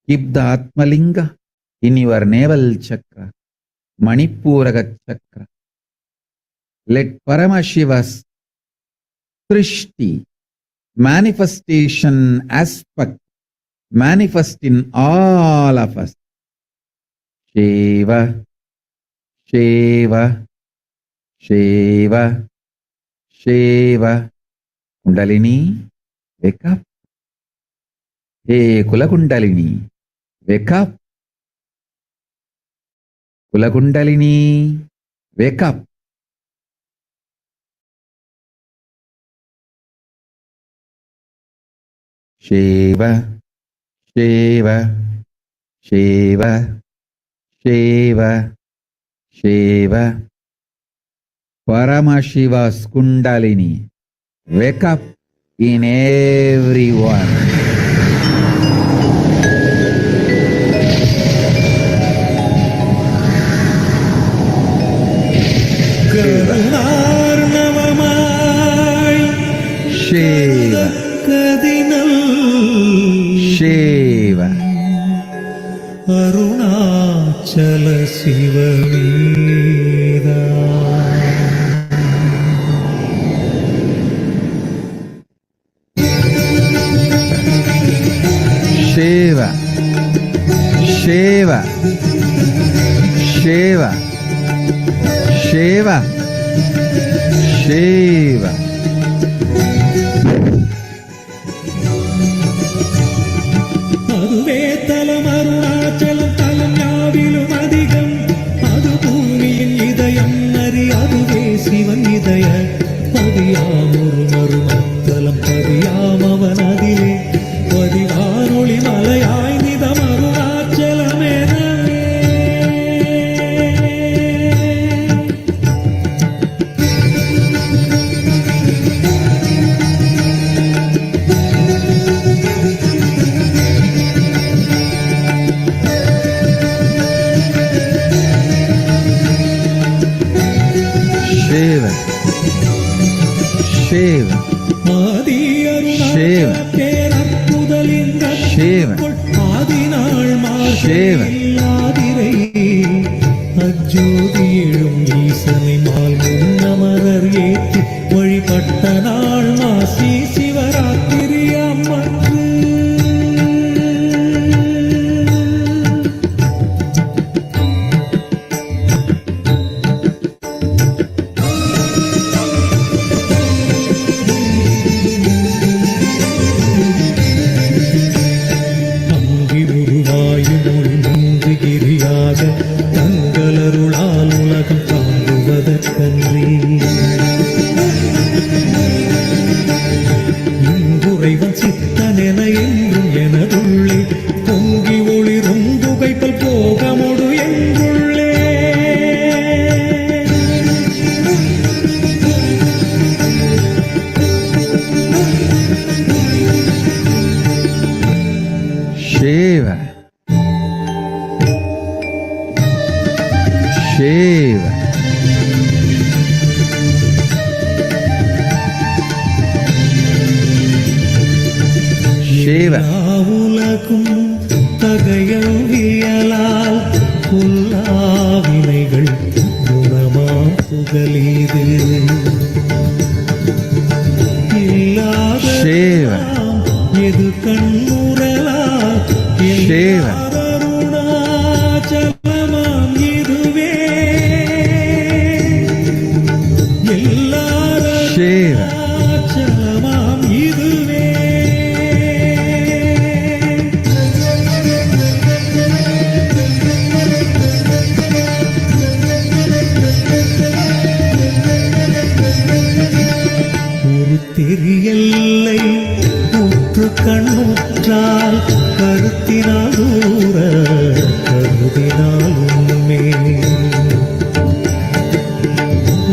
Keep the Atmalinga in your navel chakra, Manipuraga chakra. Let Paramashiva's Srishti manifestation aspect manifest in all of us. Shiva, Shiva, Shiva, Shiva. Kundalini, wake up. Hey Kula Kundalini, wake up. Kula Kundalini, wake up. Shiva, Shiva, Shiva, Shiva, Shiva. Paramashiva's Kundalini, wake up in everyone. Shiva, Shiva, Arunachala Sivameda. Shiva, Shiva, Shiva, Shiva, Shiva. அதுவே தலம் அருணாச்சலம் தலம் யாவிலும் அதிகம். அது பூமியின் இதயம் அறி அதுவே சிவன் இதய பதியாமொரு மருமத்தலம் பதியாம் அவன் அதிலே பதிவானொளி மலையாய் நிதம் அருணாச்சலமெனவே. Shiva, Shiva, ஆதி Shiva, அருணாச்சல பேரற்புதலிங்கத்துள் Shiva, ஆதிநாள் Shiva. மார்கழியில்லாதிரை அஜோதி எழும் ஈசனை மால் முன்னமரர் ஏற்றி வழிபட்ட நாள் மாசி சிவராத்திரி அம்மன்று. அங்கி உருவாயும் ஒளி முன்று கிரியாக தங்களருளால் உலகம் தாங்குவதற்கன்றி இங்குறைவன் சித்தனென என்றும் எனதுள்ளே பொங்கி ஒளிரும் புகைப்பல் போகமொடு என்றுள்ளே. Shiva, Shiva, Shiva, உலகும் தகையவியலால் புல்லாவினைகள் குணமாம் புகலீது.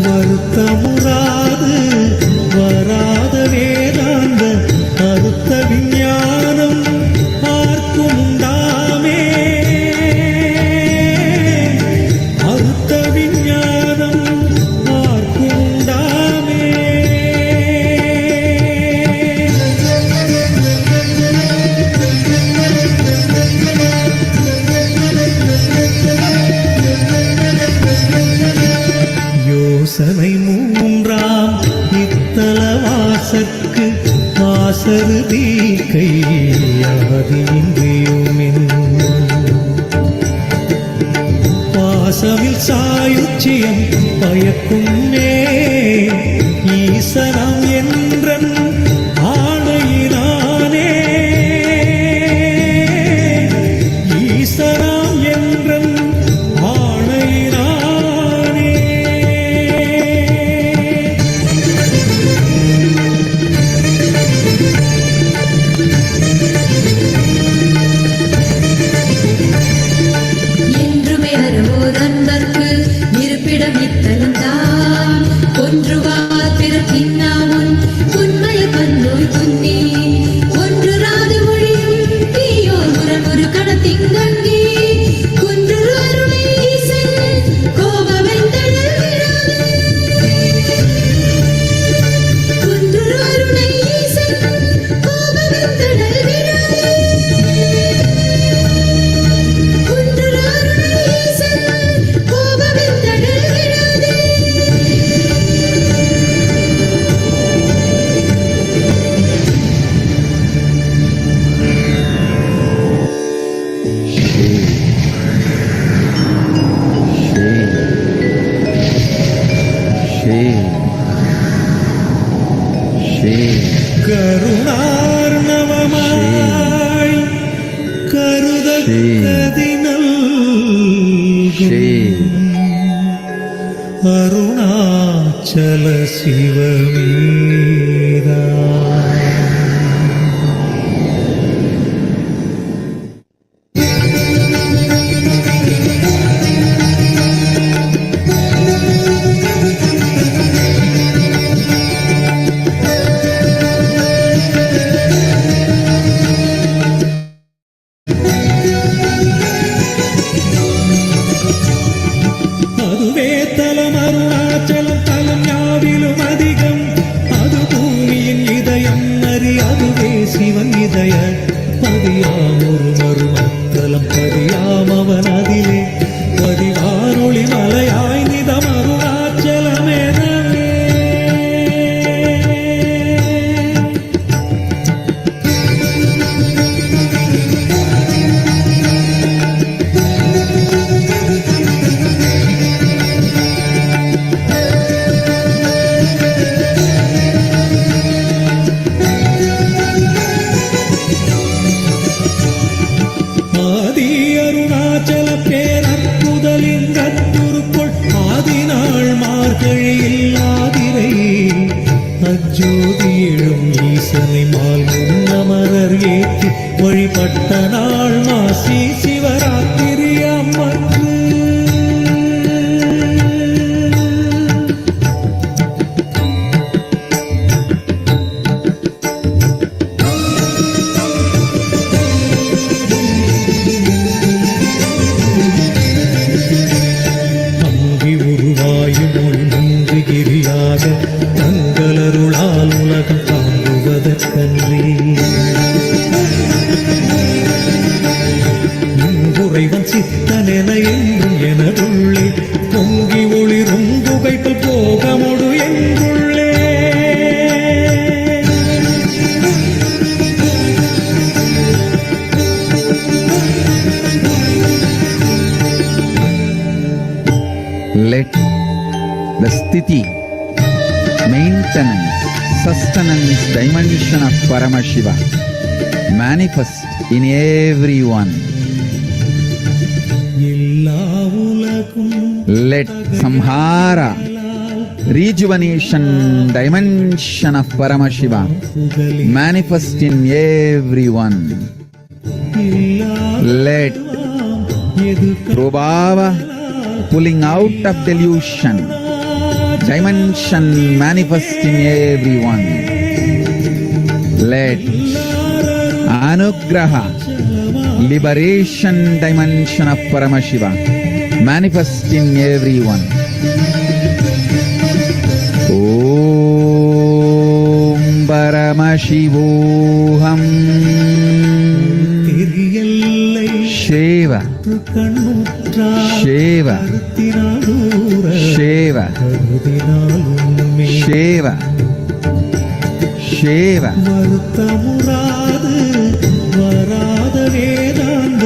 வருத்தமுறாது வராத வேதாந்த அறுத்த விஞ்ஞானம் ஆர்க்கும் உண்டாமே. அறுத்த விஞ்ஞானம் ஆர்க்கும் உண்டாமே. யோசனை மூன்றாம் இத்தலவாசற்கு ஆசருதி கையாதியின்றியுமின் பாசமில் சாயுச்சியம் பயக்குமே ஈசனம் என்றன் ஆணையினானே. ஈசனம் என்றன் ஆணையினானே. என்றுமே வருவோர் அன்பர்க்கு இருப்பிடம் இத்தலம்தான். ஒன்றுவார் பிறப்பின்னா உன் உண்மைய பன்னோய் துன்னி ஒன்று ராது மொழியும் தீயோர் உரம் ஒரு கணத்திங்கி குன்றுரு அருணை ஈசன் கோபமெந்தழல் விடாது. குன்றுரு அருணை ஈசன் கோபமெந்தழல் விடாது. குன்றுரு அருணை ஈசன் கோபமெந்தழல் விடாது. கருணார்ணவமாய் கருதக்கதினல் அருணாச்சல சிவமீரா. அதுவே தலம் அருணாச்சலம் தலம் யாவிலும் அதிகம். அது பூமியின் இதயம் அறி அதுவே சிவன் இதய பதியாம் ஒரு மருமத்தலம் பதியாம் அவன் அதிலே பதிவாரொளி மலையாய் நிதம் அருணாச்சலமெனவே. ஆதி அருணாச்சல பேரற்புதலின் கத்துருக்குள் ஆதிநாள் மார்கழியில் ஆதிரை அஜோதி எழும் ஈசனை மால் முன்னமரர் ஏற்றி வழிபட்ட நாள் மாசி சிவராத்திரி அம்மன்று. அங்கி உருவாயும் மொழி நன்று கிரியாக தங்களருளால் உலகம் தாங்குவதற்கன்றி இங்குறைவன் சித்தனென என்றும் எனதுள்ளே பொங்கி ஒளிரும் புகைப்பில் போகமொடு என்றுள்ளே. Let the sthiti, maintenance, sustenance dimension of Paramashiva manifest in everyone. எல்லா உலகும் Let samhara, rejuvenation dimension of Paramashiva manifest in everyone. Let Prabhava, pulling out of delusion. Dimension manifest in everyone. Let Anugraha, liberation dimension of Paramashiva, manifest in everyone. Om Paramashivoham Shiva Shiva Shiva Shiva Shiva வருத்தமுறாது வராத வேதாந்த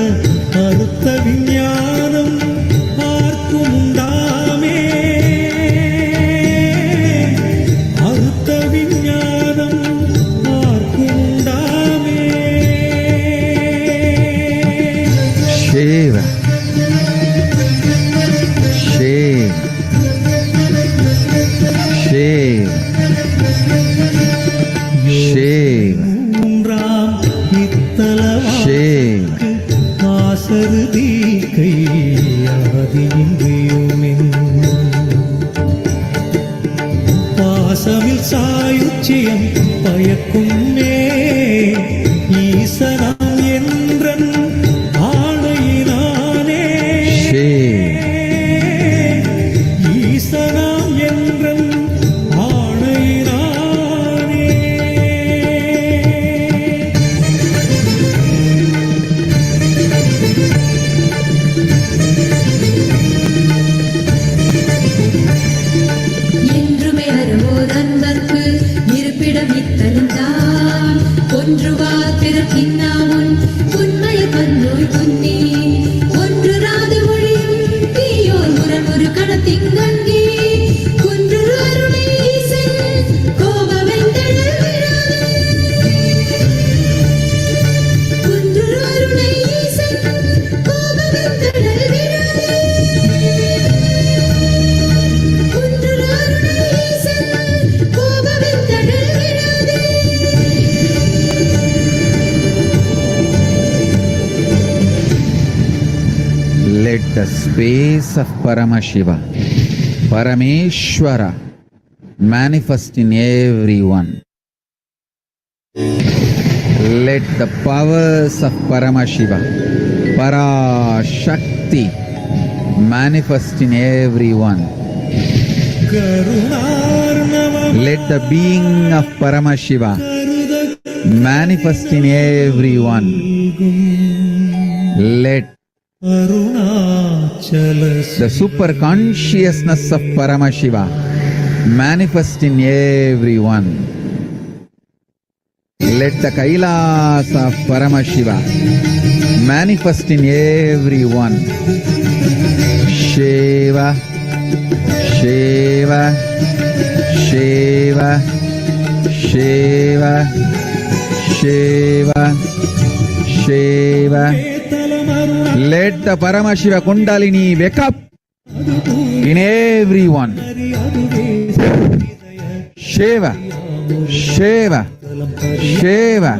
அறுத்த விஞ்ஞானம் பார்க்கும் உண்டாமே அறுத்த விஞ்ஞானம் பார்க்கும் உண்டாமே Shiva Shiva Shiva Shiva மூன்றாம் இத்தலவா Shiva ஆசருதி கையாதியின்றியுமென் பாசமில் சாயுச்சியம் பயக்குமே ஈசனாம் என்றன் ஆணையினானே ஈசனாம் என்றன் ஆணையினானே என்றுமே வருவோர் அன்பர்க்கு இருப்பிடம் இத்தலம்தான் ஒன்றுவார் பிறப்பின்னாமுன் உண்மைய பன்னோய் துன்னி ஒன்று ராது மொழியும் தீயோர் முரண் ஒரு கணத்திங்கி குன்றுரு அருணை ஈசன் கோபவெந்தழல் Wirathu குன்றுரு Arunai Eesan கோபவெந்தழல் Wirathu குன்றுரு Arunai Eesan கோபவெந்தழல் Wirathu. Let the space of Paramashiva, Parameshwara, manifest in everyone. Let the powers of Paramashiva, Parashakti, manifest in everyone. கருணார்ணவம் Let the being of Paramashiva manifest in everyone. Let Arunachal the super consciousness of Paramashiva manifest in everyone. Let the KAILASA of Paramashiva manifest in everyone. Shiva, Shiva, Shiva, Shiva, Shiva, Shiva. Let the Paramashiva Kundalini wake up in everyone. Shiva, Shiva, Shiva,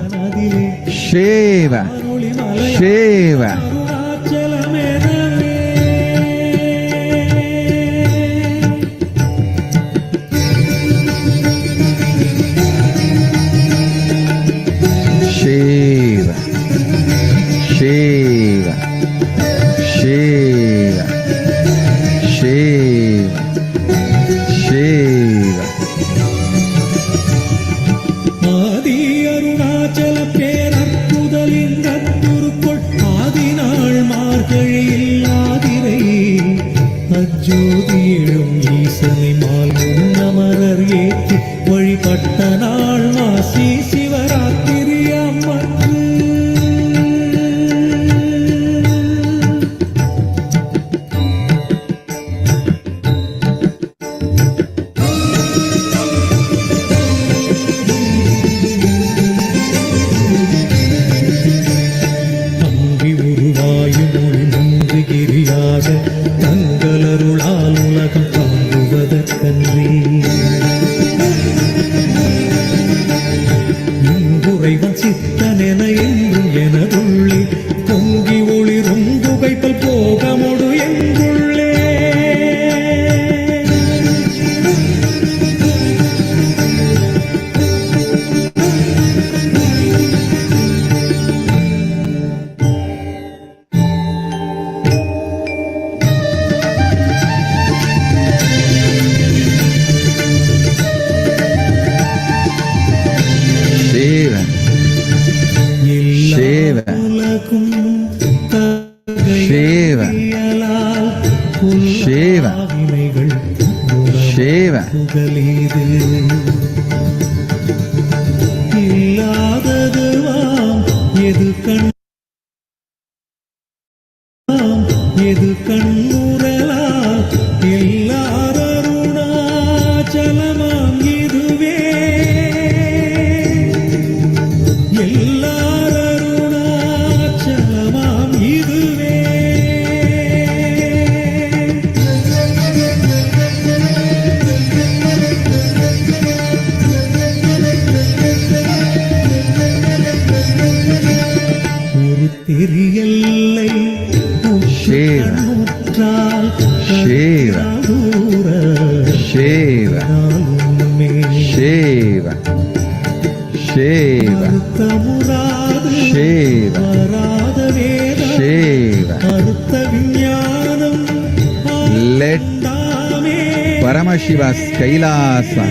Shiva, Shiva. Shiva, Shiva, Shiva, Shiva, Shiva. ஆதி அருணாச்சல பேரற்புதலின் அத்துருக்குள் ஆதிநாள் மார்கழியில் ஆதிரை அஜோதியிடும் ஈசனை மால்கும் அமரர் ஏற்றி வழிபட்ட நாள் மாசி சிவராத்திரி அம்மன்று அங்கி உருவாயும் மொழி நன்றுகிரியாக தங்களருளால் உலகம் தாங்குவதற்கன்றி இங்குறைவன் சித்தனென என்றும் எனதுள்ளே பொங்கி ஒளிரும் புகைப்பல் போகமொடு என்றுள்ளே சேவ வினைகள் சேவ புகலீது இல்லாததுவாம் எது கண்ணுறலா எல்லாரருணாச்சலமாம் இதுவே எல்லாரருணாச்சலமாம் இதுவே ஒரு தெரியல்லை சேவ சேவ சேவ சேவ சேவ சேவ சேவ Let Paramashiva's Kailasa,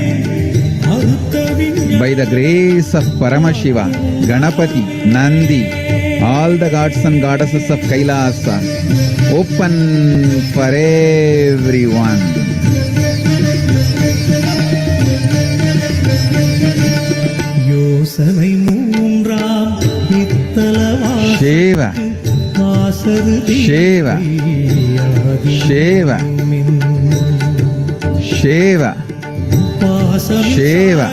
by the grace of Paramashiva, Ganapati, Nandi, all the gods and goddesses of Kailasa, open for everyone. யோசனை மூன்றாம் இத்தலவா Shiva, Shiva, Shiva, Shiva, Shiva,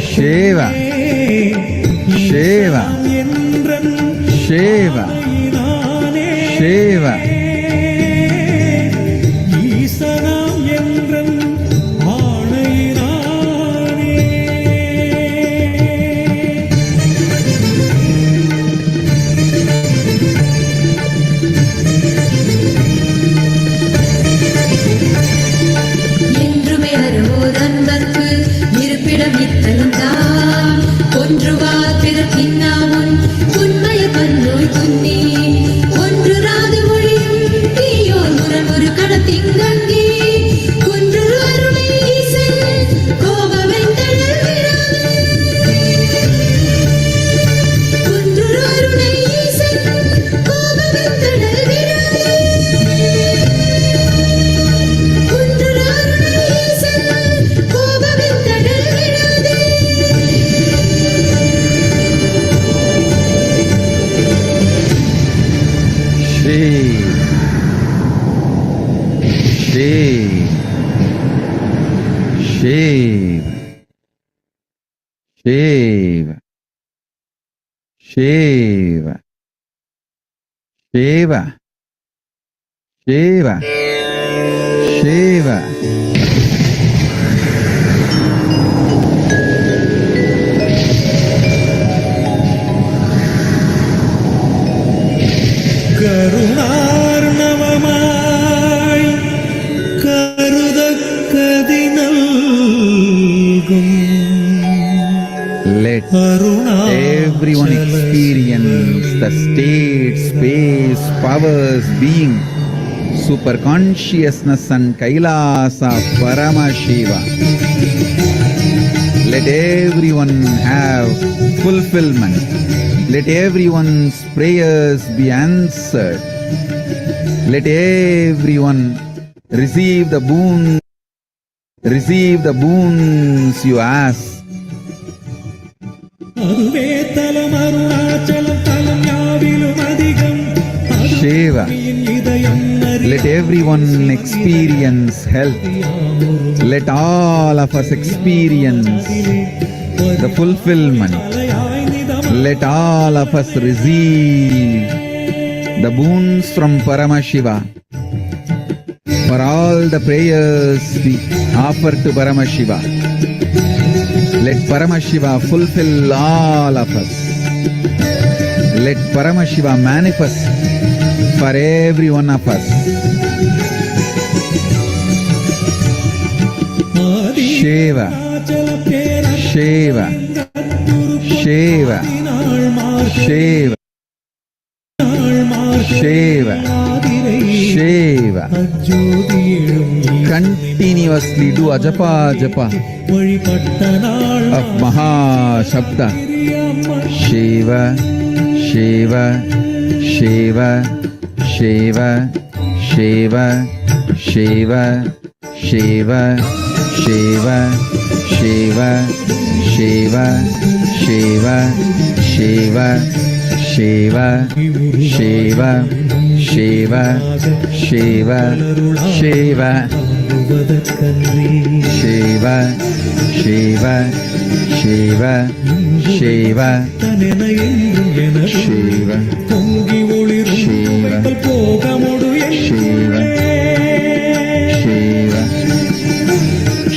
Shiva, Shiva, Shiva, Shiva, ஈசனாம் என்றன் ஆணையினானே என்றுமே வருவோர் அன்பர்க்கு இருப்பிடம் இத்தலம் தான் ஒன்றுவார் பிறப்பின்னாமுன் உண்மைய பன்னோய் துன்னி ஒன்று ராது மொழியும் தீயோர் முரண் ஒரு கடத்திங்கங்கே குன்றுரு அருணை ஈசன் கோபவெந்தழல் Wirathu குன்றுரு Arunai Eesan கோபவெந்தழல் Wirathu குன்றுரு Arunai Eesan கோபவெந்தழல் Wirathu Shiva, Shiva, Shiva, Shiva, Shiva, Shiva, Shiva. கருணார்ணவமாய் கருதக்கதினல்கும் Let everyone experience the state, space, powers, being, super consciousness and Kailasa of Paramashiva. Let everyone have fulfillment. Let everyone's prayers be answered. Let everyone receive the boons you ask. அதுவே தலம் அருணாச்சலம் தலம் யாவிலும் அதிகம் Shiva, இதயம் let everyone experience health. Let all of us experience the fulfillment. Let all of us receive the boons from Paramashiva. For all the prayers we offer to Paramashiva, let Paramashiva fulfill all of us. Let Paramashiva manifest for every one of us. Shiva, Shiva, Shiva, Shiva, Shiva, Shiva. Continuously do ajapa japa of Maha Shabda. Shiva, Shiva, Shiva, Shiva, Shiva. Shiva, Shiva, Shiva, Shiva, Shiva, Shiva, Shiva, Shiva, Shiva, Shiva, Shiva, Shiva, Shiva, Shiva, Shiva, Shiva, Shiva, Shiva, பொங்கி ஒளிரும் போகமுடு Shiva, Shiva,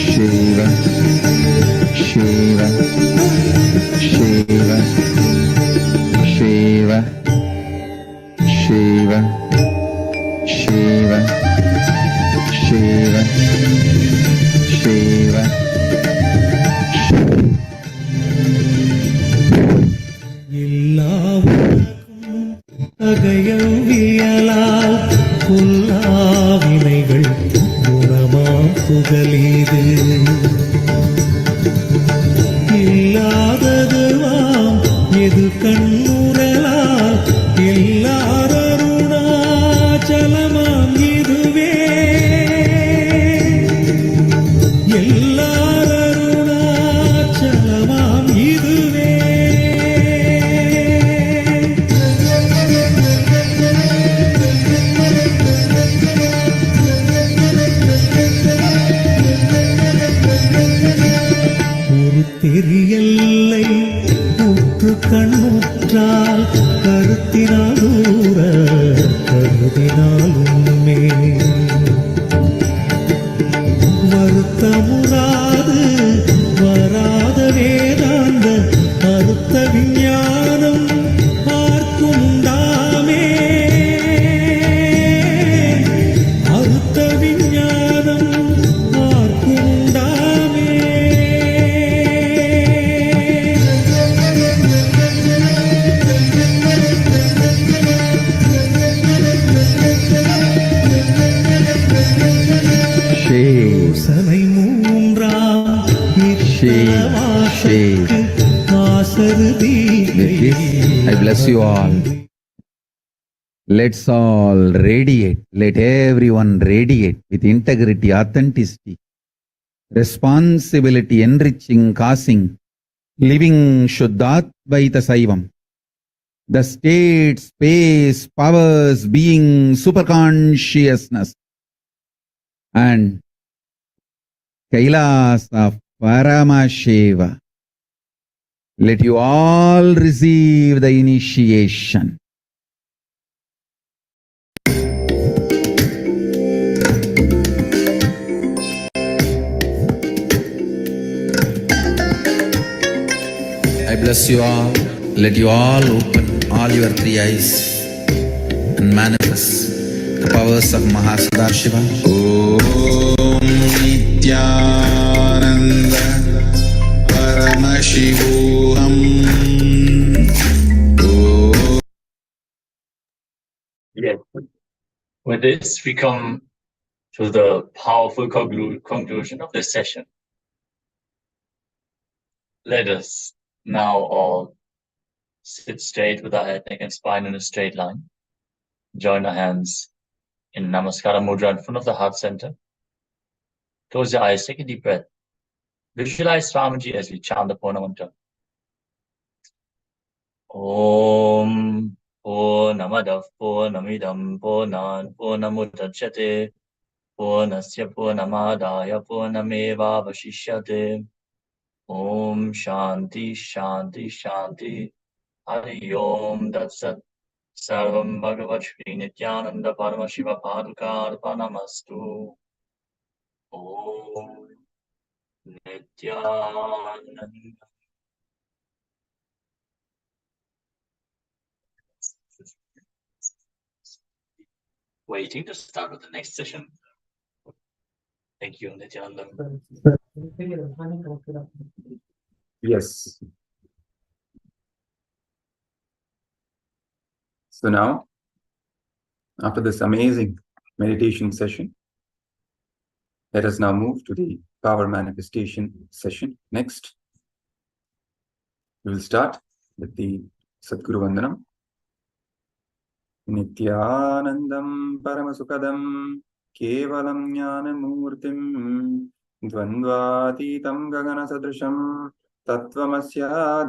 Shiva, Shiva, Shiva, Shiva, Shiva, Shiva, Shiva, Shiva. எல்லாவுக்கும் அகையவியலால் புல்லாவினைகள் குணமாம் புகலீது இல்லாததுவாம் எது கண்ணுரலால் எல்லாரருணாச்சலமாம் இதுவே எல்லாரருணாச்சலமாம் இதுவே ஒரு தெரியல்லை உற்று கண்ணுற்றால் கருத்தினால் தூர கருதினால் உண்மை வருத்தமுறாது வராத வேதாந்த அறுத்த விஞ்ஞானம் பார்க்குண்டாமே அறுத்த விஞ்ஞானம் பார்க்குண்டாமே யோசனை மூன்றாம் நித்தவாசற்கு ஆசருதி With this, I bless you all. Let's all radiate. Let everyone radiate with integrity, authenticity, responsibility, enriching, causing, living Shuddhatvaita Saivam. The state, space, powers, being, superconsciousness, and KAILASA Paramashiva. Let you all receive the initiation. I bless you all. Let you all open all your three eyes and manifest the powers of Mahasudashiva. Om Nithyananda Paramashivoham. Yes. With this, we come to the powerful conclusion of this session. Let us now all sit straight with our head, neck, and spine in a straight line. Join our hands in Namaskara Mudra in front of the heart center. Close your eyes, take a deep breath. Visualize Swamiji as we chant the Purna mantra. Om Purnamadav Purnamidam Purnan Purnamudachyate Purnasya Purnamadaya Purnamevavashishyate. Om Shanti Shanti Shanti. Hari Om Tat Sarvam Bhagavat Shri Nithyananda Paramashiva Padukarpanamastu. Om Nithyananda. Waiting to start with the next session. Thank you, Nithyananda. Yes. So now, after this amazing meditation session, let us now move to the power manifestation session. Next, we will start with the Sadguru Vandanam. Nityanandam Paramasukadam Kevalam Jnanamurtim Dvandvatitam Gaganasadrisham Tattvamasya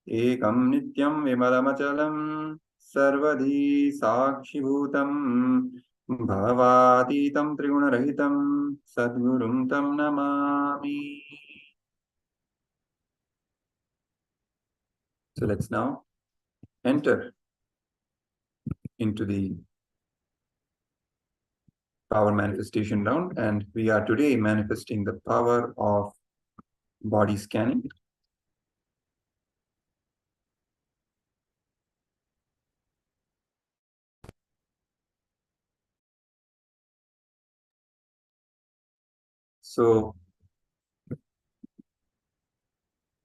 Ekam Nityam Vimalamachalam Sarvadhi Sakshibhutam Bhavatitam Trigunarahitam Sadgurum Tam Namami. So let's now enter into the power manifestation round, and we are today manifesting the power of body scanning. So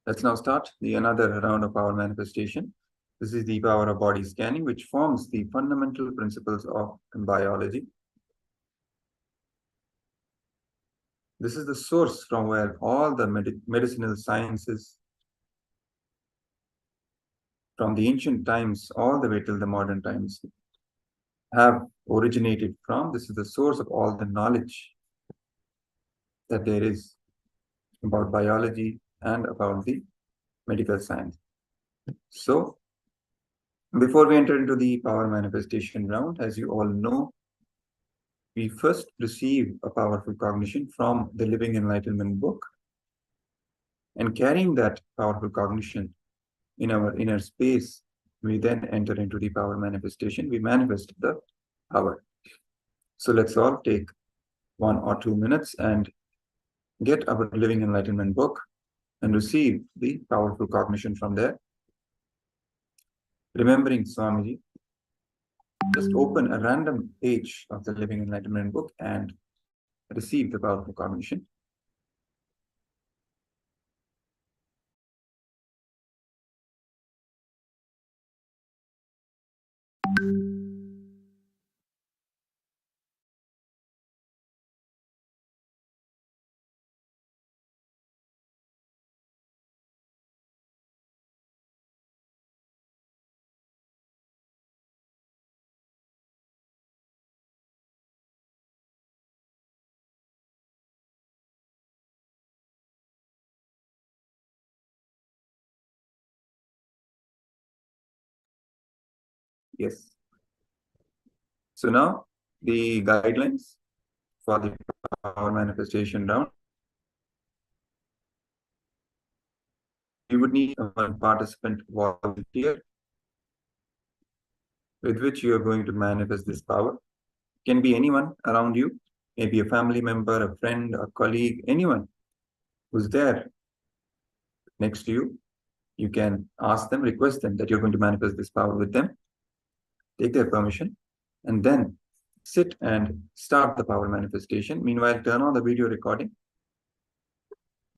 let's now start another round of power manifestation. This is the power of body scanning, which forms the fundamental principles of biology. This is the source from where all the medicinal sciences, from the ancient times all the way till the modern times, have originated from. This is the source of all the knowledge that there is about biology and about the medical science. So, before we enter into the power manifestation round, as you all know, we first receive a powerful cognition from the Living Enlightenment book, and carrying that powerful cognition in our inner space, we then enter into the power manifestation. We manifest the power. So let's all take 1 or 2 minutes and get our Living Enlightenment book and receive the powerful cognition from there. Remembering Swamiji, just open a random page of the Living Enlightenment book and receive the powerful cognition. Yes. So now the guidelines for the power manifestation round. You would need one participant volunteer with which you are going to manifest this power. Can be anyone around you, maybe a family member, a friend, a colleague, anyone who's there next to you. You can ask them, request them that you're going to manifest this power with them. Take their permission, and then sit and start the power manifestation. Meanwhile, turn on the video recording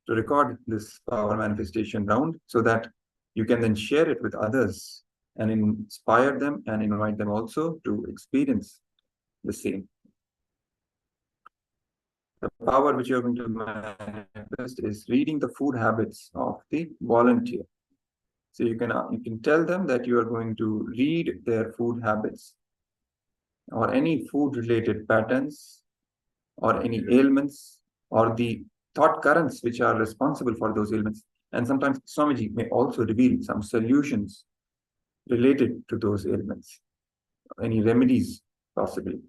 to record this power manifestation round so that you can then share it with others and inspire them and invite them also to experience the same. The power which you're going to manifest is reading the food habits of the volunteer. So you can tell them that you are going to read their food habits or any food related patterns or any ailments or the thought currents which are responsible for those ailments. And sometimes Swamiji may also reveal some solutions related to those ailments, any remedies possibly.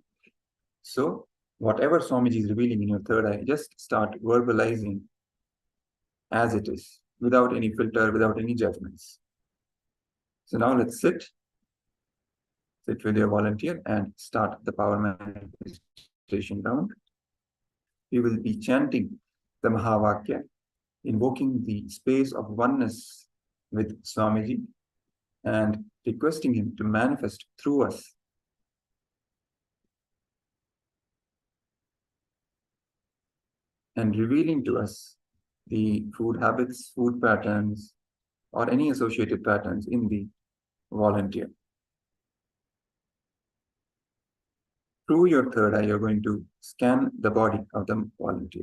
So whatever Swamiji is revealing in your third eye, just start verbalizing as it is, without any filter, without any judgments. So now let's sit with your volunteer and start the power manifestation round. We will be chanting the Mahavakya, invoking the space of oneness with Swamiji and requesting him to manifest through us. And revealing to us the food habits, food patterns, or any associated patterns in the volunteer. Through your third eye, you're going to scan the body of the volunteer.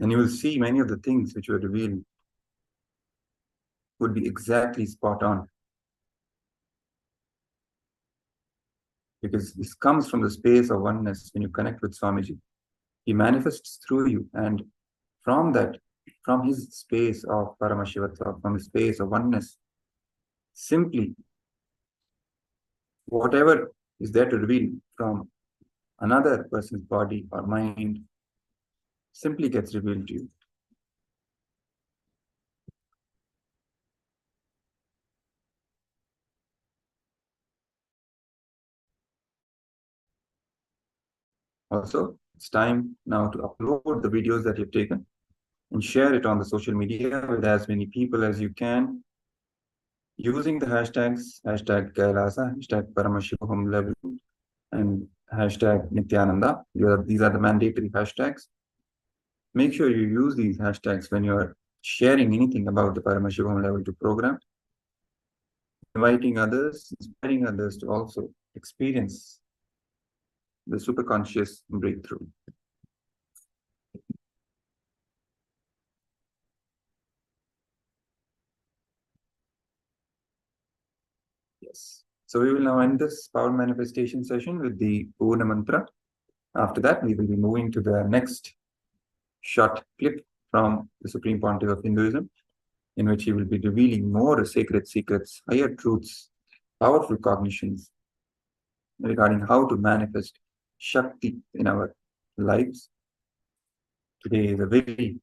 And you will see many of the things which were revealed would be exactly spot on. Because this comes from the space of oneness when you connect with Swamiji. He manifests through you, and from that, from his space of Paramashiva, from his space of oneness, simply whatever is there to reveal from another person's body or mind simply gets revealed to you. Also, it's time now to upload the videos that you've taken and share it on the social media with as many people as you can, using the hashtags, hashtag KAILASA, hashtag Paramashivoham Level-2, and hashtag Nithyananda. These are the mandatory hashtags. Make sure you use these hashtags when you're sharing anything about the Paramashivoham Level-2 program, inviting others, inspiring others to also experience the superconscious breakthrough. Yes. So we will now end this power manifestation session with the Purna Mantra. After that, we will be moving to the next short clip from the Supreme Pontiff of Hinduism, in which he will be revealing more sacred secrets, higher truths, powerful cognitions regarding how to manifest Shakti in our lives. Today is a very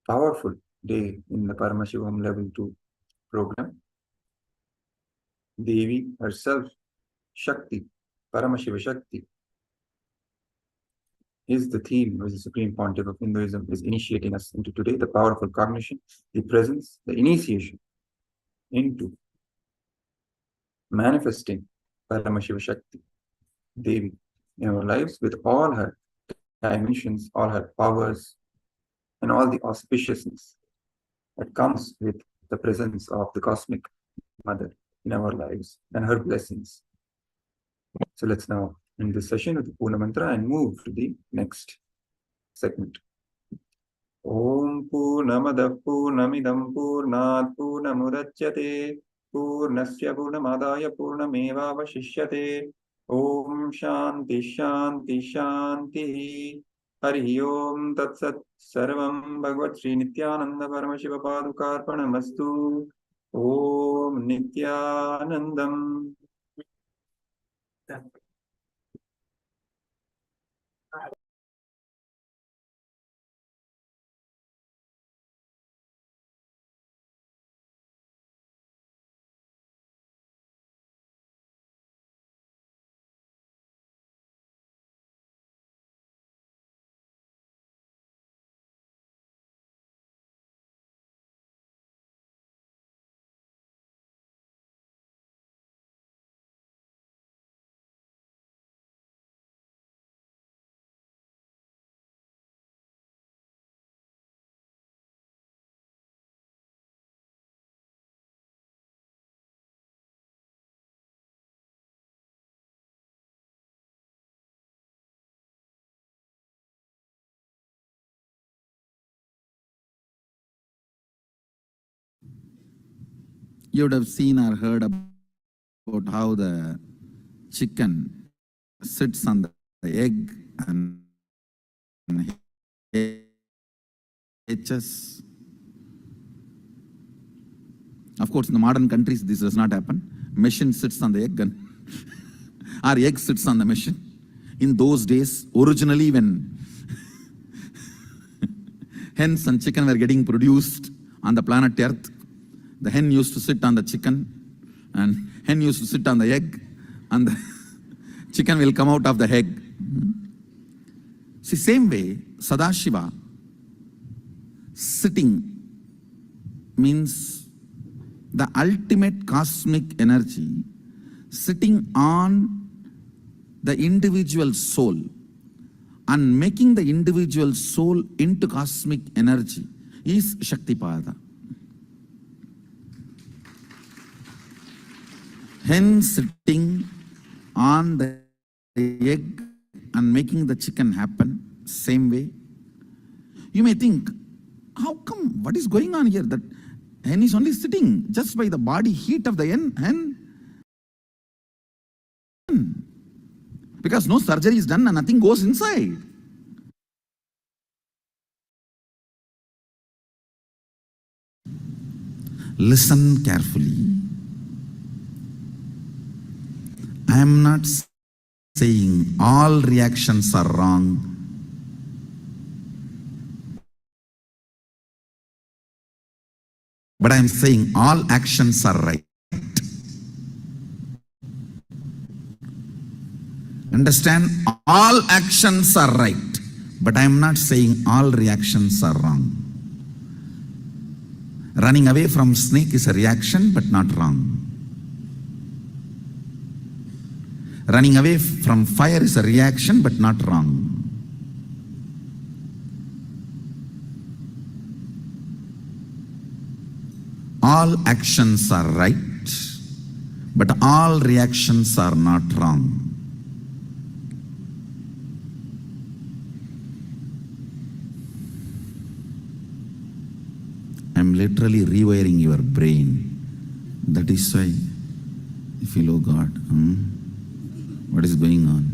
powerful day in the Paramashivoham Level-2 program. Devi herself, Shakti, Paramashiva Shakti, is the theme which the Supreme Pontiff of Hinduism is initiating us into today, the powerful cognition, the presence, the initiation into manifesting Paramashiva Shakti, Devi, in our lives with all her dimensions, all her powers, and all the auspiciousness that comes with the presence of the Cosmic Mother in our lives and her blessings. So let's now end this session with the Purna Mantra and move to the next segment. Om Purnamadav Purnamidam Purnat Purnamudachyate Purnasya Purnamadaya Purnameva Vashishyate Om Shanti Shanti Shanti Hari Om Tat Sat Sarvam Bhagavat Sri Nithyananda Paramashiva Padukarpanamastu Om Nithyanandam. You would have seen or heard about how the chicken sits on the egg and hatches. Of course, in the modern countries, this does not happen. Machine sits on the egg and our egg sits on the machine. In those days, originally when hens and chicken were getting produced on the planet Earth, the hen used to sit on the chicken and hen used to sit on the egg and the chicken will come out of the egg. See, same way, Sadashiva sitting means the ultimate cosmic energy sitting on the individual soul and making the individual soul into cosmic energy is Shaktipada. Hen sitting on the egg and making the chicken happen, same way, You may think, how come, what is going on here? That hen is only sitting just by the body heat of the hen. Because no surgery is done and nothing goes inside. Listen carefully. I am not saying all reactions are wrong. But I am saying all actions are right. Understand? All actions are right. But I am not saying all reactions are wrong. Running away from snake is a reaction, but not wrong. Running away from fire is a reaction, but not wrong. All actions are right, but all reactions are not wrong. I'm literally rewiring your brain. That is why you feel, oh God, what is going on?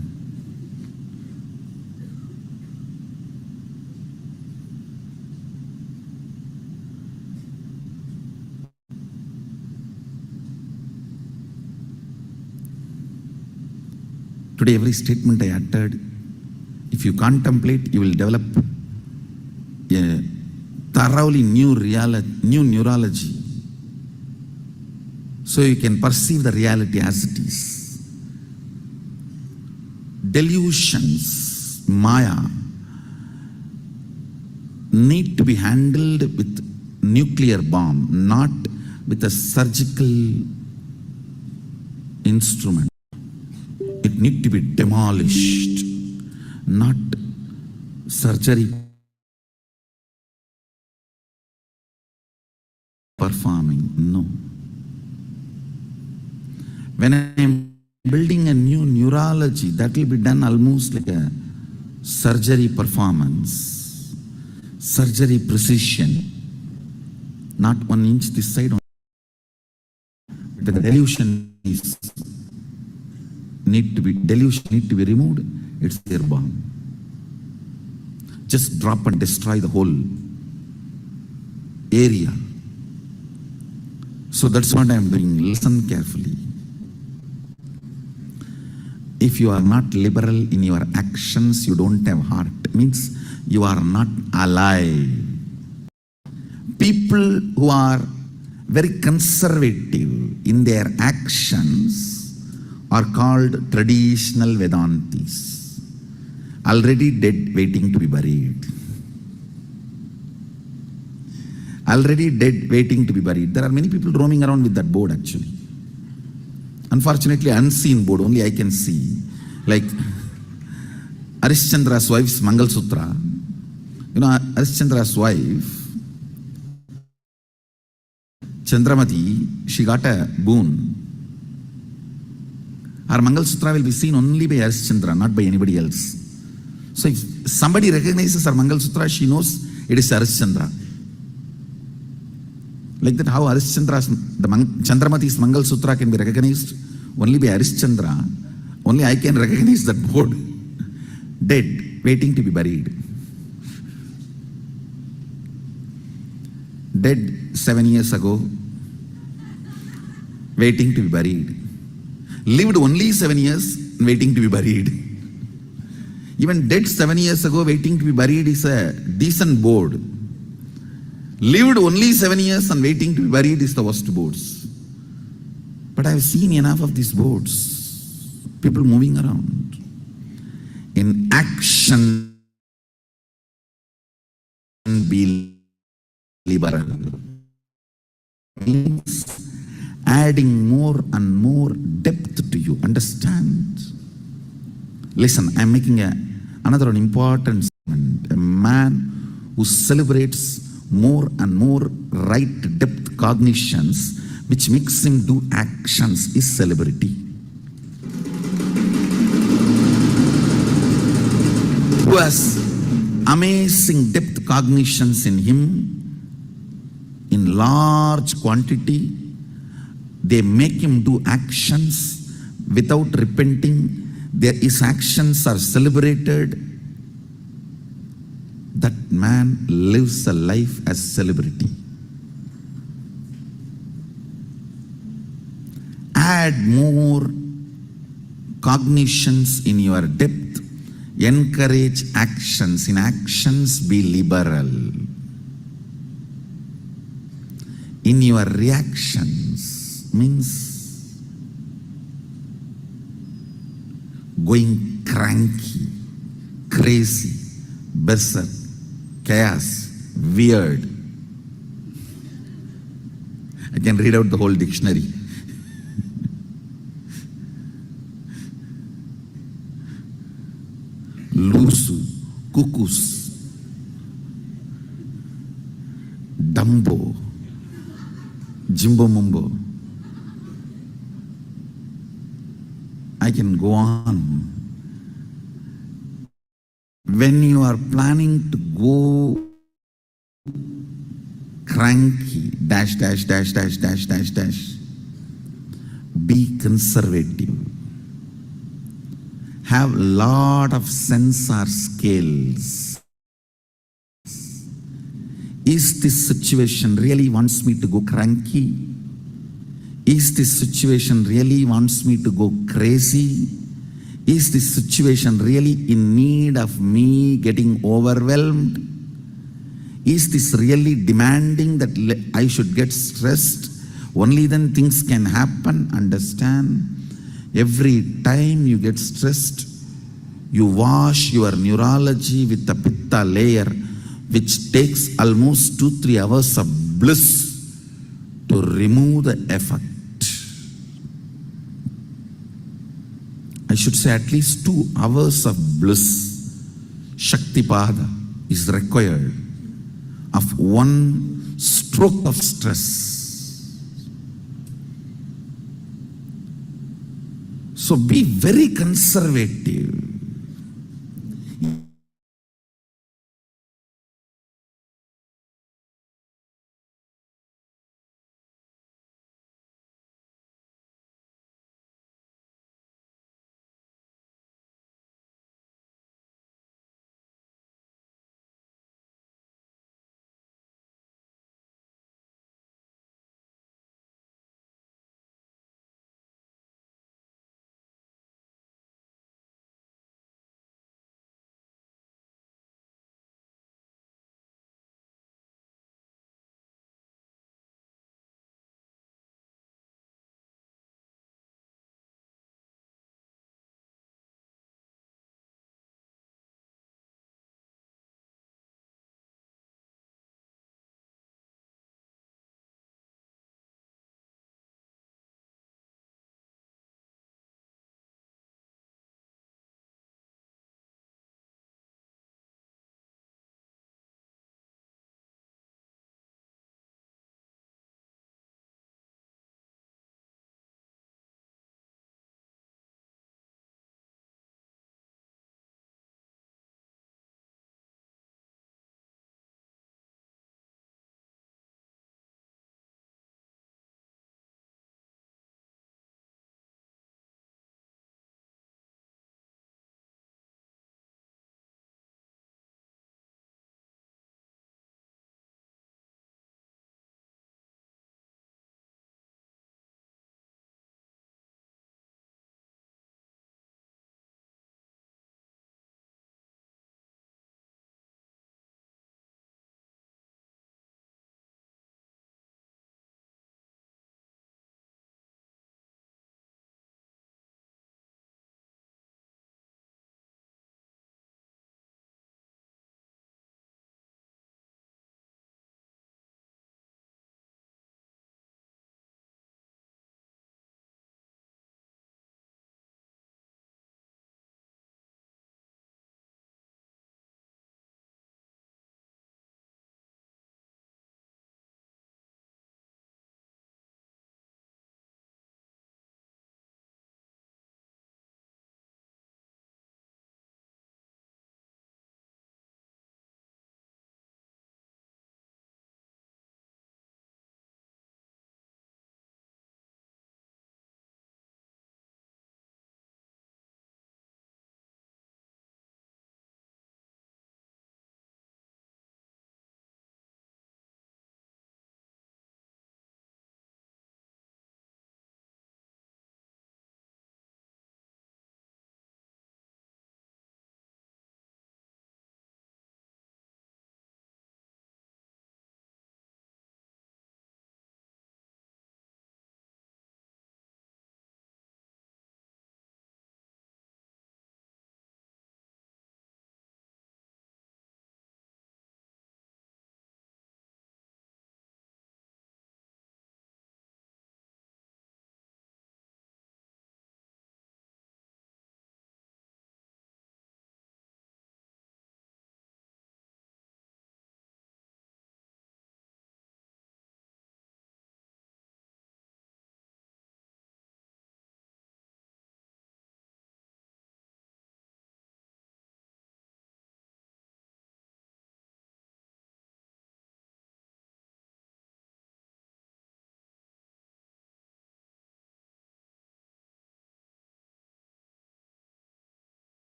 Today, every statement I uttered, if you contemplate, you will develop a thoroughly new neurology. So you can perceive the reality as it is. Delusions, Maya, need to be handled with nuclear bomb, not with a surgical instrument. It needs to be demolished, not surgery performing, no. When I am building a new neurology, that will be done almost like a surgery performance, surgery precision, not 1 inch this side. The delusion need to be removed. It's their bomb. Just drop and destroy the whole area. So that's what I am doing. Listen carefully. If you are not liberal in your actions, you don't have heart. Means you are not alive. People who are very conservative in their actions are called traditional Vedantis. Already dead, waiting to be buried. Already dead, waiting to be buried. There are many people roaming around with that board actually. Unfortunately, unseen board, only I can see. Like Harishchandra's wife's Mangal Sutra. You know, Harishchandra's wife, Chandramati, she got a boon. Her Mangal Sutra will be seen only by Harishchandra, not by anybody else. So if somebody recognizes her Mangal Sutra, she knows it is Harishchandra. Like that, how Chandramati's Mangal Sutra can be recognized only by Harishchandra, only I can recognize that board. Dead, waiting to be buried. Dead 7 years ago, waiting to be buried. Lived only 7 years, waiting to be buried. Even dead 7 years ago, waiting to be buried is a decent board. Lived only 7 years and waiting to be buried is the worst boards. But I have seen enough of these boards. People moving around. In action, be liberal. Means adding more and more depth to you. Understand? Listen, I am making another important statement. A man who celebrates more and more right depth cognitions, which makes him do actions, is celebrity. Who has amazing depth cognitions in him in large quantity. They make him do actions without repenting. His actions are celebrated. That man lives a life as celebrity. Add more cognitions in your depth. Encourage actions. In actions, be liberal. In your reactions means going cranky, crazy, berserk, chaos, weird. I can read out the whole dictionary. Lusu, cuckoos, Dumbo, Jimbo Mumbo. I can go on. When you are planning to go cranky, dash, dash, dash, dash, dash, dash, dash, be conservative. Have lot of sensor scales. Is this situation really wants me to go cranky? Is this situation really wants me to go crazy? Is this situation really in need of me getting overwhelmed? Is this really demanding that I should get stressed? Only then things can happen. Understand? Every time you get stressed, you wash your neurology with the pitta layer, which takes almost 2-3 hours of bliss to remove the effect. I should say at least 2 hours of bliss. Shaktipada is required of one stroke of stress. So be very conservative.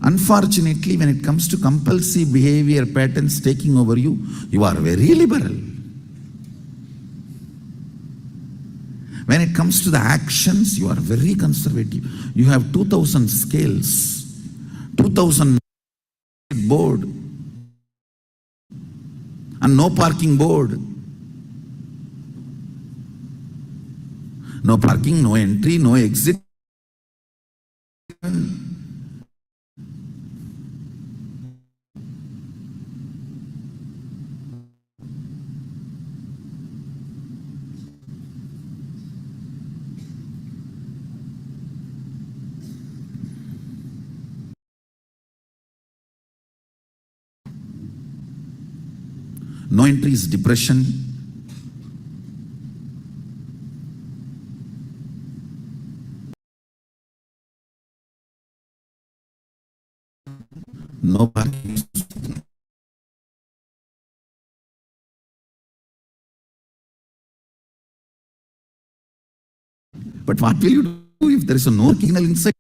Unfortunately, when it comes to compulsive behavior patterns taking over you, you are very liberal. When it comes to the actions, you are very conservative. You have 2000 scales, 2000 board, and no parking board. No parking, no entry, no exit. No entry is depression. No parking. But what will you do if there is no signal inside?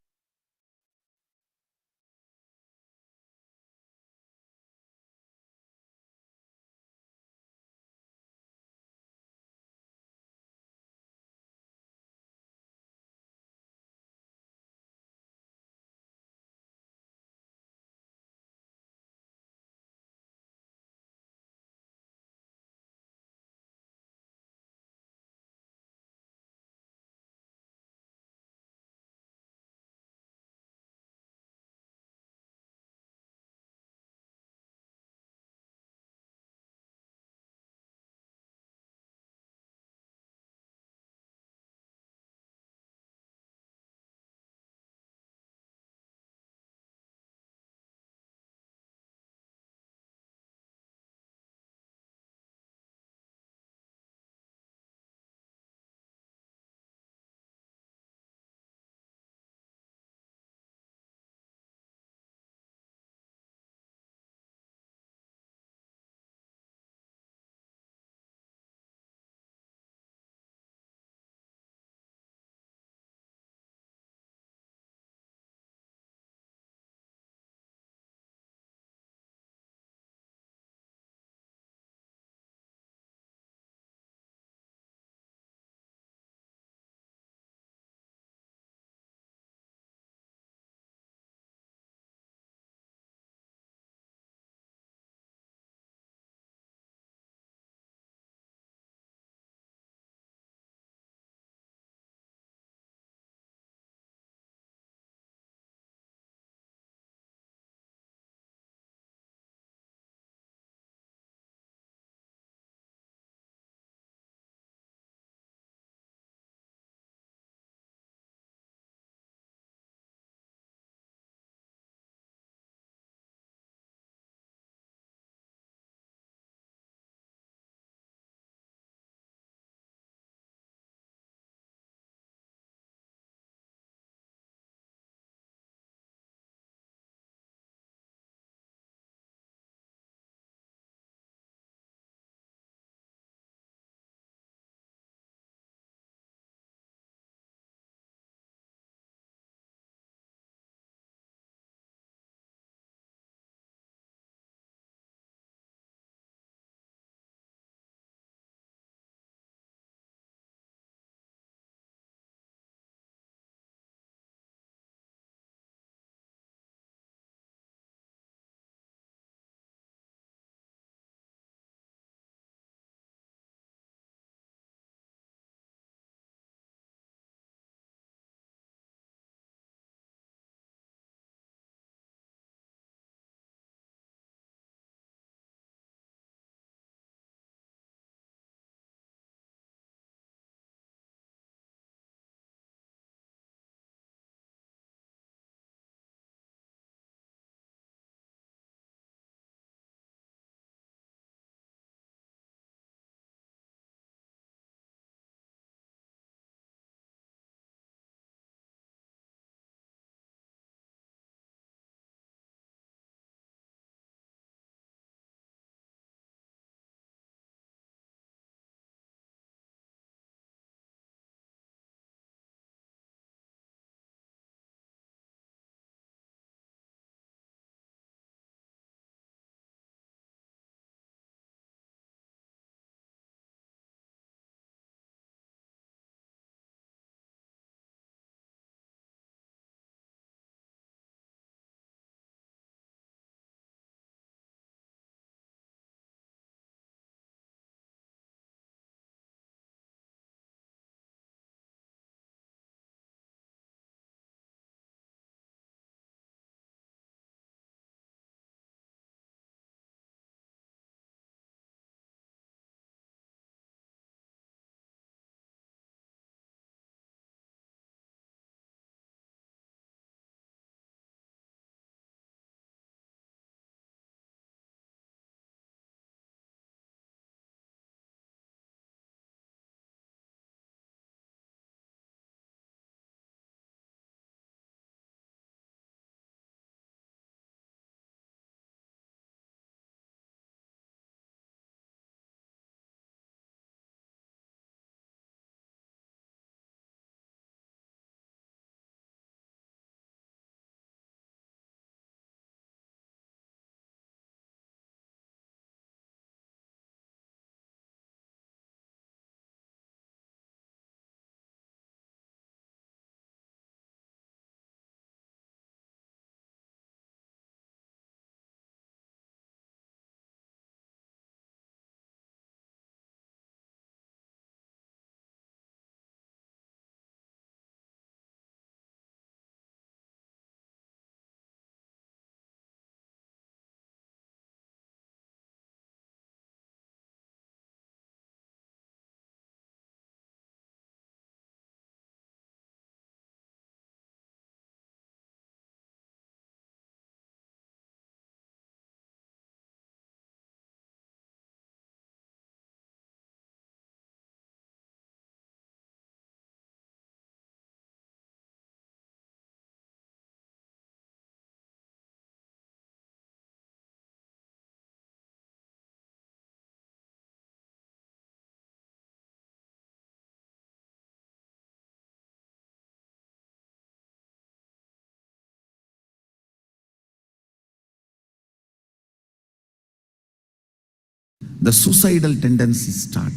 the suicidal tendencies start.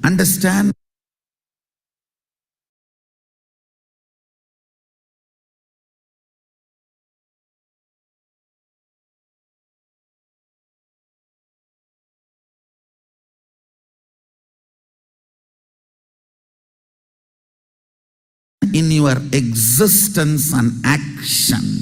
Understand in your existence and action.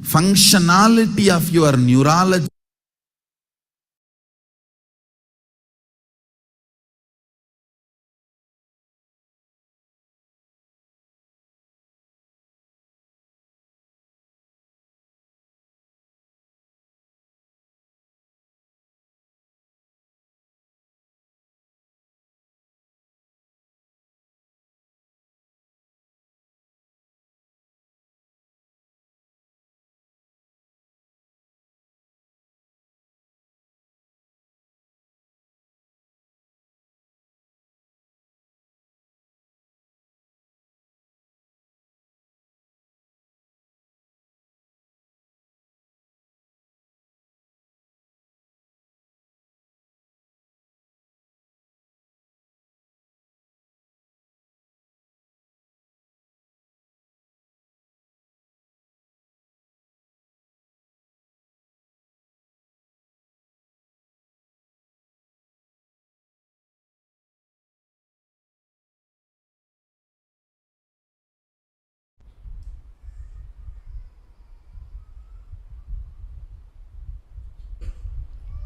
Functionality of your neurology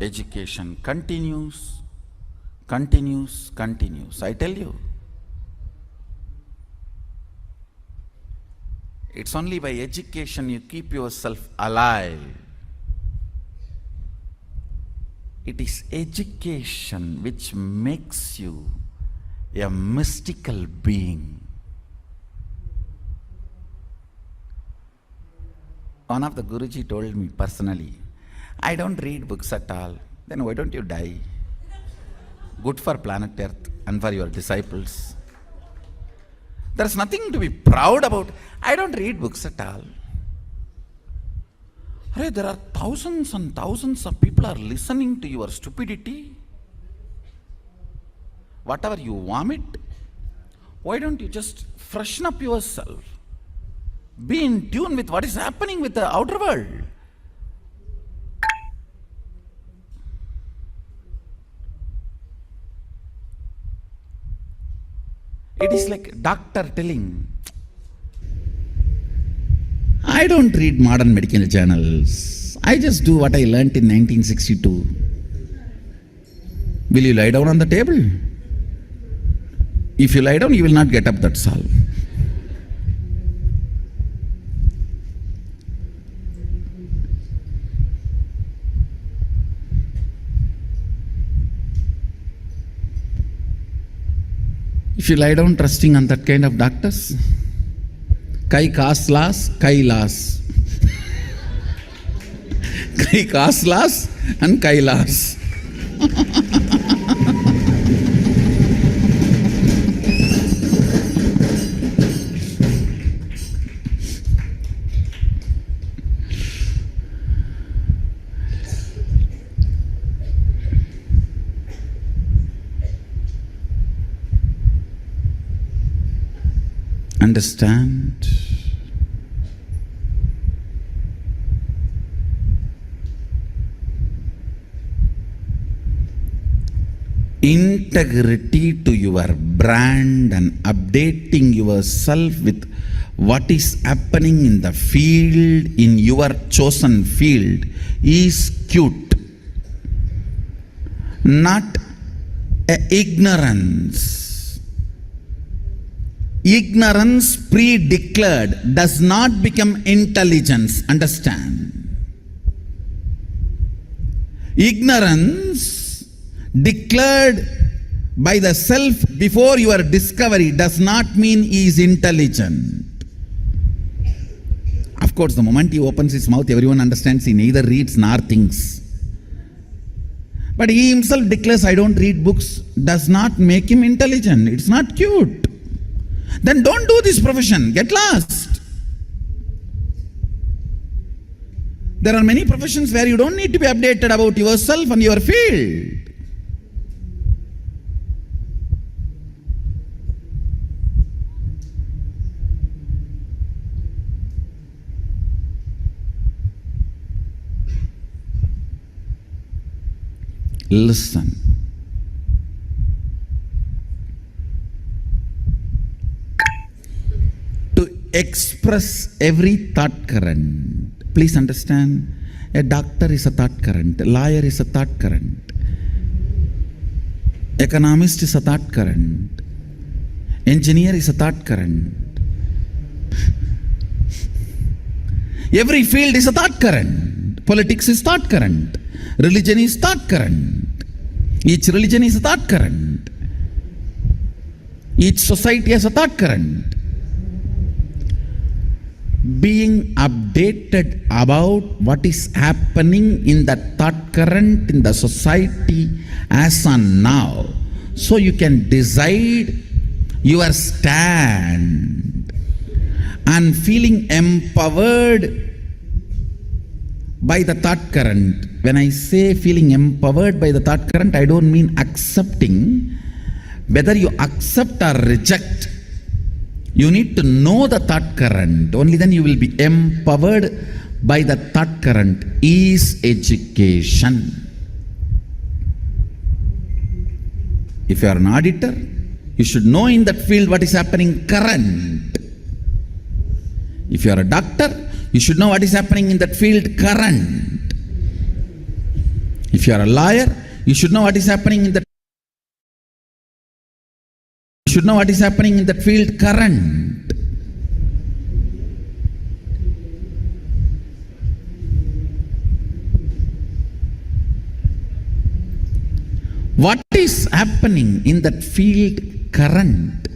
education continues. I tell you, it's only by education you keep yourself alive. It is education which makes you a mystical being. One of the Guruji told me personally, I don't read books at all. Then why don't you die? Good for planet Earth and for your disciples. There's nothing to be proud about. I don't read books at all. There are thousands and thousands of people are listening to your stupidity. Whatever you vomit, why don't you just freshen up yourself? Be in tune with what is happening with the outer world. It is like doctor telling, I don't read modern medical journals. I just do what I learnt in 1962. Will you lie down on the table? If you lie down, you will not get up, that's all. If you lie down trusting on that kind of doctors, KAILASA. KAILASA and KAILASA. Understand? Integrity to your brand and updating yourself with what is happening in the field, in your chosen field, is cute. Not ignorance. Ignorance pre-declared does not become intelligence. Understand? Ignorance declared by the self before your discovery does not mean he is intelligent. Of course, the moment he opens his mouth, everyone understands he neither reads nor thinks. But he himself declares, I don't read books, does not make him intelligent. It's not cute. Then don't do this profession. Get lost. There are many professions where you don't need to be updated about yourself and your field. Listen. To express every thought current, please understand, a doctor is a thought current, a lawyer is a thought current, economist is a thought current, engineer is a thought current. Every field is a thought current. Politics is thought current. Religion is thought current. Each religion is a thought current. Each society has a thought current. Being updated about what is happening in that thought current in the society as on now, so you can decide your stand, and feeling empowered by the thought current. When I say feeling empowered by the thought current, I don't mean accepting. Whether you accept or reject, you need to know the thought current. Only then you will be empowered by the thought current. Is education. If you are an auditor, you should know in that field what is happening current. If you are a doctor, you should know what is happening in that field current. If you are a lawyer, you should know what is happening in that. You should know what is happening in that field current. What is happening in that field current,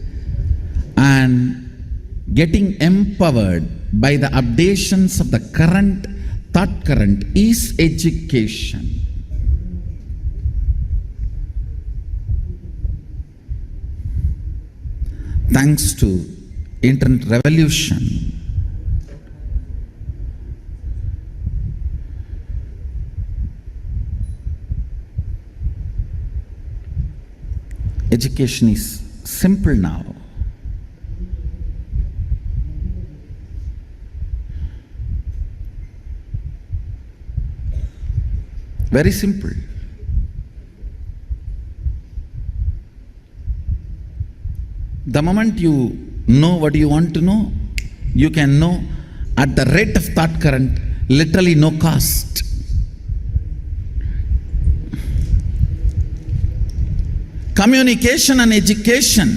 and getting empowered by the updations of the current thought current is education. Thanks to internet revolution, education is simple now. Very simple. The moment you know what you want to know, you can know at the rate of thought current, literally no cost. Communication and education.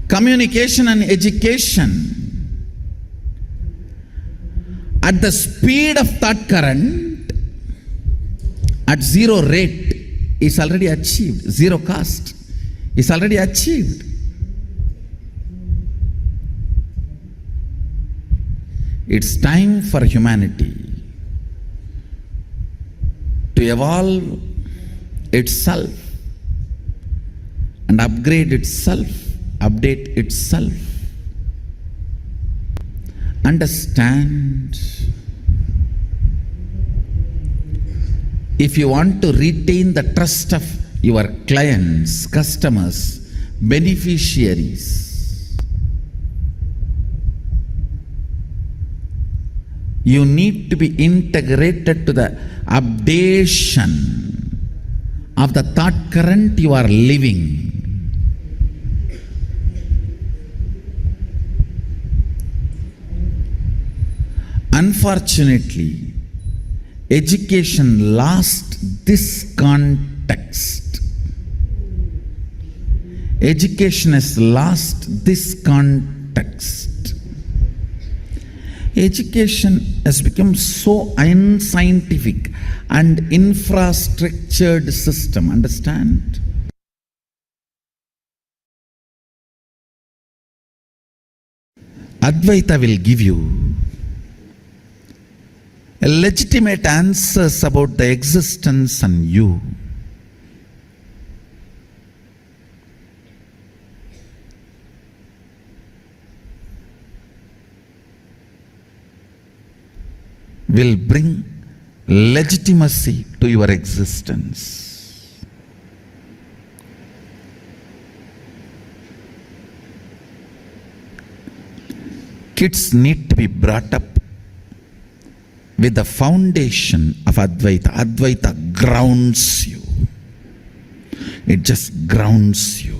Communication and education at the speed of thought current, at zero rate, is already achieved. Zero cost is already achieved. It's time for humanity to evolve itself and upgrade itself, update itself. Understand, if you want to retain the trust of your clients, customers, beneficiaries, you need to be integrated to the updation of the thought current you are living. Unfortunately, education lost this context. Education has lost this context. Education has become so unscientific and infrastructured system, understand? Advaita will give you a legitimate answers about the existence and you. Will bring legitimacy to your existence. Kids need to be brought up with the foundation of Advaita. Advaita grounds you. It just grounds you.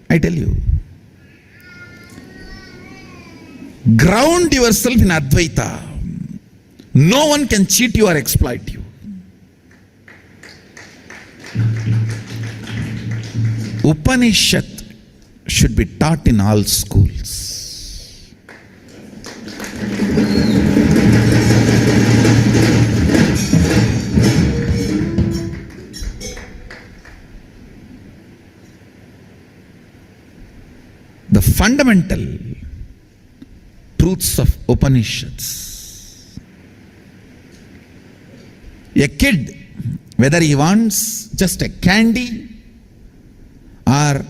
I tell you. Ground yourself in Advaita. No one can cheat you or exploit you. Upanishad should be taught in all schools. The fundamental truths of Upanishads. A kid, whether he wants just a candy or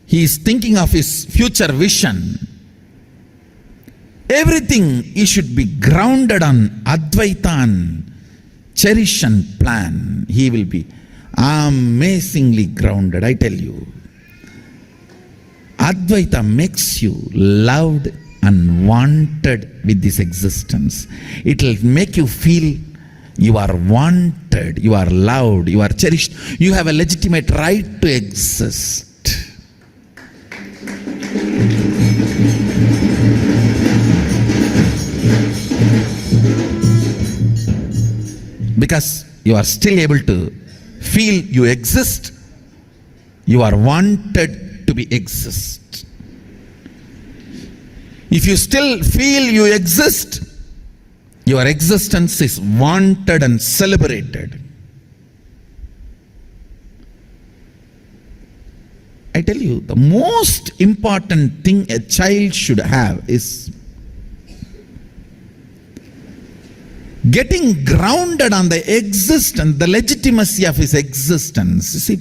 he is thinking of his future vision, everything he should be grounded on Advaita and cherish and plan. He will be amazingly grounded, I tell you. Advaita makes you loved and wanted with this existence. It will make you feel you are wanted, you are loved, you are cherished. You have a legitimate right to exist. Because you are still able to feel you exist, you are wanted to be exist. If you still feel you exist, your existence is wanted and celebrated. I tell you, the most important thing a child should have is getting grounded on the existence, the legitimacy of his existence. You see,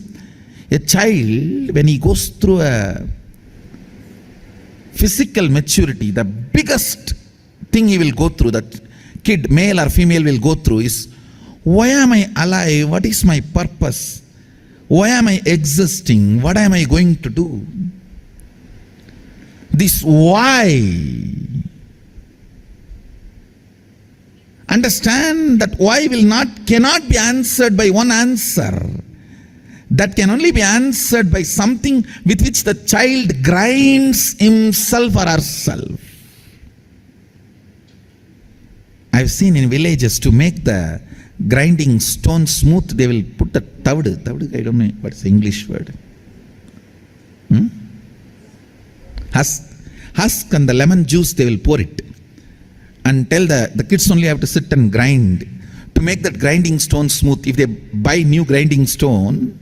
a child, when he goes through a physical maturity, the biggest thing he will go through, that kid, male or female, will go through is, why am I alive? What is my purpose? Why am I existing? What am I going to do? This why. Understand that why cannot be answered by one answer. That can only be answered by something with which the child grinds himself or herself. I've seen in villages, to make the grinding stone smooth, they will put a tavd. Tavd, I don't know what's the English word. Husk and the lemon juice, they will pour it. And tell the kids only have to sit and grind. To make that grinding stone smooth, if they buy new grinding stone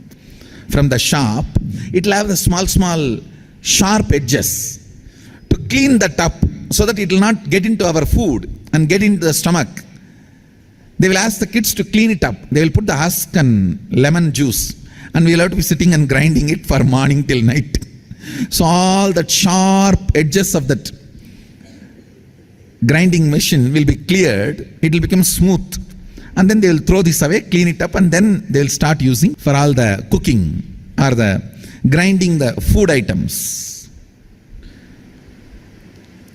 from the shop, it will have the small sharp edges. To clean that up so that it will not get into our food and get into the stomach, they will ask the kids to clean it up. They will put the husk and lemon juice, and we will have to be sitting and grinding it for morning till night. So all that sharp edges of that grinding machine will be cleared. It will become smooth. And then they will throw this away, clean it up, and then they will start using for all the cooking or the grinding the food items.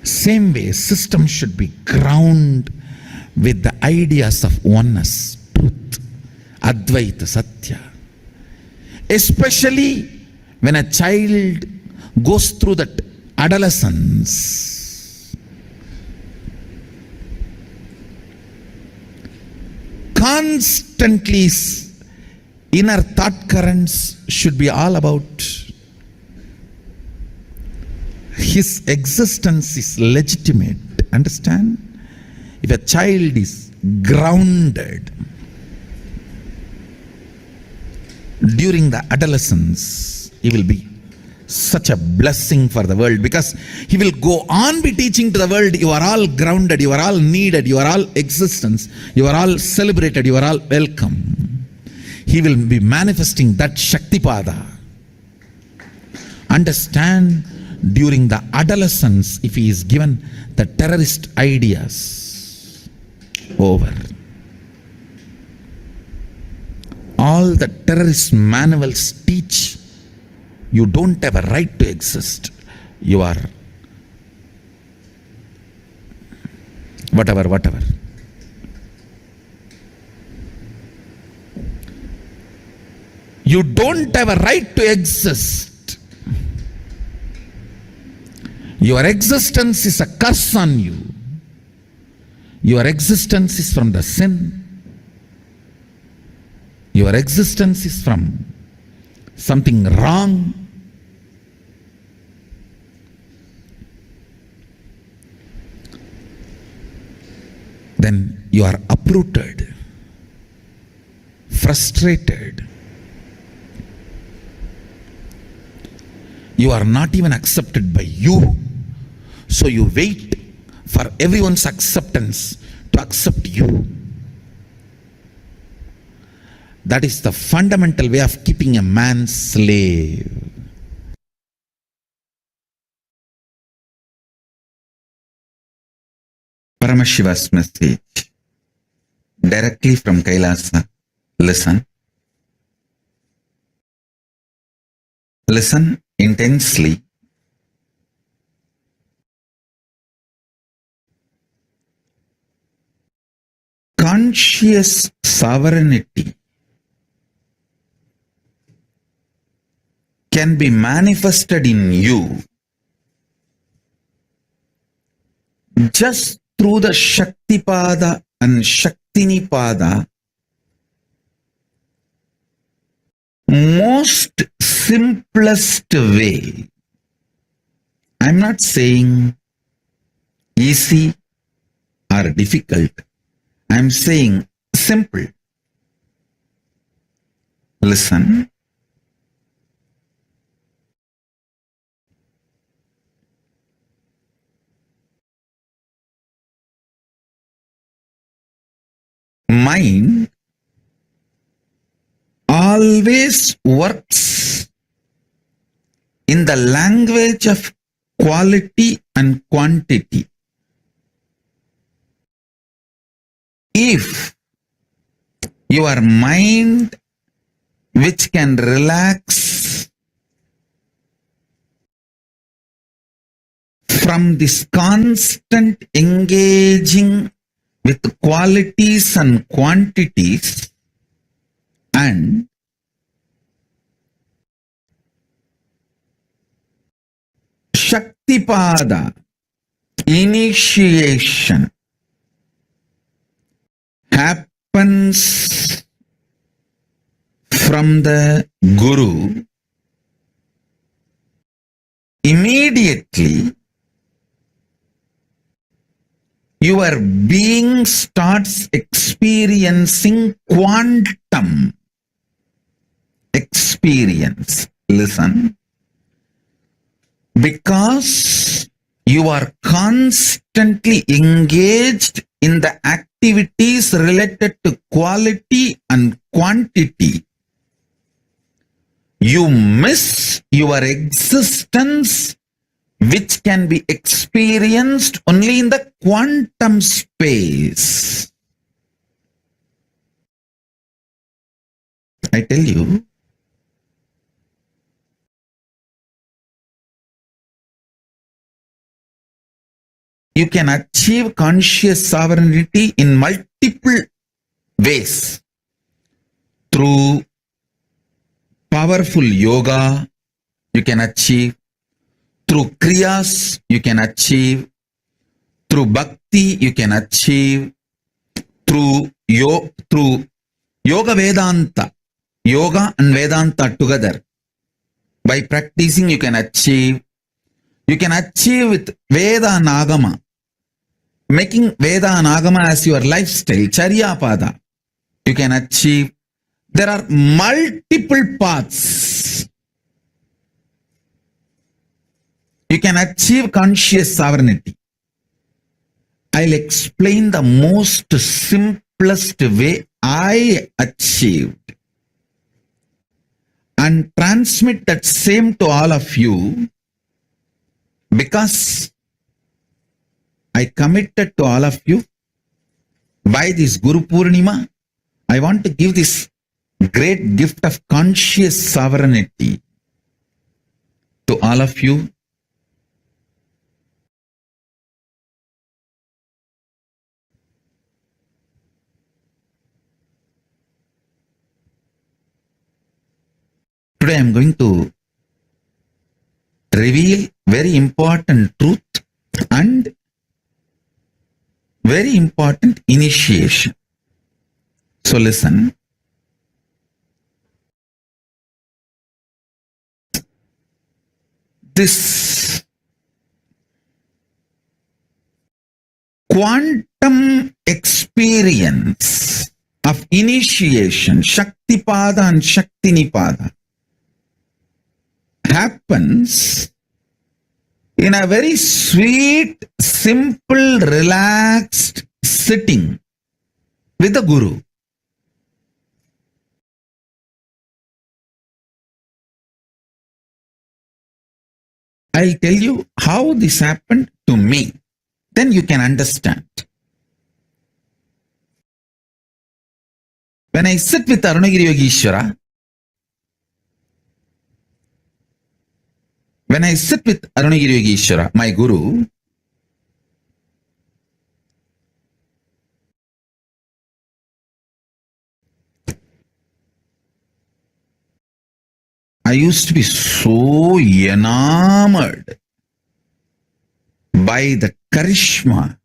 Same way, system should be grounded with the ideas of oneness, truth, Advaita, Satya. Especially when a child goes through that adolescence. Constantly inner thought currents should be all about his existence is legitimate. Understand? If a child is grounded during the adolescence, he will be such a blessing for the world, because he will go on be teaching to the world, you are all grounded, you are all needed, you are all existence, you are all celebrated, you are all welcome. He will be manifesting that Shaktipada. Understand, during the adolescence, if he is given the terrorist ideas, over. All the terrorist manuals teach you don't have a right to exist. You are whatever. You don't have a right to exist. Your existence is a curse on you. Your existence is from the sin. Your existence is from something wrong. Then you are uprooted, frustrated. You are not even accepted by you. So you wait for everyone's acceptance to accept you. That is the fundamental way of keeping a man slave. Paramashiva's message, directly from KAILASA. Listen. Listen intensely. Conscious sovereignty can be manifested in you just through the Shaktipada and Shaktinipada, most simplest way. I'm not saying easy or difficult. I'm saying simple. Listen. Mind always works in the language of quality and quantity. If your mind, which can relax from this constant engaging with qualities and quantities, and Shaktipada, initiation, happens from the Guru, immediately your being starts experiencing quantum experience. Listen. Because you are constantly engaged in the activities related to quality and quantity, you miss your existence, which can be experienced only in the quantum space. I tell you, you can achieve conscious sovereignty in multiple ways. Through powerful yoga, you can achieve. Through kriyas, you can achieve. Through bhakti, you can achieve. Through yoga Vedanta, yoga and Vedanta together. By practicing, you can achieve. You can achieve with Veda and Agama. Making Veda and Agama as your lifestyle, Charyapada, you can achieve. There are multiple paths. you can achieve conscious sovereignty. I'll explain the most simplest way I achieved and transmit that same to all of you, because I committed to all of you by this Guru Purnima. I want to give this great gift of conscious sovereignty to all of you. Today I am going to reveal very important truth and very important initiation. So listen. This quantum experience of initiation, Shaktipada and Shaktinipada, happens in a very sweet, simple, relaxed sitting with the Guru. I'll tell you how this happened to me. Then you can understand. When I sit with Arunagiri Yogishwara, my Guru, I used to be so enamored by the charisma,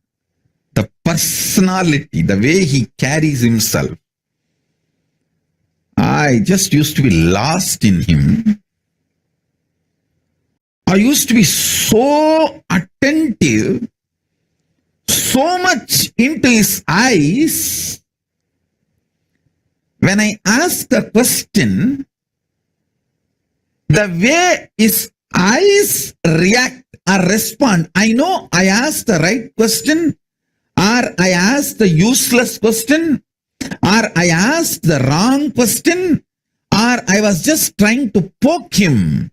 the personality, the way he carries himself. I just used to be lost in him. I used to be so attentive, so much into his eyes. When I asked the question, the way his eyes react or respond, I know I asked the right question, or I asked the useless question, or I asked the wrong question, or I was just trying to poke him.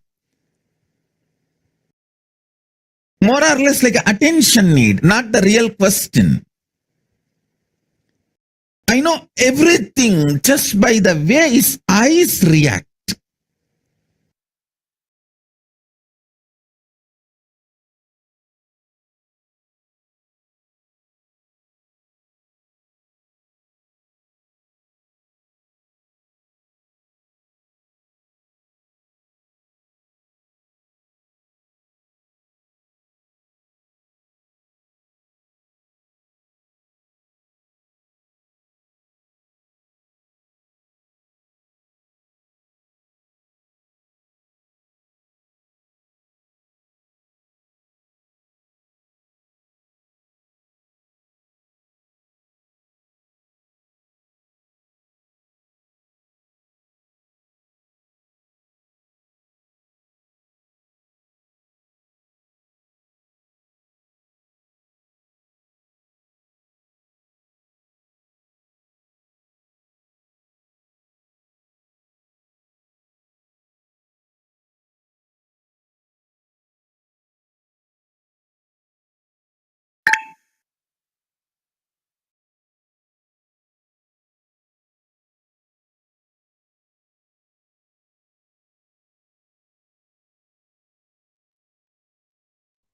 More or less like an attention need, not the real question. I know everything just by the way his eyes react.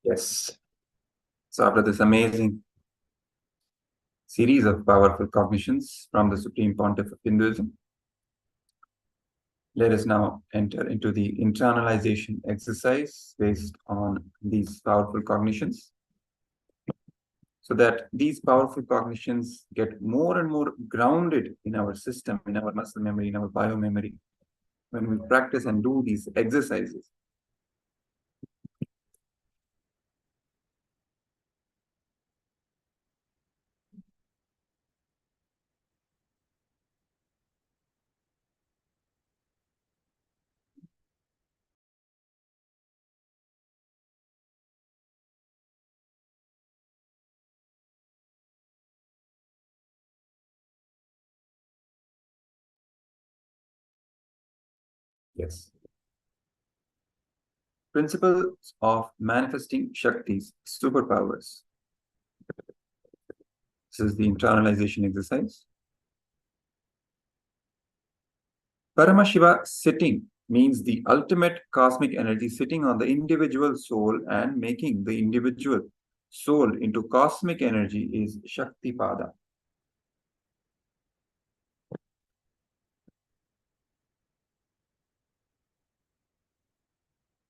Yes. So after this amazing series of powerful cognitions from the Supreme Pontiff of Hinduism, let us now enter into the internalization exercise based on these powerful cognitions, so that these powerful cognitions get more and more grounded in our system, in our muscle memory, in our biomemory, when we practice and do these exercises. Yes. Principles of manifesting Shaktis, superpowers. This is the internalization exercise. Paramashiva sitting means the ultimate cosmic energy sitting on the individual soul and making the individual soul into cosmic energy is Shakti Pada.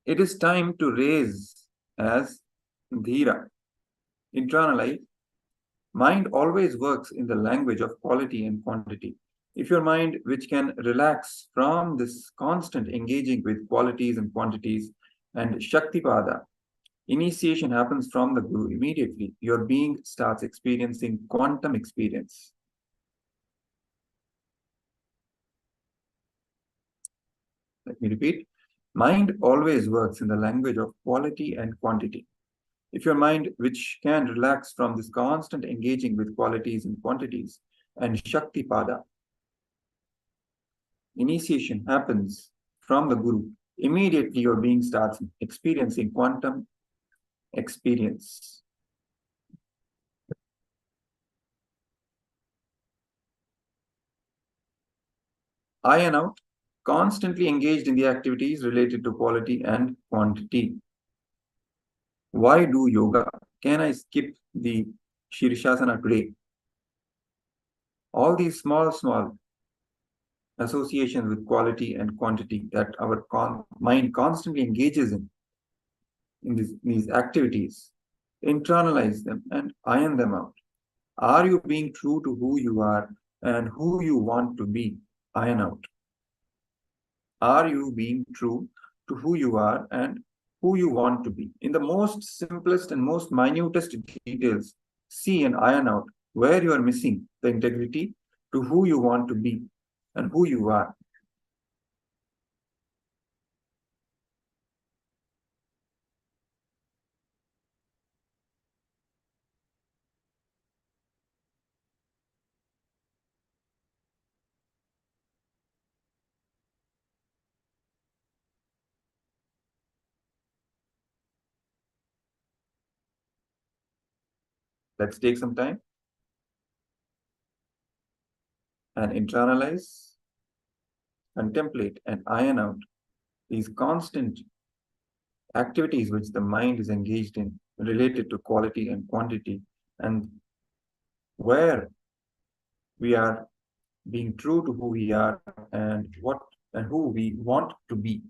It is time to raise as Dhira. Internalize. Mind always works in the language of quality and quantity. If your mind, which can relax from this constant engaging with qualities and quantities and Shaktipada, initiation happens from the Guru immediately. Your being starts experiencing quantum experience. Let me repeat. Mind always works in the language of quality and quantity. If your mind, which can relax from this constant engaging with qualities and quantities and Shaktipada, initiation happens from the Guru, immediately your being starts experiencing quantum experience. I and out, constantly engaged in the activities related to quality and quantity. Why do yoga? Can I skip the Shirshasana today? All these small associations with quality and quantity that our mind constantly engages in these activities, internalize them and iron them out. Are you being true to who you are and who you want to be? Iron out. Are you being true to who you are and who you want to be? In the most simplest and most minutest details, see and iron out where you are missing the integrity to who you want to be and who you are. Let's take some time and internalize, contemplate, and iron out these constant activities which the mind is engaged in related to quality and quantity, and where we are being true to who we are and what and who we want to be.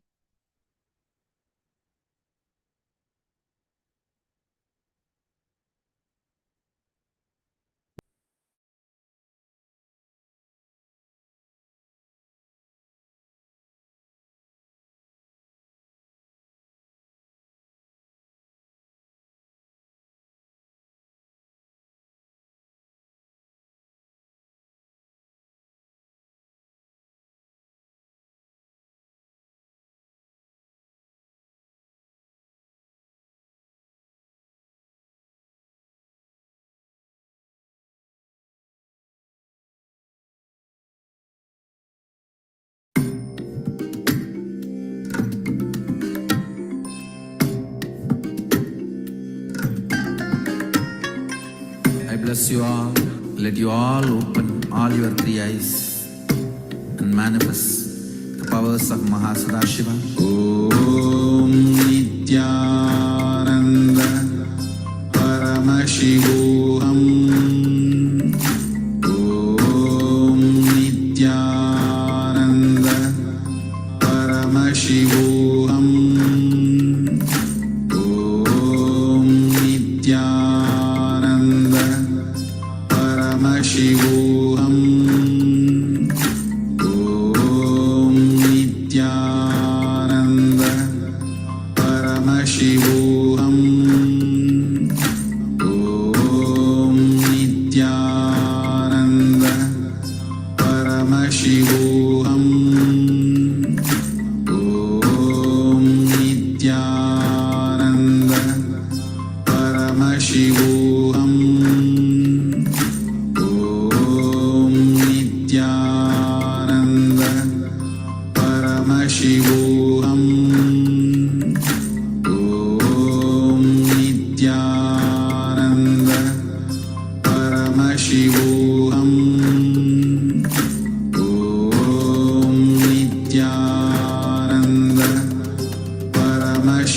I bless you all. Let you all open all your three eyes and manifest the powers of Mahasudashiva. Om Nithyananda Paramashivoham. Om Nithyananda Paramashivoham. Om Nithyananda Paramashivoham. Om Nithyananda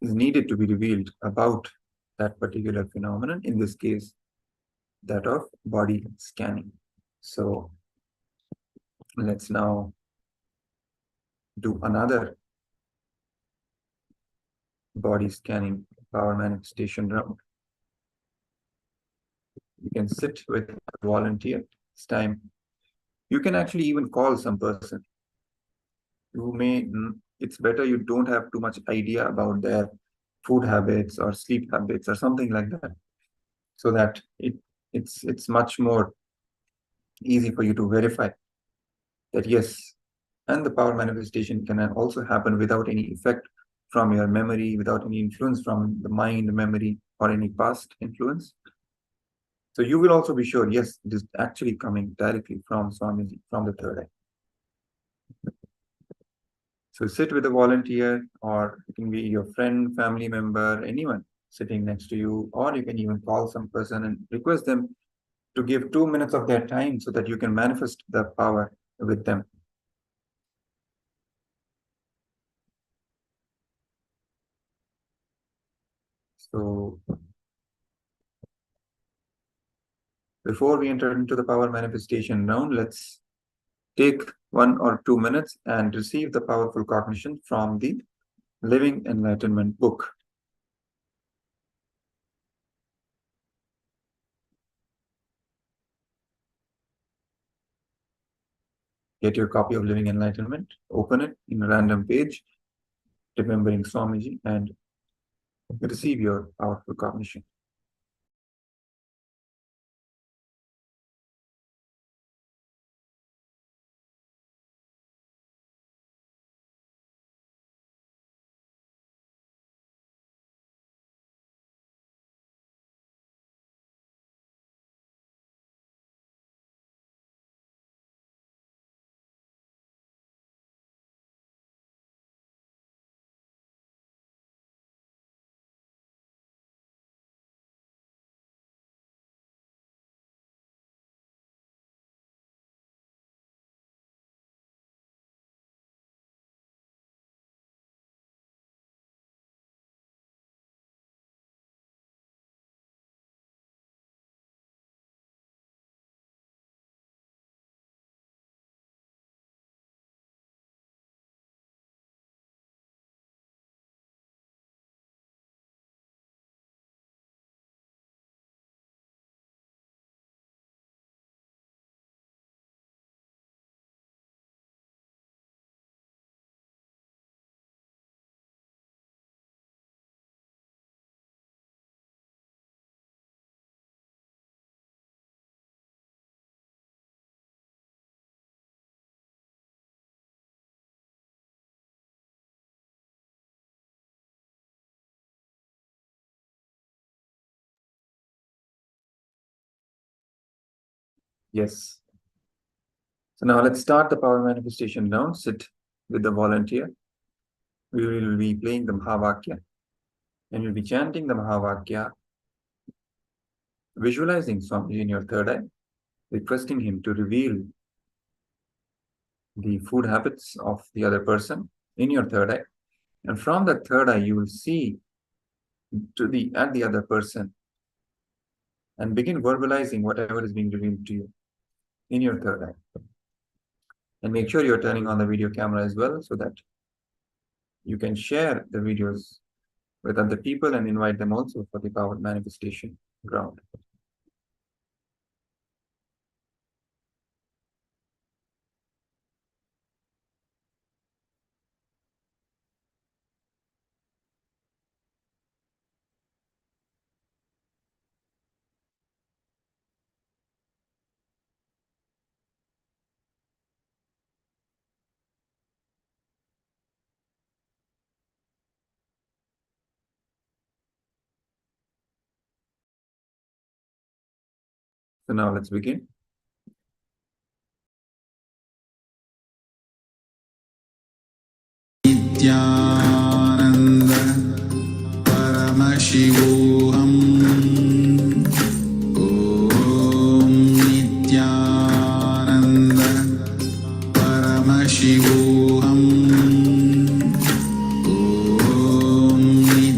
is needed to be revealed about that particular phenomenon, in this case, that of body scanning. So let's now do another body scanning power manifestation round. You can sit with a volunteer this time. You can actually even call some person who may, it's better you don't have too much idea about their food habits or sleep habits or something like that, so that it's much more easy for you to verify that yes, and the power manifestation can also happen without any effect from your memory, without any influence from the mind, memory, or any past influence. So you will also be sure, yes, it is actually coming directly from Swamiji, from the third eye. So sit with a volunteer, or it can be your friend, family member, anyone sitting next to you, or you can even call some person and request them to give 2 minutes of their time so that you can manifest the power with them. So before we enter into the power manifestation round, let's take 1 or 2 minutes and receive the powerful cognition from the Living Enlightenment book. Get your copy of Living Enlightenment, open it in a random page, remembering Swamiji, and receive your powerful cognition. Yes. So now let's start the power manifestation round. Sit with the volunteer. We will be playing the Mahavakya, and you'll be chanting the Mahavakya, visualizing Swamiji in your third eye, requesting him to reveal the food habits of the other person in your third eye. And from that third eye, you will see at the other person and begin verbalizing whatever is being revealed to you in your third eye. And make sure you're turning on the video camera as well, so that you can share the videos with other people and invite them also for the power manifestation round. So now let's begin. Nithyananda Paramashivoham Om Nithyananda Paramashivoham Om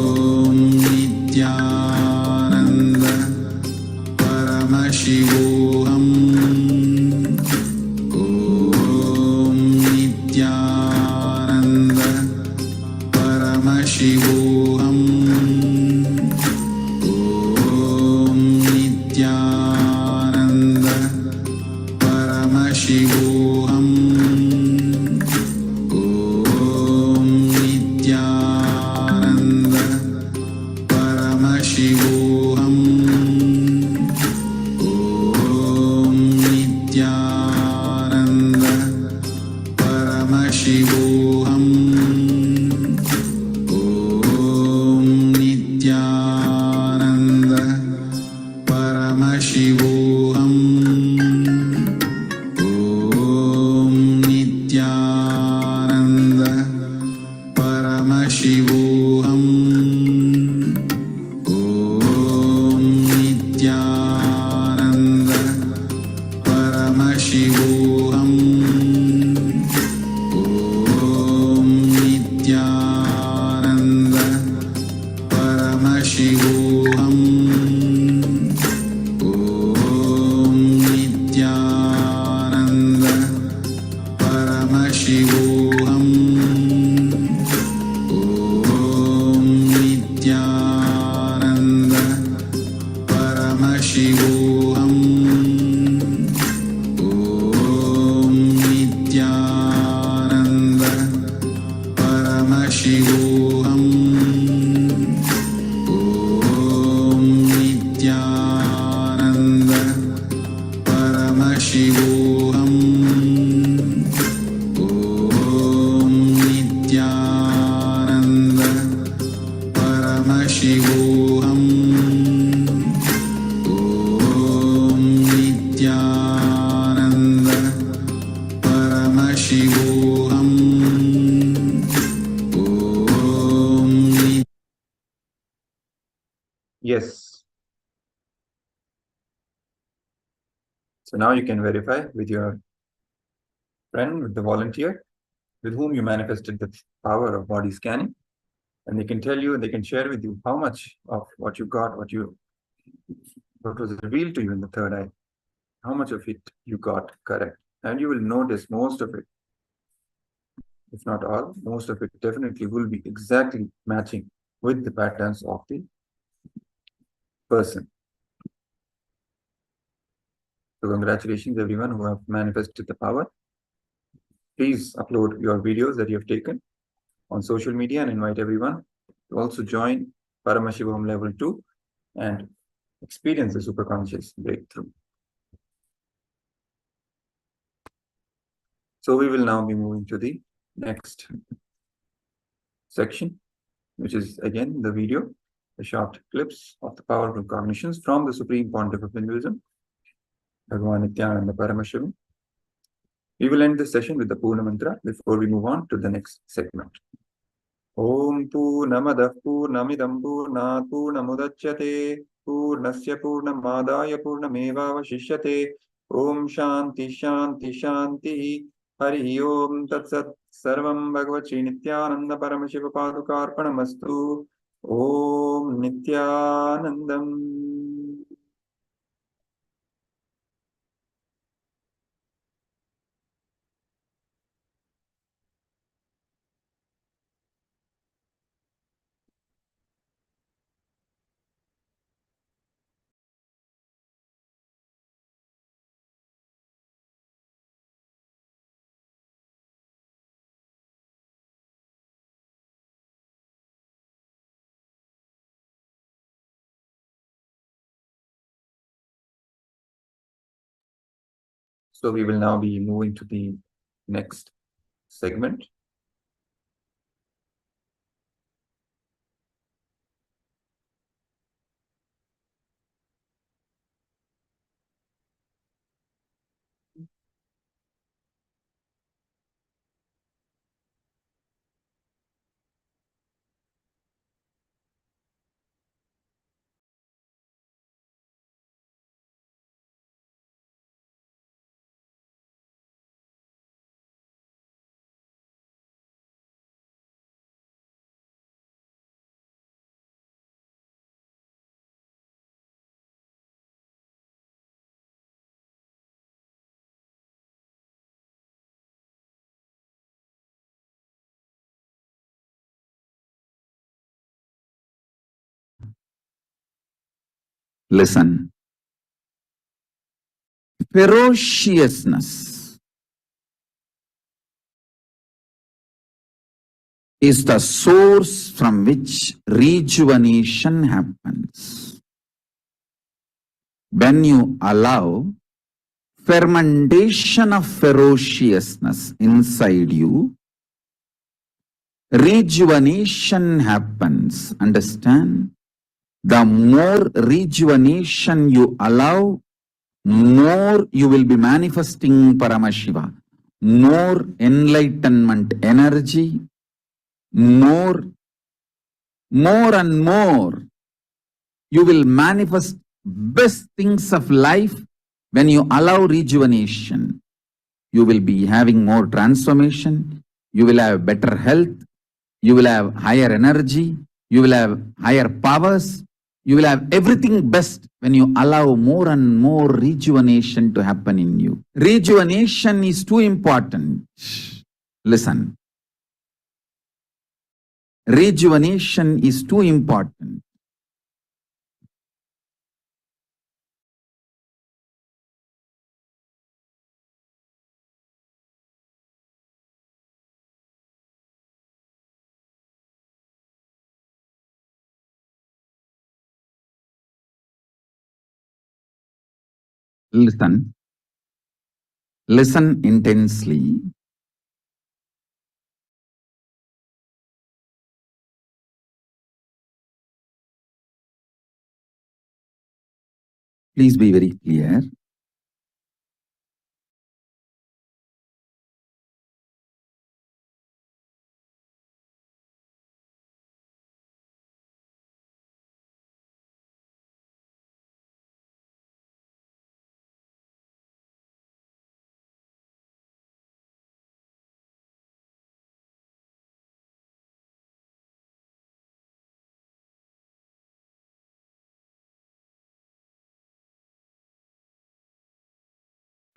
Paramashivoham Om Nithyananda Paramashivoham Om Nithyananda Paramashivoham Om Nithyananda Paramashivoham Om Nithyananda Paramashivoham Om Nithyananda Paramashivoham Om Nithyananda Paramashivoham Om Nithyananda Paramashivoham Om Nithyananda Paramashivoham Om Yes. So now you can verify with your friend, with the volunteer, with whom you manifested the power of body scanning. And they can tell you, they can share with you how much of what you got, what was revealed to you in the third eye, how much of it you got correct. And you will notice most of it, if not all, most of it definitely will be exactly matching with the patterns of the person. So congratulations everyone who have manifested the power. Please upload your videos that you have taken on social media and invite everyone to also join Paramashivoham Level-2 and experience the superconscious breakthrough. So we will now be moving to the next section, which is again the video, the short clips of the powerful cognitions from the Supreme Pontiff of Hinduism, Bhagavan Nithyananda Paramashivam. We will end this session with the Purna Mantra before we move on to the next segment. Om Purnamadah Purnamidam Purnat Purnamudachyate Purnasya Purnamadaya Purnamevavashishyate Om Shanti Shanti Shanti Hari Om Tat Sat Sarvam Bhagavad Shri Nithyananda Paramashiva Padukarpanamastu Om Nithyanandam. So we will now be moving to the next segment. Listen. Ferociousness is the source from which rejuvenation happens. When you allow fermentation of ferociousness inside you, rejuvenation happens. Understand? The more rejuvenation you allow, more you will be manifesting Paramashiva, more enlightenment energy, more more and more, you will manifest best things of life when you allow rejuvenation. You will be having more transformation. You will have better health. You will have higher energy. You will have higher powers. You will have everything best when you allow more and more rejuvenation to happen in you. Rejuvenation is too important. Listen. Rejuvenation is too important. Listen. Listen intensely. Please be very clear.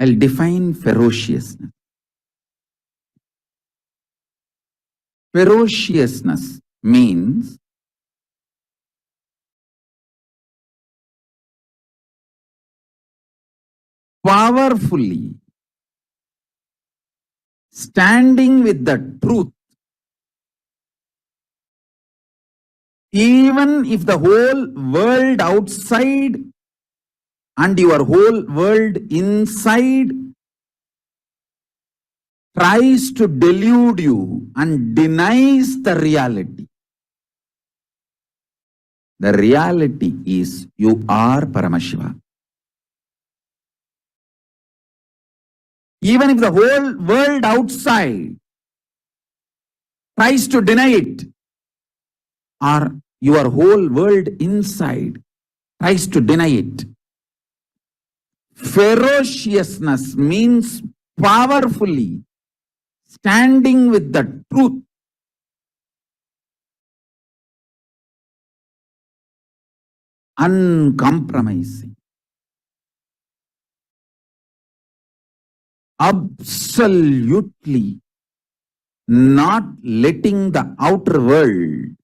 I'll define ferociousness. Ferociousness means powerfully standing with the truth, even if the whole world outside and your whole world inside tries to delude you and denies the reality. The reality is you are Paramashiva. Even if the whole world outside tries to deny it, or your whole world inside tries to deny it. Ferociousness means powerfully standing with the truth. Uncompromising. Absolutely not letting the outer world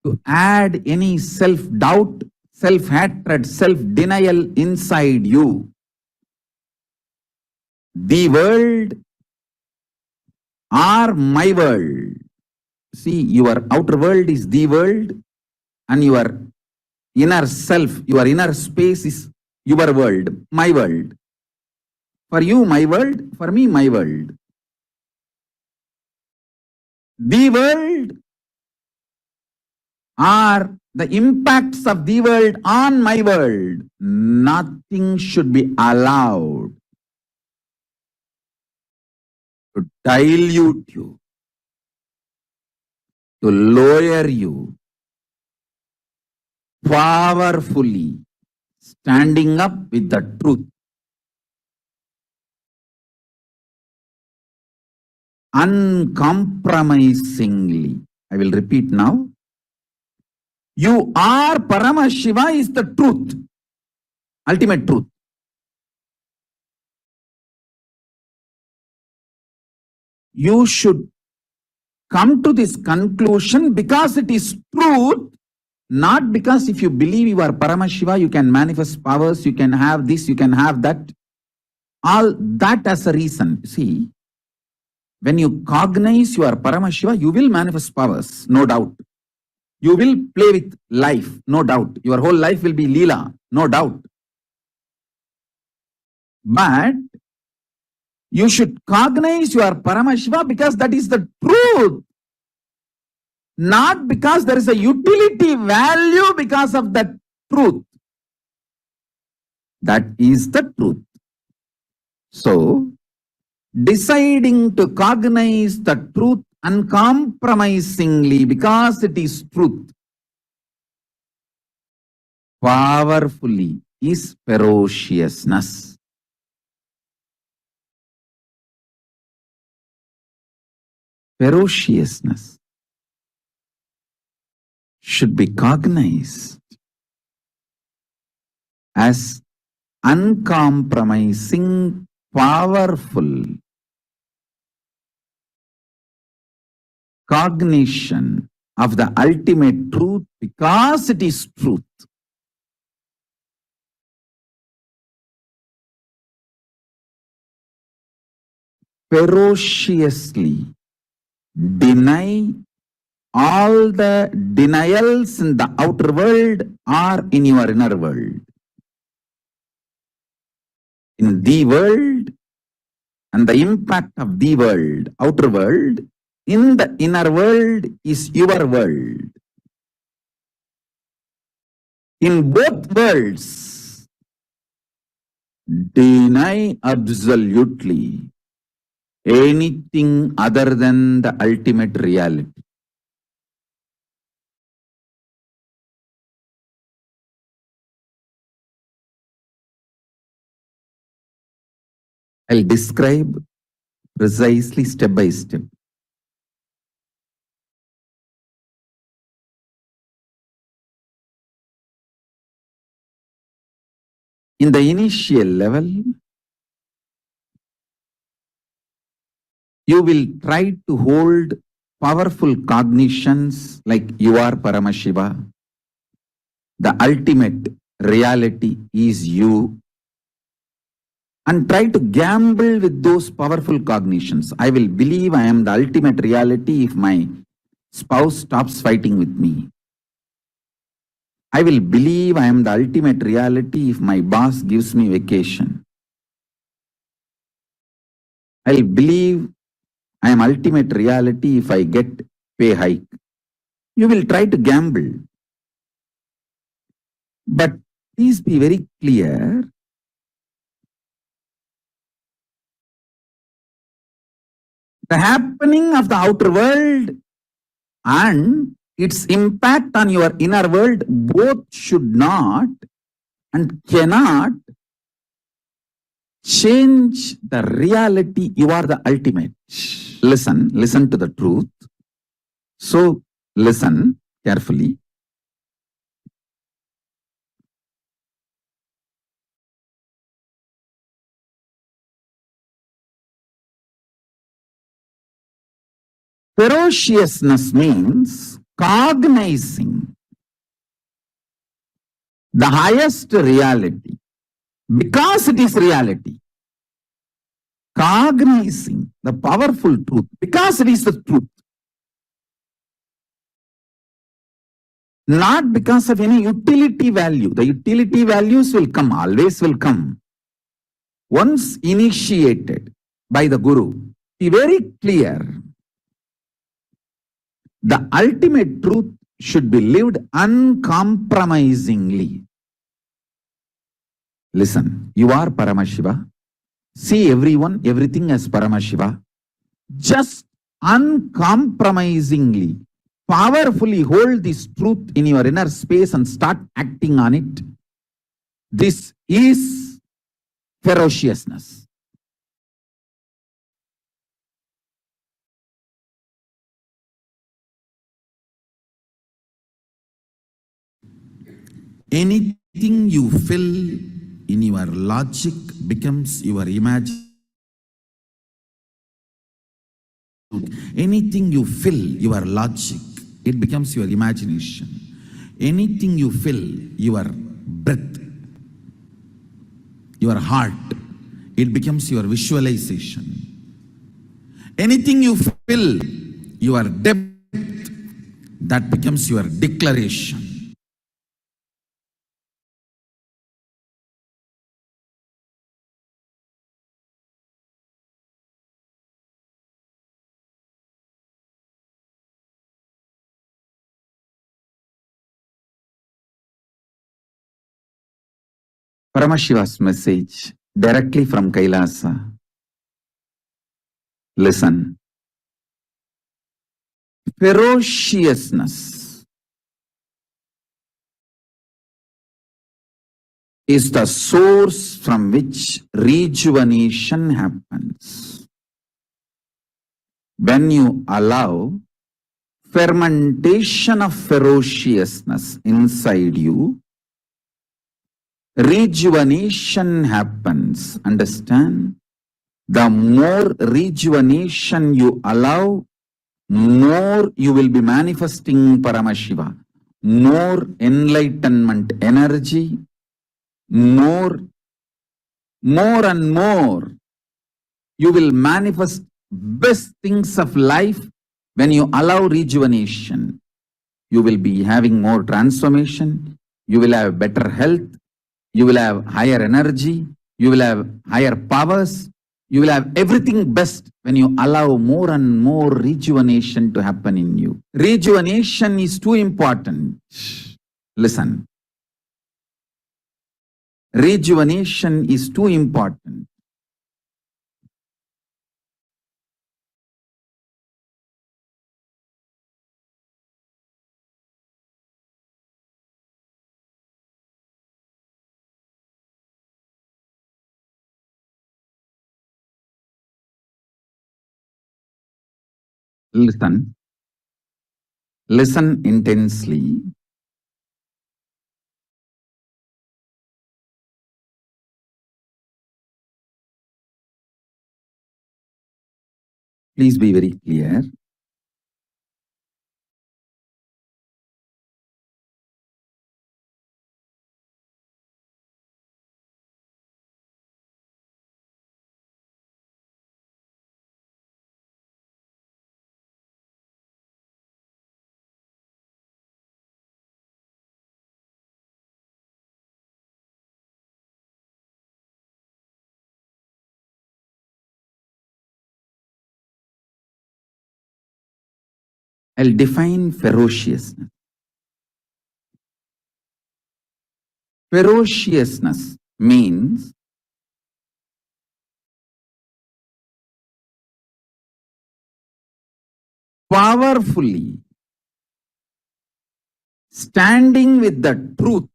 to add any self-doubt, self-hatred, self-denial inside you. The world or my world. See, your outer world is the world and your inner self, your inner space is your world, my world. For you, my world. For me, my world. The world or the impacts of the world on my world, nothing should be allowed to dilute you, to lower you. Powerfully standing up with the truth. Uncompromisingly. I will repeat now. You are Paramashiva is the truth. Ultimate truth. You should come to this conclusion because it is truth, not because if you believe you are Paramashiva, you can manifest powers, you can have this, you can have that. All that as a reason. See, when you cognize you are Paramashiva, you will manifest powers, no doubt. You will play with life, no doubt. Your whole life will be Leela, no doubt. But you should cognize you are Paramashiva because that is the truth. Not because there is a utility value because of that truth. That is the truth. So, deciding to cognize the truth uncompromisingly because it is truth, powerfully, is ferociousness. Ferociousness should be cognized as uncompromising, powerful cognition of the ultimate truth because it is truth. Ferociously deny all the denials in the outer world or in your inner world. In the world and the impact of the world, outer world, in the inner world is your world. In both worlds, deny absolutely anything other than the ultimate reality. I'll describe precisely step by step. In the initial level, you will try to hold powerful cognitions like you are Paramashiva. The ultimate reality is you. And try to gamble with those powerful cognitions. I will believe I am the ultimate reality if my spouse stops fighting with me. I will believe I am the ultimate reality if my boss gives me vacation. I'll believe I am ultimate reality if I get pay hike. You will try to gamble. But please be very clear. The happening of the outer world and its impact on your inner world both should not and cannot change the reality. You are the ultimate. Listen to the truth. So listen carefully. Ferociousness means cognizing the highest reality because it is reality. Cognizing the powerful truth because it is the truth. Not because of any utility value. The utility values will come, always will come. Once initiated by the Guru, be very clear. The ultimate truth should be lived uncompromisingly. Listen, you are Paramashiva. See everyone, everything as Paramashiva. Just uncompromisingly, powerfully hold this truth in your inner space and start acting on it. This is ferociousness. Anything you fill in your logic becomes your imagination. Anything you fill your logic, it becomes your imagination. Anything you fill your breath, your heart, it becomes your visualization. Anything you fill your depth, that becomes your declaration. Paramashiva's message directly from KAILASA. Listen. Ferociousness is the source from which rejuvenation happens. When you allow fermentation of ferociousness inside you, rejuvenation happens. Understand? The more rejuvenation you allow, more you will be manifesting Paramashiva, more enlightenment energy, more and more you will manifest best things of life. When you allow rejuvenation, you will be having more transformation, you will have better health, you will have higher energy, you will have higher powers, you will have everything best when you allow more and more rejuvenation to happen in you. Rejuvenation is too important. Listen. Rejuvenation is too important. Listen. Listen intensely. Please be very clear. I'll define ferociousness. Ferociousness means powerfully standing with the truth,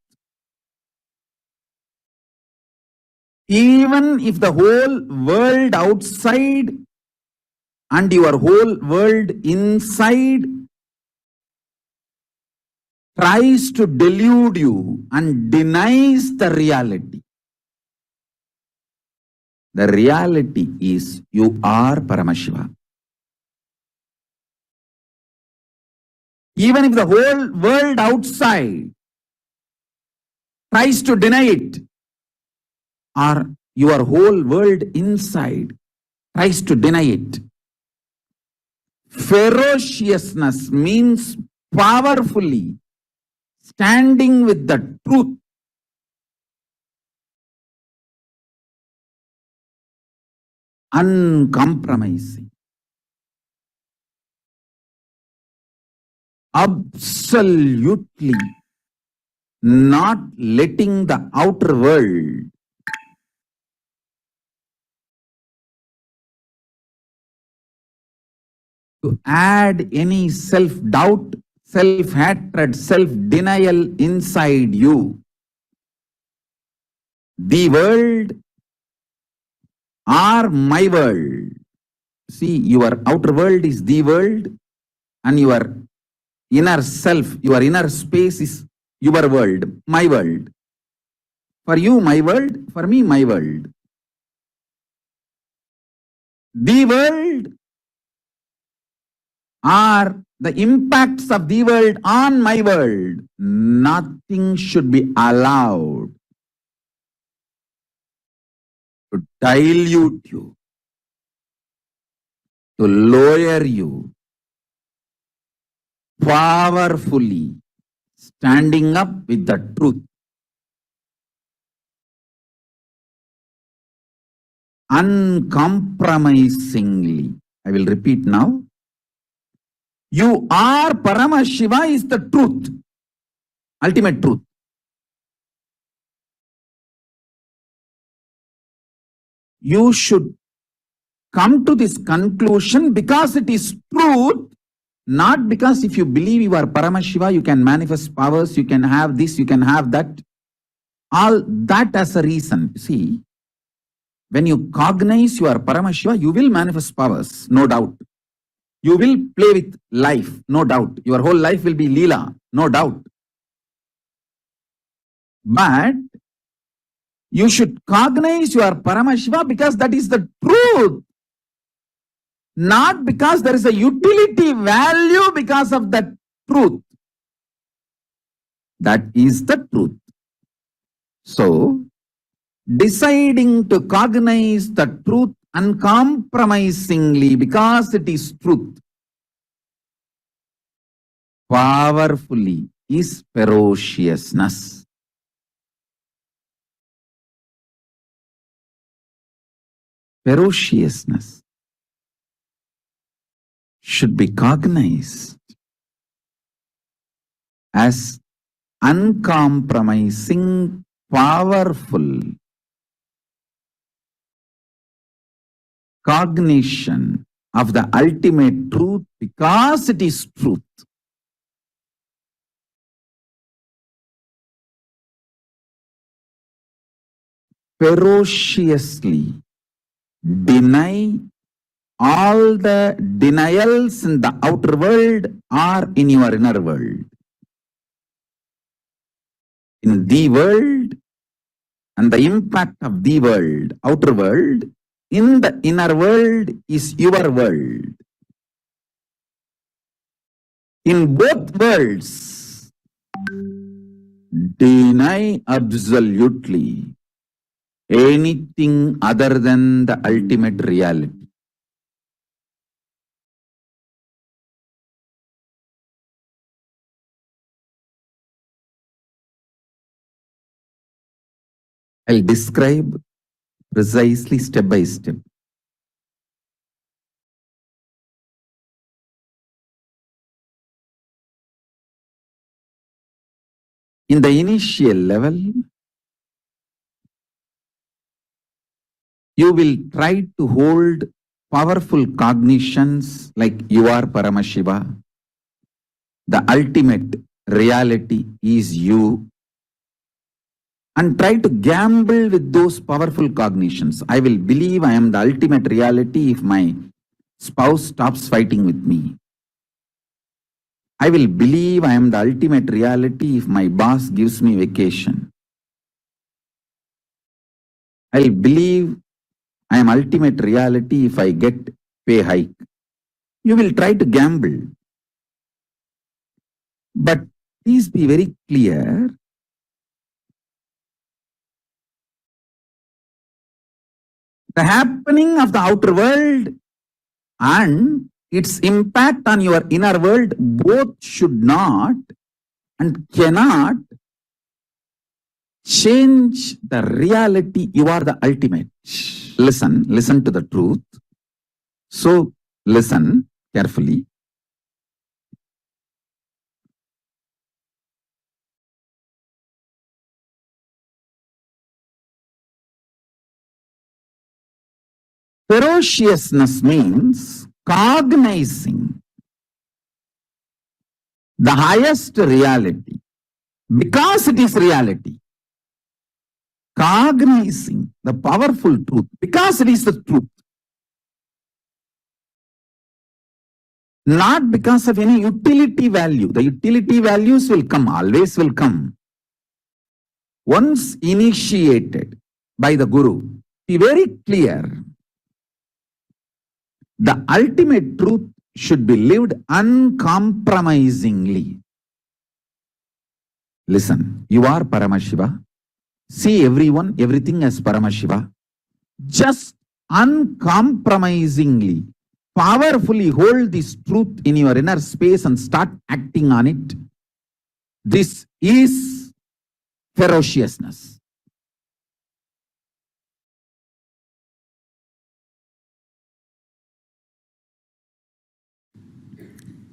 even if the whole world outside and your whole world inside tries to delude you and denies the reality. The reality is you are Paramashiva. Even if the whole world outside tries to deny it, or your whole world inside tries to deny it. Ferociousness means powerfully standing with the truth. Uncompromising. Absolutely not letting the outer world to add any self-doubt, self-hatred, self-denial inside you. The world or my world. See, your outer world is the world and your inner self, your inner space is your world, my world. For you, my world, for me, my world. The world are the impacts of the world on my world. Nothing should be allowed to dilute you, to lower you. Powerfully standing up with the truth. Uncompromisingly. I will repeat now. You are Paramashiva is the truth. Ultimate truth. You should come to this conclusion because it is truth, not because if you believe you are Paramashiva, you can manifest powers, you can have this, you can have that. All that as a reason. See, when you cognize you are Paramashiva, you will manifest powers, no doubt. You will play with life, no doubt. Your whole life will be Leela, no doubt. But you should cognize you are Paramashiva because that is the truth. Not because there is a utility value because of that truth. That is the truth. So, deciding to cognize the truth uncompromisingly because it is truth, powerfully, is ferociousness. Ferociousness should be cognized as uncompromising, powerful cognition of the ultimate truth because it is truth. Ferociously deny all the denials in the outer world or in your inner world. In the world and the impact of the world, outer world, in the inner world is your world. In both worlds, deny absolutely anything other than the ultimate reality. I'll describe precisely step by step. In the initial level, you will try to hold powerful cognitions like you are Paramashiva. The ultimate reality is you. And try to gamble with those powerful cognitions. I will believe I am the ultimate reality if my spouse stops fighting with me. I will believe I am the ultimate reality if my boss gives me vacation. I will believe I am ultimate reality if I get pay hike. You will try to gamble. But please be very clear. The happening of the outer world and its impact on your inner world both should not and cannot change the reality. You are the ultimate. Listen to the truth. So listen carefully. Ferociousness means cognizing the highest reality because it is reality. Cognizing the powerful truth because it is the truth. Not because of any utility value. The utility values will come, always will come. Once initiated by the Guru, be very clear. The ultimate truth should be lived uncompromisingly. Listen, you are Paramashiva. See everyone, everything as Paramashiva. Just uncompromisingly, powerfully hold this truth in your inner space and start acting on it. This is ferociousness.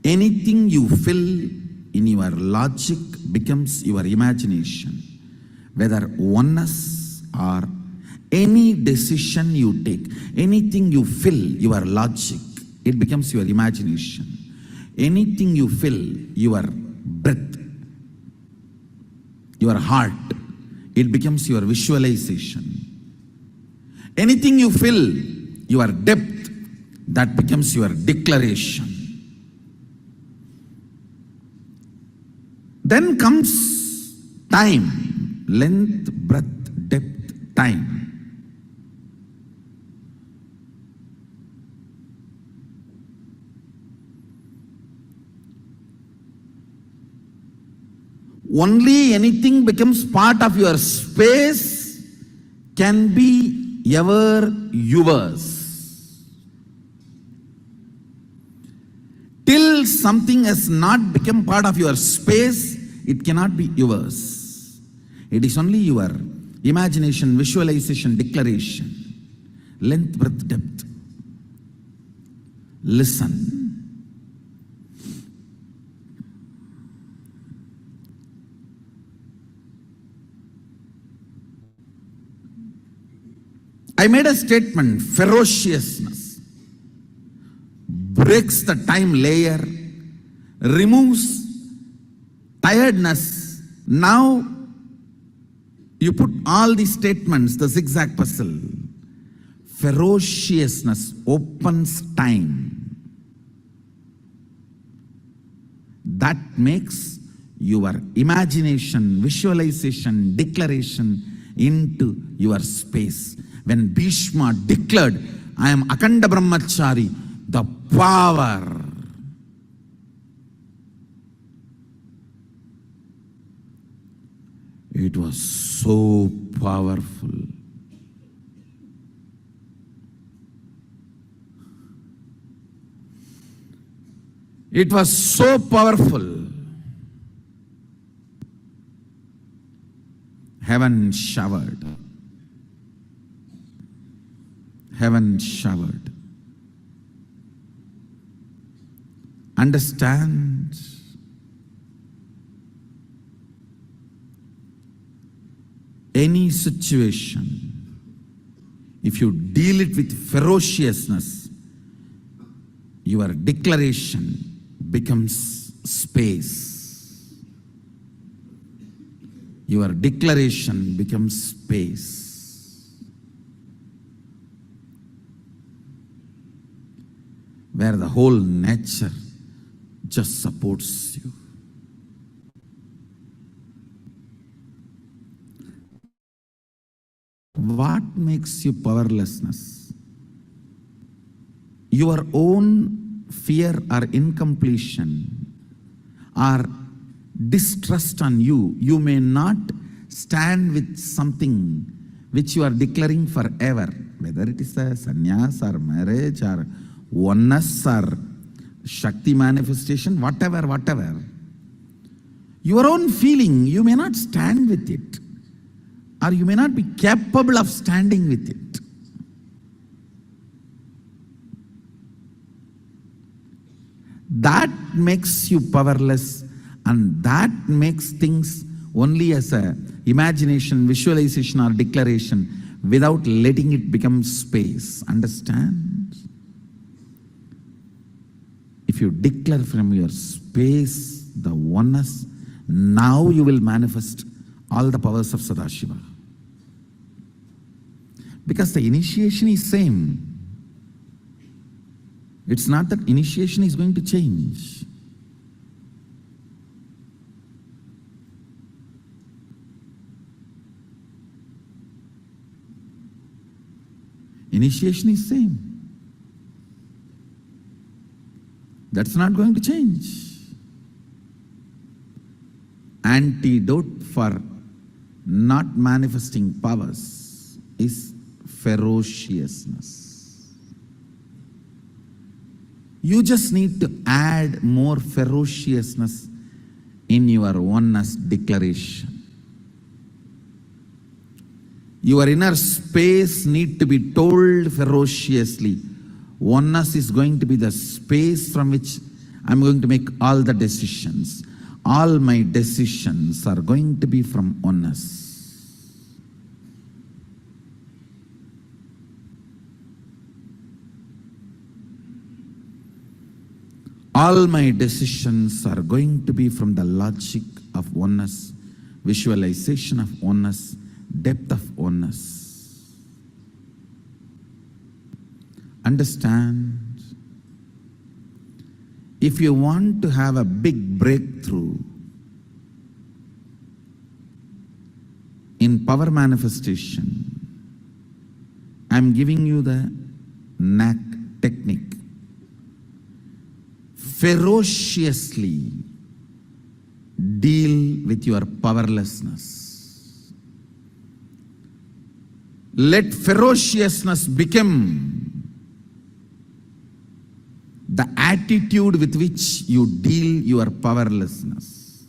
Anything you fill in your logic becomes your imagination, whether oneness or Any decision you take, anything you fill, your logic, it becomes your imagination. Anything you fill, your breath, your heart, it becomes your visualization. Anything you fill, your depth, that becomes your declaration. Then comes time, length, breadth, depth, time. Only anything becomes part of your space can be ever yours. Till something has not become part of your space, it cannot be yours. It is only your imagination, visualization, declaration, length, breadth, depth. Listen. I made a statement, ferociousness breaks the time layer, removes tiredness. Now you put all these statements, the zigzag puzzle. Ferociousness opens time. That makes your imagination, visualization, declaration into your space. When Bhishma declared, I am Akanda Brahmachari, the power. It was so powerful. It was so powerful. Heaven showered. Heaven showered. Understand? Any situation, if you deal it with ferociousness, your declaration becomes space. Your declaration becomes space. Where the whole nature just supports you. What makes you powerlessness? Your own fear or incompletion or distrust on you. You may not stand with something which you are declaring forever, whether it is a sannyas or marriage or oneness or Shakti manifestation, whatever. Your own feeling, you may not stand with it, or you may not be capable of standing with it. That makes you powerless, and that makes things only as a imagination, visualization or declaration without letting it become space. Understand? If you declare from your space the oneness, now you will manifest all the powers of Sadashiva. Because the initiation is same. It's not that initiation is going to change. Initiation is same. That's not going to change. Antidote for not manifesting powers is ferociousness. You just need to add more ferociousness in your oneness declaration. Your inner space need to be told ferociously, oneness is going to be the space from which I'm going to make all the decisions. All my decisions are going to be from oneness. All my decisions are going to be from the logic of oneness, visualization of oneness, depth of oneness. Understand, if you want to have a big breakthrough in power manifestation, I'm giving you the knack technique. Ferociously deal with your powerlessness. Let ferociousness become the attitude with which you deal your powerlessness.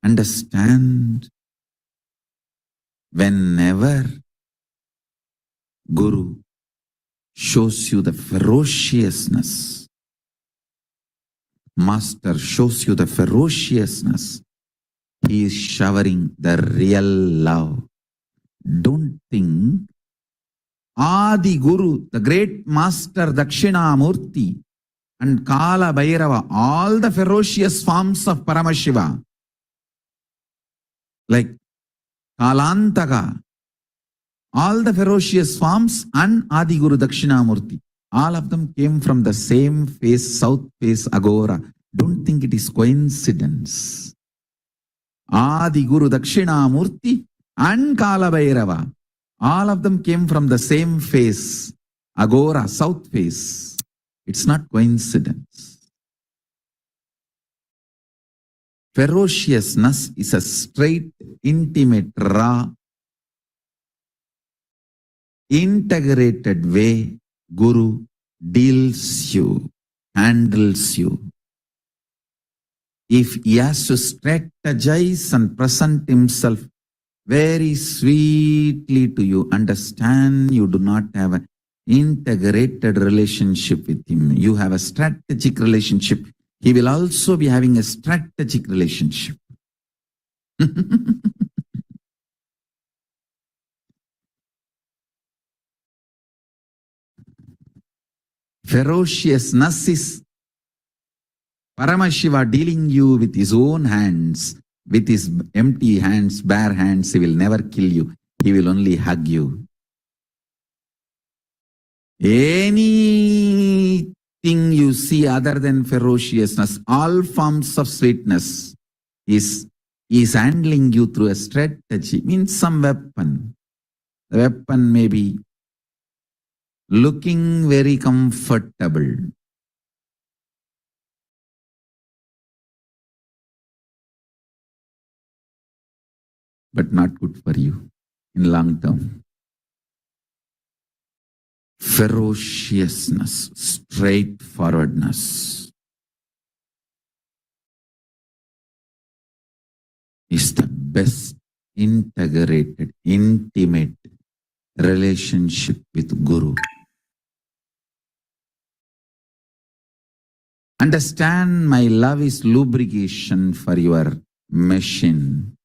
Understand, whenever Guru shows you the ferociousness, Master shows you the ferociousness, he is showering the real love. Don't think Adi Guru, the great Master Dakshinamurti and Kala Bhairava, all the ferocious forms of Paramashiva, like Kalantaka, all the ferocious forms, and Adi Guru Dakshinamurti, all of them came from the same face, south face, Agora. Don't think it is coincidence. Adi Guru Dakshinamurti and Kala Bhairava, all of them came from the same face, Agora, south face. It's not coincidence. Ferociousness is a straight, intimate, raw, integrated way Guru deals you, handles you. If he has to strategize and present himself very sweetly to you, understand you do not have an integrated relationship with him. You have a strategic relationship. He will also be having a strategic relationship. Ferociousness is Paramashiva dealing you with his own hands, with his empty hands, bare hands. He will never kill you. He will only hug you. Anything you see other than ferociousness, all forms of sweetness, is handling you through a strategy, means some weapon. The weapon may be looking very comfortable, but not good for you in long term. Ferociousness, straightforwardness is the best integrated, intimate relationship with Guru. Understand, my love is lubrication for your machine.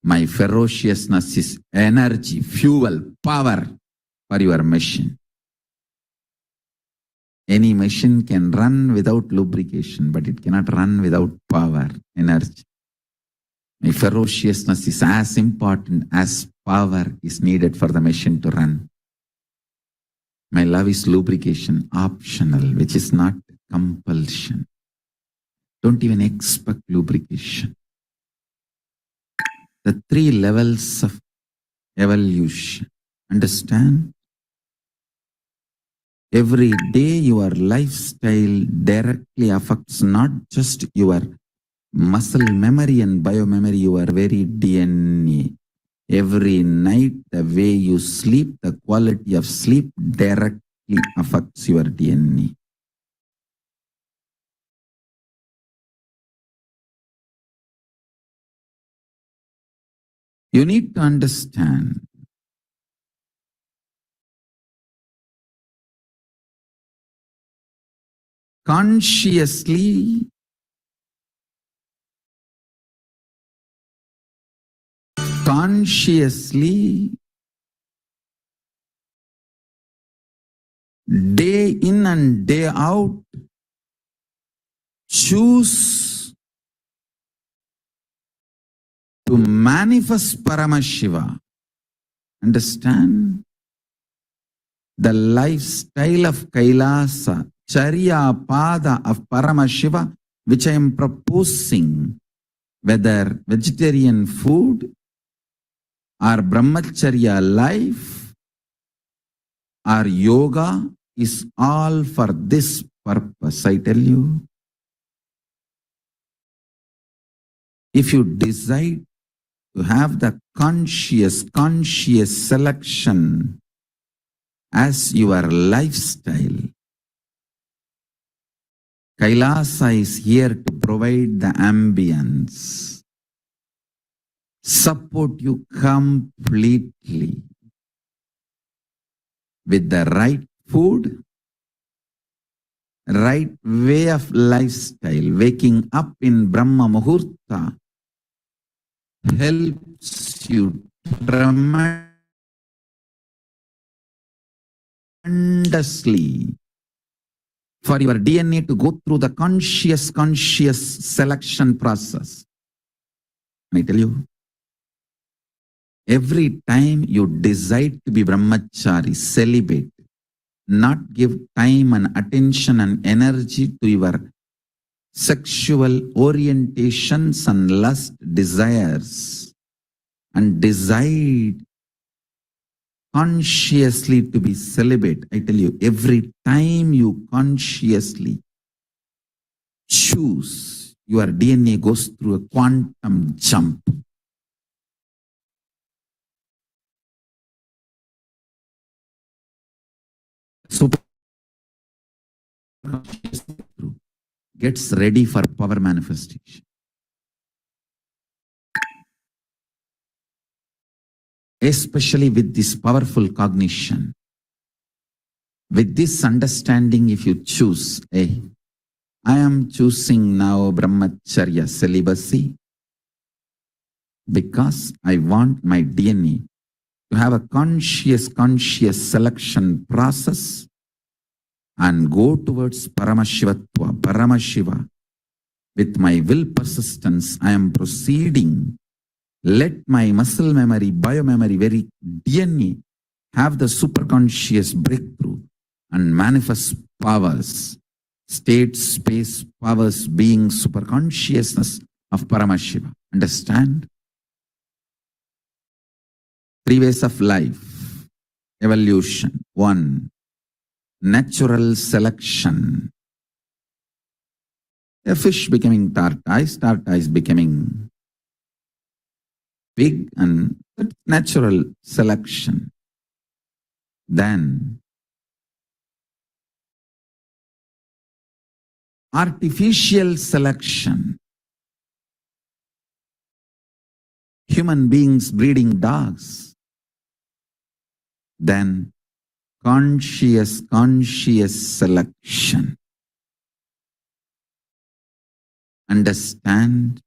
My ferociousness is energy, fuel, power for your machine. Any machine can run without lubrication, but it cannot run without power, energy. My ferociousness is as important as power is needed for the machine to run. My love is lubrication, optional, which is not compulsion. Don't even expect lubrication. The 3 levels of evolution. Understand? Every day your lifestyle directly affects not just your muscle memory and biomemory, your very DNA. Every night, the way you sleep, the quality of sleep directly affects your DNA. You need to understand consciously day in and day out, choose to manifest Paramashiva. Understand? The lifestyle of KAILASA, Charya Pada of Paramashiva, which I am proposing, whether vegetarian food or Brahmacharya life or yoga, is all for this purpose, I tell you. If you decide to have the conscious selection as your lifestyle, KAILASA is here to provide the ambience, support you completely with the right food, right way of lifestyle. Waking up in Brahma Muhurta helps you tremendously for your DNA to go through the conscious selection process. I tell you, every time you decide to be brahmachari, celibate, not give time and attention and energy to your sexual orientations and lust desires, and decide consciously to be celibate, I tell you, every time you consciously choose, your DNA goes through a quantum jump. Super gets ready for power manifestation. Especially with this powerful cognition, with this understanding, if you choose, I am choosing now Brahmacharya celibacy because I want my DNA to have a conscious selection process and go towards Paramashivatva, Paramashiva. With my will persistence, I am proceeding. Let my muscle memory, biomemory, very DNA have the superconscious breakthrough and manifest powers, state, space, powers, being, superconsciousness of Paramashiva. Understand? 3 ways of life. Evolution. 1. Natural selection. A fish becoming tortoise, tortoise becoming pig, and natural selection. Then artificial selection. Human beings breeding dogs. Then conscious selection. Understand?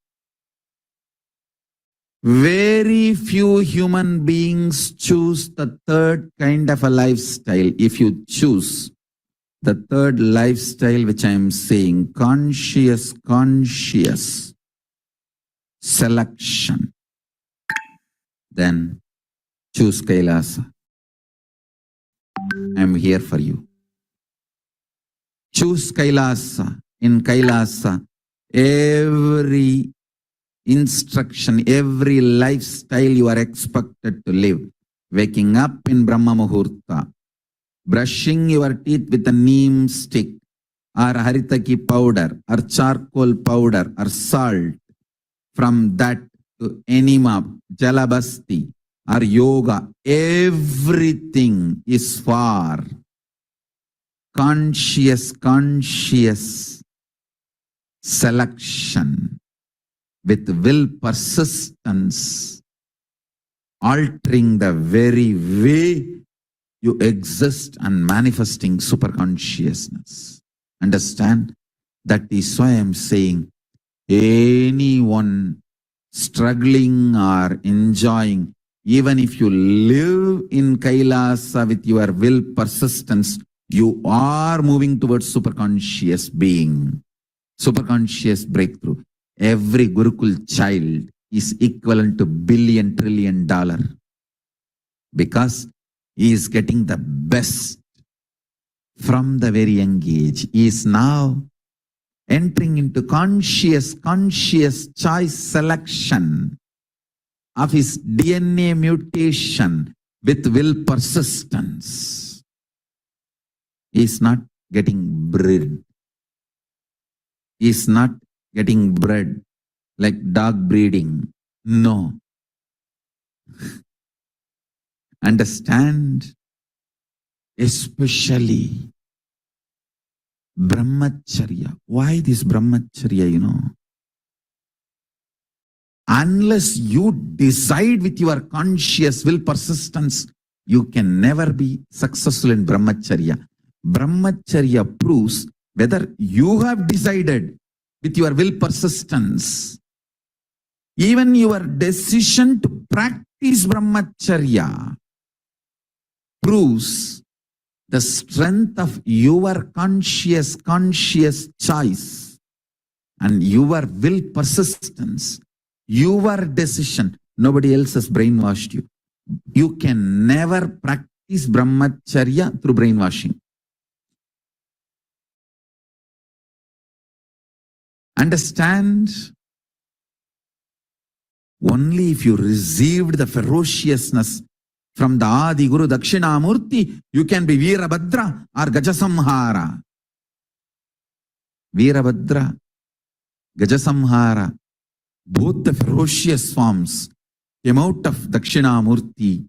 Very few human beings choose the third kind of a lifestyle. If you choose the third lifestyle, which I am saying, conscious selection, then choose KAILASA. I am here for you. Choose KAILASA. In KAILASA, every instruction, every lifestyle you are expected to live. Waking up in Brahma Muhurta, brushing your teeth with a neem stick, or haritaki powder, or charcoal powder, or salt. From that to enema, jalabasti, or yoga, everything is for conscious selection with will persistence, altering the very way you exist and manifesting superconsciousness. Understand? That is why I am saying anyone struggling or enjoying, even if you live in KAILASA with your will persistence, You are moving towards superconscious being, superconscious breakthrough. Every Gurukul child is equivalent to billion, trillion dollar because he is getting the best from the very young age. He is now entering into conscious choice selection of his DNA mutation with will persistence. He is not getting bred. He is not getting bred like dog breeding. No. Understand? Especially Brahmacharya. Why this Brahmacharya, Unless you decide with your conscious will persistence, you can never be successful in Brahmacharya. Brahmacharya proves whether you have decided with your will persistence. Even your decision to practice Brahmacharya proves the strength of your conscious choice and your will persistence, your decision. Nobody else has brainwashed you. You can never practice Brahmacharya through brainwashing. Understand? Only if you received the ferociousness from the Adi Guru Dakshinamurti, you can be Virabhadra or Gajasamhara. Virabhadra, Gajasamhara, both the ferocious forms came out of Dakshinamurti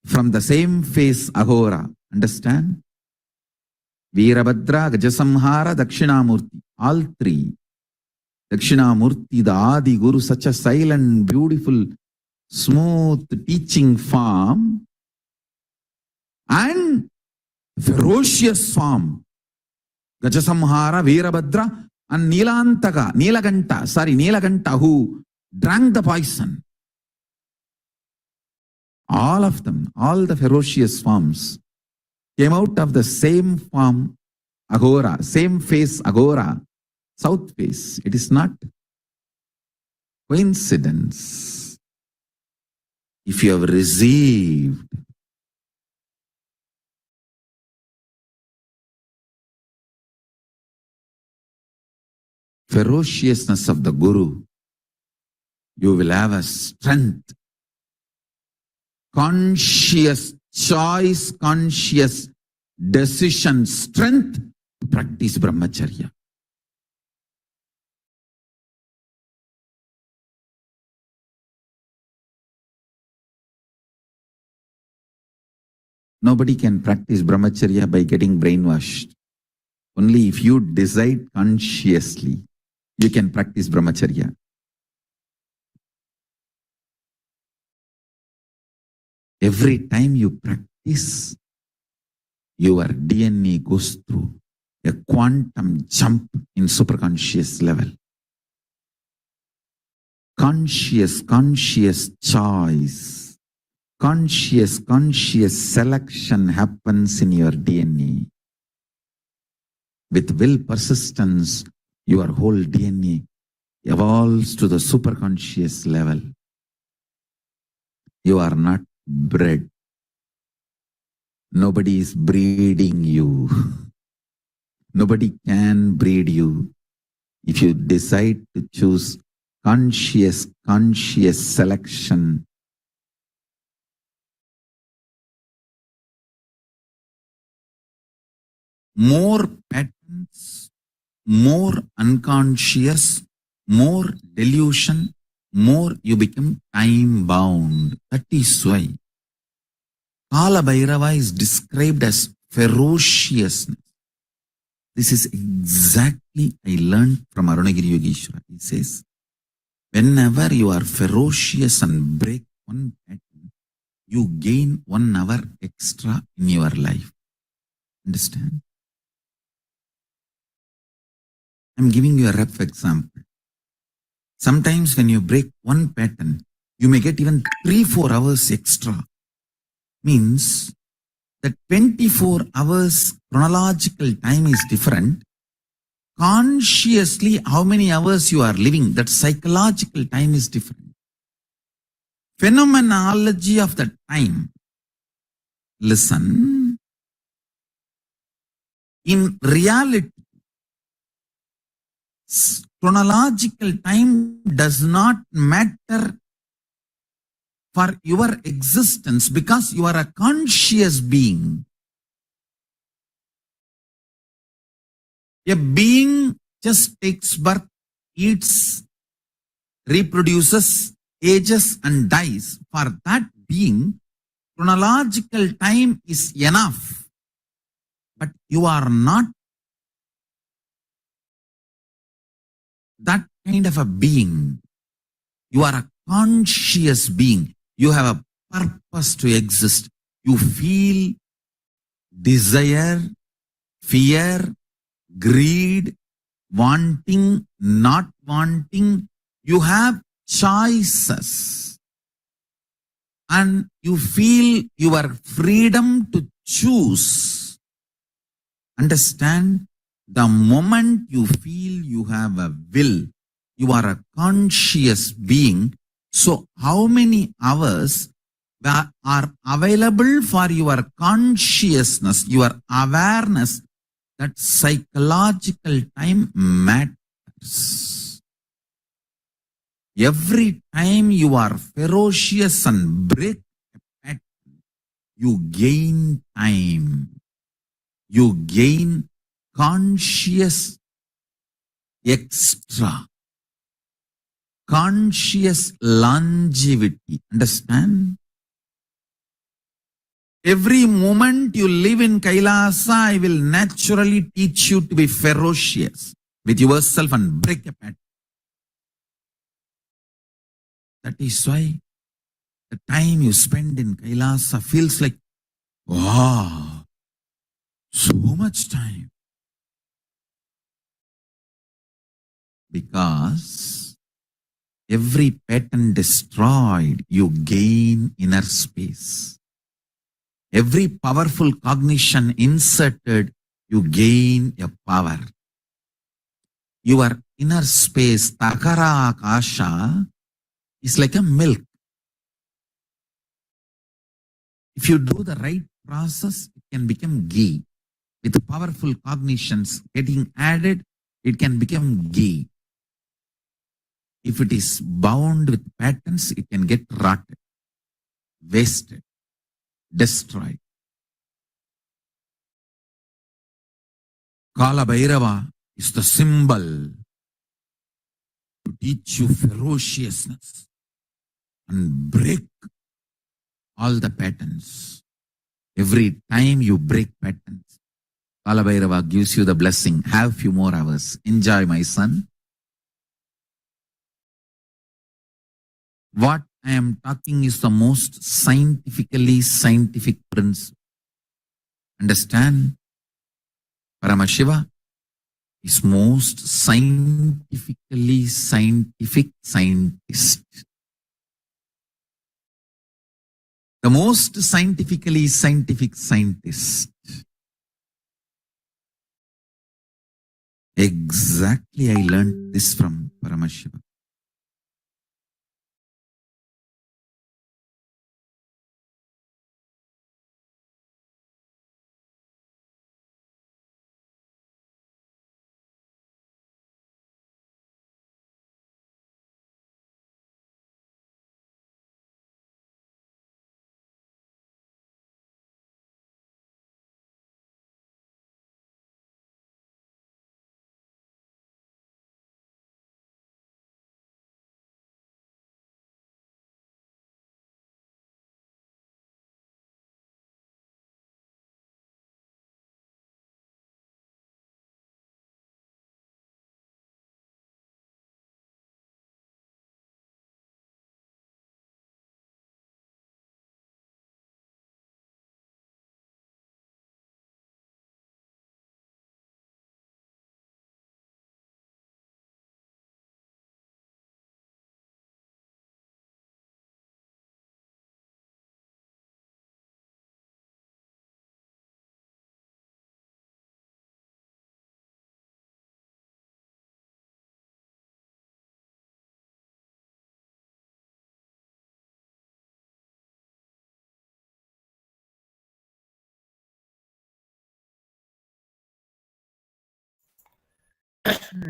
from the same face Ahora. Understand? Virabhadra, Gajasamhara, Dakshinamurti. All three. Dakshinamurti, the Adi Guru, such a silent, beautiful, smooth teaching form, and ferocious form, Gajasamhara, Virabhadra, and Nilaganta, who drank the poison. All of them, all the ferocious forms came out of the same form, Agora, same face, Agora, south face. It is not coincidence. If you have received ferociousness of the Guru, you will have a strength, conscious choice, conscious decision, strength to practice Brahmacharya. Nobody can practice Brahmacharya by getting brainwashed. Only if you decide consciously, you can practice Brahmacharya. Every time you practice, your DNA goes through a quantum jump in superconscious level. Conscious choice, conscious selection happens in your DNA. With will persistence, your whole DNA evolves to the superconscious level. You are not bred. Nobody is breeding you. Nobody can breed you. If you decide to choose conscious selection, more patterns, more unconscious, more delusion, more you become time bound. That is why Kala Bhairava is described as ferociousness. This is exactly I learned from Arunagiri Yogeshwara. He says, whenever you are ferocious and break one pattern, you gain 1 hour extra in your life. Understand? I'm giving you a rough example. Sometimes when you break one pattern, you may get even 3-4 hours extra. Means The 24 hours chronological time is different. Consciously, how many hours you are living, that psychological time is different. Phenomenology of the time. Listen. In reality, chronological time does not matter for your existence because you are a conscious being. A being just takes birth, eats, reproduces, ages and dies. For that being, chronological time is enough. But you are not that kind of a being. You are a conscious being. You have a purpose to exist. You feel desire, fear, greed, wanting, not wanting. You have choices. And you feel your freedom to choose. Understand? The moment you feel you have a will, you are a conscious being. So how many hours that are available for your consciousness, your awareness, that psychological time matters. Every time you are ferocious and break a pattern, you gain time. You gain conscious extra, conscious longevity. Understand? Every moment you live in Kailasa, I will naturally teach you to be ferocious with yourself and break a pattern. That is why the time you spend in Kailasa feels like, wow, so much time. Because every pattern destroyed, you gain inner space. Every powerful cognition inserted, you gain a power. Your inner space, takara akasha, is like a milk. If you do the right process, it can become ghee. With powerful cognitions getting added, it can become ghee. If it is bound with patterns, it can get rotted, wasted, destroyed. Kala Bhairava is the symbol to teach you ferociousness and break all the patterns. Every time you break patterns, Kala Bhairava gives you the blessing. Have few more hours. Enjoy, my son. What I am talking is the most scientific principle. Understand? Paramashiva is most scientific scientist. The most scientifically scientific scientist. Exactly, I learned this from Paramashiva.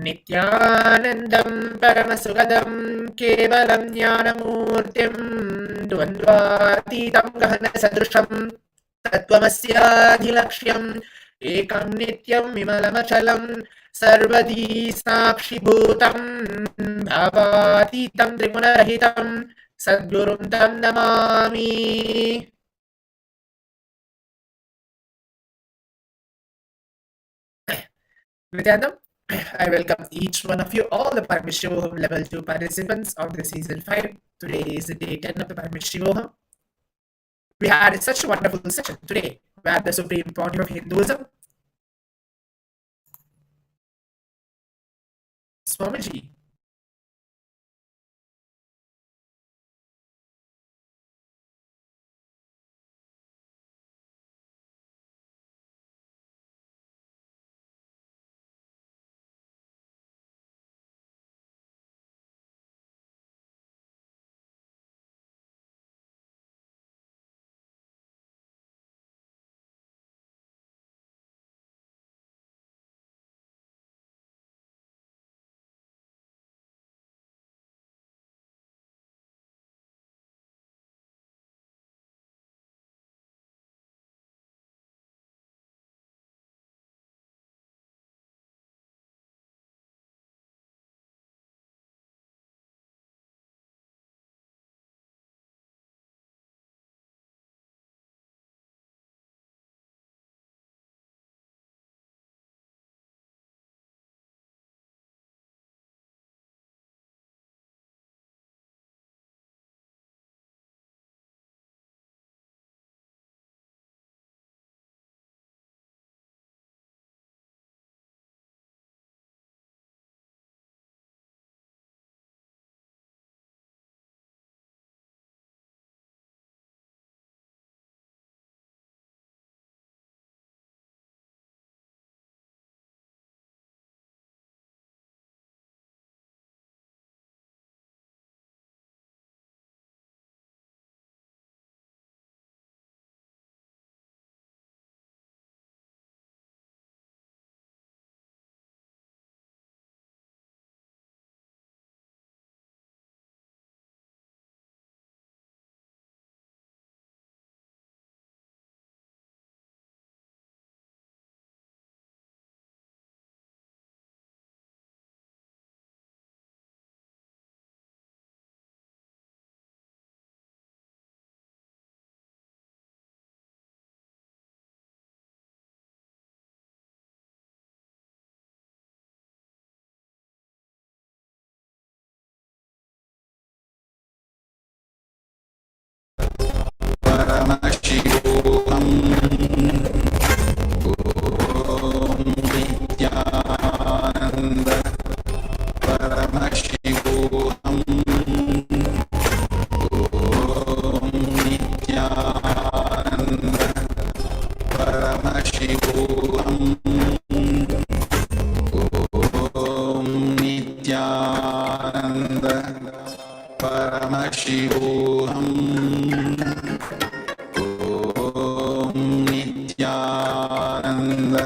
नित्यानन्दं परमसुखदं केवलं ज्ञानमूर्तिं द्वन्द्वातीतं गहनसदृशं तत्त्वमस्याधिलक्ष्यम् एकं नित्यं विमलमचलं सर्वदी साक्षिभूतं भावातीतं त्रिगुणरहितं सद्गुरुं तं Namami. Nithyanam, I welcome each one of you, all the Paramashivoham Level 2 participants of the Season 5. Today is the day 10 of the Paramashivoham. We had such a wonderful session today where the Supreme Pontiff of Hinduism, Swamiji, Paramashivoham Om Nithyananda Paramashivoham Om Nithyananda Paramashivoham Om Nithyananda Paramashivoham Om Nithyananda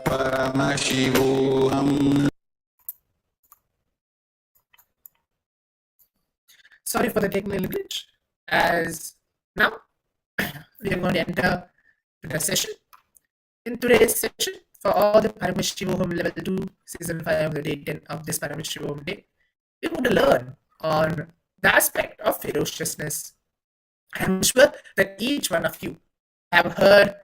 Paramashivoham. sorry for the technical glitch. As now we are going to enter the session. In today's session, for all the Paramashivoham Level 2 Season 5, the day 10 of this Paramashivoham day, we're going to learn on the aspect of ferociousness. I'm sure that each one of you have heard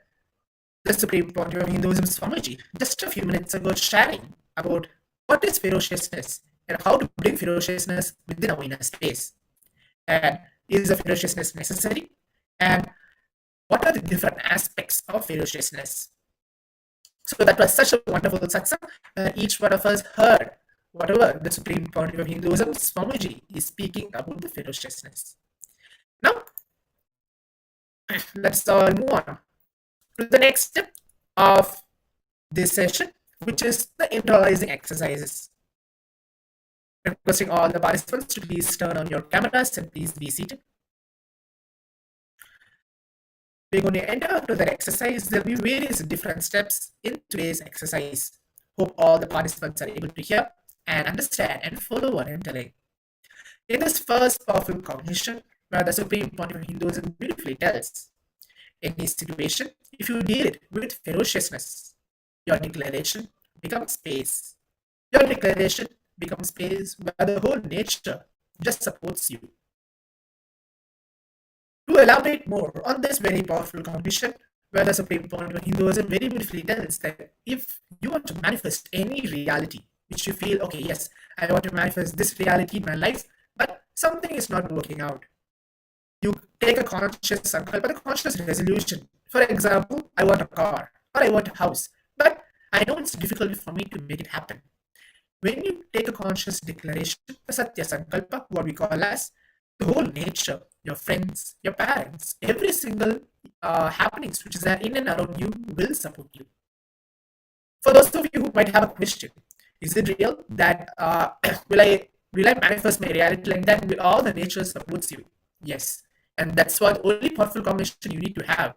the Supreme Pontiff of Hinduism, Swamiji, just a few minutes ago sharing about what is ferociousness and how to bring ferociousness within our inner space. And is the ferociousness necessary? And what are the different aspects of ferociousness? So that was such a wonderful satsang. Each one of us heard whatever the Supreme Pontiff of Hinduism, Swamiji, is speaking about the ferociousness. Now, let's all move on to the next step of this session, which is the internalizing exercises. Requesting all the participants to please turn on your cameras and please be seated. We're going to enter to the exercise. There will be various different steps in today's exercise. Hope all the participants are able to hear and understand and follow what I'm telling. In this first powerful cognition, where the Supreme Pontiff of Hinduism beautifully tells, any situation, if you deal it with ferociousness, your declaration becomes space. Your declaration becomes space where the whole nature just supports you. To elaborate more on this very powerful cognition, where the Supreme Pontiff of Hinduism very beautifully tells that if you want to manifest any reality, which you feel, okay, yes, I want to manifest this reality in my life, but something is not working out. You take a conscious sankalpa, a conscious resolution. For example, I want a car or I want a house, but I know it's difficult for me to make it happen. When you take a conscious declaration, the Satya Sankalpa, what we call as the whole nature, your friends, your parents, every single happenings which is there in and around you will support you. For those of you who might have a question, is it real that will I manifest my reality like that? Will all the nature supports you? Yes, and that's what the only powerful combination you need to have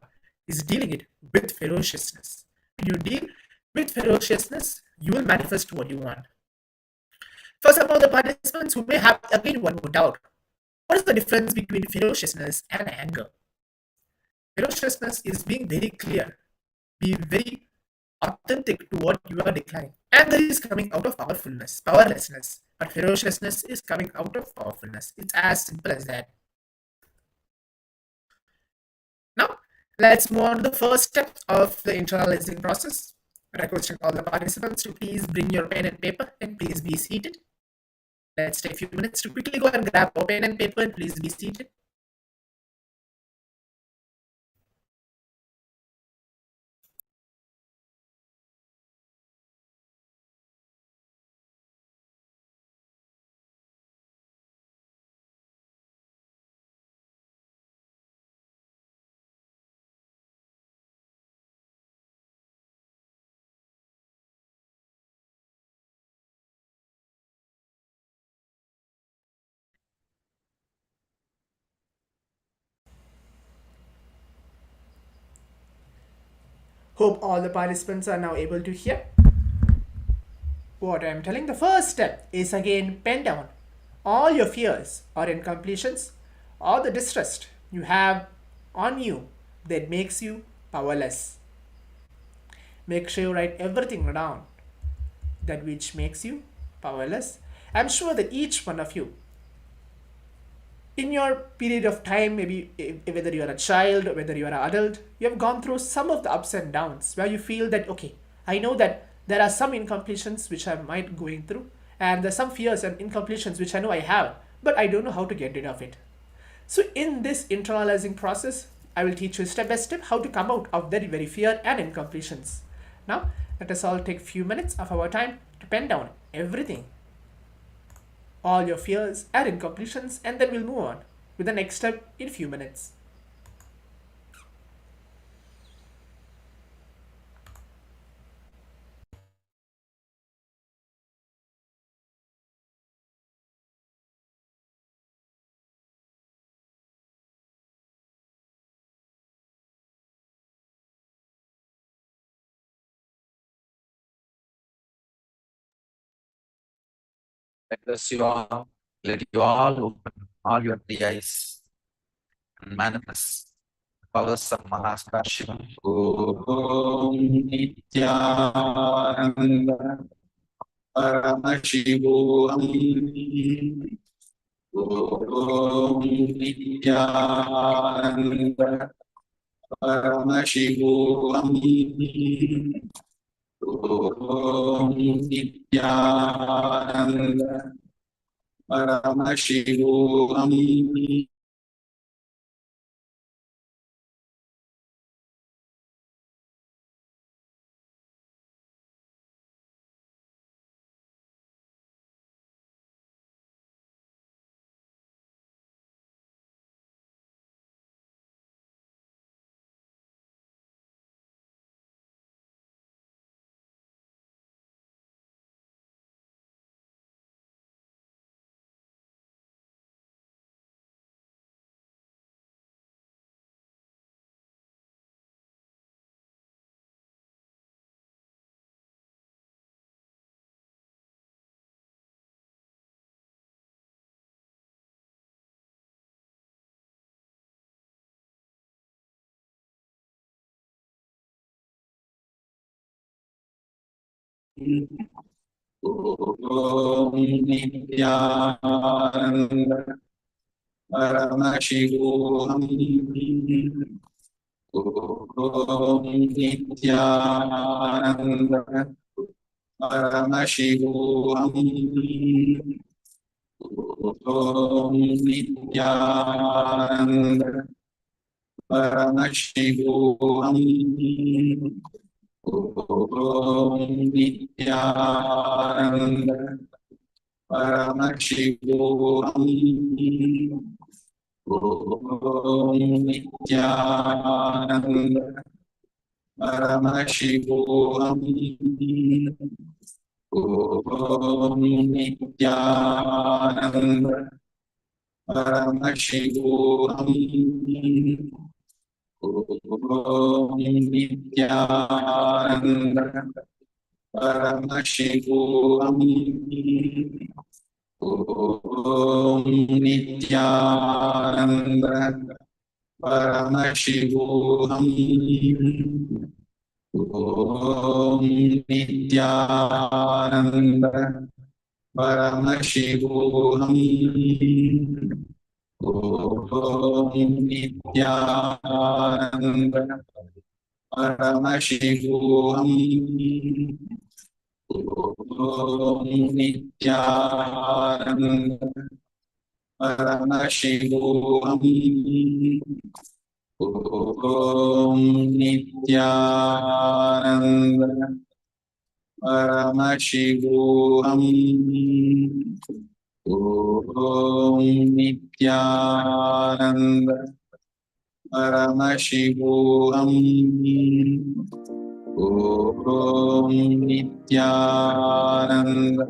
is dealing it with ferociousness. When you deal with ferociousness, you will manifest what you want. For some of the participants who may have again one more doubt, what is the difference between ferociousness and anger? Ferociousness is being very clear, be very authentic to what you are declaring. Anger is coming out of powerlessness, but ferociousness is coming out of powerfulness. It's as simple as that. Now, let's move on to the first step of the internalizing process. Requesting all the participants to please bring your pen and paper and please be seated. Let's take a few minutes to quickly go and grab a pen and paper and please be seated. Hope all the participants are now able to hear what I am telling. The first step is again pen down all your fears or incompletions or the distrust you have on you that makes you powerless. Make sure you write everything down that which makes you powerless. I'm sure that each one of you in your period of time, maybe whether you're a child or whether you're an adult, you have gone through some of the ups and downs where you feel that, okay, I know that there are some incompletions which I might going through, and there's some fears and incompletions which I know I have, but I don't know how to get rid of it. So in this internalizing process, I will teach you step by step how to come out of very, very fear and incompletions. Now, let us all take a few minutes of our time to pen down everything, all your fears and incompletions, and then we'll move on with the next step in a few minutes. I bless you all. Let you all open all your three eyes and manifest the powers of Paramashiva. Om Nithyananda Paramashivoham. Om Nithyananda Paramashivoham. Om Nithyananda Paramashivoham. Om Nithyananda Paramashivoham Om Nithyananda Paramashivoham Om Nithyananda Paramashivoham Om Nithyananda Paramashivoham Om Nithyananda Paramashivoham Om Nithyananda Paramashivoham Om Nithyananda Paramashivoham Om Nithyananda Paramashivoham Om Nithyananda Paramashivoham Om Nithyananda Paramashivoham Om Nithyananda Paramashivoham Om Nithyananda Paramashivoham Om Nithyananda Paramashivoham Om Nithyananda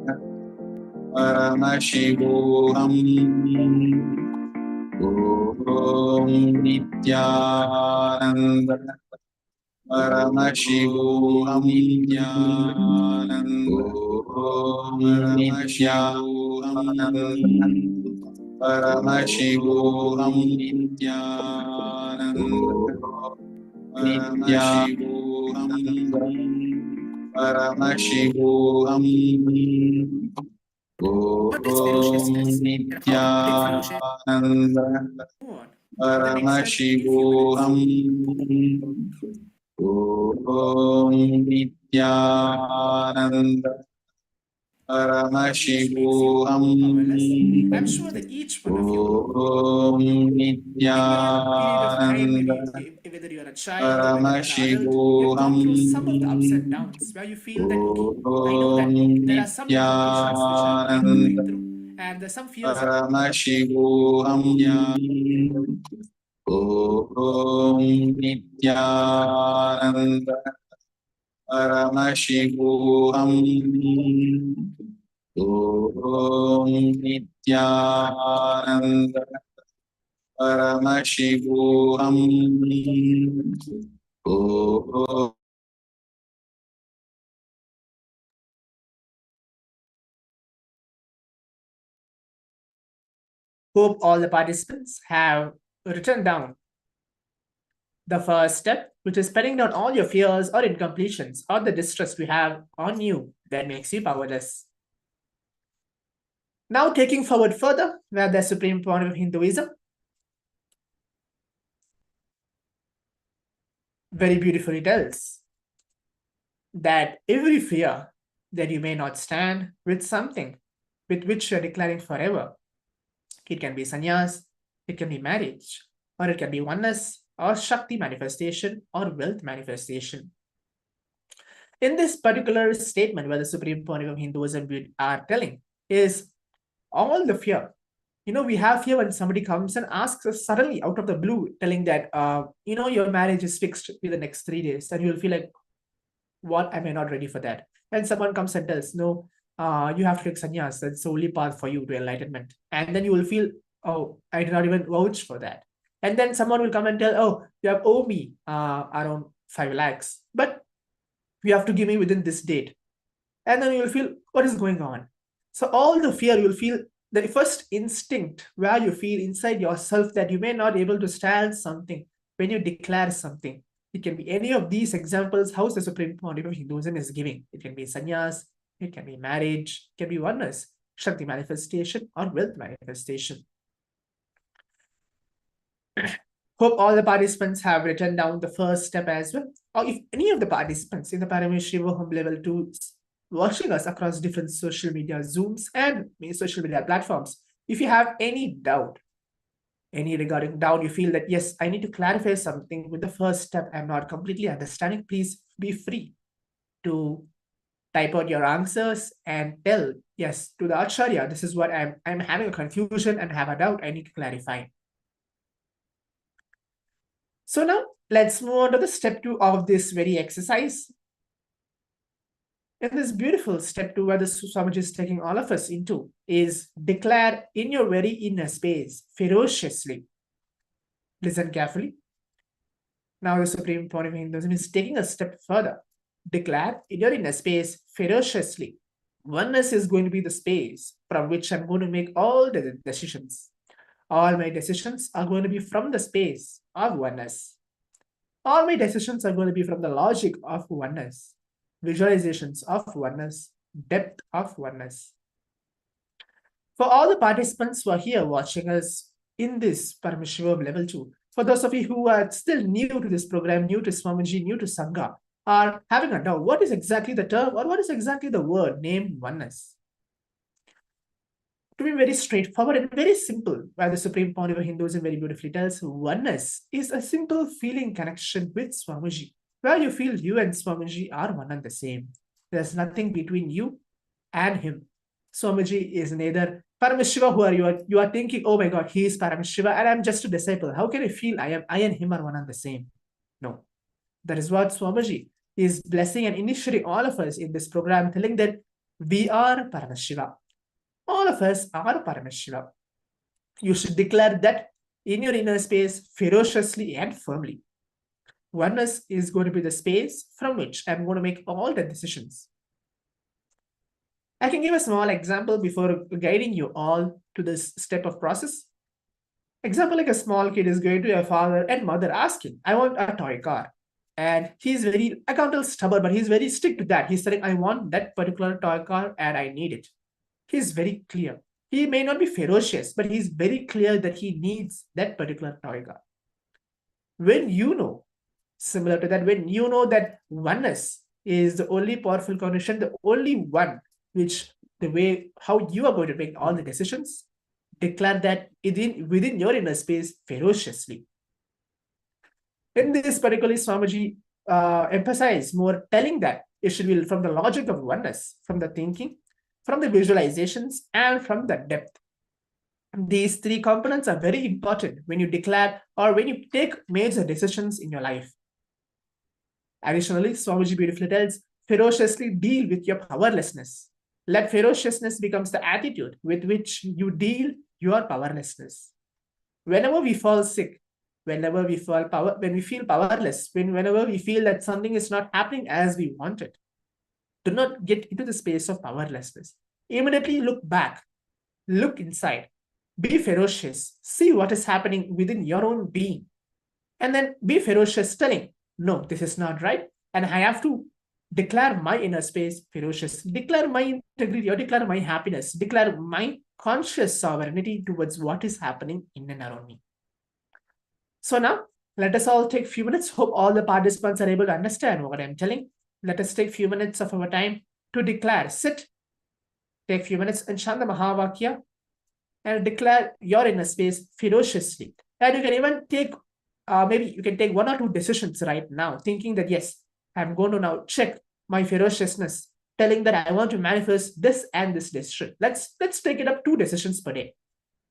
Paramashivoham Om Nithyananda Paramashivoham Om Nithyananda Paramashivoham Nithyananda Paramashivoham What is ferociousness and how to take ferocious Nityananda on? The next step, if you Paramashivoham Om Nityananda Paramashivoham powerless. I'm sure that each one of you, Om in your period of time, Nityananda maybe whether you're a child or whether you're an adult, you've Paramashivoham gone through some of the ups and downs where you feel that, okay, I know Om that there are some incompletions which I'm going through, and there's some fears. Paramashivoham Om Nithyananda Paramashivoham Om Nithyananda Paramashivoham Om Hope all the participants have written down the first step, which is spreading down all your fears or incompletions or the distress we have on you that makes you powerless. Now taking forward further, where the Supreme Pontiff of Hinduism very beautifully tells that every fear that you may not stand with something with which you're declaring forever. It can be sannyas, it can be marriage, or it can be oneness, or Shakti manifestation, or wealth manifestation. In this particular statement, where the Supreme Pontiff of Hinduism are telling, is all the fear. You know, we have fear when somebody comes and asks us suddenly out of the blue, telling that, you know, your marriage is fixed in the next 3 days, and you'll feel like, what, am I not ready for that? And someone comes and tells, no, you have to take sannyas, that's the only path for you to enlightenment. And then you will feel, oh, I did not even vouch for that. And then someone will come and tell, oh, you have owed me around 5 lakhs, but you have to give me within this date. And then you will feel, what is going on? So all the fear, you'll feel the first instinct where you feel inside yourself that you may not be able to stand something when you declare something. It can be any of these examples how the Supreme Pontiff of Hinduism is giving. It can be sannyas, it can be marriage, it can be oneness, Shakti manifestation, or wealth manifestation. Hope all the participants have written down the first step as well. Or if any of the participants in the Paramashivoham Level-2 watching us across different social media Zooms and social media platforms, if you have any doubt, any regarding doubt, you feel that, yes, I need to clarify something with the first step, I'm not completely understanding, please be free to type out your answers and tell, yes, to the Acharya, this is what I'm having a confusion and have a doubt, I need to clarify. So now let's move on to the step 2 of this very exercise. And this beautiful step 2 where the Swamiji is taking all of us into is declare in your very inner space ferociously. Listen carefully. Now the Supreme Pontiff of Hinduism is taking a step further. Declare in your inner space ferociously. Oneness is going to be the space from which I'm going to make all the decisions. All my decisions are going to be from the space of oneness. All my decisions are going to be from the logic of oneness, visualizations of oneness, depth of oneness. For all the participants who are here watching us in this Paramashivoham Level 2, for those of you who are still new to this program, new to Swamiji, new to Sangha, are having a doubt, what is exactly the term or what is exactly the word named oneness? To be very straightforward and very simple, where the Supreme Pontiff of Hinduism very beautifully tells, oneness is a simple feeling connection with Swamiji, where you feel you and Swamiji are one and the same. There's nothing between you and him. Swamiji is neither Paramashiva, who you are thinking, oh my God, he is Paramashiva and I'm just a disciple. How can I feel I and him are one and the same? No. That is what Swamiji is blessing and initiating all of us in this program, telling that we are Paramashiva. All of us are Paramashiva. You should declare that in your inner space ferociously and firmly. Oneness is going to be the space from which I'm going to make all the decisions. I can give a small example before guiding you all to this step of process. Example, like a small kid is going to a father and mother asking, I want a toy car. And he's very, I can't tell stubborn, but he's very strict to that. He's saying, I want that particular toy car and I need it. He's very clear. He may not be ferocious, but he's very clear that he needs that particular toy car. When you know, similar to that, when you know that oneness is the only powerful condition, the only one which the way how you are going to make all the decisions, declare that within your inner space ferociously. In this particularly, Swamiji emphasized more, telling that it should be from the logic of oneness, from the thinking, from the visualizations, and from the depth. These three components are very important when you declare or when you take major decisions in your life. Additionally, Swamiji beautifully tells, ferociously deal with your powerlessness. Let ferociousness becomes the attitude with which you deal your powerlessness. Whenever we fall sick, whenever we feel powerless, whenever we feel that something is not happening as we want it, do not get into the space of powerlessness. Immediately look back, look inside, be ferocious, see what is happening within your own being, and then be ferocious, telling, no, this is not right, and I have to declare my inner space ferocious, declare my integrity or declare my happiness, declare my conscious sovereignty towards what is happening in and around me. So now, let us all take a few minutes. Hope all the participants are able to understand what I'm telling. Let us take a few minutes of our time to declare. Sit, take a few minutes and chant the Mahavakya and declare your inner space ferociously. And you can even take, maybe you can take 1 or 2 decisions right now, thinking that, yes, I'm going to now check my ferociousness, telling that I want to manifest this and this decision. Let's take it up 2 decisions per day.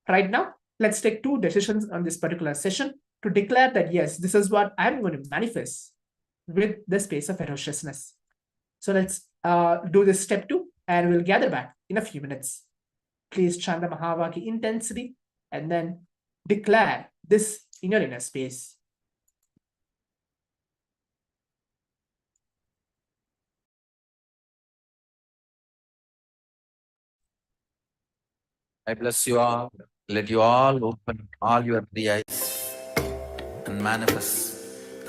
Right now, let's take 2 decisions on this particular session to declare that, yes, this is what I'm going to manifest with the space of ferociousness. So let's do this step 2 and we'll gather back in a few minutes. Please chant the Mahavakya intensely and then declare this in your inner space. I bless you all. Let you all open all your 3 eyes and manifest the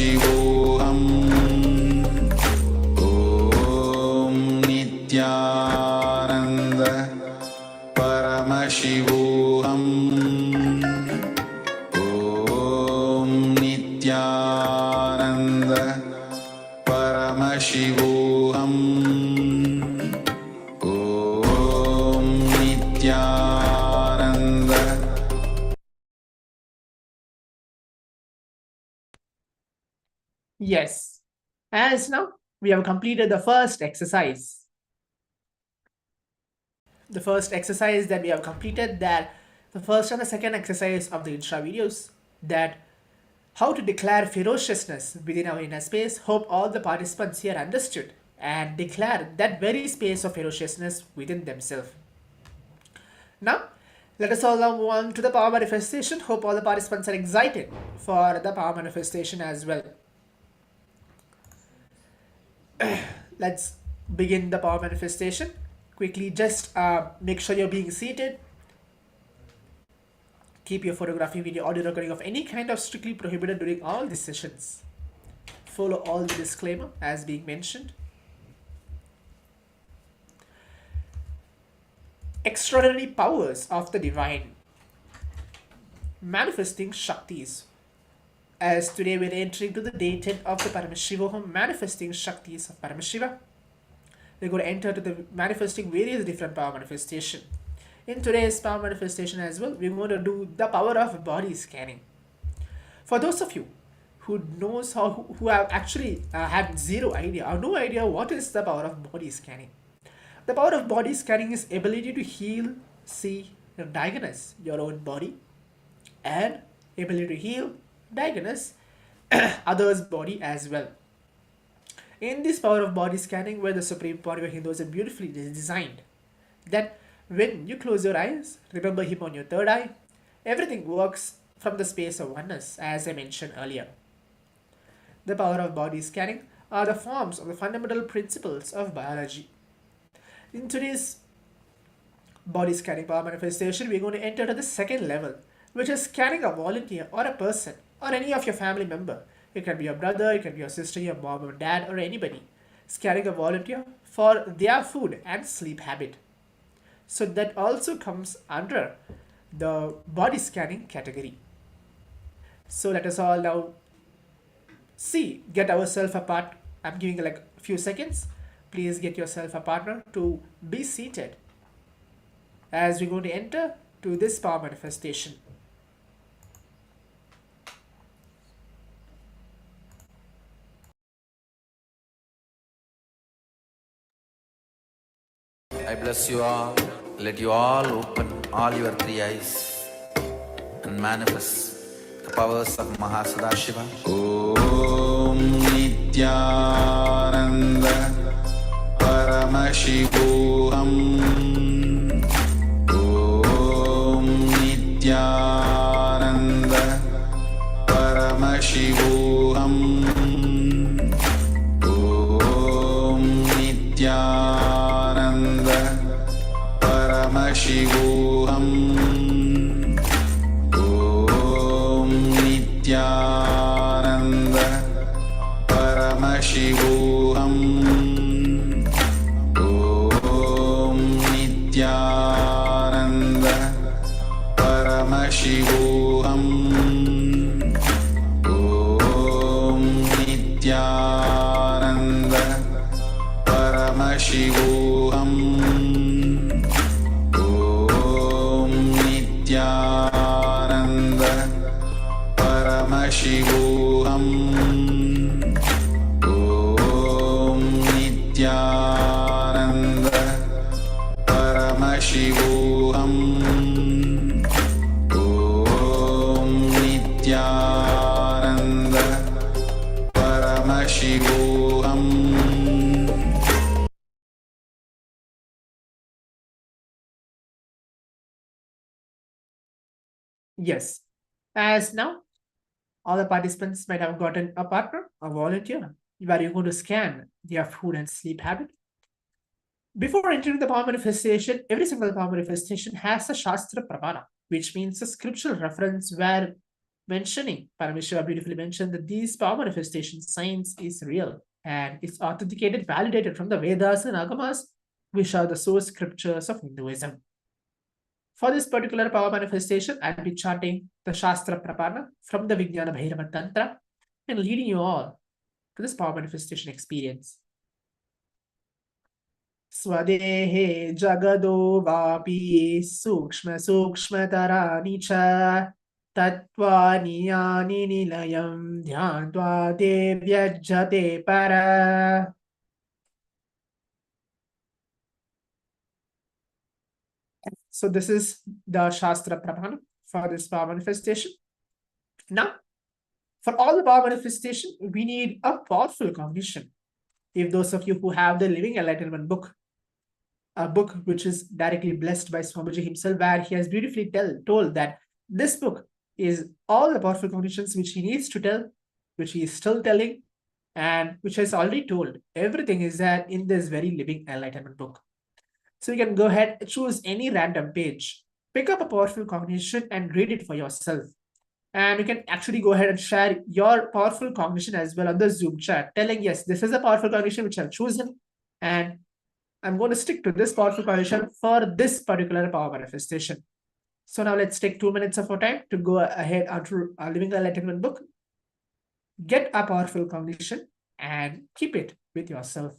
Paramashivoham Om Nithyananda Paramashivoham Om Nithyananda Paramashivoham Om Nithyananda. Yes. As now we have completed the first exercise. The first exercise that we have completed, that the first and the second exercise of the intro videos, that how to declare ferociousness within our inner space. Hope all the participants here understood and declare that very space of ferociousness within themselves. Now, let us all now move on to the power manifestation. Hope all the participants are excited for the power manifestation as well. Let's begin the power manifestation. Quickly, just make sure you're being seated. Keep your photography, video, audio recording of any kind of strictly prohibited during all these sessions. Follow all the disclaimer as being mentioned. Extraordinary powers of the divine. Manifesting Shaktis. As today we're entering to the day 10 of the Paramashivoham manifesting Shaktis of Paramashiva. We're going to enter to the manifesting various different power manifestation. In today's power manifestation as well, we're going to do the power of body scanning. For those of you who knows who have actually had zero idea or no idea what is the power of body scanning. The power of body scanning is ability to heal, see, and diagnose your own body, and ability to heal, diagnose others' body as well. In this power of body scanning, where the Supreme Pontiff of Hinduism beautifully designed that when you close your eyes, remember him on your third eye, everything works from the space of oneness, as I mentioned earlier. The power of body scanning are the forms of the fundamental principles of biology. In today's body scanning power manifestation, we're going to enter to the second level, which is scanning a volunteer or a person or any of your family member. It can be your brother, it can be your sister, your mom or dad, or anybody. Scanning a volunteer for their food and sleep habit. So that also comes under the body scanning category. So let us all now get ourselves apart. I'm giving like a few seconds. Please get yourself a partner to be seated as we're going to enter to this power manifestation. I bless you all. Let you all open all your three eyes and manifest the powers of Mahasudashiva. Om Nithyananda Paramashivoham Om Nithyananda Paramashivoham Om Nithyananda Paramashivoham Om Nithyananda Paramashivoham Om Nithyananda Paramashivoham Om Nithyananda Paramashivoham Om Nithyananda Paramashivoham Om Nithyananda Paramashivoham Om Nithyananda Paramashivoham. Yes. As now, all the participants might have gotten a partner, a volunteer, where you're going to scan their food and sleep habit. Before entering the power manifestation, every single power manifestation has a Shastra Pramana, which means a scriptural reference where Paramashiva beautifully mentioned that these power manifestations, science is real and it's authenticated, validated from the Vedas and Agamas, which are the source scriptures of Hinduism. For this particular power manifestation, I'll be chanting the Shastra Prapana from the Vijnana Bhairava Tantra and leading you all to this power manifestation experience. Swadehe jagado vapi sukshma sukshmatarani cha tattvani yani nilayam dhyantva devyajjate para. So this is the Shastra Prapana for this power manifestation. Now, for all the power manifestation, we need a powerful cognition. If those of you who have the Living Enlightenment book, a book which is directly blessed by Swamiji himself, where he has beautifully told that this book is all the powerful cognitions which he needs to tell, which he is still telling, and which has already told. Everything is there in this very Living Enlightenment book. So you can go ahead, choose any random page, pick up a powerful cognition and read it for yourself. And you can actually go ahead and share your powerful cognition as well on the Zoom chat, telling, yes, this is a powerful cognition which I've chosen, and I'm going to stick to this powerful cognition for this particular power manifestation. So now let's take 2 minutes of our time to go ahead onto our Living Enlightenment book, get a powerful cognition and keep it with yourself.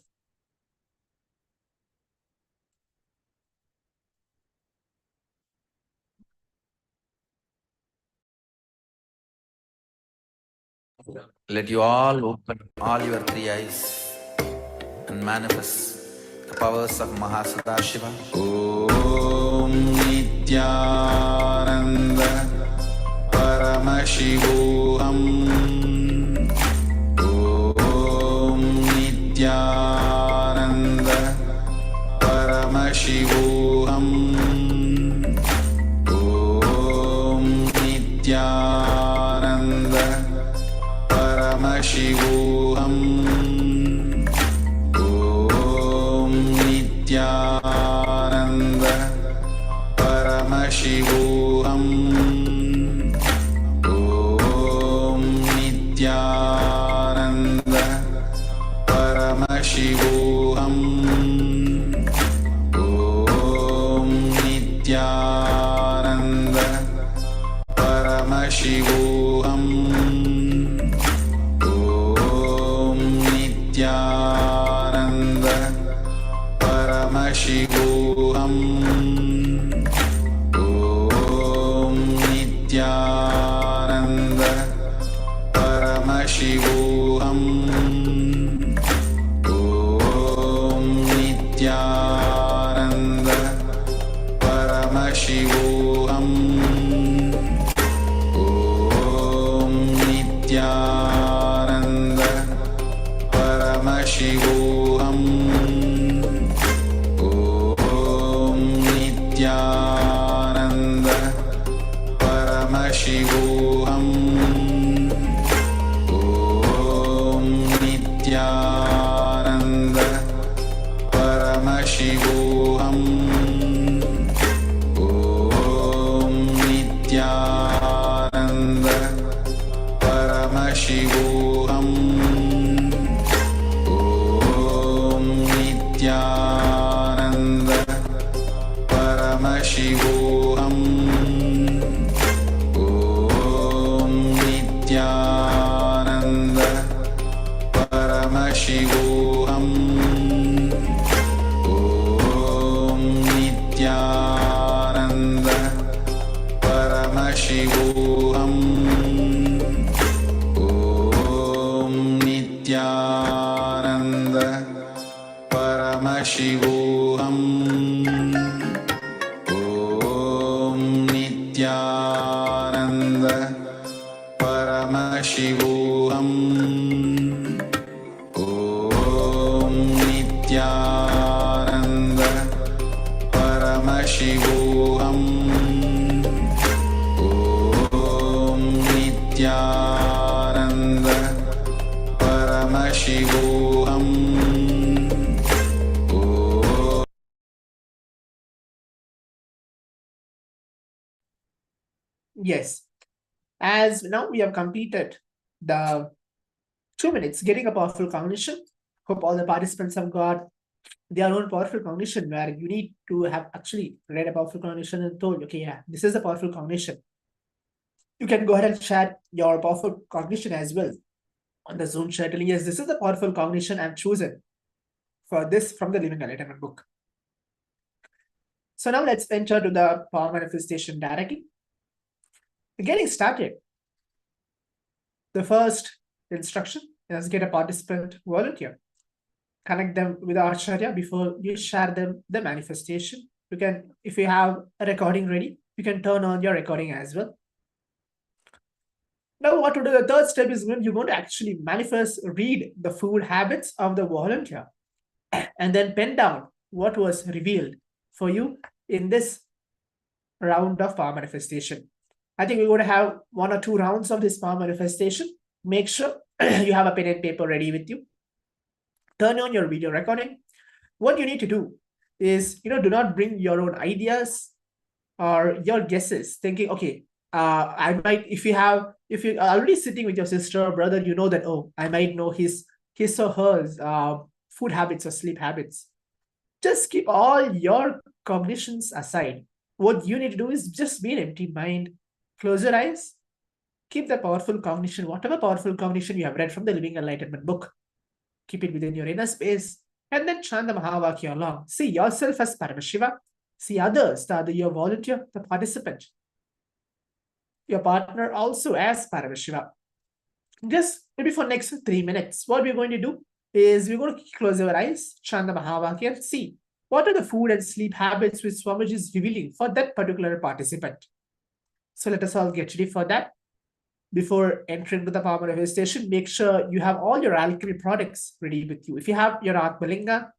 Let you all open all your three eyes and manifest the powers of Mahasada Om Nithyananda Paramashivoham Om Nithyananda Paramashivoham Om Nithyananda Paramashivoham Om Nithyananda Paramashivoham Om Nithyananda Paramashivoham Om Nithyananda Paramashivoham Nithyananda Paramashivoham Om Nithyananda Paramashivoham Om Nithyananda Paramashivoham Om Nithyananda Paramashivoham Om Nithyananda Paramashivoham Om Nithyananda Paramashivoham Om Nithyananda Paramashivoham Om Nithyananda Paramashivoham Om Nithyananda Paramashivoham Om Nithyananda Paramashivoham Om Nithyananda Paramashivoham Om Nithyananda Paramashivoham Om Nithyananda Paramashivoham Om Nithyananda Paramashivoham Yes. As now we have completed the 2 minutes getting a powerful cognition. Hope all the participants have got their own powerful cognition, where you need to have actually read a powerful cognition and told, okay, yeah, this is a powerful cognition. You can go ahead and share your powerful cognition as well on the Zoom chat. Yes, this is the powerful cognition I've chosen for this from the Living Enlightenment book. So now let's enter to the power manifestation directly. Getting started. The first instruction is get a participant volunteer. Connect them with the Acharya before you share them the manifestation. You can, if you have a recording ready, you can turn on your recording as well. Now what to do? The third step is when you're going to actually manifest, read the food habits of the volunteer and then pen down what was revealed for you in this round of power manifestation. I think we're going to have 1 or 2 rounds of this power manifestation. Make sure you have a pen and paper ready with you. Turn on your video recording. What you need to do is, do not bring your own ideas or your guesses, thinking, okay, I might, if you're already sitting with your sister or brother, you know that, oh, I might know his or her food habits or sleep habits. Just keep all your cognitions aside. What you need to do is just be an empty mind. Close your eyes. Keep the powerful cognition, whatever powerful cognition you have read from the Living Enlightenment book. Keep it within your inner space. And then chant the Mahavakya along. See yourself as Paramashiva. See others, your volunteer, the participant. Your partner also as Paramashiva. Just maybe for next 3 minutes, what we're going to do is we're going to close our eyes, chant the Mahavakya, and see what are the food and sleep habits which Swamiji is revealing for that particular participant. So let us all get ready for that. Before entering to the power manifestation, make sure you have all your alchemy products ready with you. If you have your Atmalinga,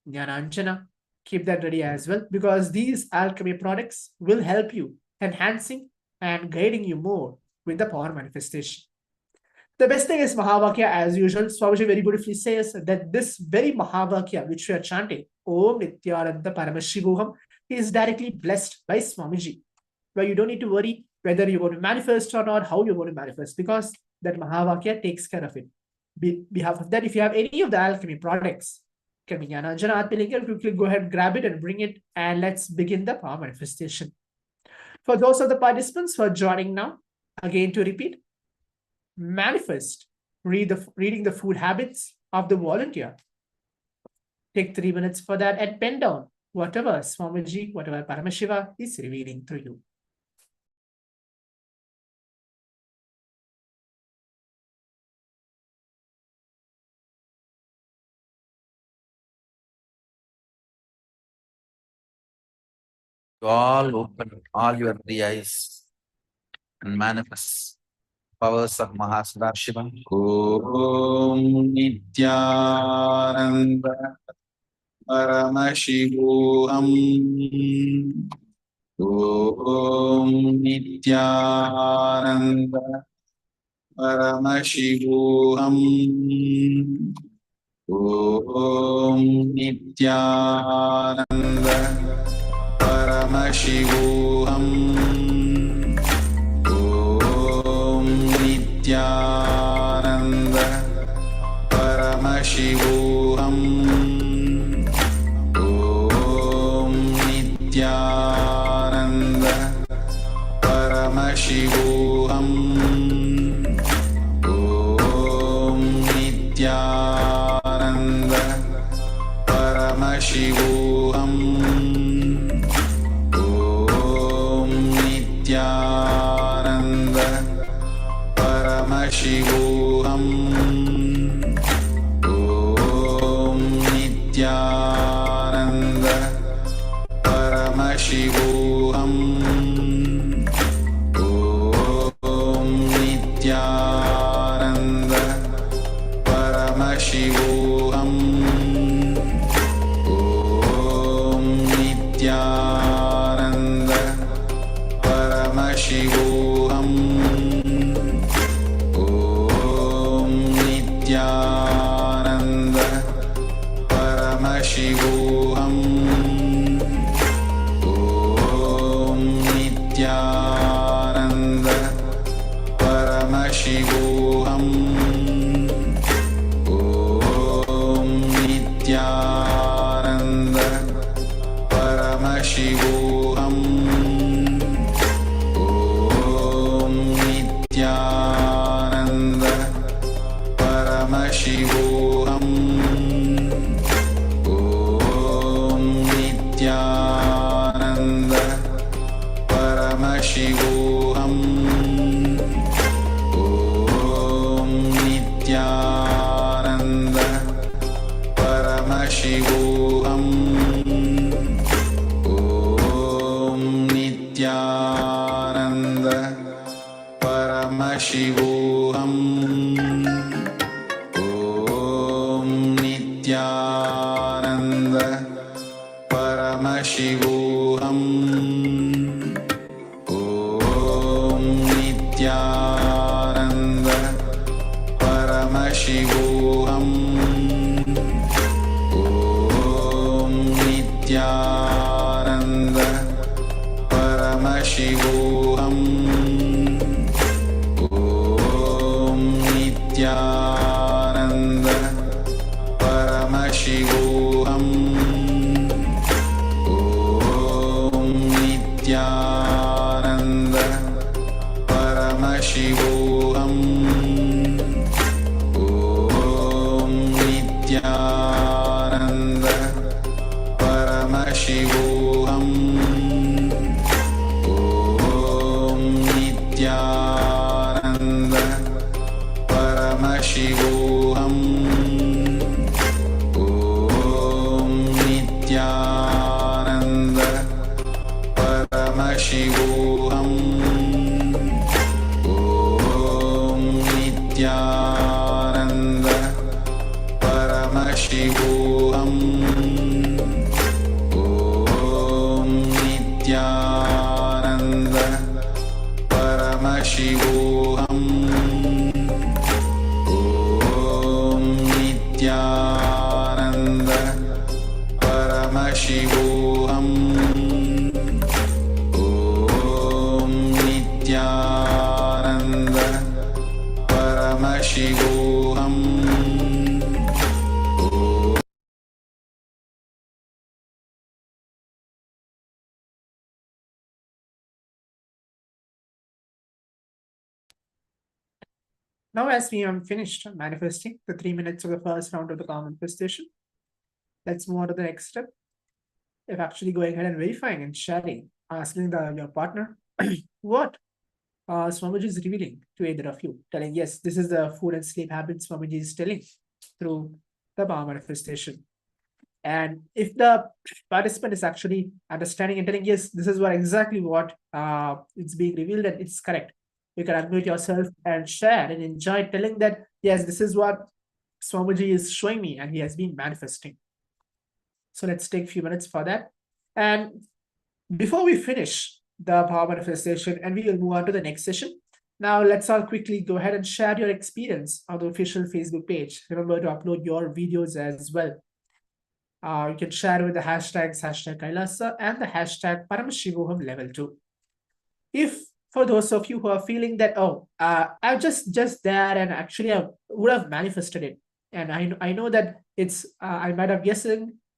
Jnananjana, keep that ready as well, because these alchemy products will help you enhancing and guiding you more with the power manifestation. The best thing is Mahavakya, as usual. Swamiji very beautifully says that this very Mahavakya which we are chanting, Om Nithyananda Paramashivoham, is directly blessed by Swamiji, where you don't need to worry whether you're going to manifest or not, how you're going to manifest, because that Mahavakya takes care of it. Behalf of that, if you have any of the alchemy products, can be Jnananjana, Atmalinga, quickly go ahead, grab it and bring it, and let's begin the power manifestation. For those of the participants who are joining now, again to repeat, manifest, reading the food habits of the volunteer. Take 3 minutes for that and pen down whatever Swamiji, whatever Paramashiva is revealing to you. You all open all your 3 eyes and manifest powers of Mahasadarshiva. Om Nithyananda Paramashivoham. Om Nithyananda Paramashivoham. Om Nithyananda Paramashivoham. Om Nithyananda Paramashivoham. Om Nithyananda Paramashivoham. Om Nithyananda Paramashivoham. Nithyananda Paramashivoham. Om Nithyananda Paramashivoham. Om Nithyananda Paramashivoham. Om Nithyananda Paramashivoham. Om Nithyananda Paramashivoham. Om Nithyananda Om Nithyananda Paramashivoham Om Nithyananda Paramashivoham Om Nithyananda Paramashivoham Om Nithyananda Paramashivoham Om Nithyananda Paramashivoham Om Nithyananda Paramashivoham Om Nithyananda Paramashivoham Om Nithyananda Paramashivoham Om Nithyananda Paramashivoham Om Nithyananda Paramashivoham Om Nithyananda Paramashivoham Om Nithyananda Paramashivoham Om Nithyananda Paramashivoham Om Nithyananda Paramashivoham Om Nithyananda Paramashivoham Om Nithyananda Paramashivoham Om Nithyananda Paramashivoham Now, as we have finished manifesting the 3 minutes of the first round of the calm manifestation, let's move on to the next step. If actually going ahead and verifying and sharing, asking your partner what Swamiji is revealing to either of you, telling, yes, this is the food and sleep habits Swamiji is telling through the power manifestation. And if the participant is actually understanding and telling, yes, this is exactly what it's being revealed, and it's correct, you can unmute yourself and share and enjoy telling that, yes, this is what Swamiji is showing me and he has been manifesting. So let's take a few minutes for that. And before we finish the power manifestation and we will move on to the next session, now let's all quickly go ahead and share your experience on the official Facebook page. Remember to upload your videos as well. You can share with the hashtags #KAILASA and the hashtag Paramashivoham Level-2. If for those of you who are feeling that, I'm just there and actually I would have manifested it, and I know that it's I might have guessed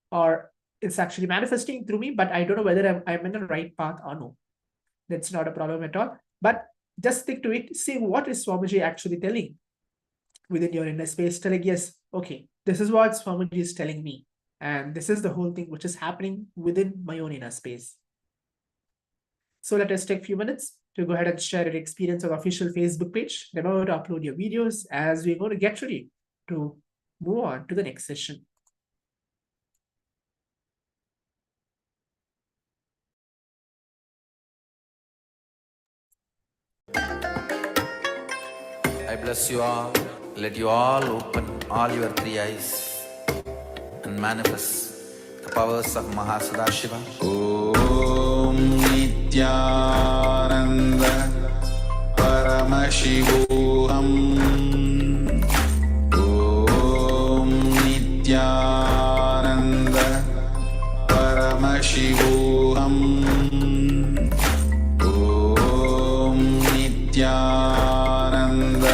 or it's actually manifesting through me, but I don't know whether I'm in the right path or no. That's not a problem at all. But just stick to it. See what is Swamiji actually telling within your inner space, telling, yes, okay, this is what Swamiji is telling me. And this is the whole thing which is happening within my own inner space. So let us take a few minutes to go ahead and share your experience on the official Facebook page. Remember to upload your videos as we're going to get ready to move on to the next session. I bless you all. Let you all open all your three eyes and manifest the powers of Mahasudashiva. Om Nithyananda Paramashivoham Om Nithyananda Paramashivoham Om Nithyananda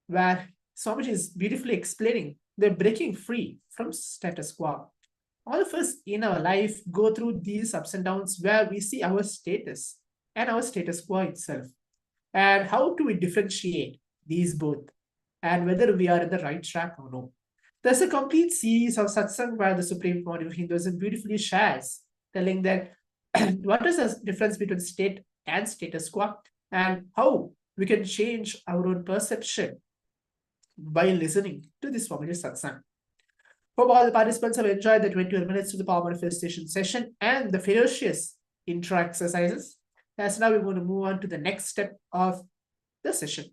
where Swamiji is beautifully explaining they're breaking free from status quo. All of us in our life go through these ups and downs where we see our status and our status quo itself. And how do we differentiate these both and whether we are in the right track or no? There's a complete series of satsang where the Supreme Pontiff of Hinduism beautifully shares, telling that what is the difference between state and status quo and how we can change our own perception by listening to this Swamiji satsang. Hope all the participants have enjoyed the 21 minutes of the power manifestation session and the ferocious intro exercises. As now we're going to move on to the next step of the session.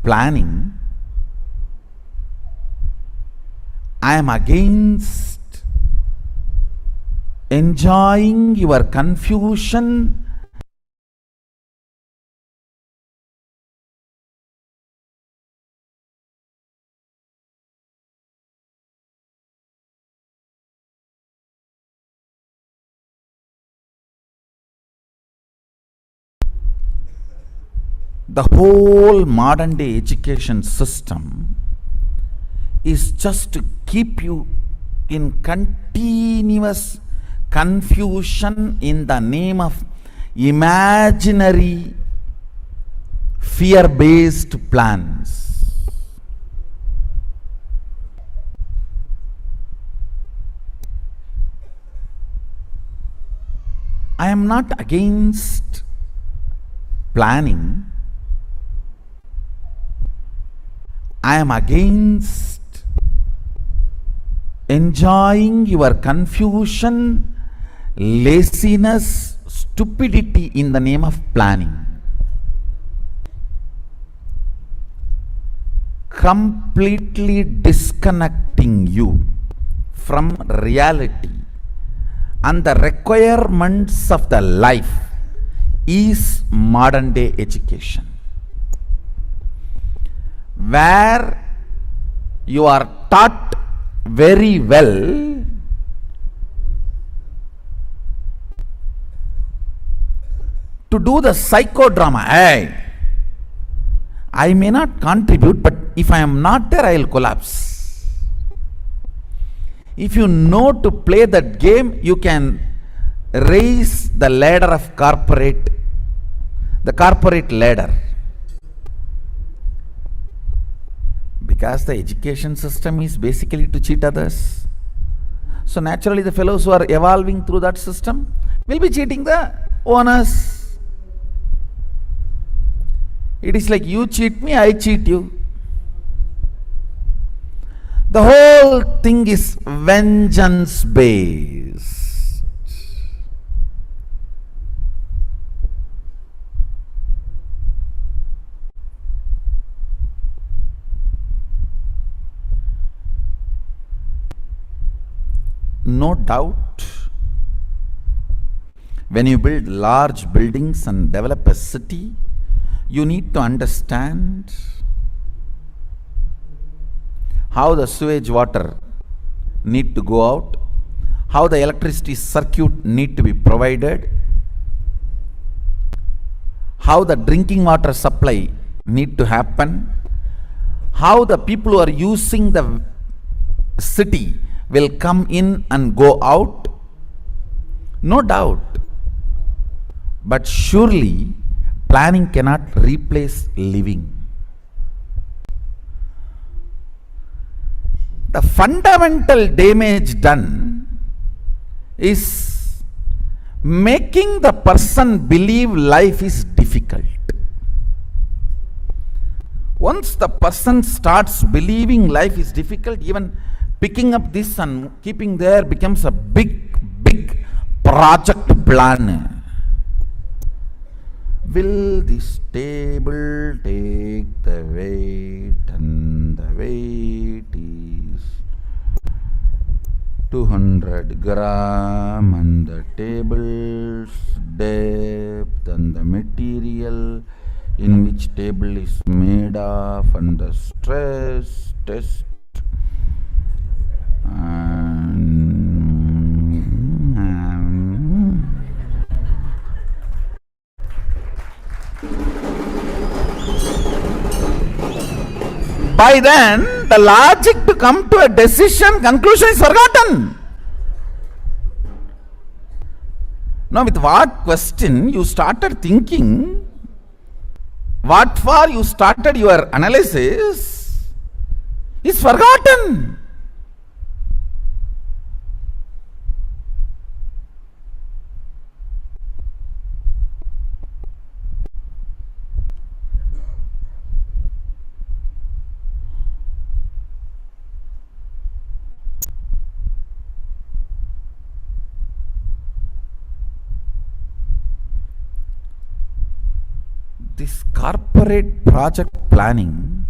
Planning, I am against enjoying your confusion the whole modern day education system is just to keep you in continuous confusion in the name of imaginary fear-based plans. I am not against planning. I am against enjoying your confusion, laziness, stupidity in the name of planning. Completely disconnecting you from reality and the requirements of the life is modern day education, where you are taught very well to do the psychodrama. Hey, I may not contribute, but if I am not there, I will collapse. If you know to play that game, you can raise the ladder of the corporate ladder. Because the education system is basically to cheat others. So naturally the fellows who are evolving through that system will be cheating the owners. It is like you cheat me, I cheat you. The whole thing is vengeance based. No doubt, when you build large buildings and develop a city, you need to understand how the sewage water need to go out, how the electricity circuit need to be provided, how the drinking water supply need to happen, how the people who are using the city will come in and go out? No doubt. But surely planning cannot replace living. The fundamental damage done is making the person believe life is difficult. Once the person starts believing life is difficult, even picking up this and keeping there becomes a big project plan. Will this table take the weight, and the weight is 200 gram, and the table's depth and the material in which table is made of, and the stress test by then the logic to come to a decision, conclusion is forgotten. Now, with what question you started thinking, what for you started your analysis is forgotten. This corporate project planning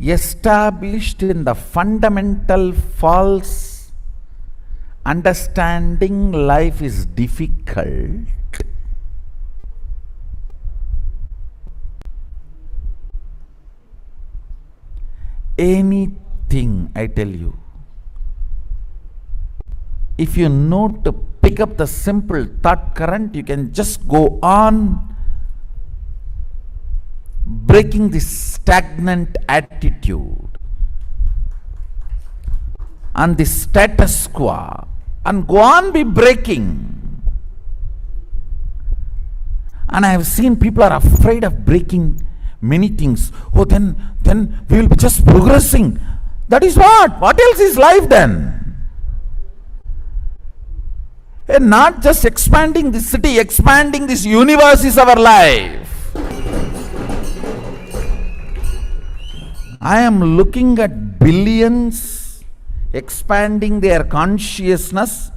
established in the fundamental false understanding life is difficult. Anything, I tell you, if you know to pick up the simple thought current, you can just go on breaking this stagnant attitude and the status quo, and go on be breaking. And I have seen people are afraid of breaking many things. Oh, then we will be just progressing. That is what? What else is life then? And not just expanding this city, expanding this universe is our life. I am looking at billions expanding their consciousness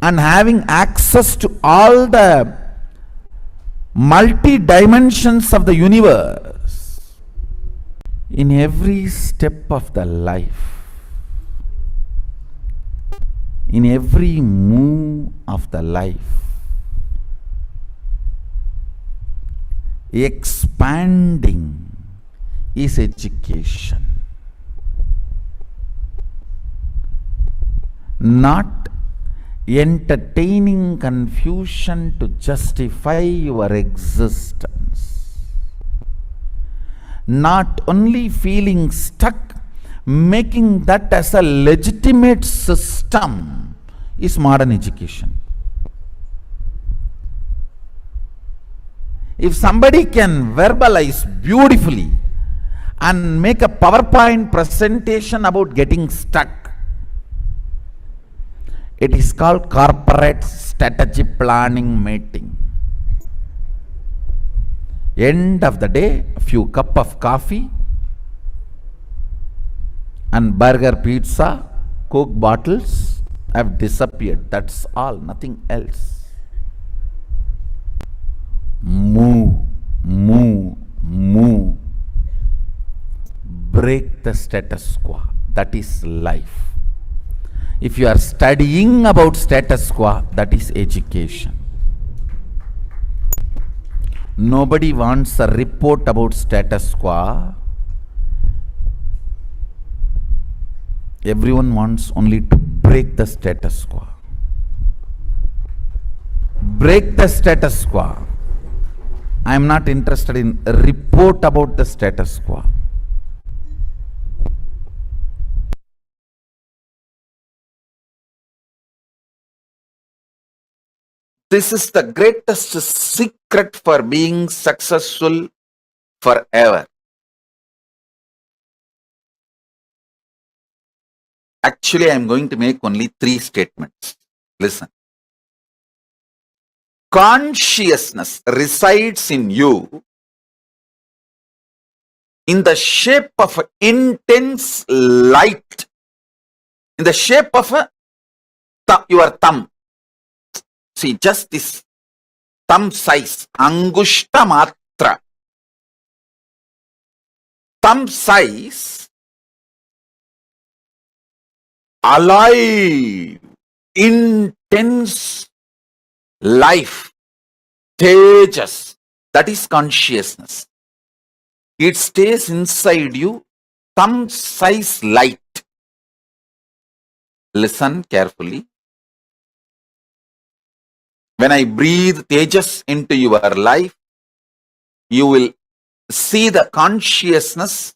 and having access to all the multi-dimensions of the universe in every step of the life. In every move of the life, expanding is education, not entertaining confusion to justify your existence, not only feeling stuck, making that as a legitimate system is modern education. If somebody can verbalize beautifully and make a PowerPoint presentation about getting stuck, it is called corporate strategy planning meeting. End of the day, a few cup of coffee and burger, pizza, Coke bottles have disappeared. That's all, nothing else. Move. Break the status quo. That is life. If you are studying about status quo, that is education. Nobody wants a report about status quo. Everyone wants only to break the status quo. Break the status quo. I am not interested in a report about the status quo. This is the greatest secret for being successful forever. Actually, I am going to make only 3 statements. Listen. Consciousness resides in you in the shape of intense light, in the shape of your thumb. See, just this thumb size, angushta matra. Thumb size, alive, intense life, tejas. That is consciousness. It stays inside you, thumb size light. Listen carefully. When I breathe tejas into your life, you will see the consciousness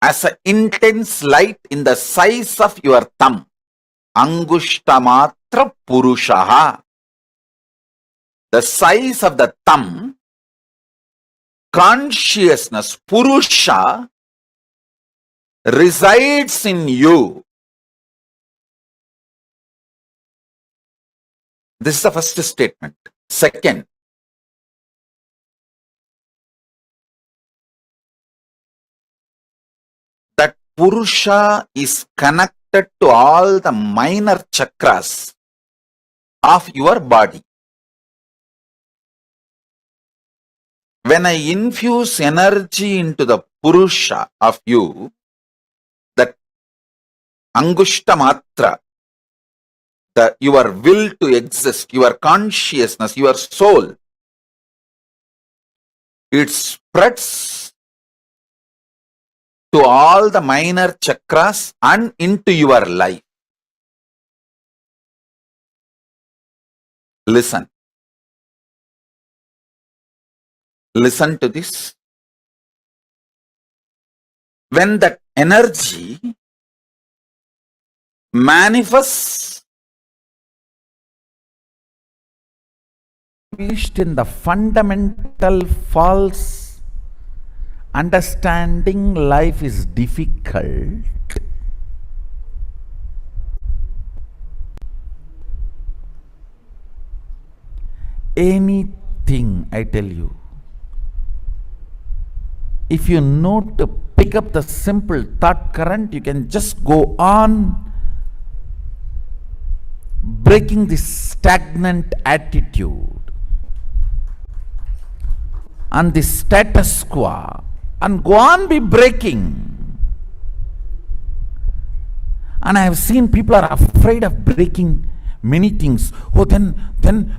as an intense light in the size of your thumb. Angushtamatra purushaha. The size of the thumb, consciousness, purusha, resides in you. This is the first statement. Second, that Purusha is connected to all the minor chakras of your body. When I infuse energy into the Purusha of you, that Angushta Matra, your will to exist, your consciousness, your soul, it spreads to all the minor chakras and into your life. Listen. Listen to this. When that energy manifests in the fundamental false understanding life is difficult, anything, I tell you, if you know to pick up the simple thought current, you can just go on breaking this stagnant attitude and the status quo, and go on be breaking. And I have seen people are afraid of breaking many things. Oh, then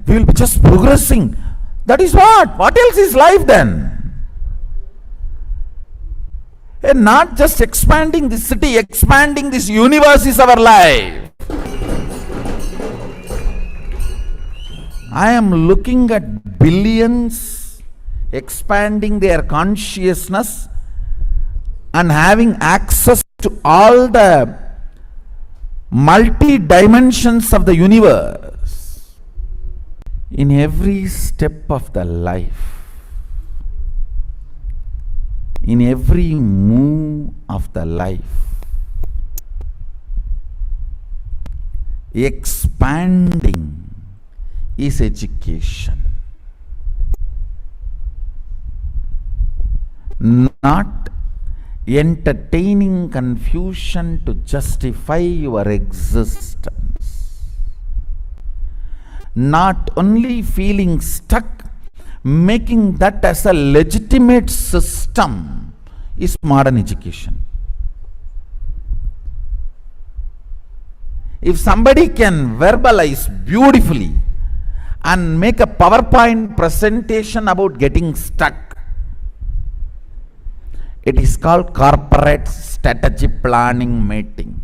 we will be just progressing. That is what? What else is life then? And not just expanding this city, expanding this universe is our life. I am looking at billions expanding their consciousness and having access to all the multi-dimensions of the universe in every step of the life, in every move of the life. Expanding is education. Not entertaining confusion to justify your existence. Not only feeling stuck, making that as a legitimate system is modern education. If somebody can verbalize beautifully and make a PowerPoint presentation about getting stuck, it is called corporate strategy planning meeting.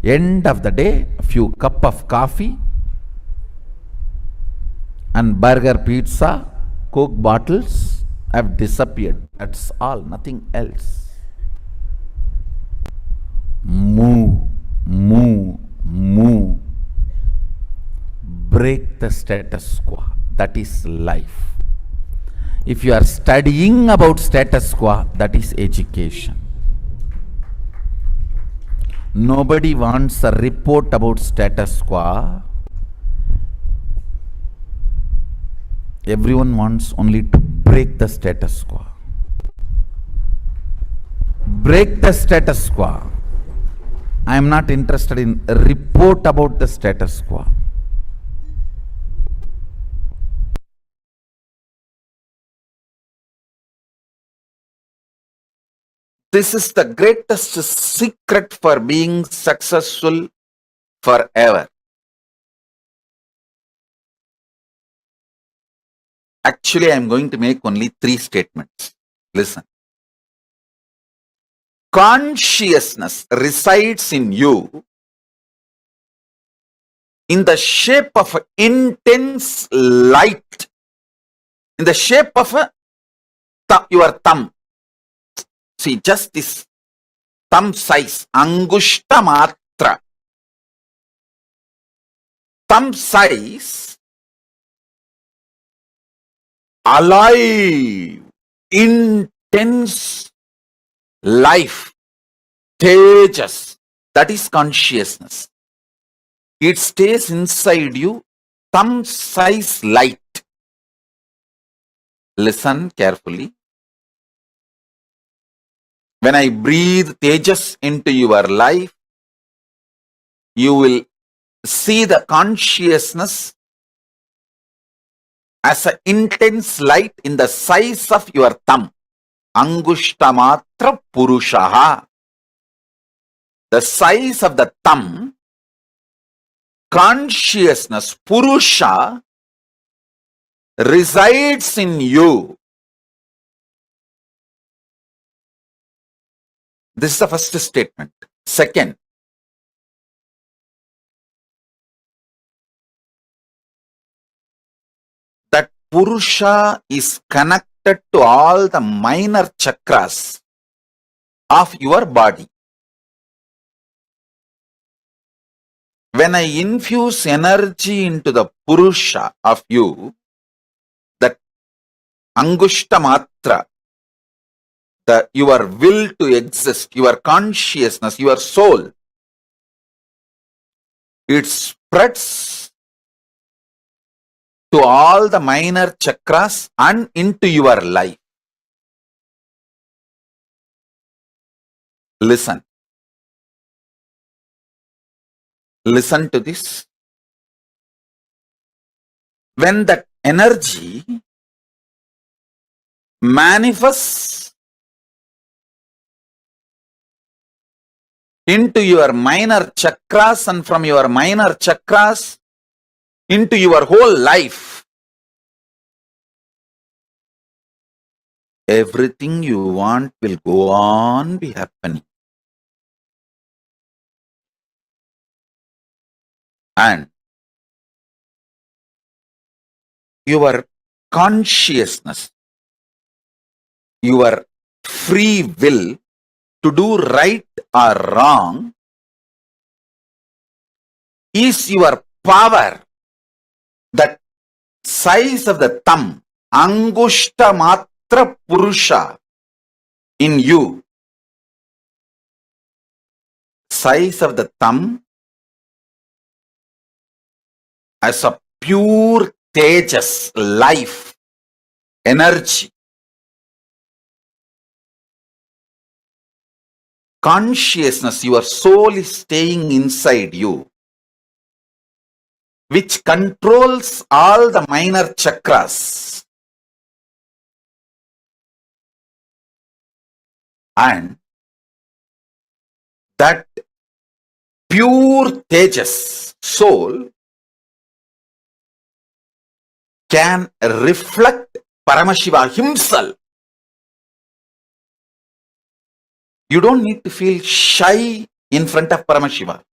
End of the day, a few cup of coffee, and burger, pizza, Coke bottles have disappeared. That's all, nothing else. Move, move, move. Break the status quo. That is life. If you are studying about status quo, that is education. Nobody wants a report about status quo. Everyone wants only to break the status quo. Break the status quo. I am not interested in a report about the status quo. This is the greatest secret for being successful forever. Actually, I am going to make only 3 statements. Listen. Consciousness resides in you in the shape of intense light, in the shape of your thumb. See, just this thumb size, angushta matra. Thumb size, alive, intense life, tejas. That is consciousness. It stays inside you, thumb size light. Listen carefully. When I breathe tejas into your life, you will see the consciousness as an intense light in the size of your thumb. Angushtamatra purushaha. The size of the thumb, consciousness, purusha, resides in you. This is the first statement. Second, that Purusha is connected to all the minor chakras of your body. When I infuse energy into the Purusha of you, that Angushta Matra, your will to exist, your consciousness, your soul, it spreads to all the minor chakras and into your life. Listen. Listen to this. When that energy manifests into your minor chakras and from your minor chakras into your whole life, everything you want will go on be happening. And your consciousness, your free will to do right or wrong is your power. That size of the thumb, Angushta Matra Purusha in you, size of the thumb as a pure tejas, life, energy. Consciousness, your soul is staying inside you, which controls all the minor chakras. And that pure tejas, soul, can reflect Paramashiva himself. You don't need to feel shy in front of Paramashiva.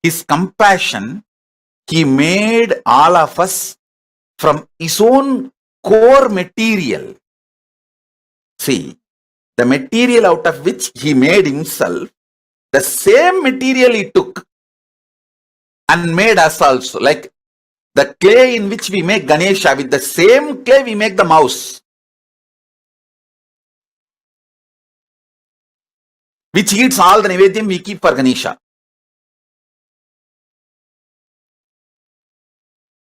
His compassion he made all of us from his own core material. See, the material out of which he made himself, the same material he took and made us also. Like the clay in which we make Ganesha, with the same clay we make the mouse, which eats all the Nivedyam we keep for Ganesha.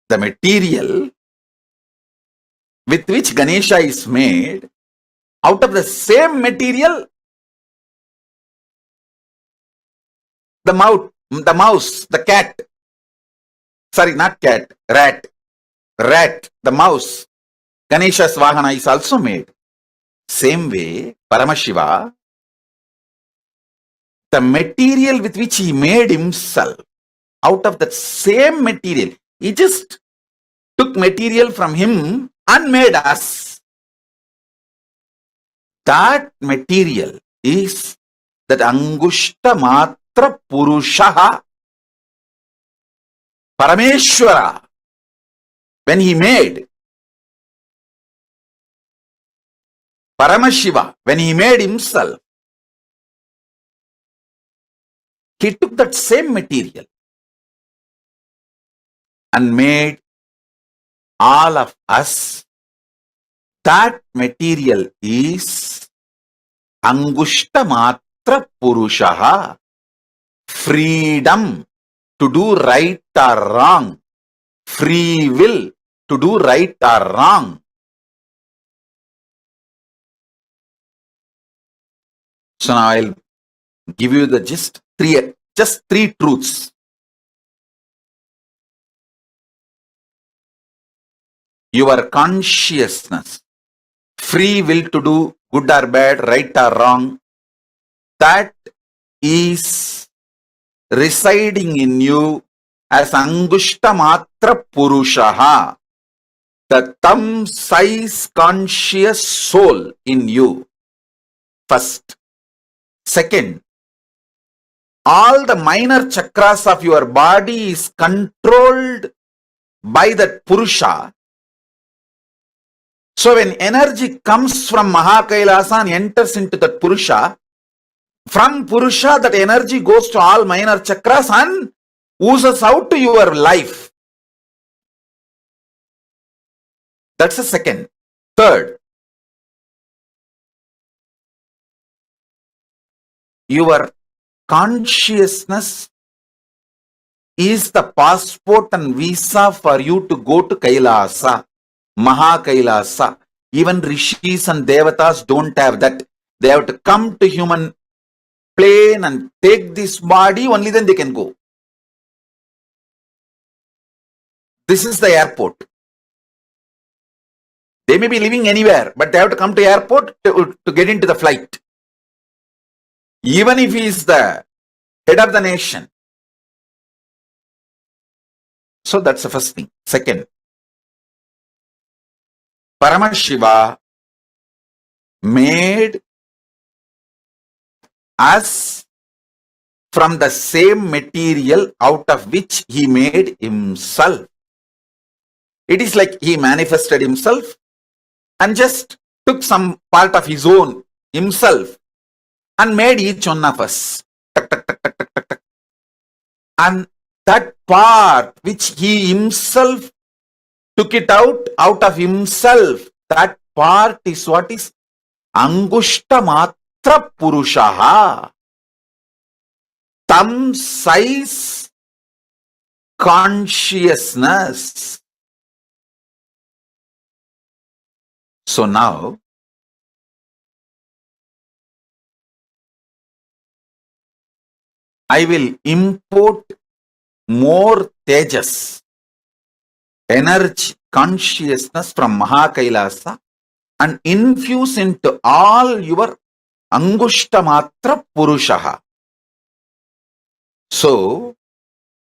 The material with which Ganesha is made, out of the same material, the mouse, the cat, sorry, not cat, rat, the mouse, Ganesha's Vahana is also made. Same way, Paramashiva, the material with which he made himself, out of that same material, he just took material from him and made us. That material is that Angushta Matra Purushaha, Parameshwara. When he made Paramashiva, when he made himself, he took that same material and made all of us. That material is Angushta Matra Purushaha, freedom to do right or wrong, free will to do right or wrong. So now I'll give you the just three truths. Your consciousness, free will to do good or bad, right or wrong, that is residing in you as Angushta Matra Purushaha, the thumb size conscious soul in you. First. Second, all the minor chakras of your body is controlled by that Purusha. So when energy comes from KAILASA and enters into that Purusha, from Purusha that energy goes to all minor chakras and oozes out to your life. That's the second. Third, your consciousness is the passport and visa for you to go to KAILASA, KAILASA. Even Rishis and Devatas don't have that. They have to come to human plane and take this body, only then they can go. This is the airport. They may be living anywhere, but they have to come to airport to get into the flight. Even if he is the head of the nation. So that's the first thing. Second, Paramashiva made us from the same material out of which he made himself. It is like he manifested himself and just took some part of his own himself and made each one of us. And that part which he himself took it out of himself, that part is what is Angushta Matra Purushaha, thumb size consciousness. So now, I will import more tejas, energy, consciousness from KAILASA and infuse into all your Angushta Matra Purushaha. So,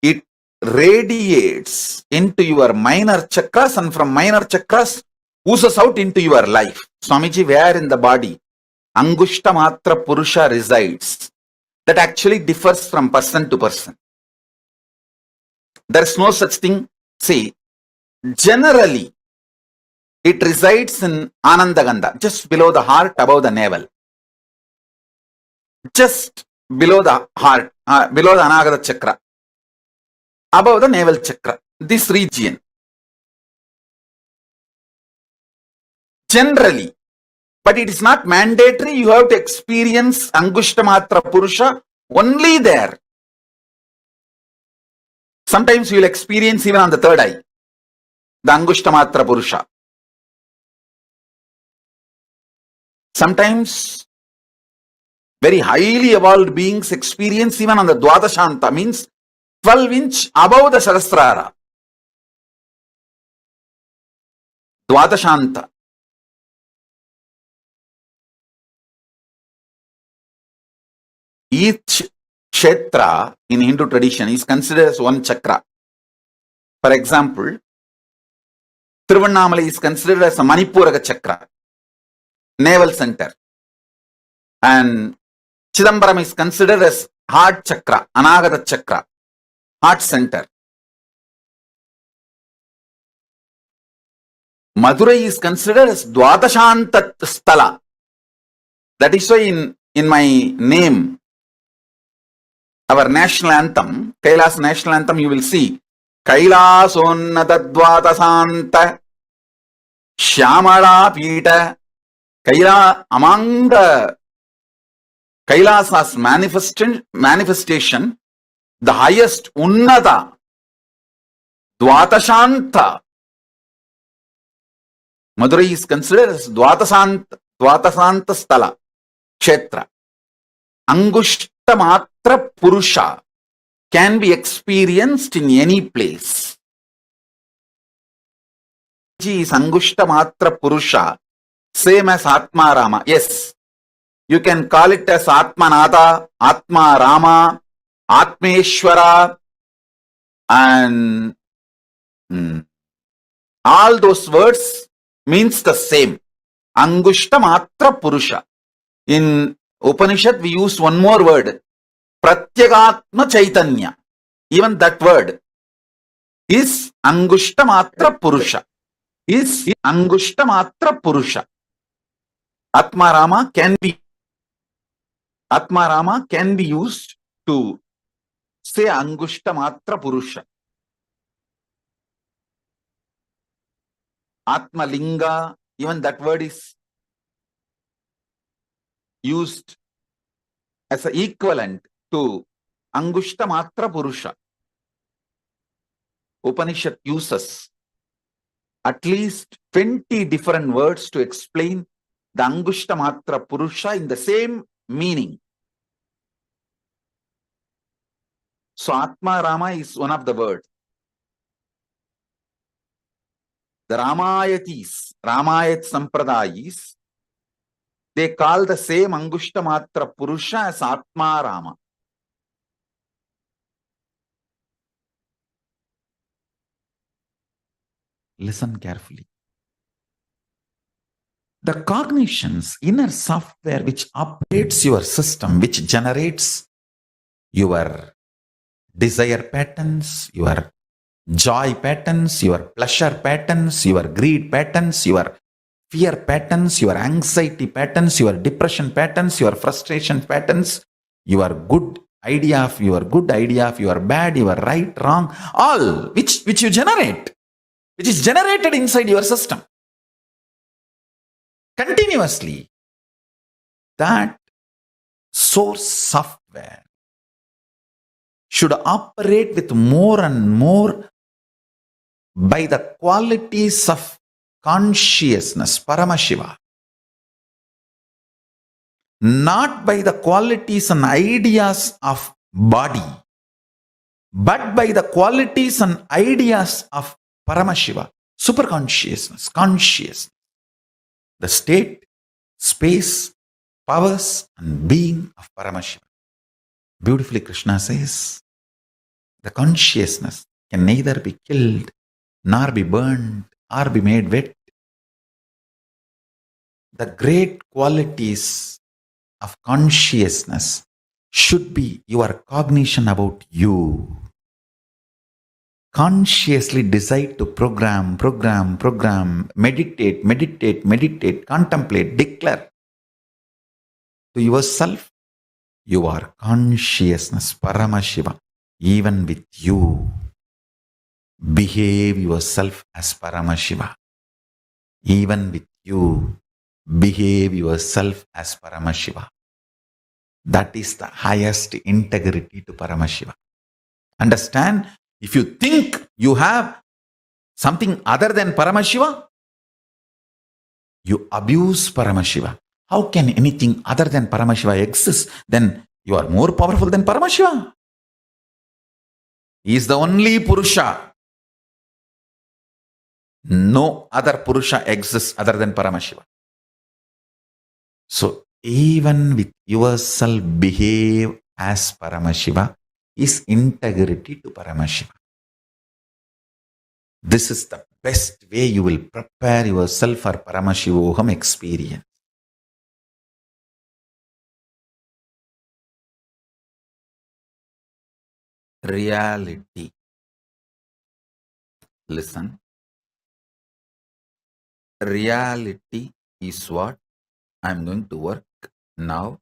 it radiates into your minor chakras and from minor chakras oozes out into your life. Swamiji, where in the body Angushta Matra Purusha resides? That actually differs from person to person. There's no such thing. See, generally, it resides in Anandagandha, just below the heart, above the navel. Just below the heart, below the Anagata chakra, above the navel chakra, this region. Generally, but it is not mandatory. You have to experience Angushtamatra Purusha only there. Sometimes you will experience even on the third eye, the Angushtamatra Purusha. Sometimes very highly evolved beings experience even on the Dwadashanta, means 12 inch above the Sahasrara. Dwadashanta. Each kshetra in Hindu tradition is considered as one chakra. For example, Tiruvannamalai is considered as a Manipuraka chakra, navel center. And Chidambaram is considered as heart chakra, Anagata chakra, heart center. Madurai is considered as Dwadashanta Sthala. That is why in my name, our national anthem, KAILASA national anthem, you will see Kailasonnata Dwadasanta Shyamala Pita. Among the Kailasa's manifestation, the highest Unnata Dvatashanta. Madurai is considered as Dvatasanta Sthala Kshetra. Angushtamatra Purusha can be experienced in any place. Is Angushtamatra Purusha same as Atma Rama? Yes. You can call it as Atmanatha, Atma Rama, Atmeshwara, and all those words means the same. Angushtamatra Purusha. In Upanishad, we use one more word, Pratyagatma Chaitanya. Even that word is Angushtamatra Purusha. Is Angushtamatra Purusha. Atma Rama can be used to say Angushtamatra Purusha. Atma Linga, even that word is used as an equivalent to Angushtamatra Purusha. Upanishad uses at least 20 different words to explain the Angushtamatra Purusha in the same meaning. So Atma Rama is one of the words. The Ramayatis, Ramayat Sampradayis, they call the same Angushtamatra Purusha as Atma Rama. Listen carefully. The cognition's inner software which operates your system, which generates your desire patterns, your joy patterns, your pleasure patterns, your greed patterns, your fear patterns, your anxiety patterns, your depression patterns, your frustration patterns, your good idea of your bad, your right, wrong, all which you generate, which is generated inside your system continuously. That source software should operate with more and more by the qualities of consciousness, Paramashiva, not by the qualities and ideas of body, but by the qualities and ideas of Paramashiva, superconsciousness, consciousness, the state, space, powers, and being of Paramashiva. Beautifully, Krishna says, the consciousness can neither be killed, nor be burned, or be made wet. The great qualities of consciousness should be your cognition about you. consciously decide to program, meditate, contemplate, declare to yourself, you are consciousness, Paramashiva. Even with you, behave yourself as Paramashiva. Even with you, behave yourself as Paramashiva. That is the highest integrity to Paramashiva. Understand? If you think you have something other than Paramashiva, you abuse Paramashiva. How can anything other than Paramashiva exist? Then you are more powerful than Paramashiva. He is the only Purusha. No other Purusha exists other than Paramashiva. So even with yourself, behave as Paramashiva is integrity to Paramashiva. This is the best way you will prepare yourself for Paramashivoham experience. Reality. Listen. Reality is what I am going to work now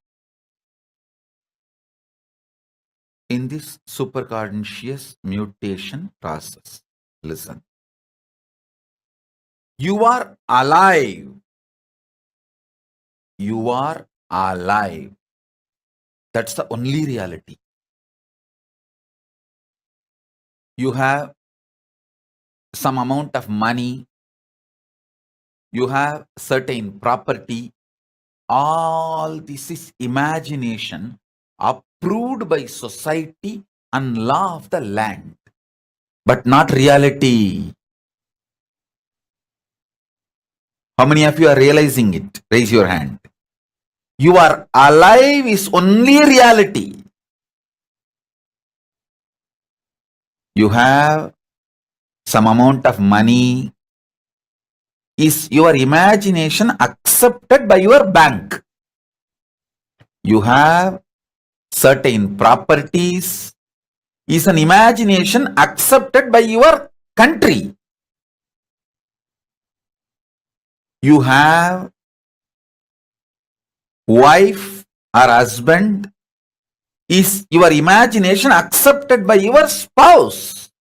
in this superconscious mutation process. Listen. You are alive. You are alive. That's the only reality. You have some amount of money. You have certain property. All this is imagination approved by society and law of the land, but not reality. How many of you are realizing it? Raise your hand. You are alive is only reality. You have some amount of money. Is your imagination accepted by your bank? You have certain properties. Is an imagination accepted by your country? You have wife or husband. Is your imagination accepted by your spouse?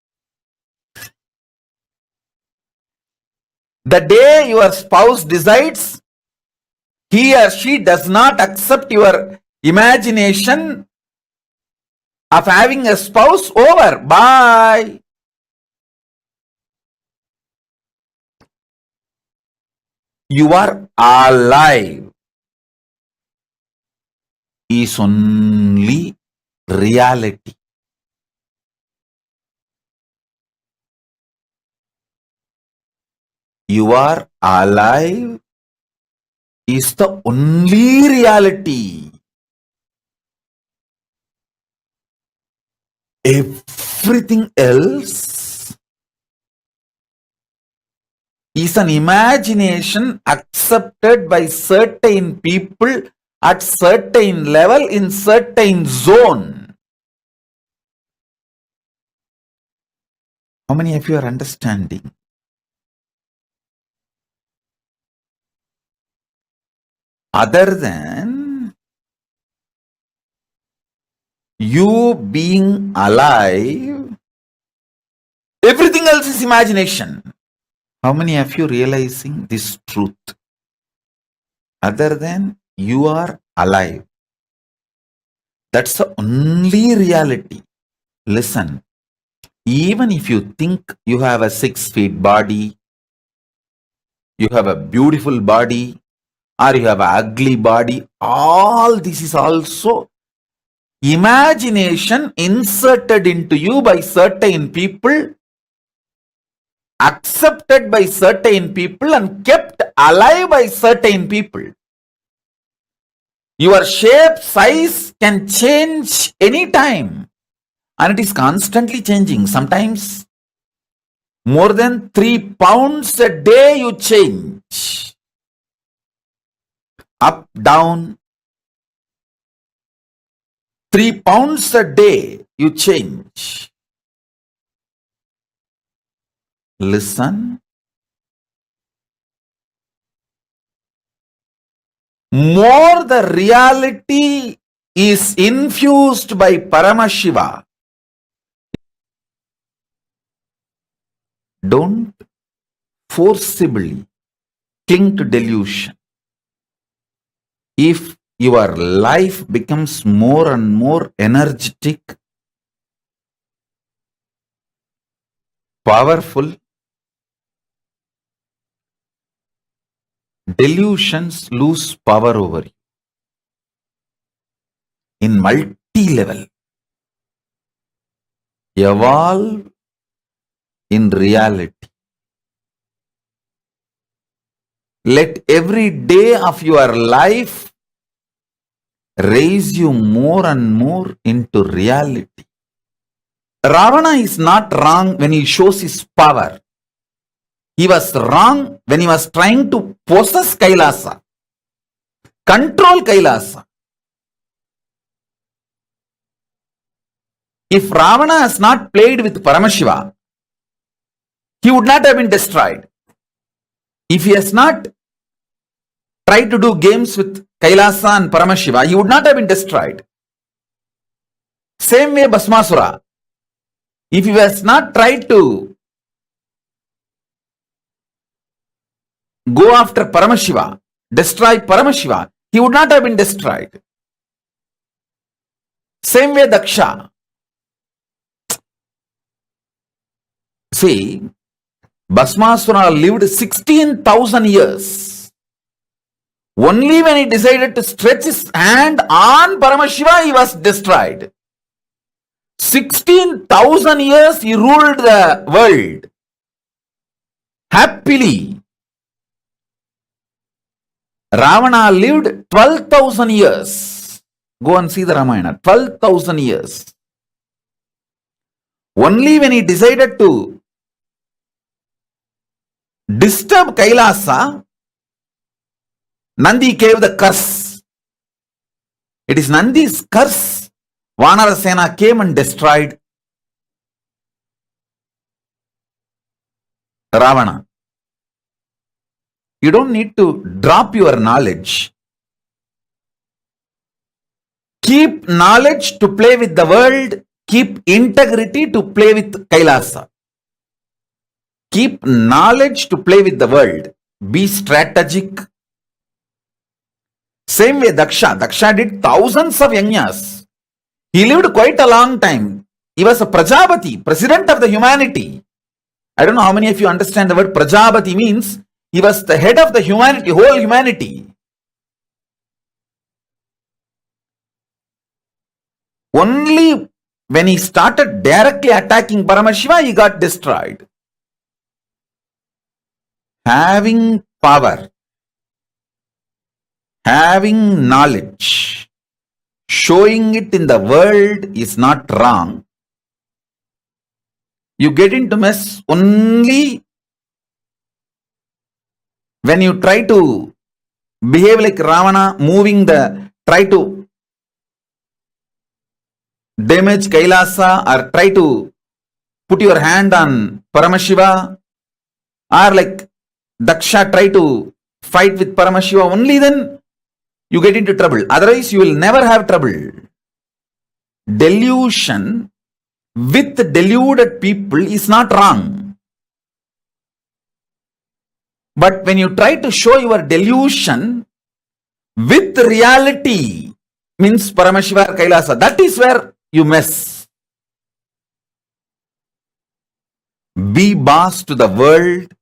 The day your spouse decides he or she does not accept your imagination of having a spouse, over. Bye. You are alive is only reality. You are alive is the only reality. Everything else is an imagination accepted by certain people at certain level in certain zone. How many of you are understanding? Other than you being alive, everything else is imagination. How many of you realizing this truth? Other than you are alive. That's the only reality. Listen, even if you think you have a 6 feet body, you have a beautiful body, or you have an ugly body, all this is also imagination inserted into you by certain people, accepted by certain people, and kept alive by certain people. Your shape, size can change anytime, and it is constantly changing. Sometimes more than 3 pounds a day you change. Up, down. 3 pounds a day you change. listen. More the reality is infused by Paramashiva. Don't forcibly cling to delusion. If your life becomes more and more energetic, powerful, delusions lose power over you. In multi-level, evolve in reality. Let every day of your life raise you more and more into reality. Ravana is not wrong when he shows his power. He was wrong when he was trying to possess KAILASA, control KAILASA. If Ravana has not played with Paramashiva, he would not have been destroyed. If he has not tried to do games with KAILASA and Paramashiva, he would not have been destroyed. Same way Bhasmasura. If he has not tried to go after Paramashiva, destroy Paramashiva, he would not have been destroyed. Same way Daksha. See, Bhasmasura lived 16,000 years. Only when he decided to stretch his hand on Paramashiva, he was destroyed. 16,000 years he ruled the world happily. Ravana lived 12,000 years. Go and see the Ramayana. 12,000 years. Only when he decided to disturb KAILASA, Nandi gave the curse. It is Nandi's curse. Vanarasena came and destroyed Ravana. You don't need to drop your knowledge. Keep knowledge to play with the world. Keep integrity to play with KAILASA. Keep knowledge to play with the world. Be strategic. Same way Daksha. Daksha did thousands of yajnas. He lived quite a long time. He was a Prajapati, president of the humanity. I don't know how many of you understand the word Prajapati means. He was the head of the humanity, whole humanity. Only when he started directly attacking Paramashiva, he got destroyed. Having power, having knowledge, showing it in the world is not wrong. You get into mess only when you try to behave like Ravana, try to damage KAILASA or try to put your hand on Paramashiva, or like Daksha try to fight with Paramashiva, only then you get into trouble. Otherwise, you will never have trouble. Delusion with deluded people is not wrong. But when you try to show your delusion with reality, means Paramashiva or KAILASA, that is where you mess. Be boss to the world.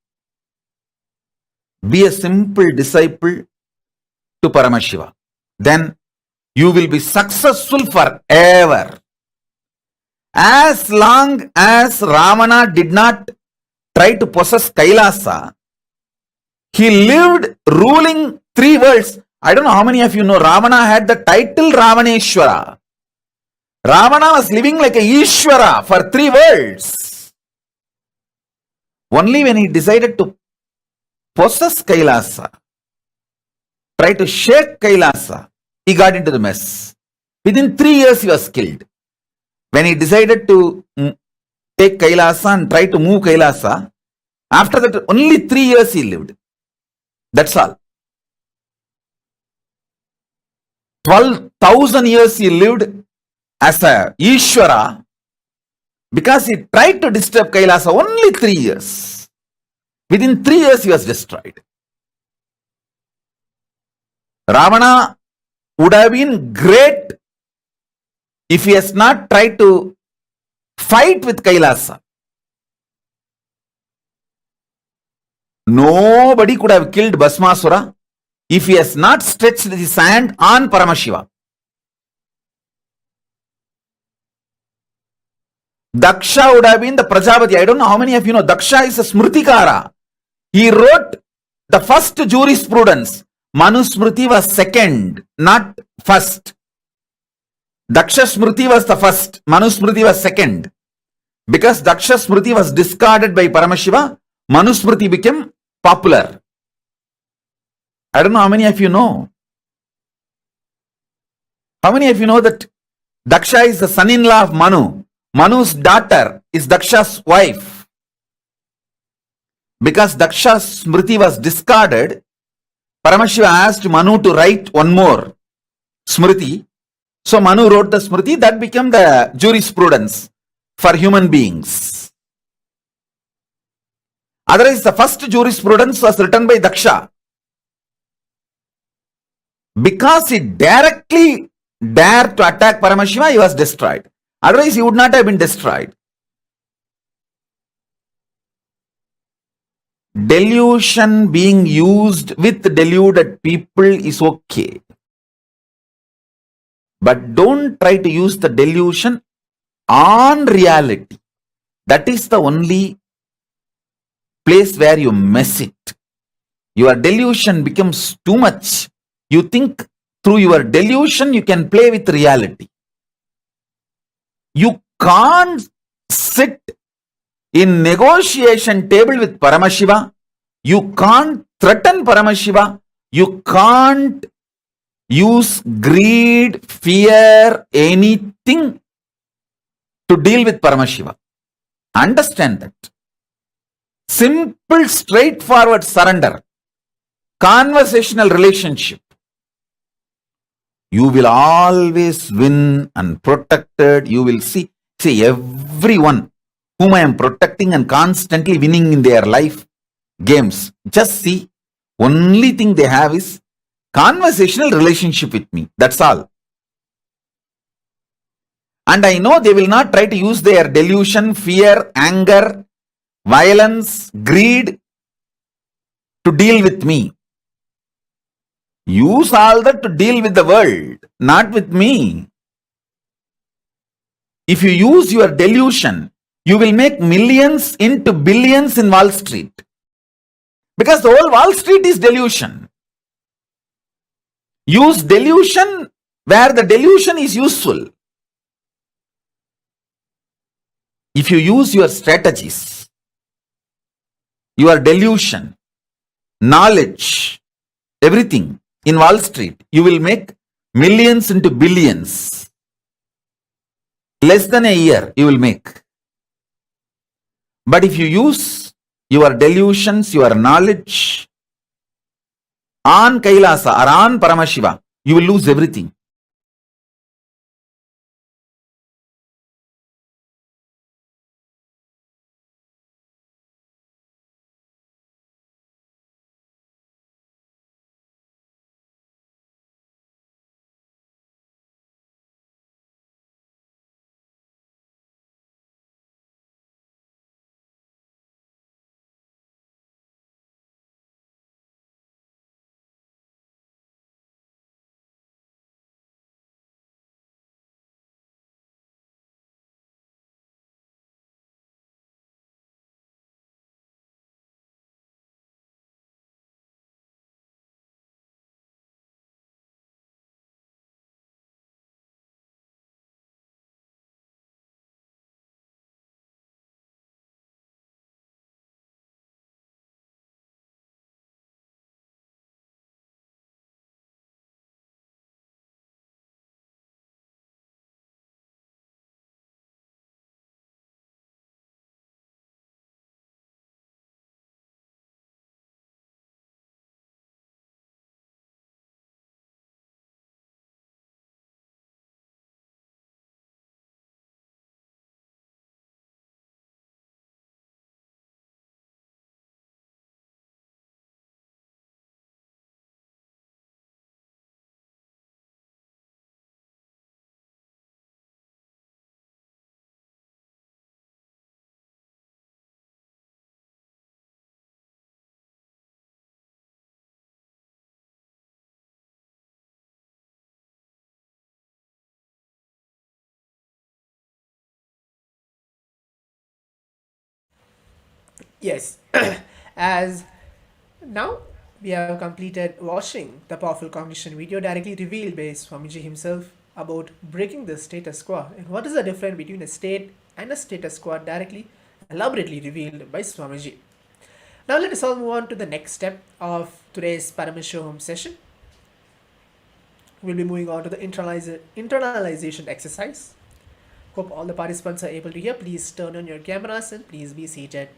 Be a simple disciple to Paramashiva. Then you will be successful forever. As long as Ravana did not try to possess KAILASA, he lived ruling 3 worlds. I don't know how many of you know Ravana had the title Ravaneshwara. Ravana was living like a Ishwara for 3 worlds. Only when he decided to possess KAILASA, try to shake KAILASA, he got into the mess. Within 3 years, he was killed. When he decided to take KAILASA and try to move KAILASA, After that, only 3 years he lived. That's all. 12,000 years he lived as a Ishvara because he tried to disturb Kailasa only 3 years. Within 3 years, he was destroyed. Ravana would have been great if he has not tried to fight with Kailasa. Nobody could have killed Bhasmasura if he has not stretched his hand on Paramashiva. Daksha would have been the Prajapati. I don't know how many of you know Daksha is a Smritikara. He wrote the first jurisprudence. Manusmriti was second, not first. Daksha Smriti was the first. Manusmriti was second. Because Daksha Smriti was discarded by Paramashiva, Manusmriti became popular. I don't know how many of you know. How many of you know that Daksha is the son-in-law of Manu? Manu's daughter is Daksha's wife. Because Daksha's Smriti was discarded, Paramashiva asked Manu to write one more Smriti. So Manu wrote the Smriti, that became the jurisprudence for human beings. Otherwise, the first jurisprudence was written by Daksha. Because he directly dared to attack Paramashiva, he was destroyed. Otherwise, he would not have been destroyed. Delusion being used with deluded people is okay. But don't try to use the delusion on reality. That is the only place where you mess it. Your delusion becomes too much. You think through your delusion you can play with reality. You can't sit in negotiation table with Paramashiva. You can't threaten Paramashiva. You can't use greed, fear, anything to deal with Paramashiva. Understand that. Simple, straightforward surrender. Conversational relationship. You will always win and protected. You will see everyone whom I am protecting and constantly winning in their life games. Just see, only thing they have is conversational relationship with me. That's all. And I know they will not try to use their delusion, fear, anger, violence, greed to deal with me. Use all that to deal with the world, not with me. If you use your delusion, you will make millions into billions in Wall Street. Because the whole Wall Street is delusion. Use delusion where the delusion is useful. If you use your strategies, your delusion, knowledge, everything in Wall Street, you will make millions into billions. Less than a year you will make. But if you use your delusions, your knowledge on Kailasa or on Paramashiva, you will lose everything. Yes, as now we have completed watching the powerful cognition video directly revealed by Swamiji himself about breaking the status quo and what is the difference between a state and a status quo directly elaborately revealed by Swamiji. Now let us all move on to the next step of today's Paramashivoham session. We'll be moving on to the internalization exercise. Hope all the participants are able to hear. Please turn on your cameras and please be seated.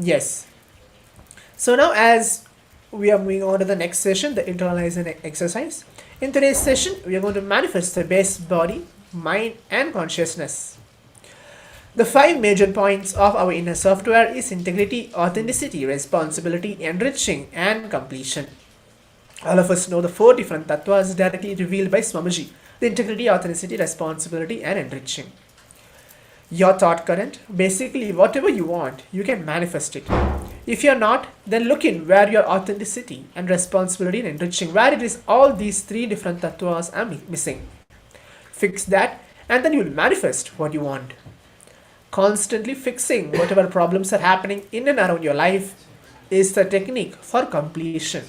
Yes. So now as we are moving on to the next session, the internalization exercise. In today's session, we are going to manifest the best body, mind and consciousness. The five major points of our inner software is integrity, authenticity, responsibility, enriching and completion. All of us know the four different tattvas directly revealed by Swamiji: the integrity, authenticity, responsibility and enriching. Your thought current, basically whatever you want, you can manifest it. If you're not, then look in where your authenticity and responsibility and enriching, where it is all these three different tattvas are missing. Fix that and then you'll manifest what you want. Constantly fixing whatever problems are happening in and around your life is the technique for completion.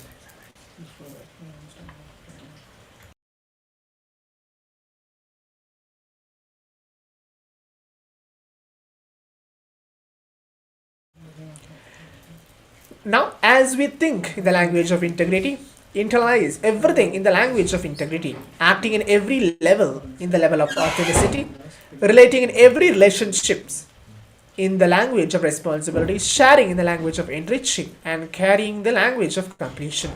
Now, as we think in the language of integrity, internalize everything in the language of integrity, acting in every level in the level of authenticity, relating in every relationships in the language of responsibility, sharing in the language of enriching, and carrying the language of completion.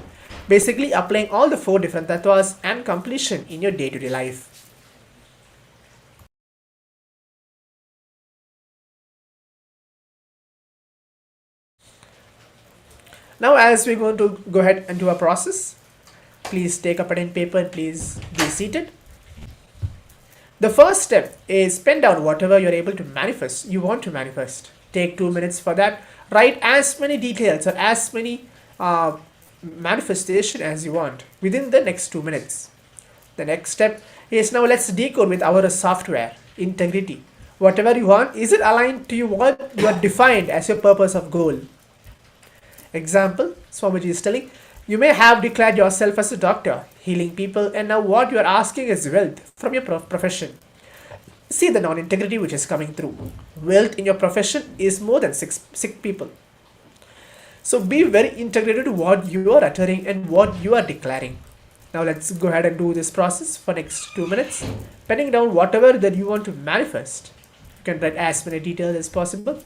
Basically, applying all the four different tattvas and completion in your day-to-day life. Now, as we're going to go ahead and do a process, please take a pen and paper and please be seated. The first step is pen down whatever you're able to manifest, you want to manifest. Take 2 minutes for that. Write as many details or as many manifestation as you want within the next 2 minutes. The next step is now let's decode with our software, integrity. Whatever you want, is it aligned to you what you are defined as your purpose of goal? Example, Swamiji is telling, you may have declared yourself as a doctor, healing people, and now what you are asking is wealth from your profession. See the non-integrity which is coming through. Wealth in your profession is more than sick people. So be very integrated to what you are uttering and what you are declaring. Now let's go ahead and do this process for next 2 minutes, penning down whatever that you want to manifest. You can write as many details as possible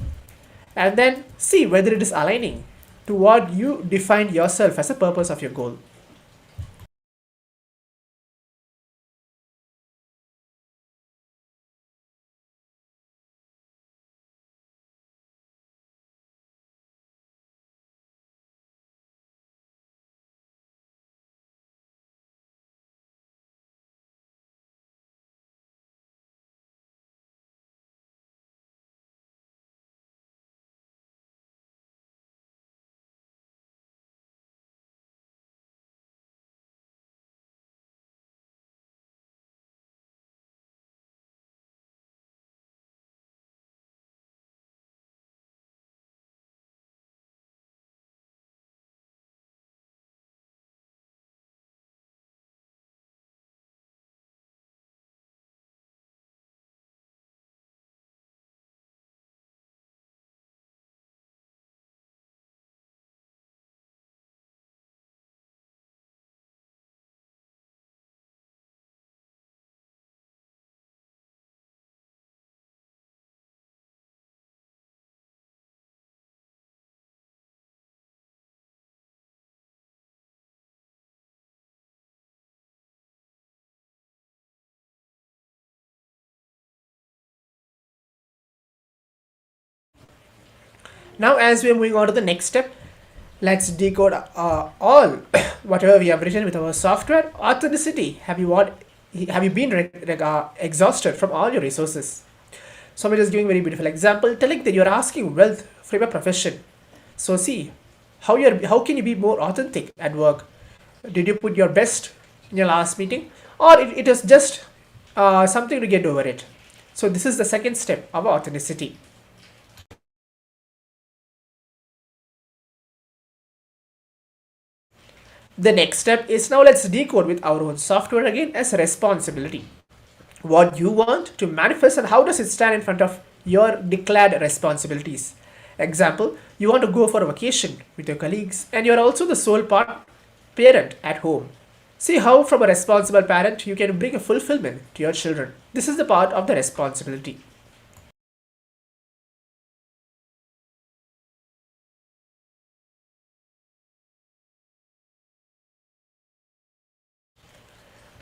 and then see whether it is aligning to what you defined yourself as a purpose of your goal. Now, as we are moving on to the next step, let's decode all whatever we have written with our software. Authenticity. Have you been exhausted from all your resources? Somebody is giving a very beautiful example, telling that you are asking wealth from your profession. So see, how can you be more authentic at work? Did you put your best in your last meeting, or it is just something to get over it? So this is the second step of authenticity. The next step is, now let's decode with our own software again as responsibility. What you want to manifest and how does it stand in front of your declared responsibilities. Example, you want to go for a vacation with your colleagues and you are also the sole parent at home. See how from a responsible parent you can bring a fulfillment to your children. This is the part of the responsibility.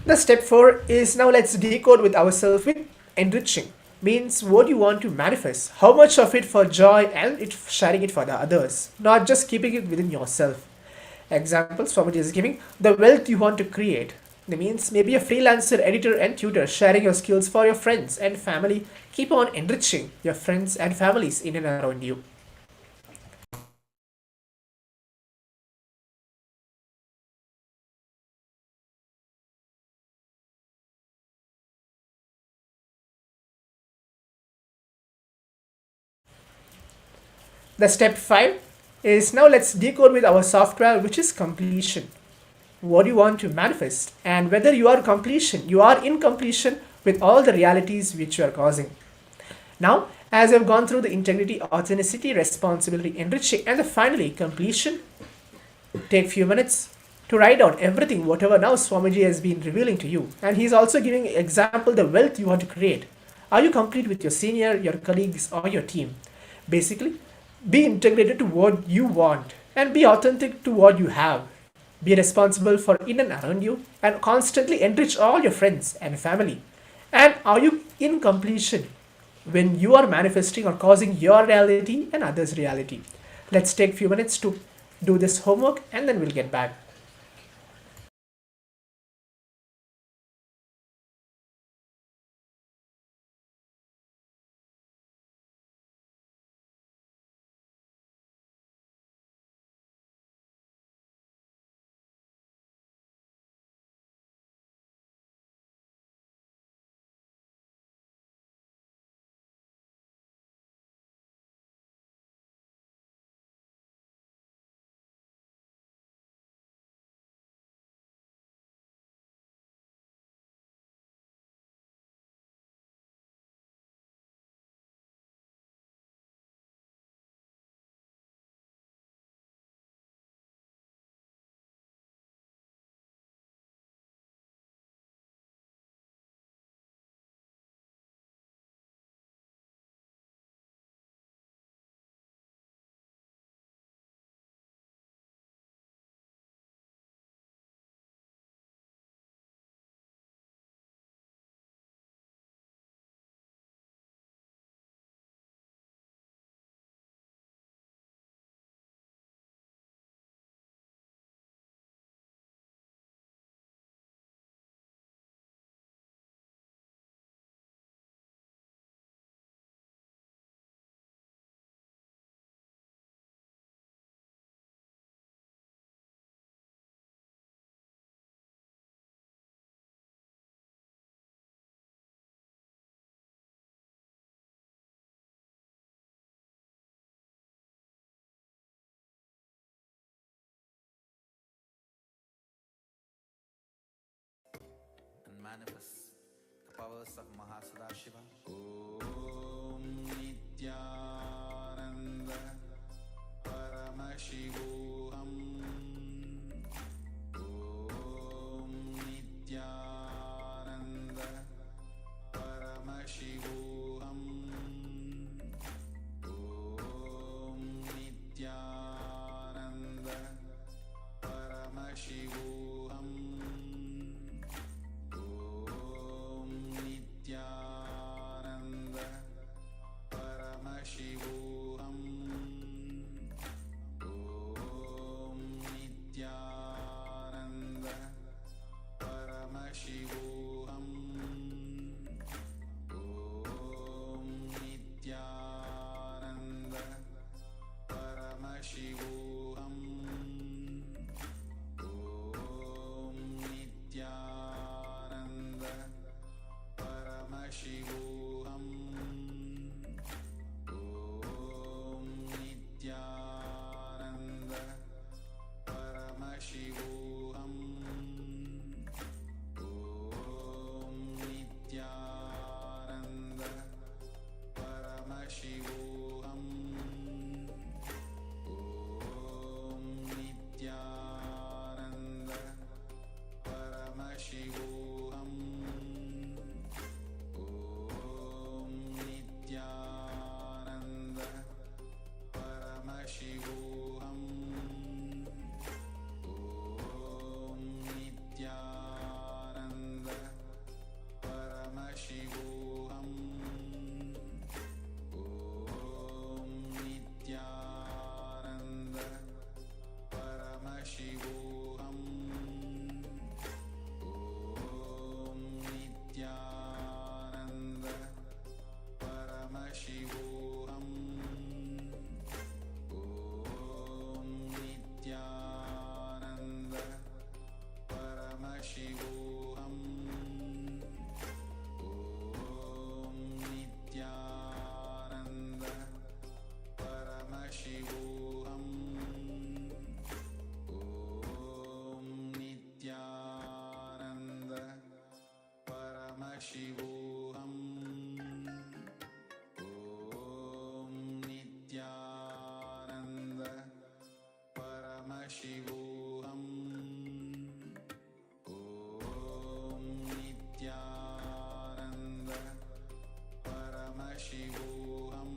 The step 4 is, now let's decode with ourselves with enriching. Means what you want to manifest, how much of it for joy and sharing it for the others, not just keeping it within yourself. Examples somebody is giving, the wealth you want to create. That means maybe a freelancer, editor and tutor, sharing your skills for your friends and family. Keep on enriching your friends and families in and around you. The step 5 is, now let's decode with our software, which is completion. What you want to manifest and whether you are in completion with all the realities which you are causing. Now, as I've gone through the integrity, authenticity, responsibility, enriching, and finally completion, take few minutes to write down everything, whatever now Swamiji has been revealing to you. And he's also giving example, the wealth you want to create. Are you complete with your senior, your colleagues, or your team? Basically, be integrated to what you want and be authentic to what you have. Be responsible for in and around you and constantly enrich all your friends and family. And are you in completion when you are manifesting or causing your reality and others' reality? Let's take a few minutes to do this homework and then we'll get back. and manifest the powers of Mahasudashiva. Om Nithyananda Paramashivoham. Om Nithyananda Paramashivoham. Om Nithyananda Paramashivoham. Om Nithyananda Paramashivoham. Paramashivoham Om Nithyananda Paramashivoham Om Nithyananda Paramashivoham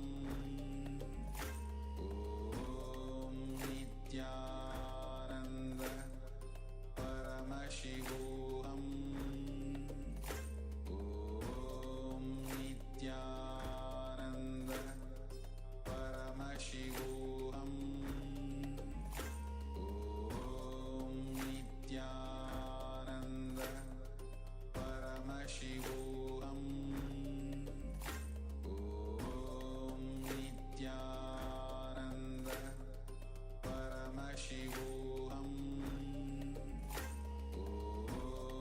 Om Nithyananda Paramashivoham Om Nithyananda Paramashivoham Om Nithyananda Paramashivoham Om Nithyananda Paramashivoham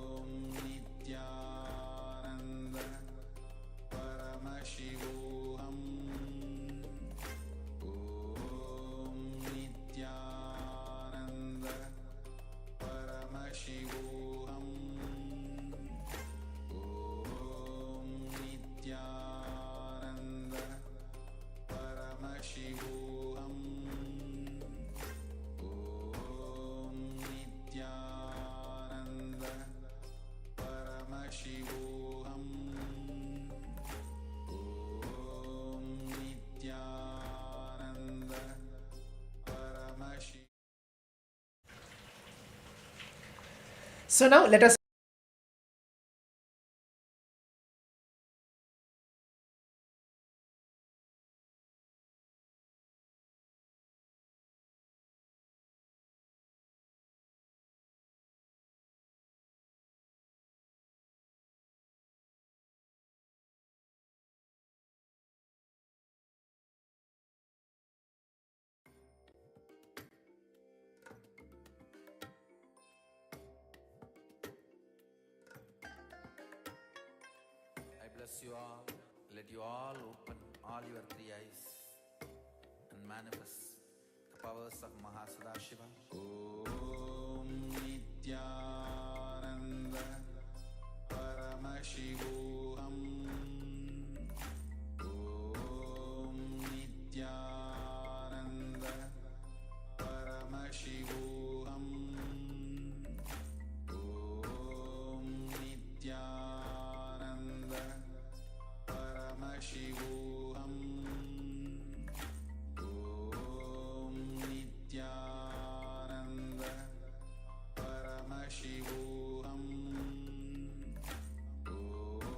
Om Nithyananda Paramashivoham Om Nithyananda Paramashivoham Om Nithyananda Paramashivoham Om Nithyananda Paramashivoham Om Nithyananda Paramashivoham. So now let us I bless you all. Let you all open all your three eyes and manifest the powers of Mahasadashiva. Om Nithyananda Paramashivoham Om Nithyananda Paramashivoham Om Nithyananda Paramashivoham Om Nithyananda Paramashivoham Om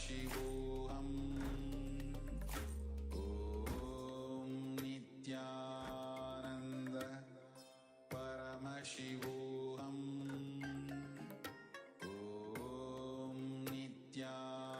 Paramashivoham Om Nithyananda Paramashivoham Om Nithyananda.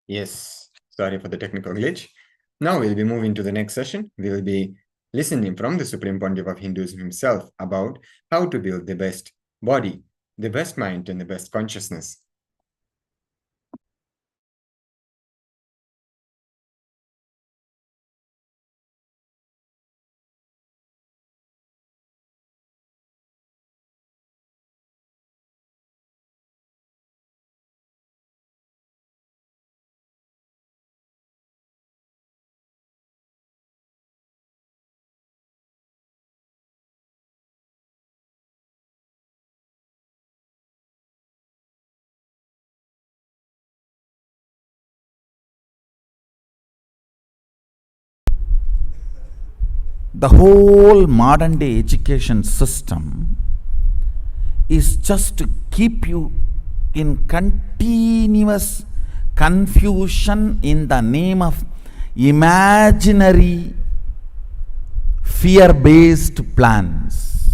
Yes, sorry for the technical glitch. Now we'll be moving to the next session. We will be listening from the Supreme Pontiff of Hinduism himself about how to build the best body, the best mind, and the best consciousness. The whole modern day education system is just to keep you in continuous confusion in the name of imaginary fear-based plans.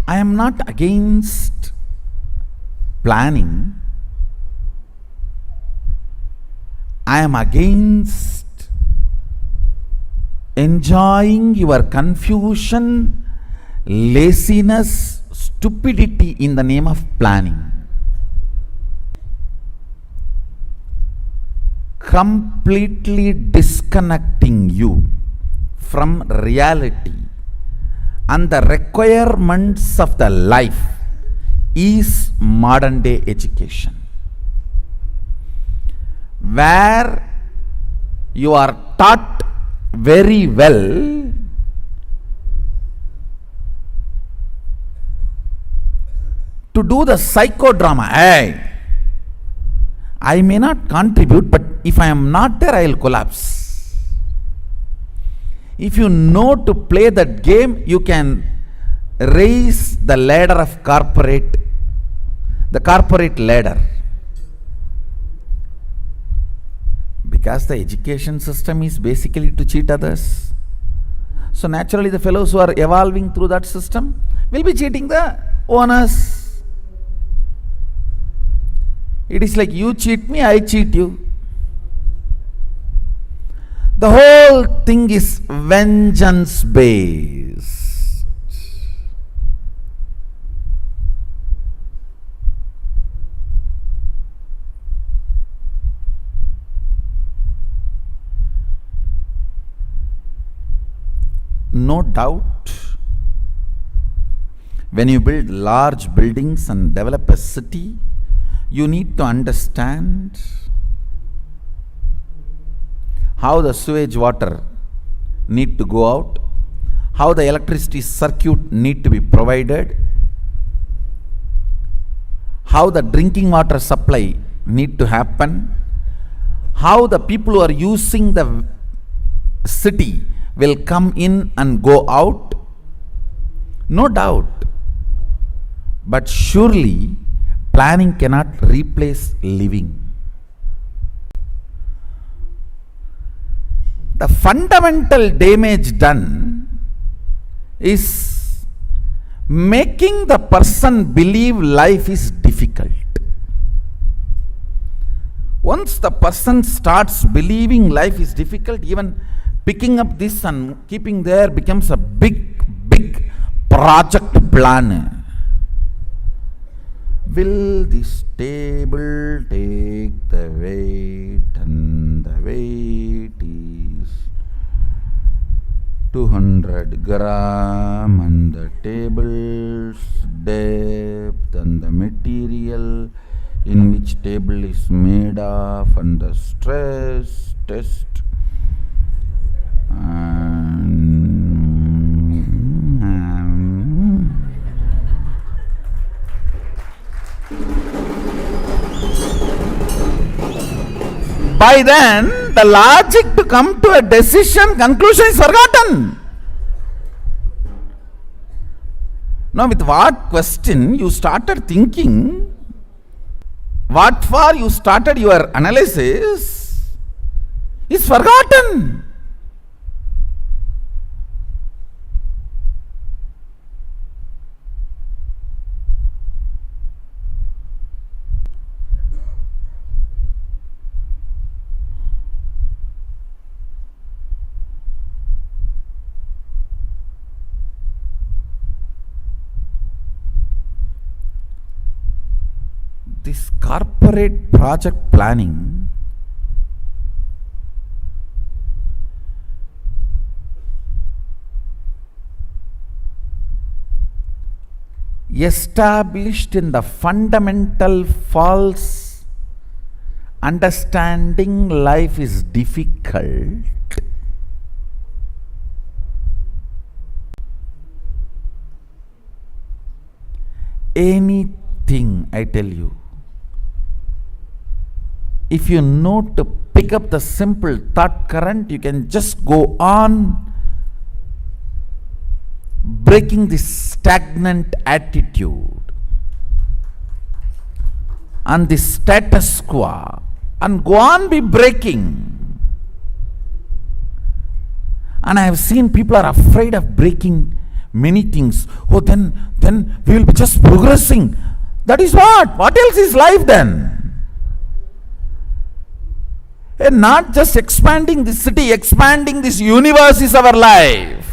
I am not against planning. I am against enjoying your confusion, laziness, stupidity in the name of planning. Completely disconnecting you from reality and the requirements of the life is modern day education, where you are taught very well to do the psychodrama. Hey, I may not contribute, but if I am not there, I will collapse. If you know to play that game, you can raise the ladder of the corporate ladder. Because the education system is basically to cheat others. So naturally the fellows who are evolving through that system will be cheating the owners. It is like you cheat me, I cheat you. The whole thing is vengeance based. No doubt, when you build large buildings and develop a city, you need to understand how the sewage water need to go out, how the electricity circuit need to be provided, how the drinking water supply need to happen, how the people who are using the city will come in and go out. No doubt. But surely planning cannot replace living. The fundamental damage done is making the person believe life is difficult. Once the person starts believing life is difficult, even Picking up this and keeping there becomes a big project plan. Will this table take the weight, and the weight is 200 gram, and the table's depth and the material in which table is made of, and the stress test by then the logic to come to a decision conclusion is forgotten. Now, with what question you started thinking, what for you started your analysis is forgotten. This corporate project planning established in the fundamental false understanding life is difficult. Anything, I tell you, if you know to pick up the simple thought current, you can just go on breaking this stagnant attitude and the status quo, and go on be breaking. And I have seen people are afraid of breaking many things. Oh, then we will be just progressing. That is what? What else is life then? And not just expanding this city, expanding this universe is our life.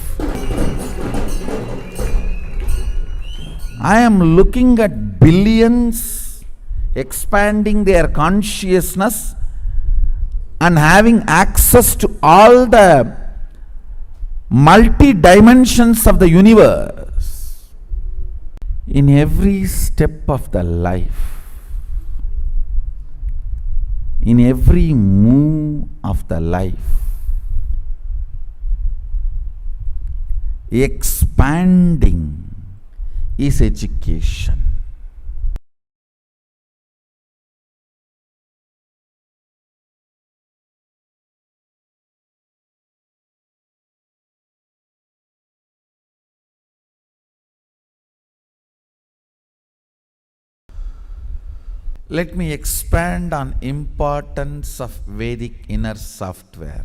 I am looking at billions expanding their consciousness and having access to all the multi-dimensions of the universe. In every step of the life, in every move of the life, expanding is education. Let me expand on importance of Vedic inner software.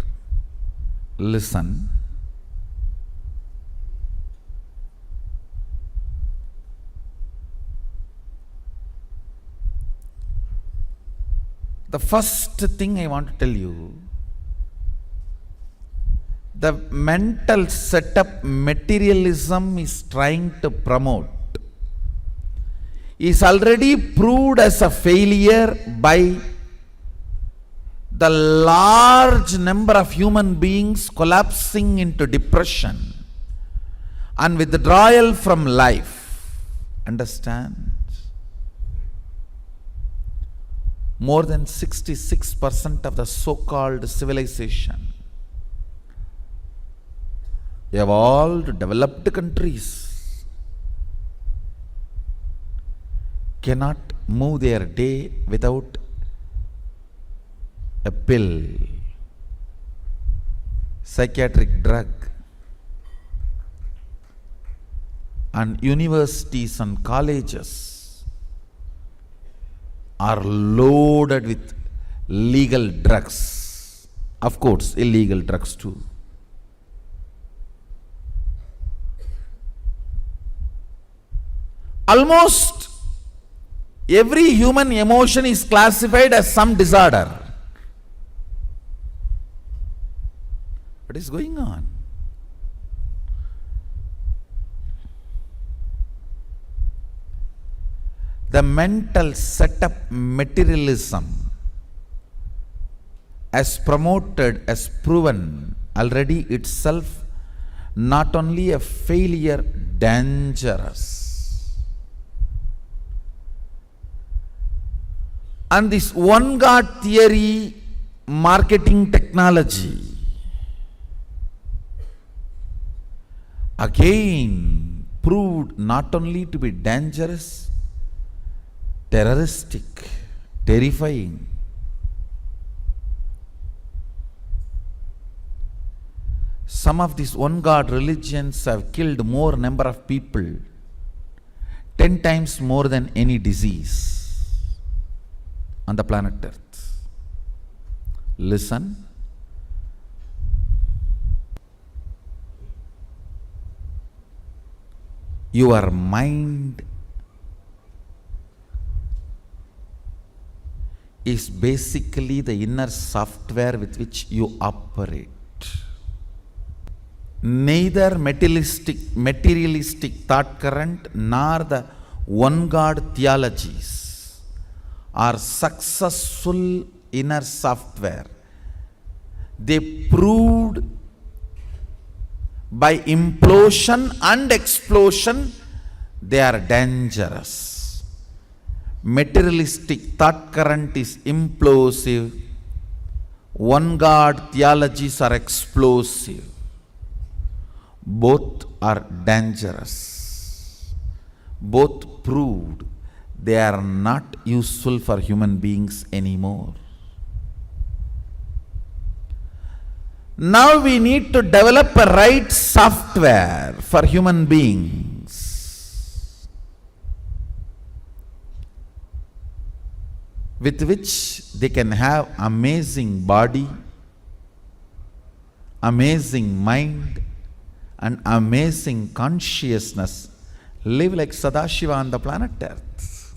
Listen. The first thing I want to tell you, the mental setup materialism is trying to promote is already proved as a failure by the large number of human beings collapsing into depression and withdrawal from life. Understand? More than 66% of the so-called civilization, evolved, developed countries cannot move their day without a pill, psychiatric drug, and universities and colleges are loaded with legal drugs. Of course, illegal drugs too. Almost every human emotion is classified as some disorder. What is going on? The mental setup materialism as promoted, as proven already itself not only a failure, dangerous. And this one God theory marketing technology again proved not only to be dangerous, terroristic, terrifying. Some of these one God religions have killed more number of people, 10 times more than any disease on the planet Earth. Listen. Your mind is basically the inner software with which you operate. Neither materialistic thought current nor the one God theologies are successful inner software. They proved by implosion and explosion they are dangerous. Materialistic thought current is implosive. One God theologies are explosive. Both are dangerous. Both proved they are not useful for human beings anymore. Now we need to develop a right software for human beings with which they can have amazing body, amazing mind, and amazing consciousness, live like Sadashiva on the planet Earth.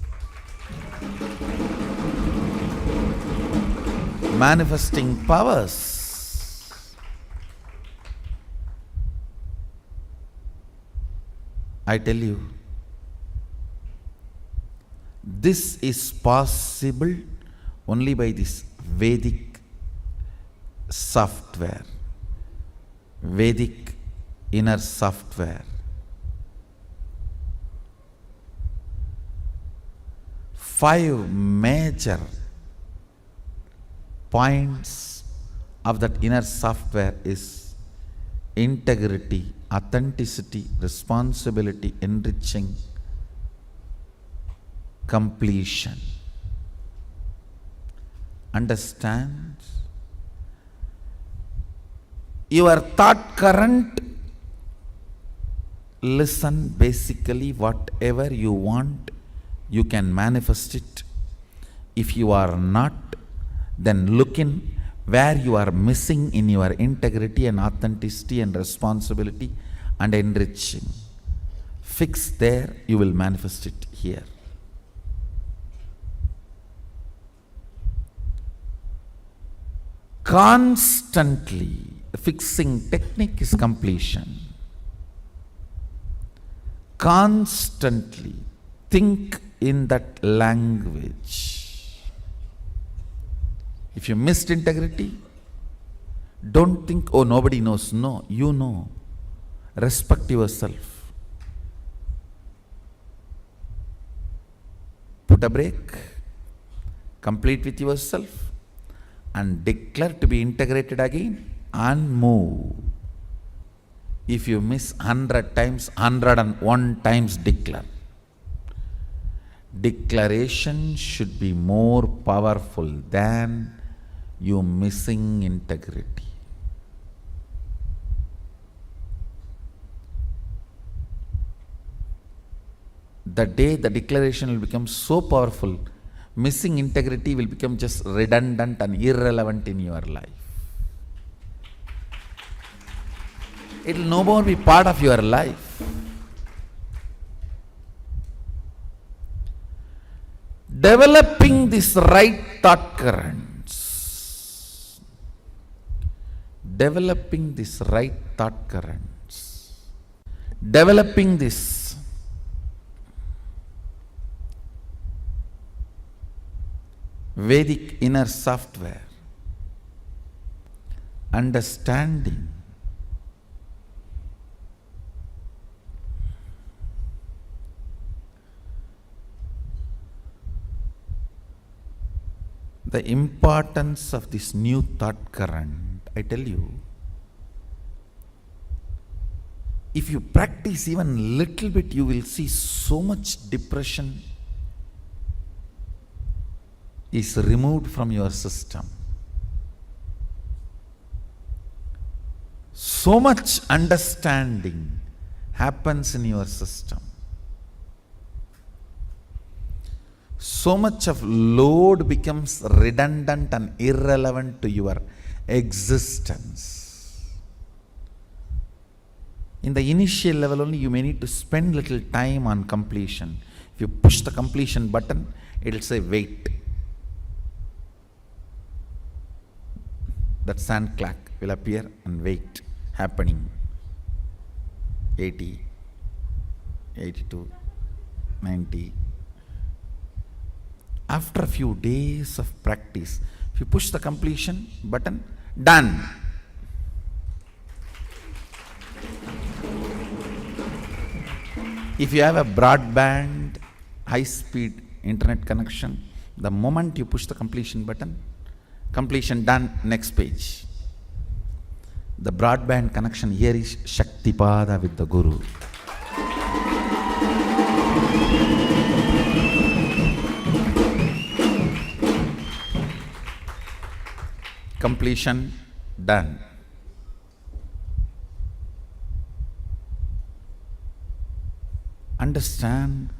Manifesting powers. I tell you, this is possible only by this Vedic software, Vedic inner software. 5 major points of that inner software is integrity, authenticity, responsibility, enriching, completion. Understand? Your thought current, listen, basically whatever you want, you can manifest it. If you are not, then look in where you are missing in your integrity and authenticity and responsibility and enriching. Fix there, you will manifest it here. Constantly fixing technique is completion. Constantly think in that language. If you missed integrity, don't think, oh, nobody knows. No, you know. Respect yourself. Put a break. Complete with yourself and declare to be integrated again and move. If you miss 100 times, 101 times declare. Declaration should be more powerful than you missing integrity. The day the declaration will become so powerful, missing integrity will become just redundant and irrelevant in your life. It will no more be part of your life. Developing this right thought currents, developing this right thought currents, developing this Vedic inner software, understanding the importance of this new thought current. I tell you, if you practice even little bit, you will see so much depression is removed from your system. So much understanding happens in your system. So much of load becomes redundant and irrelevant to your existence. In the initial level only, you may need to spend little time on completion. If you push the completion button, it will say wait. That sand clock will appear and wait, happening. 80, 82, 90. After a few days of practice, if you push the completion button, done. If you have a broadband, high-speed internet connection, the moment you push the completion button, completion done, next page. The broadband connection here is Shaktipada with the Guru. Completion done. Understand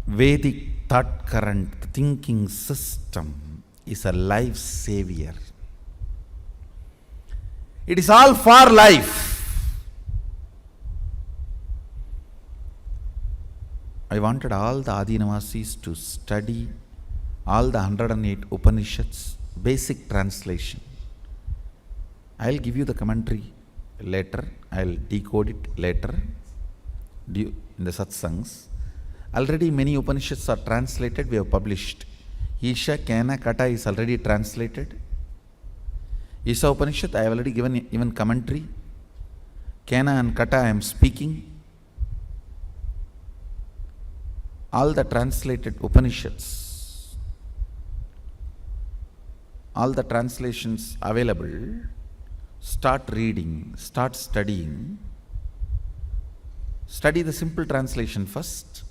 Vedic thought current, thinking system is a life savior. It is all for life. I wanted all the Adinavasis to study all the 108 Upanishads, basic translation. I'll give you the commentary later. I'll decode it later in the satsangs. Already many Upanishads are translated, we have published. Isha, Kena, Kata is already translated. Isha Upanishad, I have already given even commentary. Kena and Kata I am speaking. All the translated Upanishads, all the translations available, start reading, start studying. Study the simple translation first.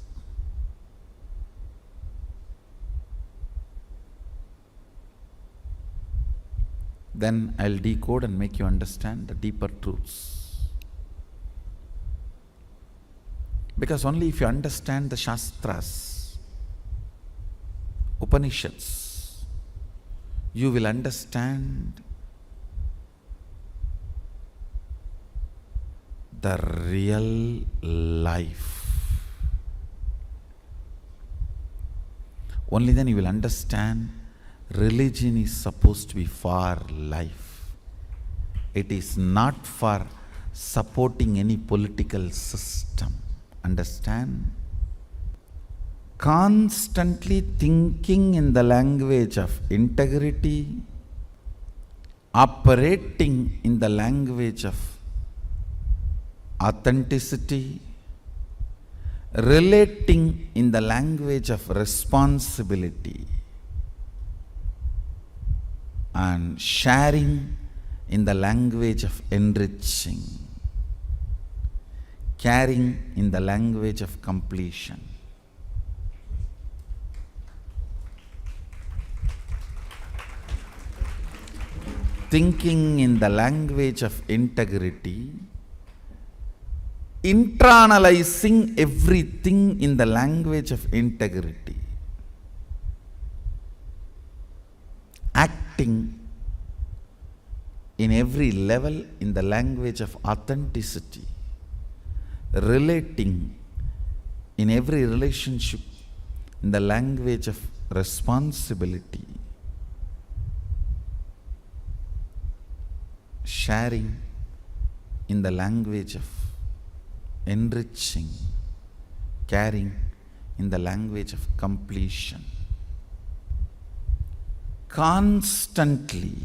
Then I'll decode and make you understand the deeper truths. Because only if you understand the Shastras, Upanishads, you will understand the real life. Only then you will understand religion is supposed to be for life. It is not for supporting any political system. Understand? Constantly thinking in the language of integrity, operating in the language of authenticity, relating in the language of responsibility, and sharing in the language of enriching, caring in the language of completion. Thinking in the language of integrity, internalizing everything in the language of integrity, acting in every level in the language of authenticity, relating in every relationship in the language of responsibility, sharing in the language of enriching, caring in the language of completion. Constantly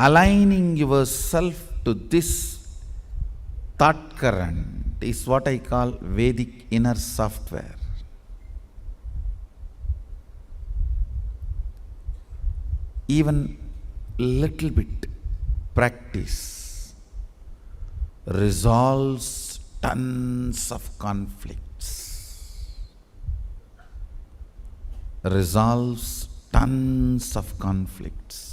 aligning yourself to this thought current is what I call Vedic inner software. Even little bit practice resolves tons of conflicts. Resolves tons of conflicts.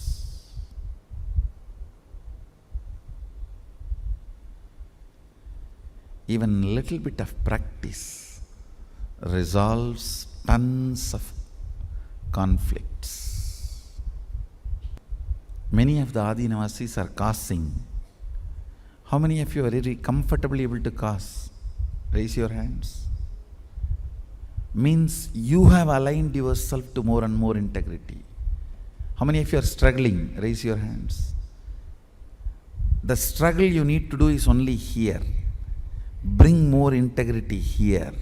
Even little bit of practice resolves tons of conflicts. Many of the Adinavasis are causing. How many of you are really comfortably able to cause? Raise your hands. Means you have aligned yourself to more and more integrity. How many of you are struggling? Raise your hands. The struggle you need to do is only here. Bring more integrity here.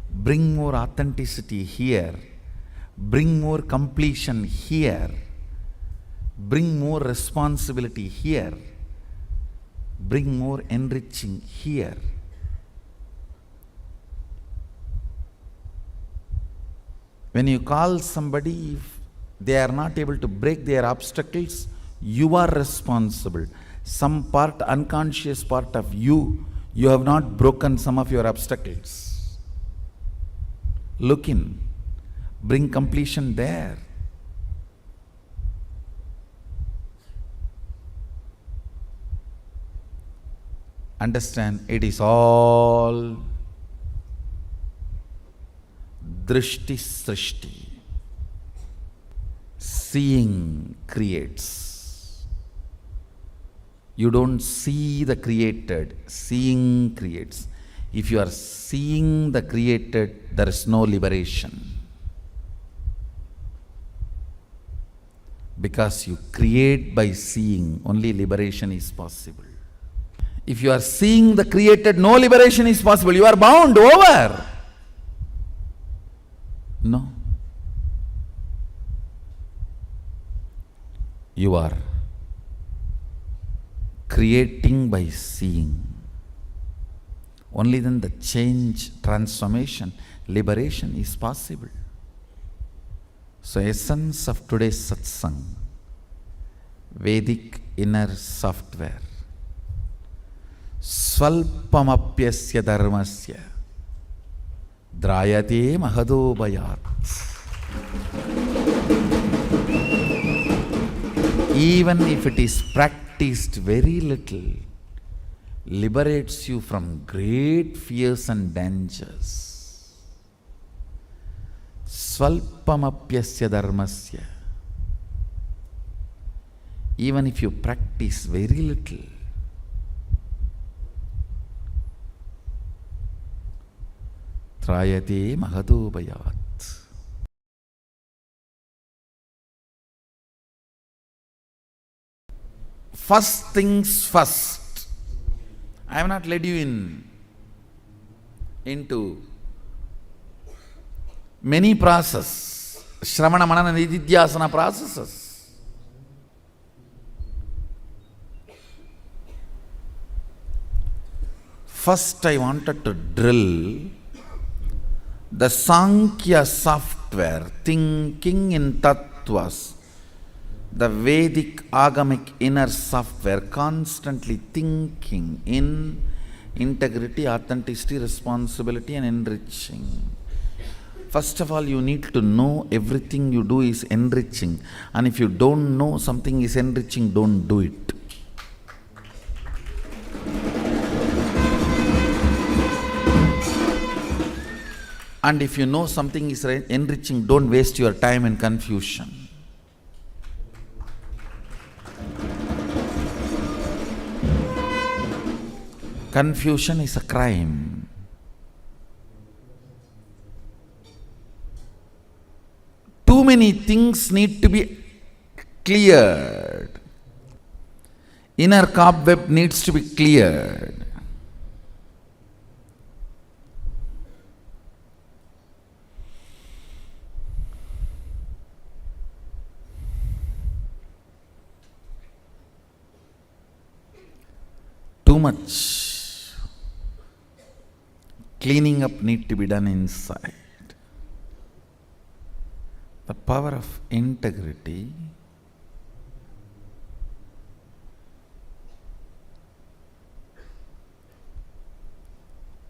Bring more authenticity here. Bring more completion here. Bring more responsibility here. Bring more enriching here. When you call somebody, if they are not able to break their obstacles, you are responsible. Some part, unconscious part of you, you have not broken some of your obstacles. Look in. Bring completion there. Understand, it is all drishti srishti. Seeing creates. You don't see the created, seeing creates. If you are seeing the created, there is no liberation. Because you create by seeing, only liberation is possible. If you are seeing the created, no liberation is possible. You are bound over. No. You are creating by seeing. Only then the change, transformation, liberation is possible. So essence of today's satsang, Vedic inner software. Svalpamapyasya dharmasya drayate mahadobhayat. Even if it is practiced very little, liberates you from great fears and dangers. Svalpamapyasya dharmasya. Even if you practice very little, trayate mahadobhayat. First things first. I have not led you into many processes, Shramana, Manana, Nididhyasana processes. First I wanted to drill the Sankhya software, thinking in tattvas, the Vedic agamic inner software, constantly thinking in integrity, authenticity, responsibility and enriching. First of all, you need to know everything you do is enriching. And if you don't know something is enriching, don't do it. And if you know something is enriching, don't waste your time in confusion. Confusion is a crime. Too many things need to be cleared. Inner cobweb needs to be cleared. Too much cleaning up need to be done inside. The power of integrity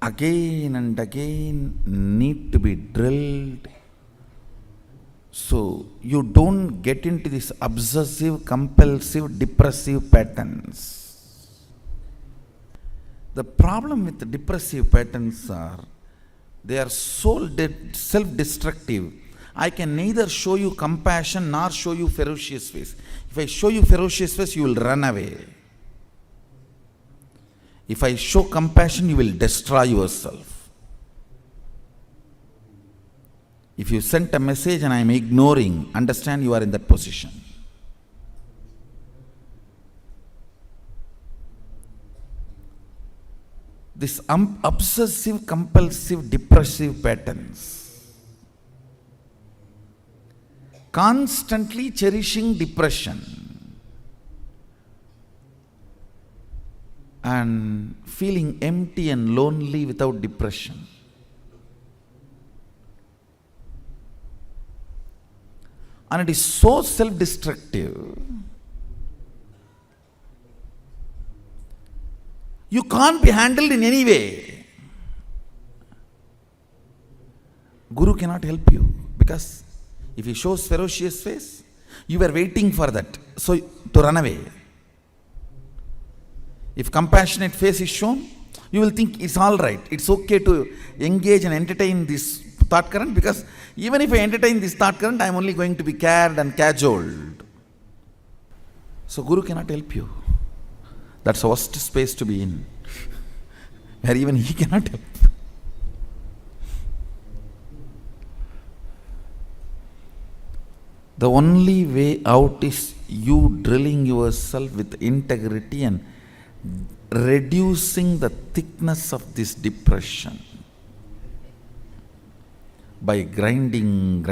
again and again need to be drilled, so you don't get into this obsessive, compulsive, depressive patterns. The problem with the depressive patterns are, they are so self-destructive. I can neither show you compassion nor show you ferocious face. If I show you ferocious face, you will run away. If I show compassion, you will destroy yourself. If you sent a message and I am ignoring, understand you are in that position. This obsessive, compulsive, depressive patterns, constantly cherishing depression and feeling empty and lonely without depression. And it is so self-destructive. You can't be handled in any way. Guru cannot help you, because if he shows ferocious face, you were waiting for that, so to run away. If compassionate face is shown, you will think it's all right. It's okay to engage and entertain this thought current, because even if I entertain this thought current, I am only going to be cared and cajoled. So Guru cannot help you. That's the worst space to be in, where even he cannot help. The only way out is you drilling yourself with integrity and reducing the thickness of this depression by grinding,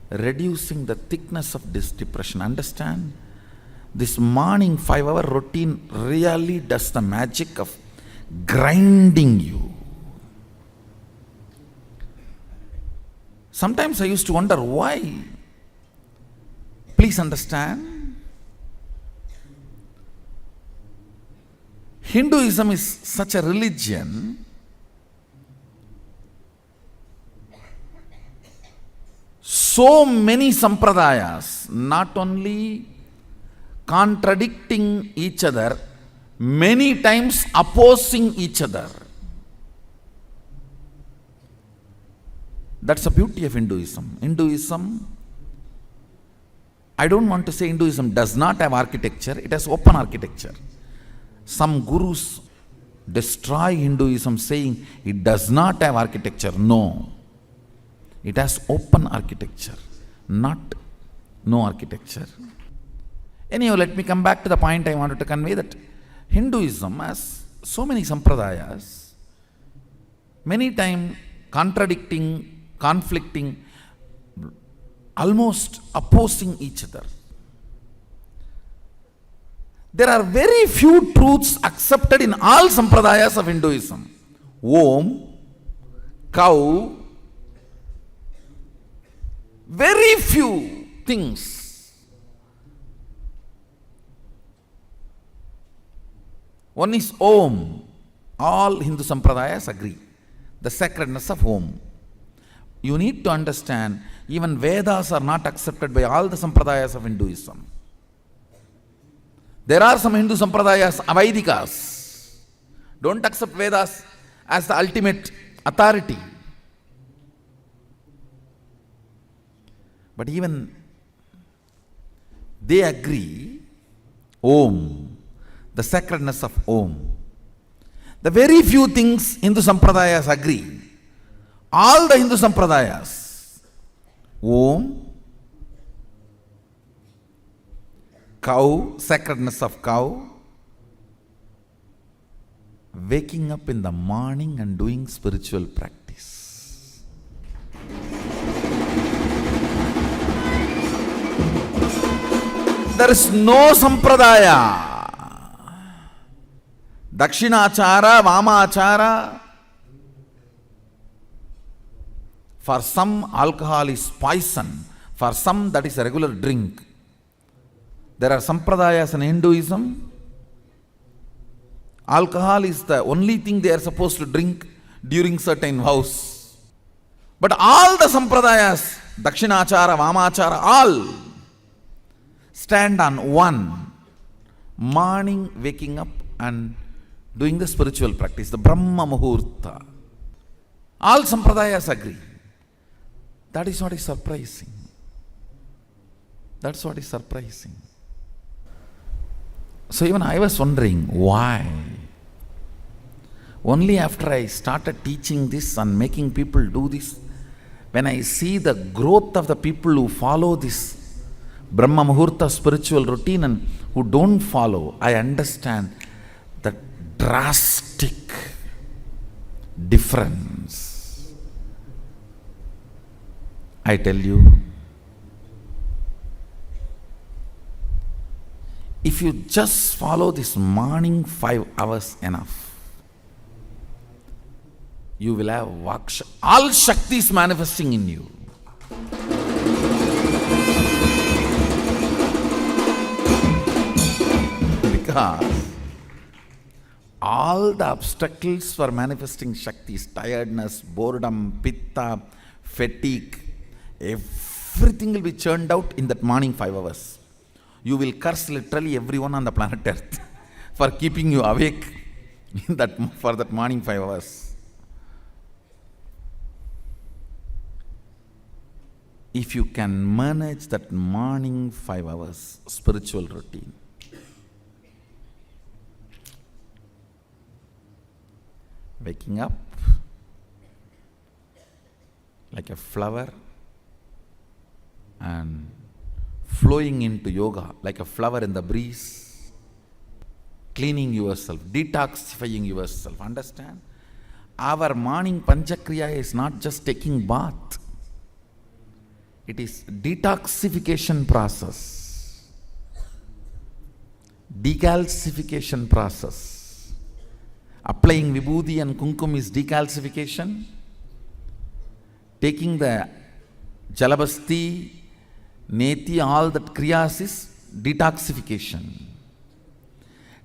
reducing the thickness of this depression. Understand? This morning 5-hour routine really does the magic of grinding you. Sometimes I used to wonder why. Please understand, Hinduism is such a religion. So many sampradayas, not only contradicting each other, many times opposing each other. That's the beauty of Hinduism. Hinduism, I don't want to say Hinduism does not have architecture, it has open architecture. Some gurus destroy Hinduism saying it does not have architecture. No. It has open architecture, not no architecture. Anyhow, let me come back to the point I wanted to convey, that Hinduism has so many sampradayas, many times contradicting, conflicting, almost opposing each other. There are very few truths accepted in all sampradayas of Hinduism. Om, cow, very few things. One is Om. All Hindu sampradayas agree. The sacredness of Om. You need to understand, even Vedas are not accepted by all the sampradayas of Hinduism. There are some Hindu sampradayas, Avaidikas, don't accept Vedas as the ultimate authority. But even they agree, Om, the sacredness of Om. The very few things Hindu Sampradayas agree. All the Hindu Sampradayas. Om, cow, sacredness of cow, waking up in the morning and doing spiritual practice. There is no Sampradaya. Dakshinachara, Vamachara. For some, alcohol is poison. For some, that is a regular drink. There are Sampradayas in Hinduism. Alcohol is the only thing they are supposed to drink during certain vows. But all the Sampradayas, Dakshinachara, Vamachara, all stand on one. Morning waking up and doing the spiritual practice, the Brahma Muhurta. All Sampradayas agree. That is what is surprising. That's what is surprising. So even I was wondering, why? Only after I started teaching this and making people do this, when I see the growth of the people who follow this Brahma Muhurta spiritual routine and who don't follow, I understand the drastic difference. I tell you, if you just follow this morning 5 hours enough, you will have all Shaktis manifesting in you. Because all the obstacles for manifesting Shaktis, tiredness, boredom, pitta, fatigue, everything will be churned out in that morning 5 hours. You will curse literally everyone on the planet Earth for keeping you awake for that morning 5 hours. If you can manage that morning 5 hours spiritual routine, waking up like a flower and flowing into yoga like a flower in the breeze, cleaning yourself, detoxifying yourself. Understand? Our morning Panchakriya is not just taking bath. It is detoxification process, decalcification process. Applying vibhuti and kumkum is decalcification. Taking the jalabasti, neti, all that kriyas is detoxification.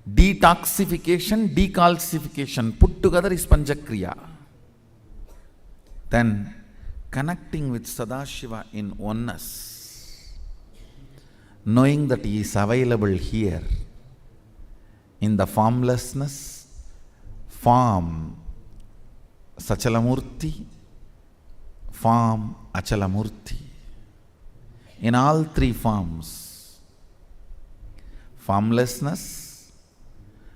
Detoxification, decalcification, put together is Panchakriya. Then connecting with Sadashiva in oneness, knowing that He is available here in the formlessness, form Sachalamurti, form Achalamurti. In all 3 forms, formlessness,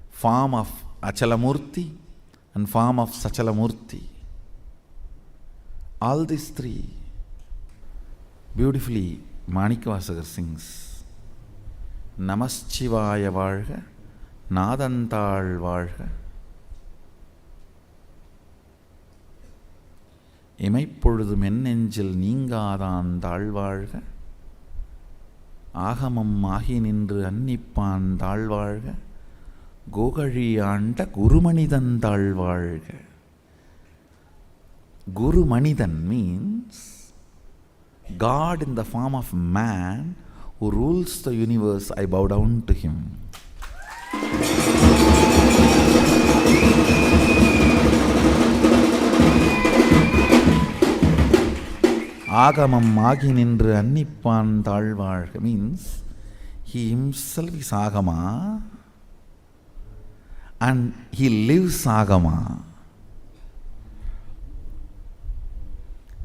form of Achalamurti and form of Sachalamurti. All these 3 beautifully Manikavasagar sings. Namaschivaya Valga, Nadantal Valga, இமைப்பொழுதும் என் நெஞ்சில் நீங்காதான் தாழ்வாழ்க, ஆகமம் ஆகி நின்று அன்னிப்பான் தாழ்வாழ்க, கோகழி ஆண்ட குருமனிதன் தாழ்வாழ்க. Guru Manidan means God in the form of man who rules the universe. I bow down to him. Agamam agi nindru annippan thalvazhga means he himself is Agama and he lives Agama.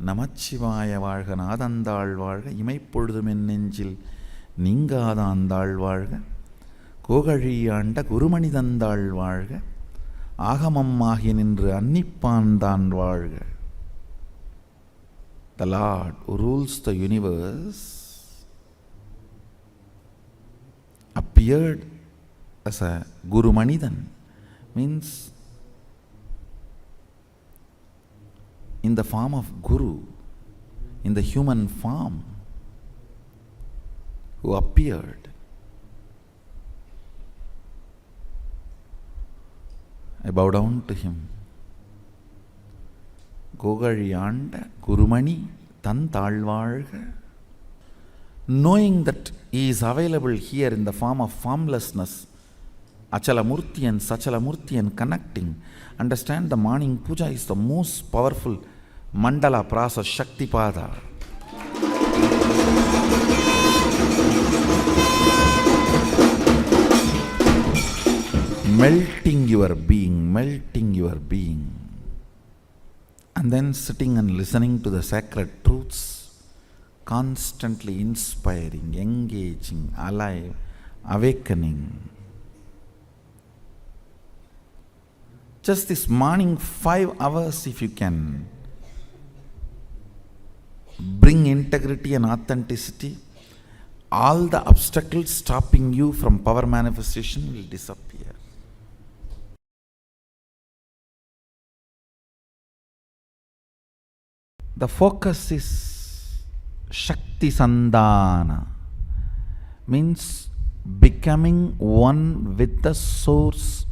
நமச்சிவாய வாழ்க நாதந்தாள் வாழ்க இமைப்பொழுதும் என் நெஞ்சில் நீங்காதாந்தாள் வாழ்க கோகழியாண்ட குருமணிதந்தாள் வாழ்க, ஆகமம்மாகி நின்று அன்னிப்பான்தான் வாழ்க. The Lord who rules the universe appeared as a Guru Manidan, means in the form of Guru, in the human form, who appeared. I bow down to him. Gogaliyanda Gurumani Tantalvarga. Knowing that he is available here in the form of formlessness, Achalamurti and Sachalamurti, and connecting, understand the morning puja is the most powerful mandala prasa Shaktipada. Melting your being, melting your being. And then sitting and listening to the sacred truths, constantly inspiring, engaging, alive, awakening. Just this morning 5 hours, if you can bring integrity and authenticity, all the obstacles stopping you from power manifestation will disappear. The focus is Shakti Sandhana, means becoming one with the source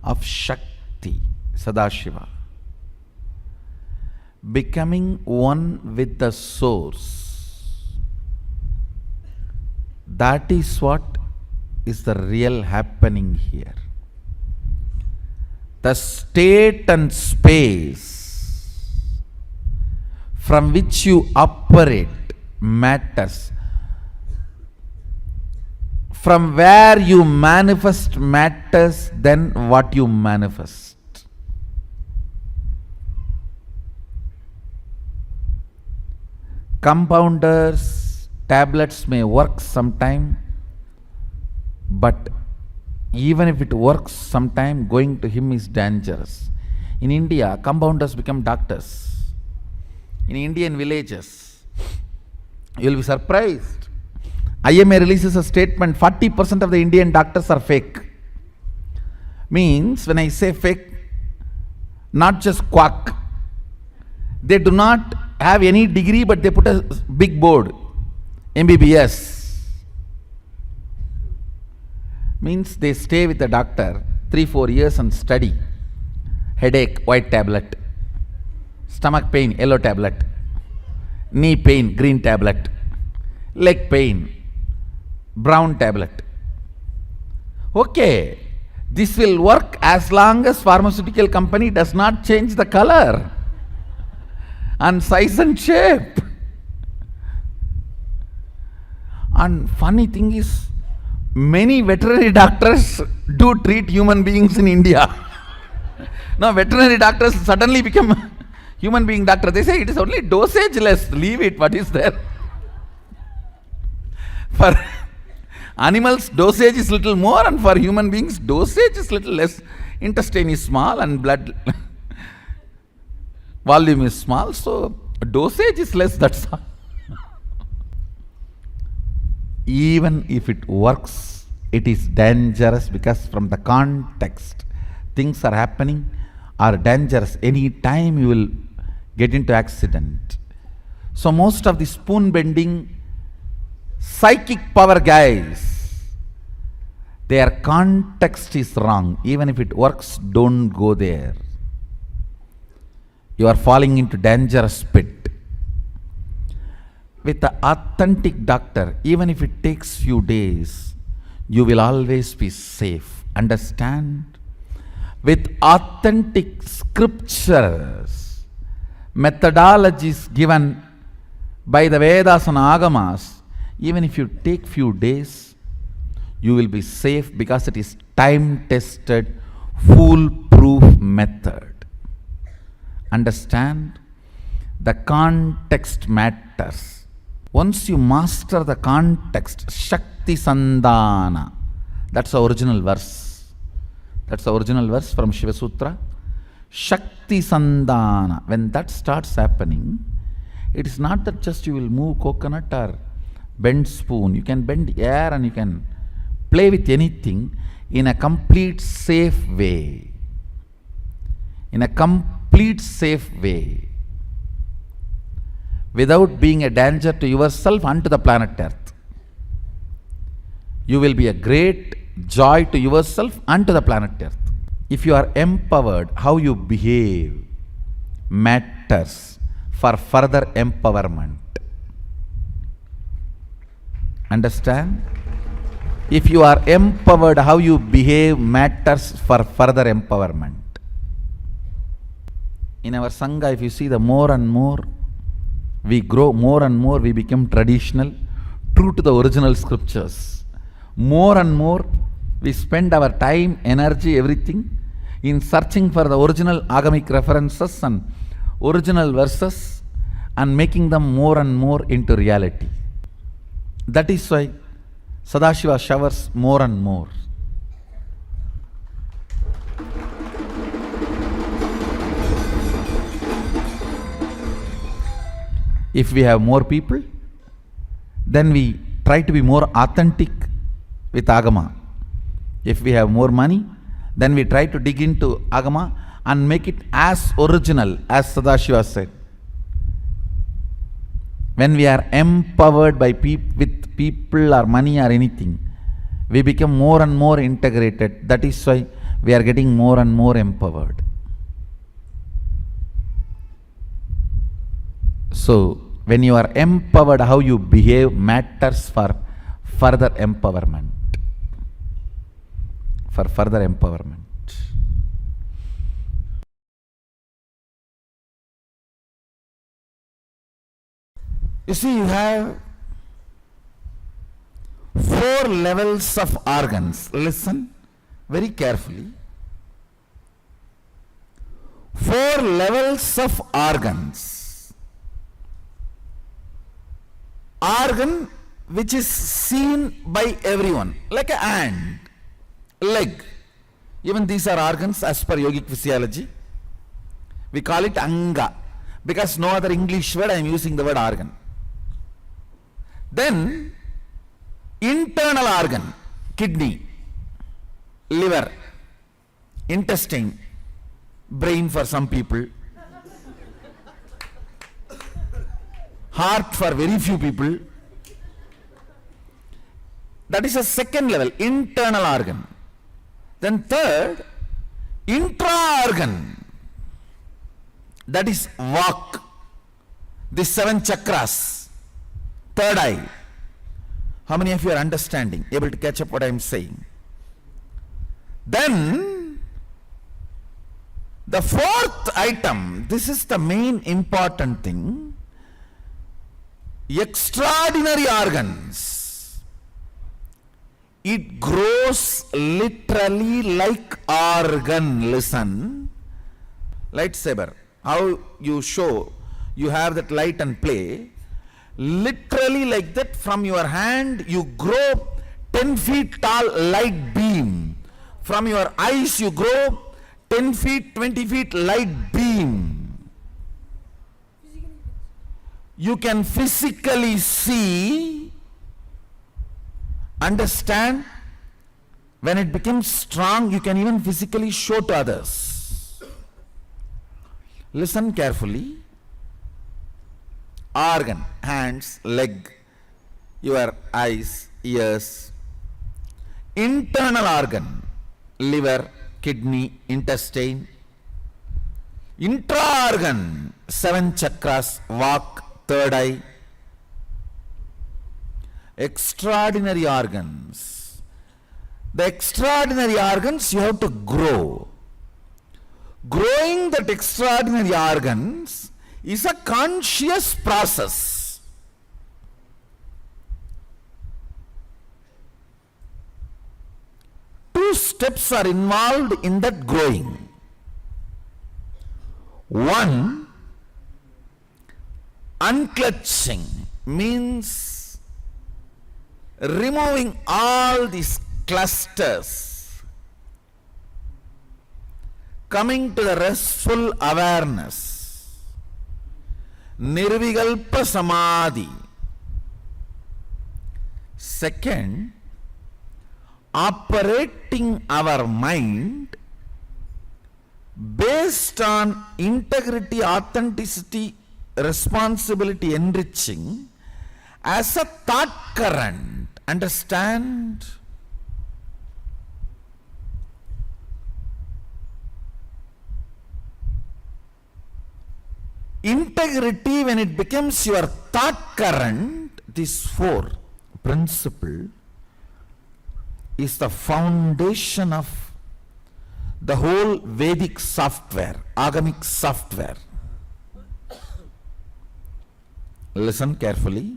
of Shakti, Sadashiva. Becoming one with the source. That is what is the real happening here. The state and space from which you operate matters. From where you manifest matters than what you manifest. Compounders, tablets may work sometime, but even if it works sometime, going to him is dangerous. In India, compounders become doctors. In Indian villages, you will be surprised. IMA releases a statement, 40% of the Indian doctors are fake. Means, when I say fake, not just quack. They do not have any degree, but they put a big board, MBBS. Means they stay with the doctor 3-4 years and study. Headache, white tablet. Stomach pain, yellow tablet. Knee pain, green tablet. Leg pain, brown tablet. Okay, this will work as long as pharmaceutical company does not change the color and size and shape. And funny thing is, many veterinary doctors do treat human beings in India. Now veterinary doctors suddenly become human being doctor. They say it is only dosage less, leave it, what is there? For animals dosage is little more, and for human beings dosage is little less. Intestine is small and blood volume is small, so dosage is less, that's all. Even if it works, it is dangerous, because from the context things are happening are dangerous. Any time you will get into accident. So most of the spoon bending psychic power guys, their context is wrong. Even if it works, don't go there. You are falling into dangerous pit. With the authentic doctor, even if it takes few days, you will always be safe. Understand? With authentic scriptures, methodologies given by the Vedas and Agamas, even if you take few days, you will be safe, because it is time-tested, foolproof method. Understand? The context matters. Once you master the context, Shakti Sandhana, That's the original verse. That's the original verse from Shiva Sutra. Shakti Sandana. When that starts happening, it is not that just you will move coconut or bend spoon. You can bend air and you can play with anything in a complete safe way. In a complete safe way. Without being a danger to yourself and to the planet Earth. You will be a great joy to yourself and to the planet Earth. If you are empowered, how you behave matters for further empowerment. Understand? If you are empowered, how you behave matters for further empowerment. In our Sangha, if you see, the more and more we grow, more and more we become traditional, true to the original scriptures. More and more we spend our time, energy, everything in searching for the original agamic references and original verses and making them more and more into reality. That is why Sadashiva showers more and more. If we have more people, then we try to be more authentic with Agama. If we have more money, then we try to dig into Agama and make it as original as Sadashiva said. When we are empowered by with people or money or anything, we become more and more integrated. That is why we are getting more and more empowered. So, when you are empowered, how you behave matters for further empowerment. For further empowerment. You see, you have 4 levels of organs. Listen very carefully. 4 levels of organs. Organ which is seen by everyone, like a hand, leg. Even these are organs as per yogic physiology. We call it anga because no other English word, I am using the word organ. Then internal organ, kidney, liver, intestine, brain for some people, heart for very few people. That is a second level, internal organ. Then third, intra-organ. That is vak, the 7 chakras, third eye. How many of you are understanding, able to catch up what I am saying? Then, the 4th item, this is the main important thing, extraordinary organs. It grows literally like organ. Listen. Lightsaber. How you show, you have that light and play. Literally like that, from your hand you grow 10 feet tall light beam. From your eyes you grow 10 feet, 20 feet light beam. You can physically see, understand. When it becomes strong, you can even physically show to others. Listen carefully. Organ, hands, leg, your eyes, ears. Internal organ, liver, kidney, intestine. Intra-organ, 7 chakras, vak, third eye. Extraordinary organs. The extraordinary organs you have to grow. Growing that extraordinary organs is a conscious process. Two steps are involved in that growing. One, unclutching means removing all these clusters, coming to the restful awareness, nirvikalpa samadhi. Second, operating our mind based on integrity, authenticity, responsibility, enriching as a thought current. Understand? Integrity, when it becomes your thought current, this four principle is the foundation of the whole Vedic software, agamic software. Listen carefully.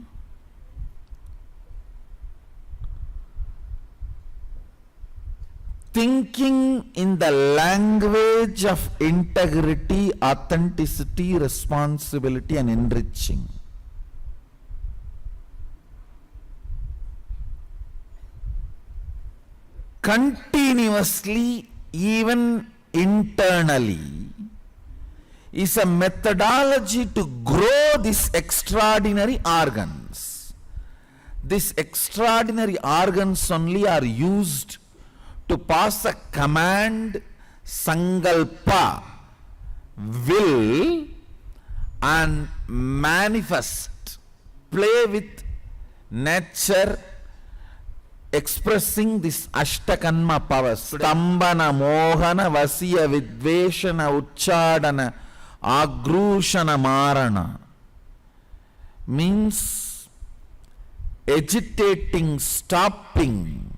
Thinking in the language of integrity, authenticity, responsibility, and enriching. Continuously, even internally, is a methodology to grow these extraordinary organs. These extraordinary organs only are used to pass a command, sankalpa, will, and manifest, play with nature, expressing this ashtakanma powers. Stambana, mohana, vasya, vidveshana, uchchadana, agrushana, marana. Means agitating, stopping,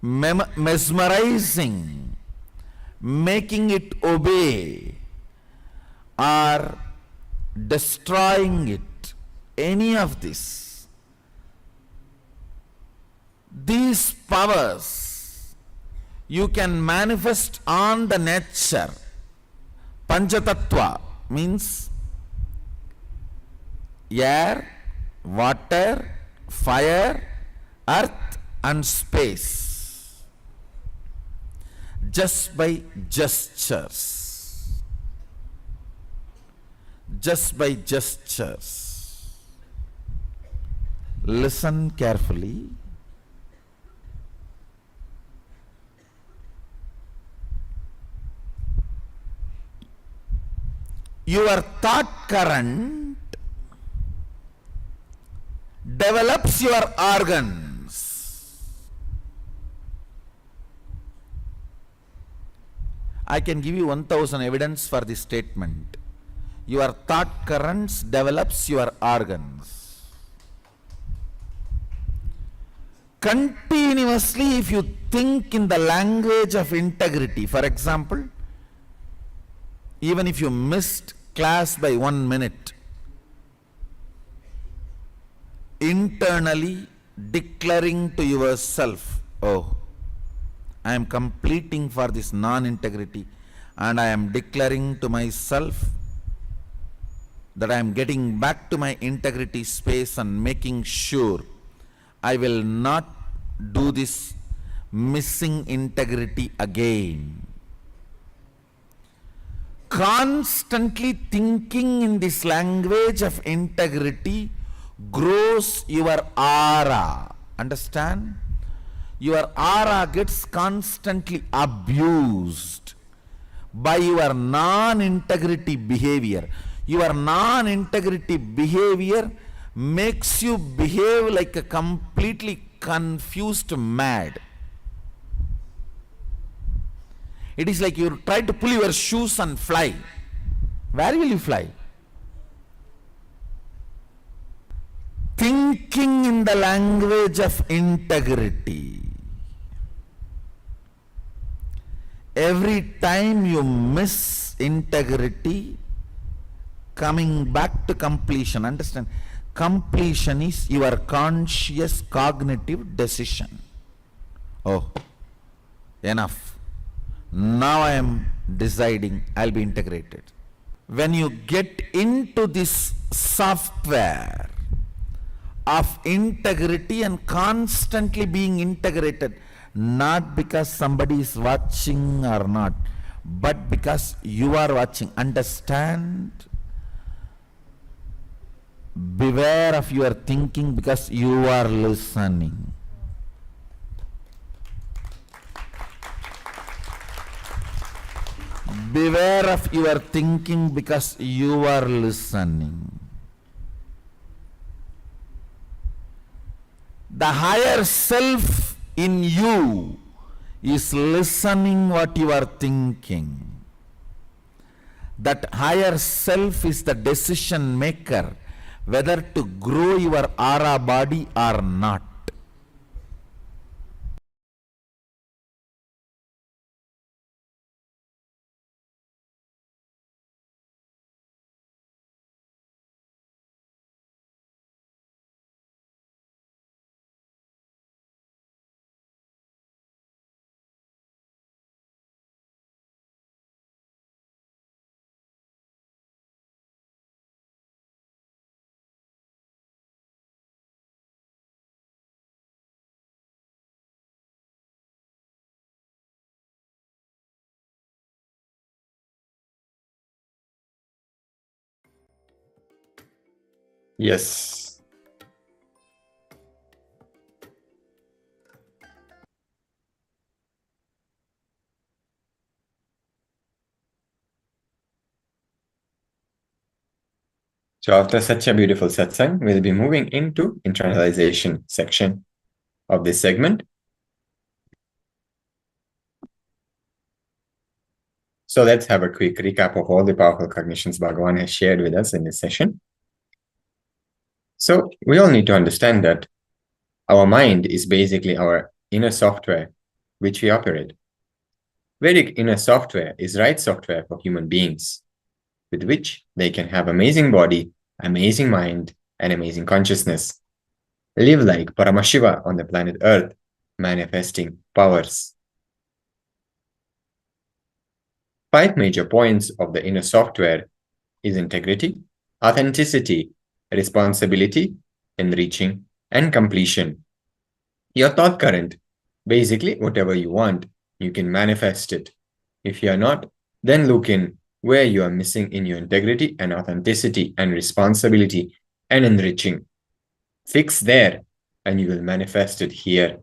mesmerizing, making it obey, or destroying it. Any of this. These powers you can manifest on the nature. Panchatattva means air, water, fire, earth, and space. Just by gestures. Just by gestures. Listen carefully. Your thought current develops your organs. I can give you 1000 evidence for this statement. Your thought currents develops your organs. Continuously, if you think in the language of integrity, for example, even if you missed class by 1 minute, internally declaring to yourself, oh, I am completing for this non-integrity, and I am declaring to myself that I am getting back to my integrity space and making sure I will not do this missing integrity again. Constantly thinking in this language of integrity grows your aura. Understand? Your aura gets constantly abused by your non-integrity behavior. Your non-integrity behavior makes you behave like a completely confused mad. It is like you try to pull your shoes and fly. Where will you fly? Thinking in the language of integrity. Every time you miss integrity, coming back to completion. Understand? Completion is your conscious cognitive decision. Oh, enough. Now I am deciding I'll be integrated. When you get into this software, of integrity and constantly being integrated, not because somebody is watching or not, but because you are watching. Understand? Beware of your thinking because you are listening. Beware of your thinking because you are listening. The higher self in you is listening what you are thinking. That higher self is the decision maker whether to grow your aura body or not. Yes. So after such a beautiful satsang, we'll be moving into internalization section of this segment. So let's have a quick recap of all the powerful cognitions Bhagavan has shared with us in this session. So we all need to understand that our mind is basically our inner software which we operate. Vedic inner software is right software for human beings, with which they can have amazing body, amazing mind, and amazing consciousness. Live like Paramashiva on the planet Earth, manifesting powers. 5 major points of the inner software is integrity, authenticity, responsibility, enriching, and completion. Your thought current, basically whatever you want, you can manifest it. If you are not, then look in where you are missing in your integrity and authenticity and responsibility and enriching. Fix there and you will manifest it here.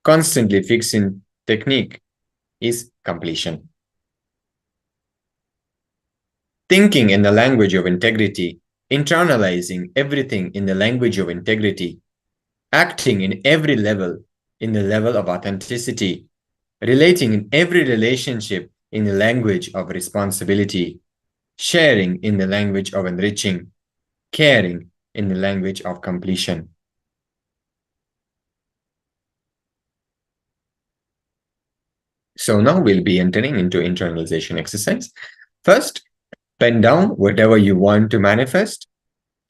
Constantly fixing technique is completion. Thinking in the language of integrity, internalizing everything in the language of integrity, acting in every level in the level of authenticity, relating in every relationship in the language of responsibility, sharing in the language of enriching, caring in the language of completion. So now we'll be entering into internalization exercise. First, pen down whatever you want to manifest.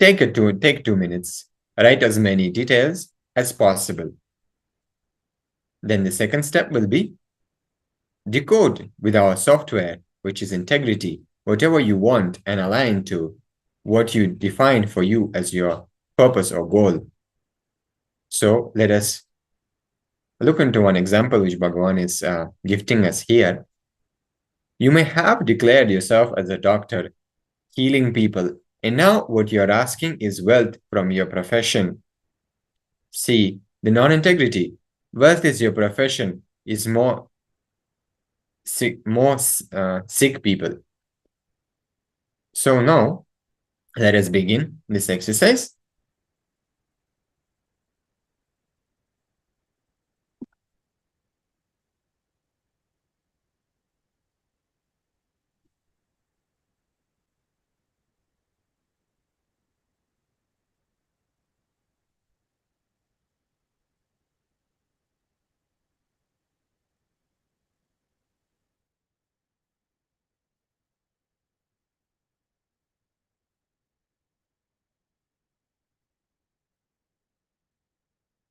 Take 2 minutes. Write as many details as possible. Then the second step will be decode with our software, which is integrity, whatever you want and align to what you define for you as your purpose or goal. So let us look into one example which Bhagavan is gifting us here. You may have declared yourself as a doctor, healing people, and now what you're asking is wealth from your profession. See, the non-integrity, wealth is your profession, is more sick people. So now, let us begin this exercise.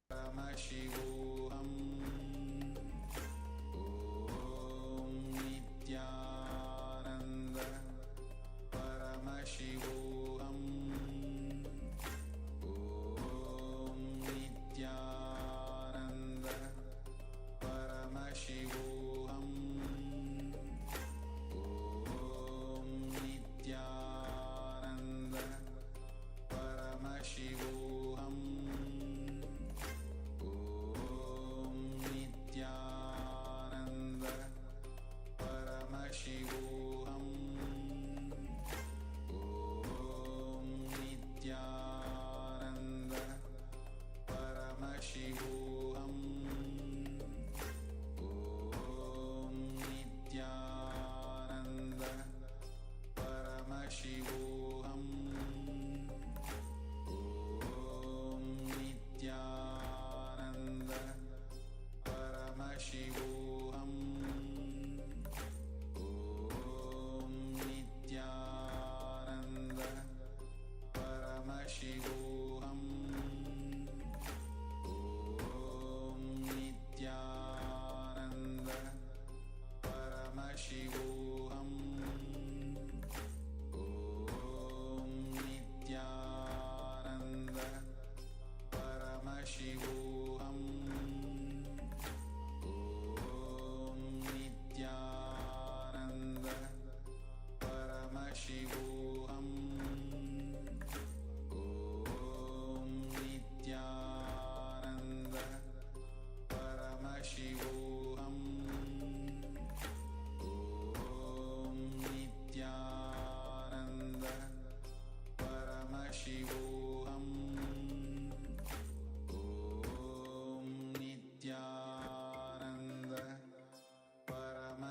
Paramashivoham Nithyananda Paramashivoham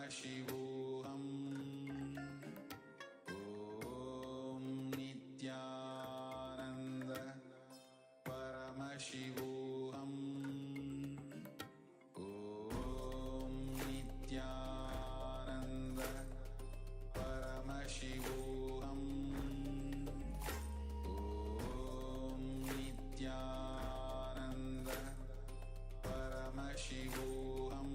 Paramashivoham Om Nithyananda Paramashivoham Om Nithyananda Paramashivoham Om Nithyananda Paramashivoham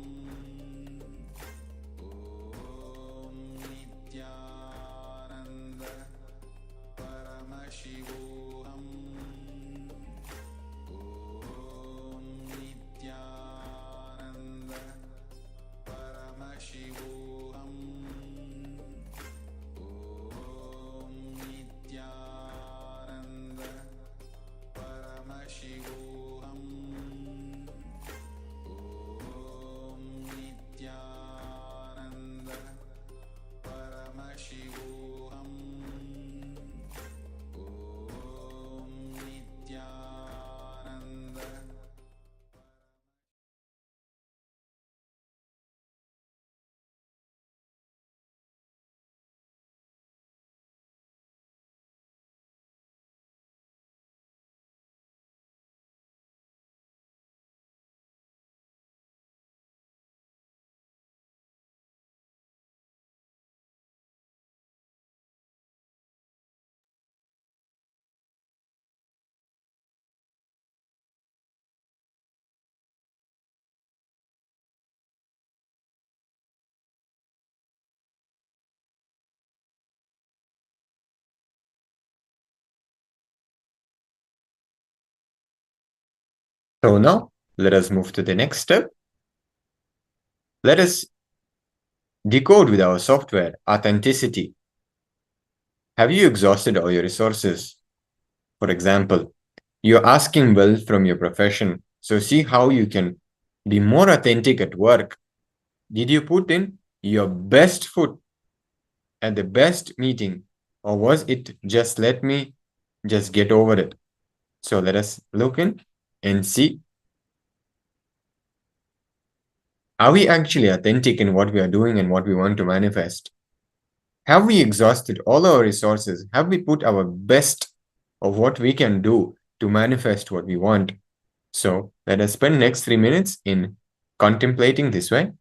Om Nithyananda Paramashivoham Om Nithyananda Paramashivoham Om Nithyananda Paramashivoham Om Nithyananda Paramashivoham Om Nithyananda So now let us move to the next step. Let us decode with our software authenticity. Have you exhausted all your resources? For example, you're asking well from your profession, so see how you can be more authentic at work. Did you put in your best foot at the best meeting, or was it just let me just get over it? So let us look in and see. Are we actually authentic in what we are doing and what we want to manifest? Have we exhausted all our resources? Have we put our best of what we can do to manifest what we want? So let us spend next 3 minutes in contemplating this way.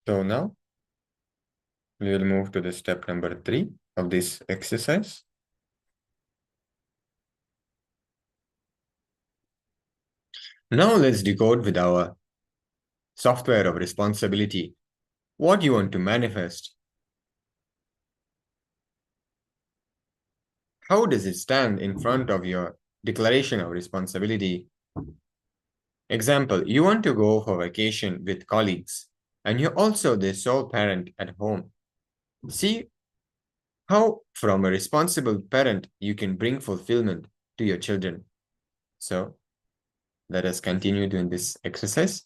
So now we will move to the step number 3 of this exercise. Now let's decode with our software of responsibility what you want to manifest. How does it stand in front of your declaration of responsibility? Example, you want to go for vacation with colleagues and you're also the sole parent at home. See how from a responsible parent you can bring fulfillment to your children. So let us continue doing this exercise.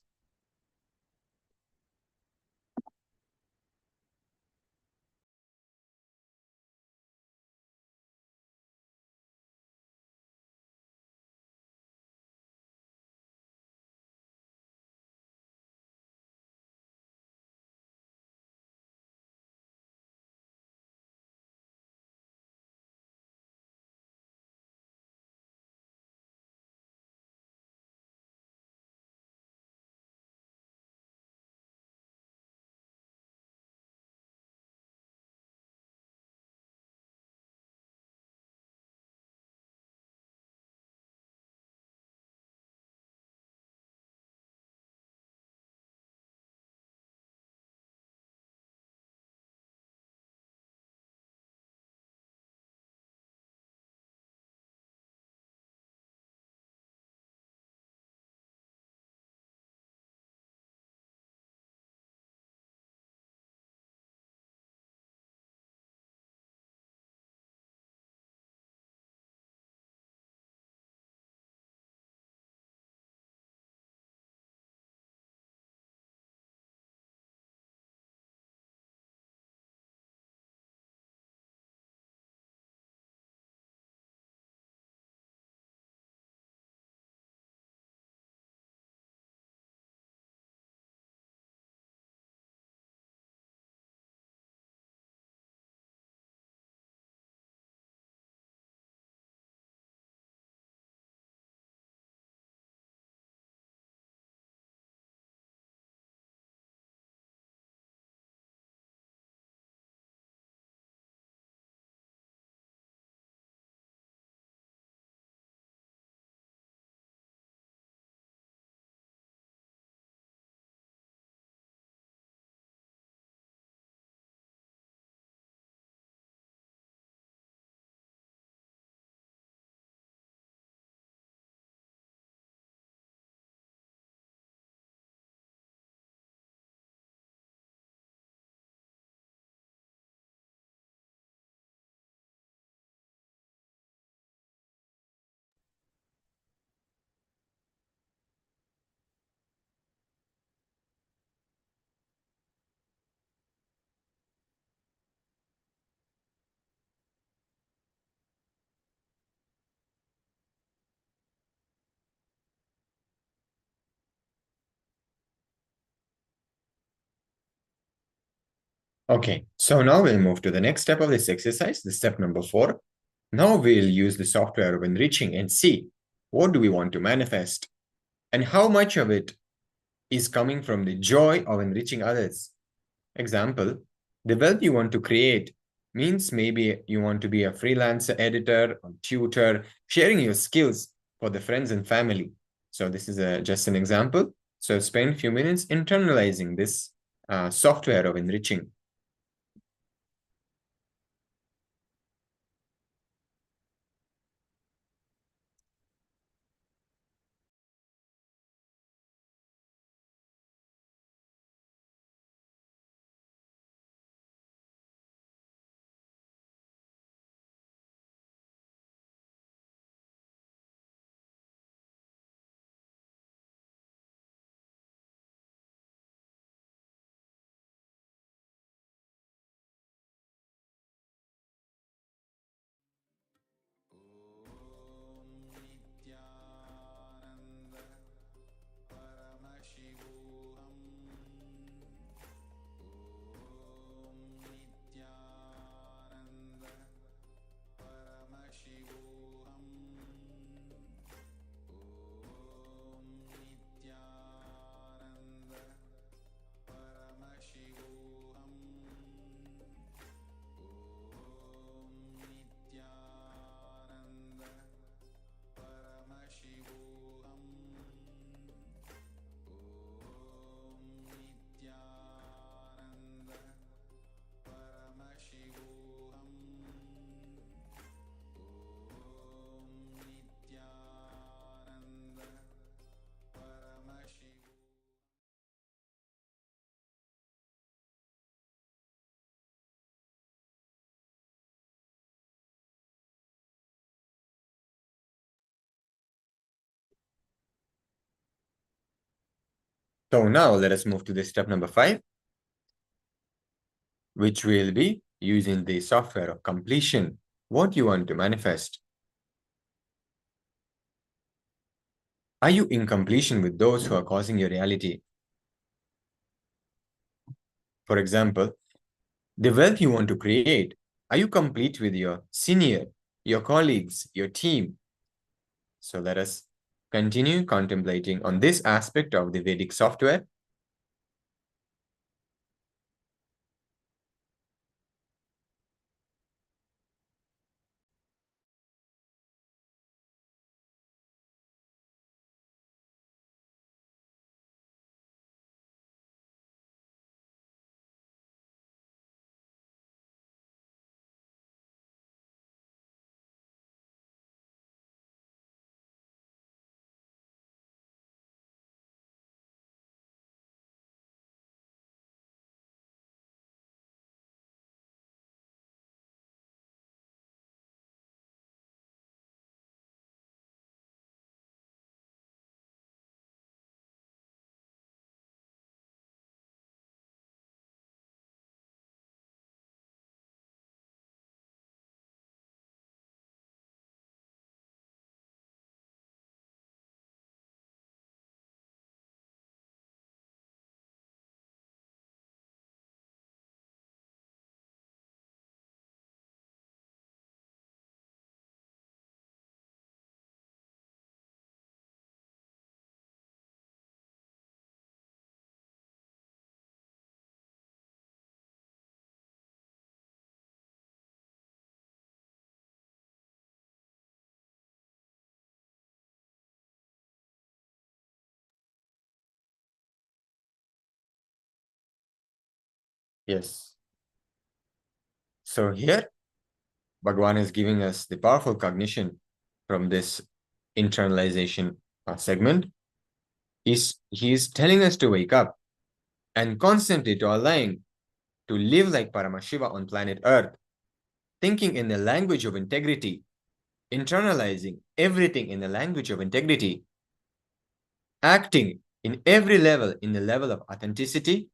Okay, so now we'll move to the next step of this exercise, the step number 4. Now we'll use the software of enriching and see what do we want to manifest and how much of it is coming from the joy of enriching others. Example, the wealth you want to create means maybe you want to be a freelancer editor or tutor, sharing your skills for the friends and family. So this is just an example. So spend a few minutes internalizing this software of enriching. So now let us move to the step number 5, which will be using the software of completion. What you want to manifest. Are you in completion with those who are causing your reality? For example, the wealth you want to create, are you complete with your senior, your colleagues, your team? So let us continue contemplating on this aspect of the Vedic software. Yes. So here, Bhagavan is giving us the powerful cognition from this internalization segment. He is telling us to wake up and constantly to align to live like Paramashiva on planet Earth, thinking in the language of integrity, internalizing everything in the language of integrity, acting in every level in the level of authenticity,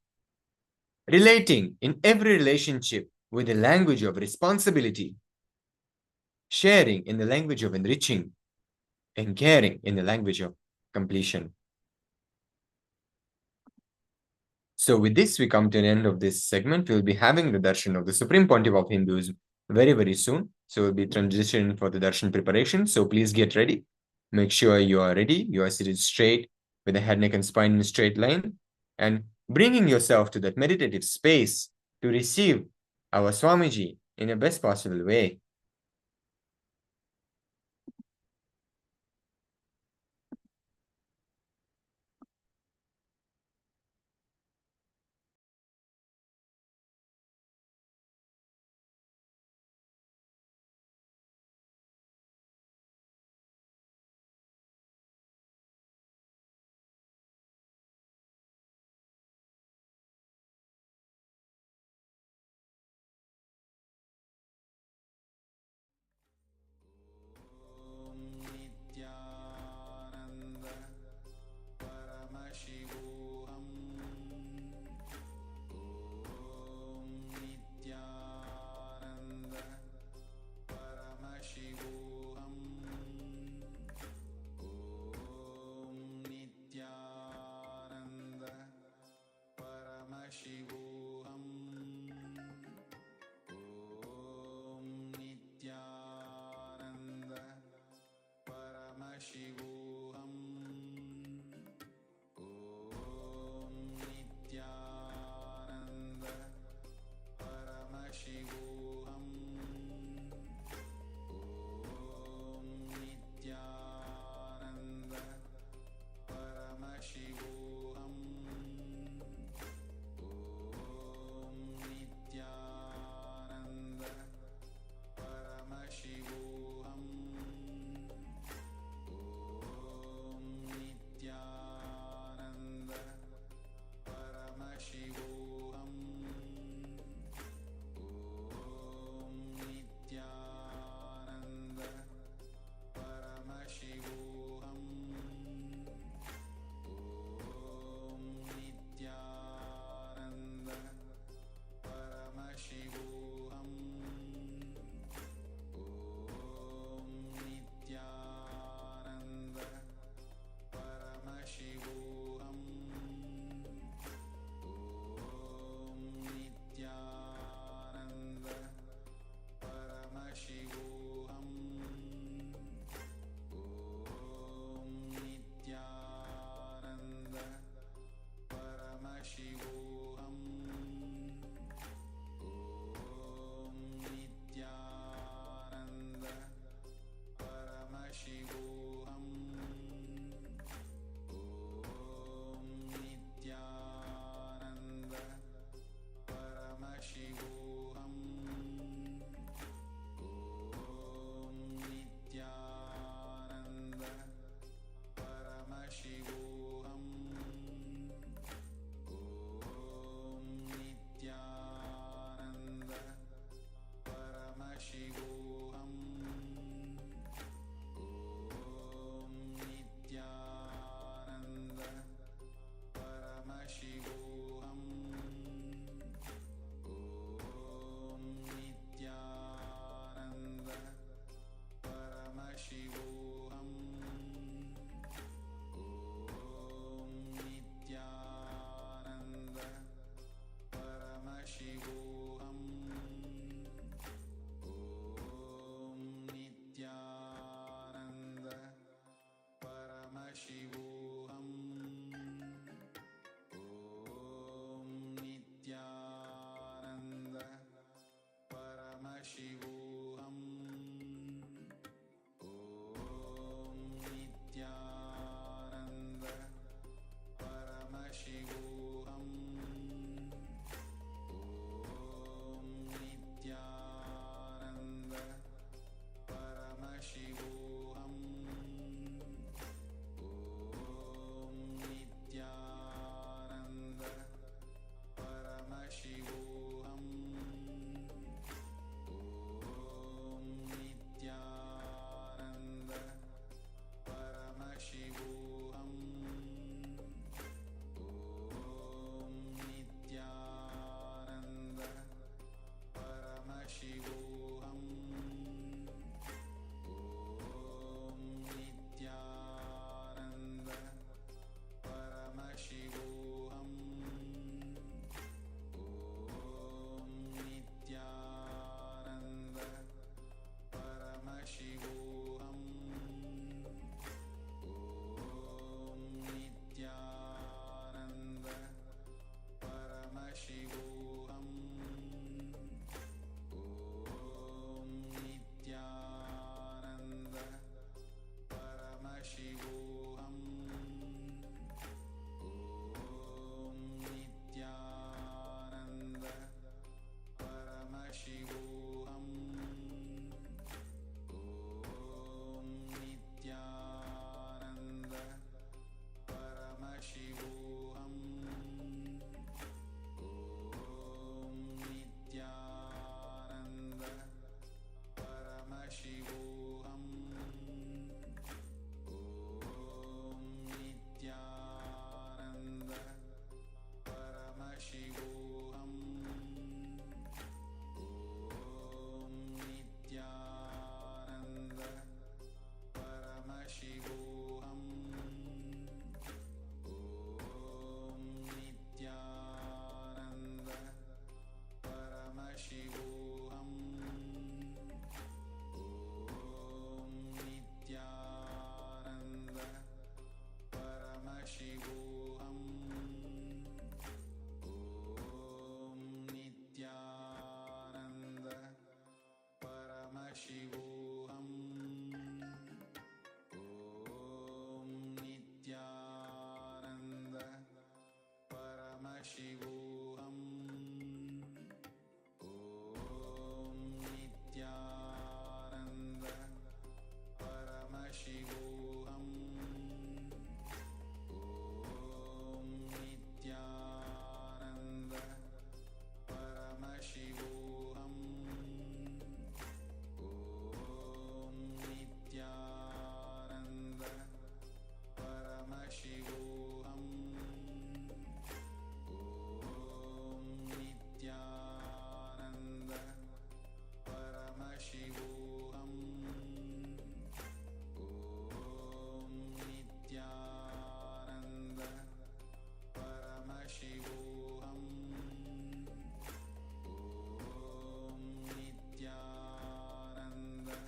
relating in every relationship with the language of responsibility, sharing in the language of enriching, and caring in the language of completion. So with this, we come to the end of this segment. We'll be having the darshan of the Supreme Pontiff of Hinduism very, very soon. So we'll be transitioning for the darshan preparation. So please get ready. Make sure you are ready. You are seated straight with the head, neck, and spine in a straight line, and bringing yourself to that meditative space to receive our Swamiji in the best possible way.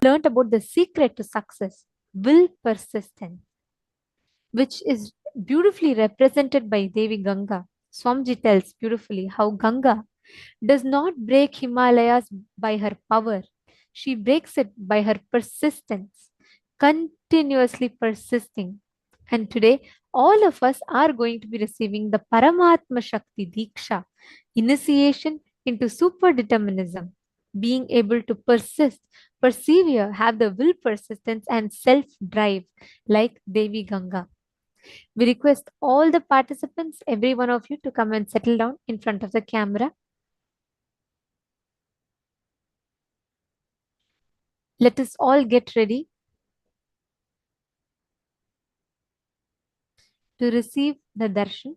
learned about the secret to success, will persistence, which is beautifully represented by Devi Ganga. Swamiji tells beautifully how Ganga does not break Himalayas by her power. She breaks it by her persistence, continuously persisting. And today, all of us are going to be receiving the Paramatma Shakti Diksha, initiation into super determinism, being able to persist, persevere, have the will persistence and self drive like Devi Ganga. We request all the participants, every one of you, to come and settle down in front of the camera. Let us all get ready to receive the darshan.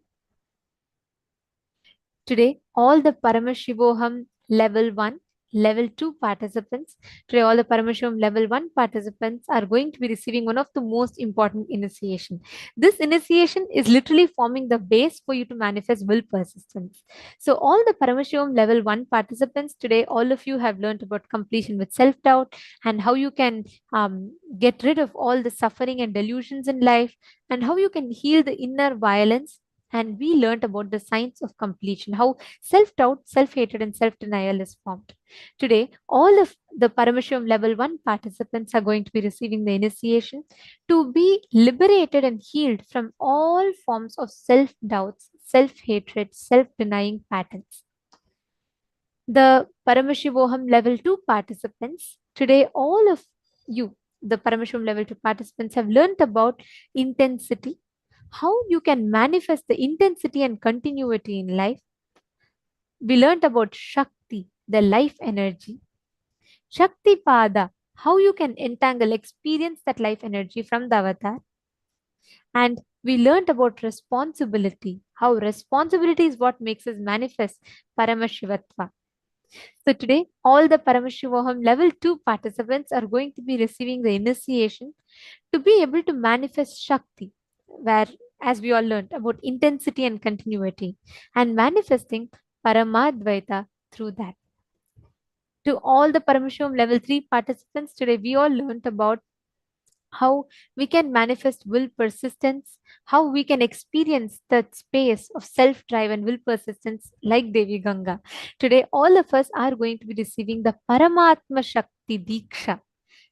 Today, all the Paramashivoham Level 1, Level 2 participants, today all the Paramashivoham Level 1 participants are going to be receiving one of the most important initiation. This initiation is literally forming the base for you to manifest will persistence. So all the Paramashivoham Level 1 participants, today all of you have learned about completion with self-doubt and how you can get rid of all the suffering and delusions in life and how you can heal the inner violence. And we learned about the science of completion, how self-doubt, self-hatred, and self-denial is formed. Today, all of the Paramashivam Level 1 participants are going to be receiving the initiation to be liberated and healed from all forms of self-doubts, self-hatred, self-denying patterns. The Paramashivoham Level 2 participants, today all of you, the Paramashivam Level 2 participants, have learned about intensity, how you can manifest the intensity and continuity in life. We learned about Shakti, the life energy. Shakti Pada, how you can entangle, experience that life energy from the avatar. And we learned about responsibility, how responsibility is what makes us manifest Paramashivatva. So today, all the Paramashivoham Level 2 participants are going to be receiving the initiation to be able to manifest Shakti, where, as we all learned, about intensity and continuity, and manifesting Paramadvaita through that. To all the Paramashivam Level 3 participants, today we all learned about how we can manifest will persistence, how we can experience that space of self-drive and will persistence like Devi Ganga. Today, all of us are going to be receiving the Paramatma Shakti Diksha,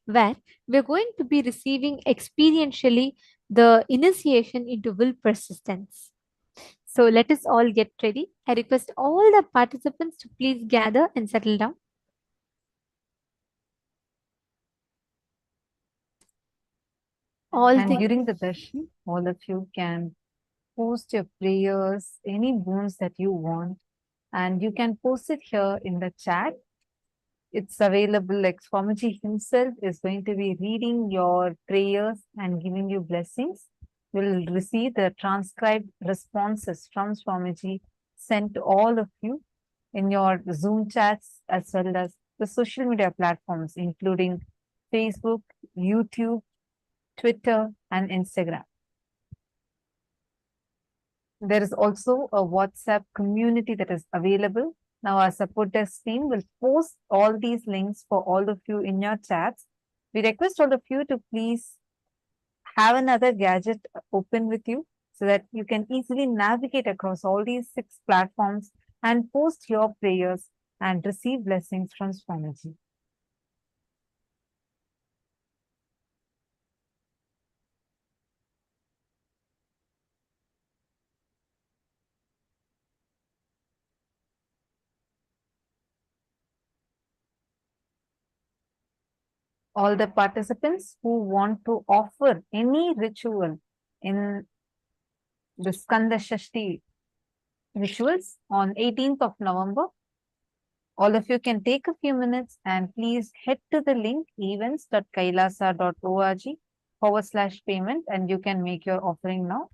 where we're going to be receiving experientially the initiation into will persistence. So let us all get ready. I request all the participants to please gather and settle down. And during the darshan, all of you can post your prayers, any boons that you want, and you can post it here in the chat. It's available, like Swamiji himself is going to be reading your prayers and giving you blessings. You'll receive the transcribed responses from Swamiji sent to all of you in your Zoom chats as well as the social media platforms, including Facebook, YouTube, Twitter, and Instagram. There is also a WhatsApp community that is available. Now our support desk team will post all these links for all of you in your chats. We request all of you to please have another gadget open with you so that you can easily navigate across all these 6 platforms and post your prayers and receive blessings from Swamiji. All the participants who want to offer any ritual in the Skanda Shashti rituals on 18th of November, all of you can take a few minutes and please head to the link events.kailasa.org/payment and you can make your offering now.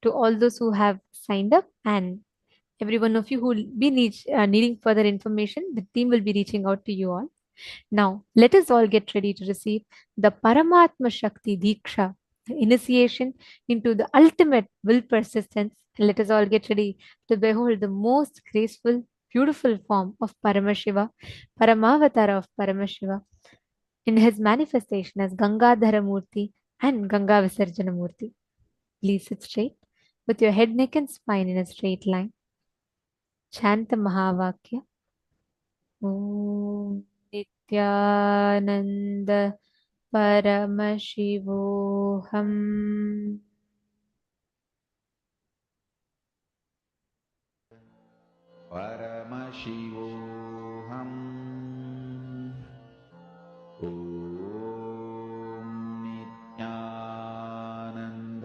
to all those who have signed up, and every one of you who will be needing further information. The team will be reaching out to you all. Now, let us all get ready to receive the Paramatma Shakti Diksha, the initiation into the ultimate will persistence. Let us all get ready to behold the most graceful, beautiful form of Paramashiva, Paramavatara of Paramashiva, in his manifestation as Gangadhara Murti and Ganga Visarjana Murti. Please sit straight with your head, neck, and spine in a straight line. Chant the Mahavakya. Om Nithyananda Paramashivoham. Paramashivoham. Om Nithyananda.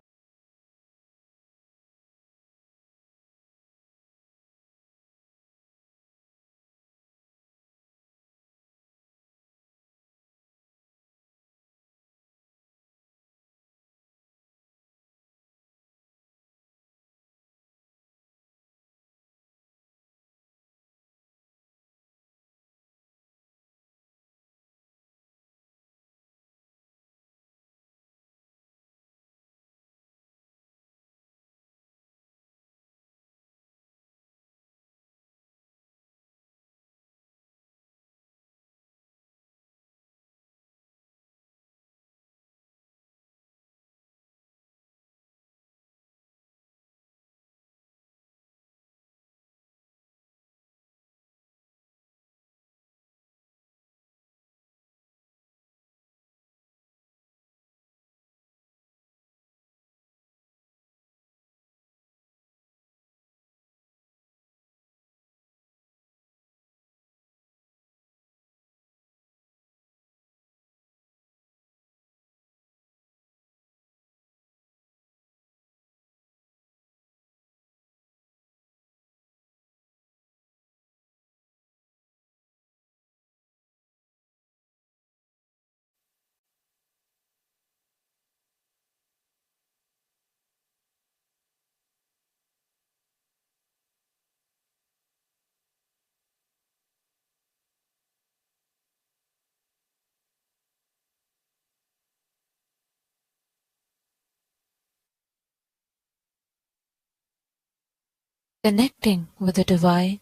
Connecting with the divine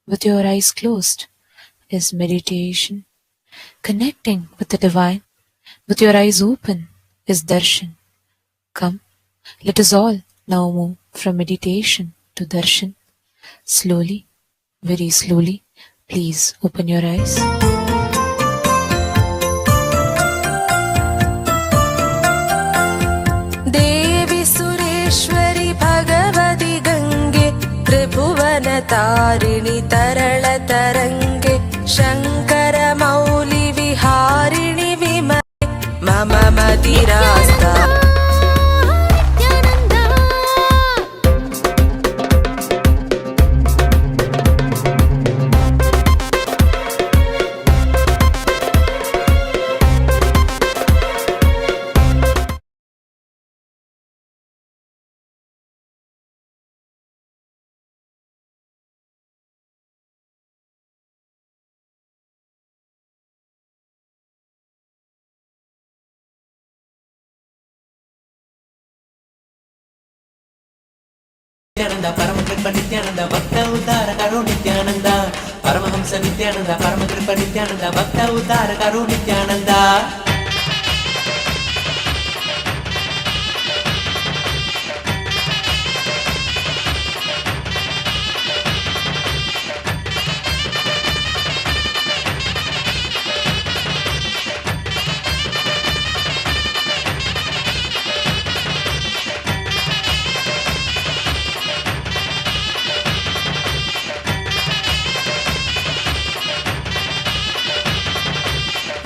with your eyes closed is meditation. Connecting with the divine with your eyes open is darshan. Come, let us all now move from meditation to darshan. Slowly, very slowly, please open your eyes. देवी सुरेश्वरी भगवती गंगे त्रिभुवन तारिणी तरल तरंगे शंकर मौली विहारिणि विमले मम मदिरास्ता Nithyananda Paramakripa Nithyananda Bhakta Uddhara Karo Nithyananda Paramahamsa Nithyananda Paramakripa Nithyananda Bhakta Uddhara Karo Nithyananda.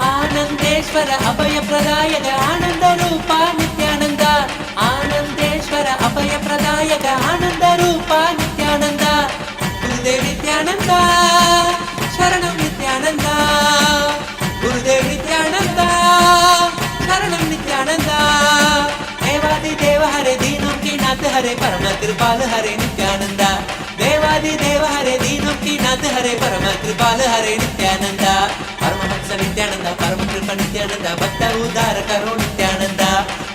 Anandeshwar अभय प्रदायक आनंद रूपा नित्यानंद आनंदेश्वर अभय प्रदायक आनंद रूपा नित्यानंद गुरुदेव नित्यानंद शरणं नित्यानंद गुरुदेव नित्यानंद शरणं नित्यानंद देवादिदेव हरे दीनों की नाथ हरे परम कृपाल हरे नित्यानंदा देवादि देव हरे दीनों की नाथ हरे परम कृपाल हरे नित्यानंदा परमहंस नित्यानंदा परम कृपा नित्यानंदा भक्त उद्धार करो नित्यानंदा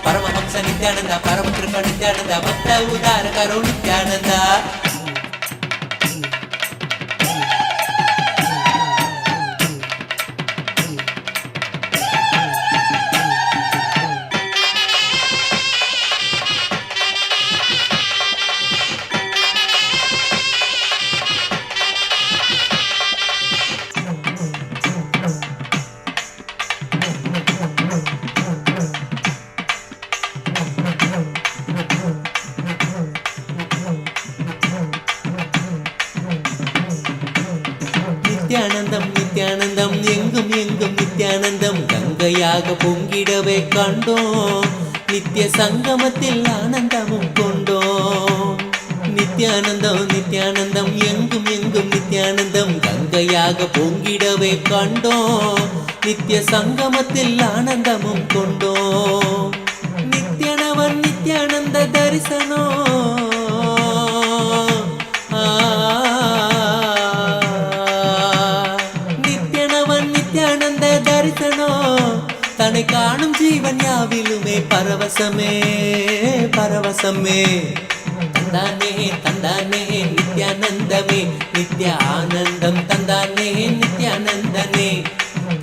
परमहंस नित्यानंदा परम कृपा नित्यानंदा भक्त उद्धार करो नित्यानंदा நித்யானந்தம் நித்யானந்தம் எங்கும் எங்கும் நித்யானந்தம் கங்கையாக பொங்கிடவே கண்டோம் நித்திய சங்கமத்தில் ஆனந்தமும் கொண்டோம் நித்யானந்தம் நித்யானந்தம் எங்கும் எங்கும் நித்யானந்தம் கங்கையாக பொங்கிடவே கண்டோம் நித்திய சங்கமத்தில் ஆனந்தமும் கொண்டோம் நித்யனவன் நித்யானந்த தரிசனம் தன்னை காணும் ஜீவன் யாவிலுமே பரவசமே பரவசமே தந்தானே தந்தானே நித்யானந்தமே நித்ய ஆனந்தம் தந்தானே நித்யானந்தனே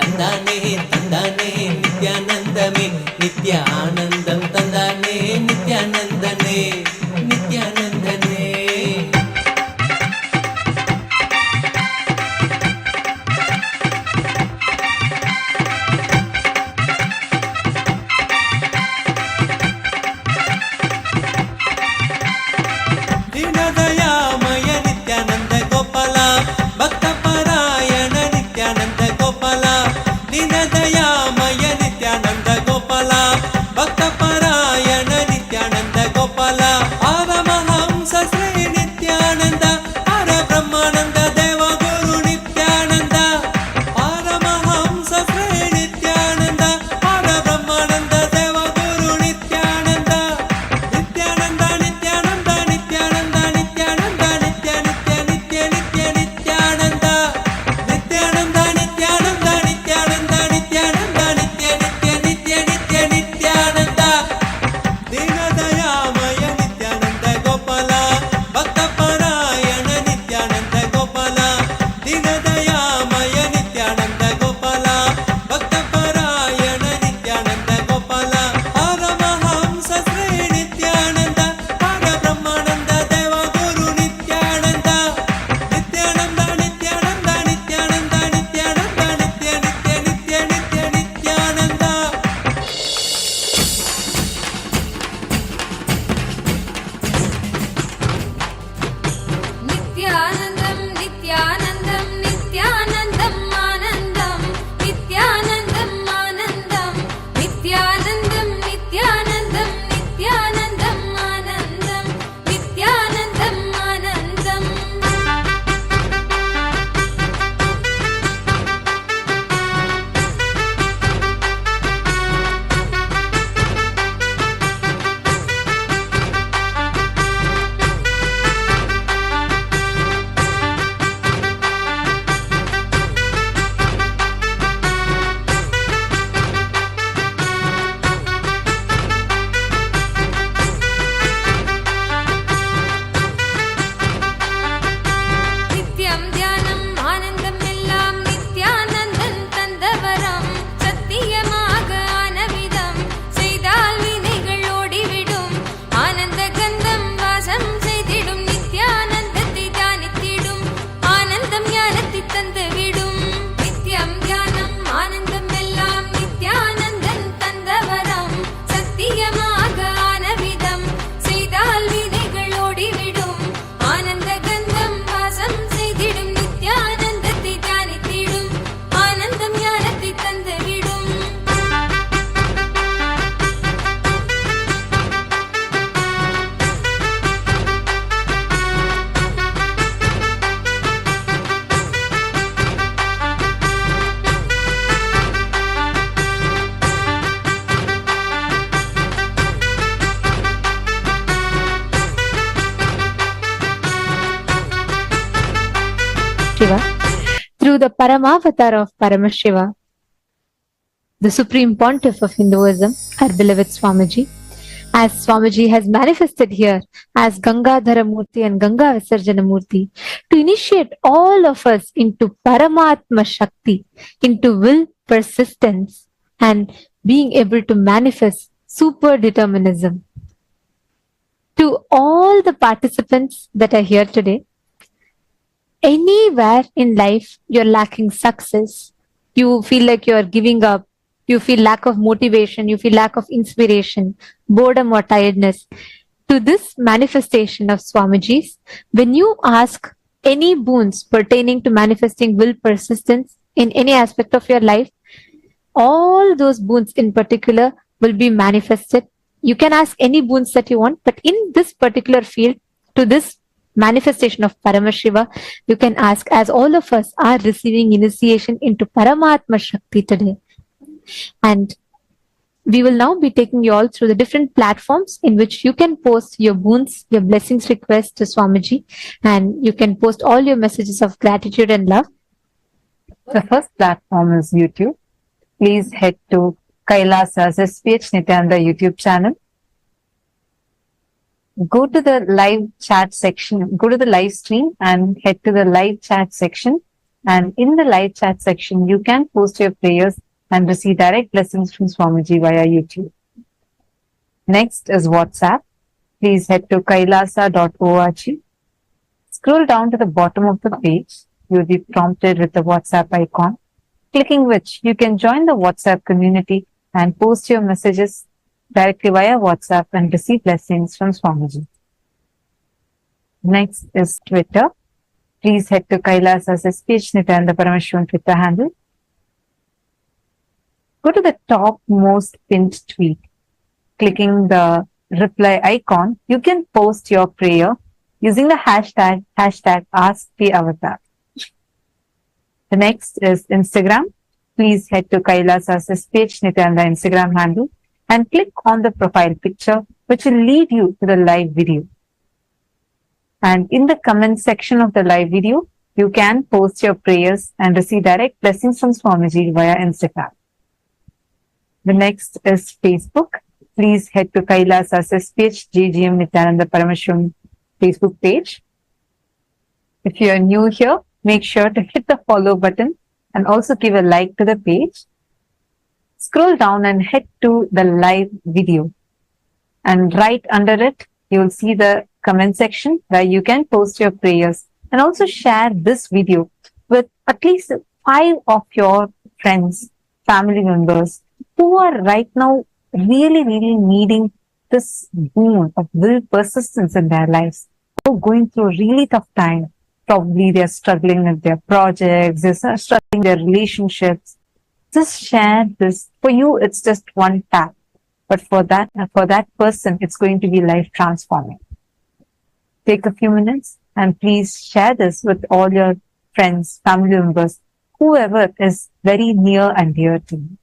தந்தானே தந்தானே நித்யானந்தமே நித்ய ஆனந்தம் தந்தானே நித்யானந்தனே நித்யானந்தனே Paramashiva through the Paramavatar of Paramashiva, the Supreme Pontiff of Hinduism, our beloved Swamiji, as Swamiji has manifested here as Gangadhara Murti and Ganga Visarjana Murti, to initiate all of us into Paramatma Shakti, into will, persistence, and being able to manifest super determinism. To all the participants that are here today, anywhere in life you're lacking success, you feel like you're giving up, you feel lack of motivation, you feel lack of inspiration, boredom or tiredness, to this manifestation of Swamiji's, when you ask any boons pertaining to manifesting will, persistence in any aspect of your life, all those boons in particular will be manifested. You can ask any boons that you want, but in this particular field, to this manifestation of Paramashiva, you can ask, as all of us are receiving initiation into Paramatma Shakti today. And we will now be taking you all through the different platforms in which you can post your boons, your blessings requests to Swamiji, and you can post all your messages of gratitude and love. The first platform is YouTube. Please head to KAILASA's SPH Nithyananda YouTube channel. Go to the live chat section, go to the live stream and head to the live chat section. And in the live chat section, you can post your prayers and receive direct blessings from Swamiji via YouTube. Next is WhatsApp. Please head to kailasa.org. Scroll down to the bottom of the page. You will be prompted with the WhatsApp icon, clicking which you can join the WhatsApp community and post your messages directly via WhatsApp and receive blessings from Swamiji. Next is Twitter. Please head to KAILASA's SPH Nithyananda Paramashivam Twitter handle. Go to the topmost pinned tweet. Clicking the reply icon, you can post your prayer using the hashtag AskTheAvatar. The next is Instagram. Please head to KAILASA's SPH Nithyananda Instagram handle and click on the profile picture, which will lead you to the live video. And in the comment section of the live video, you can post your prayers and receive direct blessings from Swamiji via Instagram. The next is Facebook. Please head to KAILASA's SPH GGM Nithyananda Paramashivam Facebook page. If you are new here, make sure to hit the follow button and also give a like to the page. Scroll down and head to the live video. And right under it, you will see the comment section where you can post your prayers and also share this video with at least 5 of your friends, family members who are right now really needing this boon of will, persistence in their lives. Who are going through a really tough time. Probably they're struggling with their projects, they're struggling their relationships. Just share this. For you, it's just one tap. But for that person, it's going to be life transforming. Take a few minutes and please share this with all your friends, family members, whoever is very near and dear to you.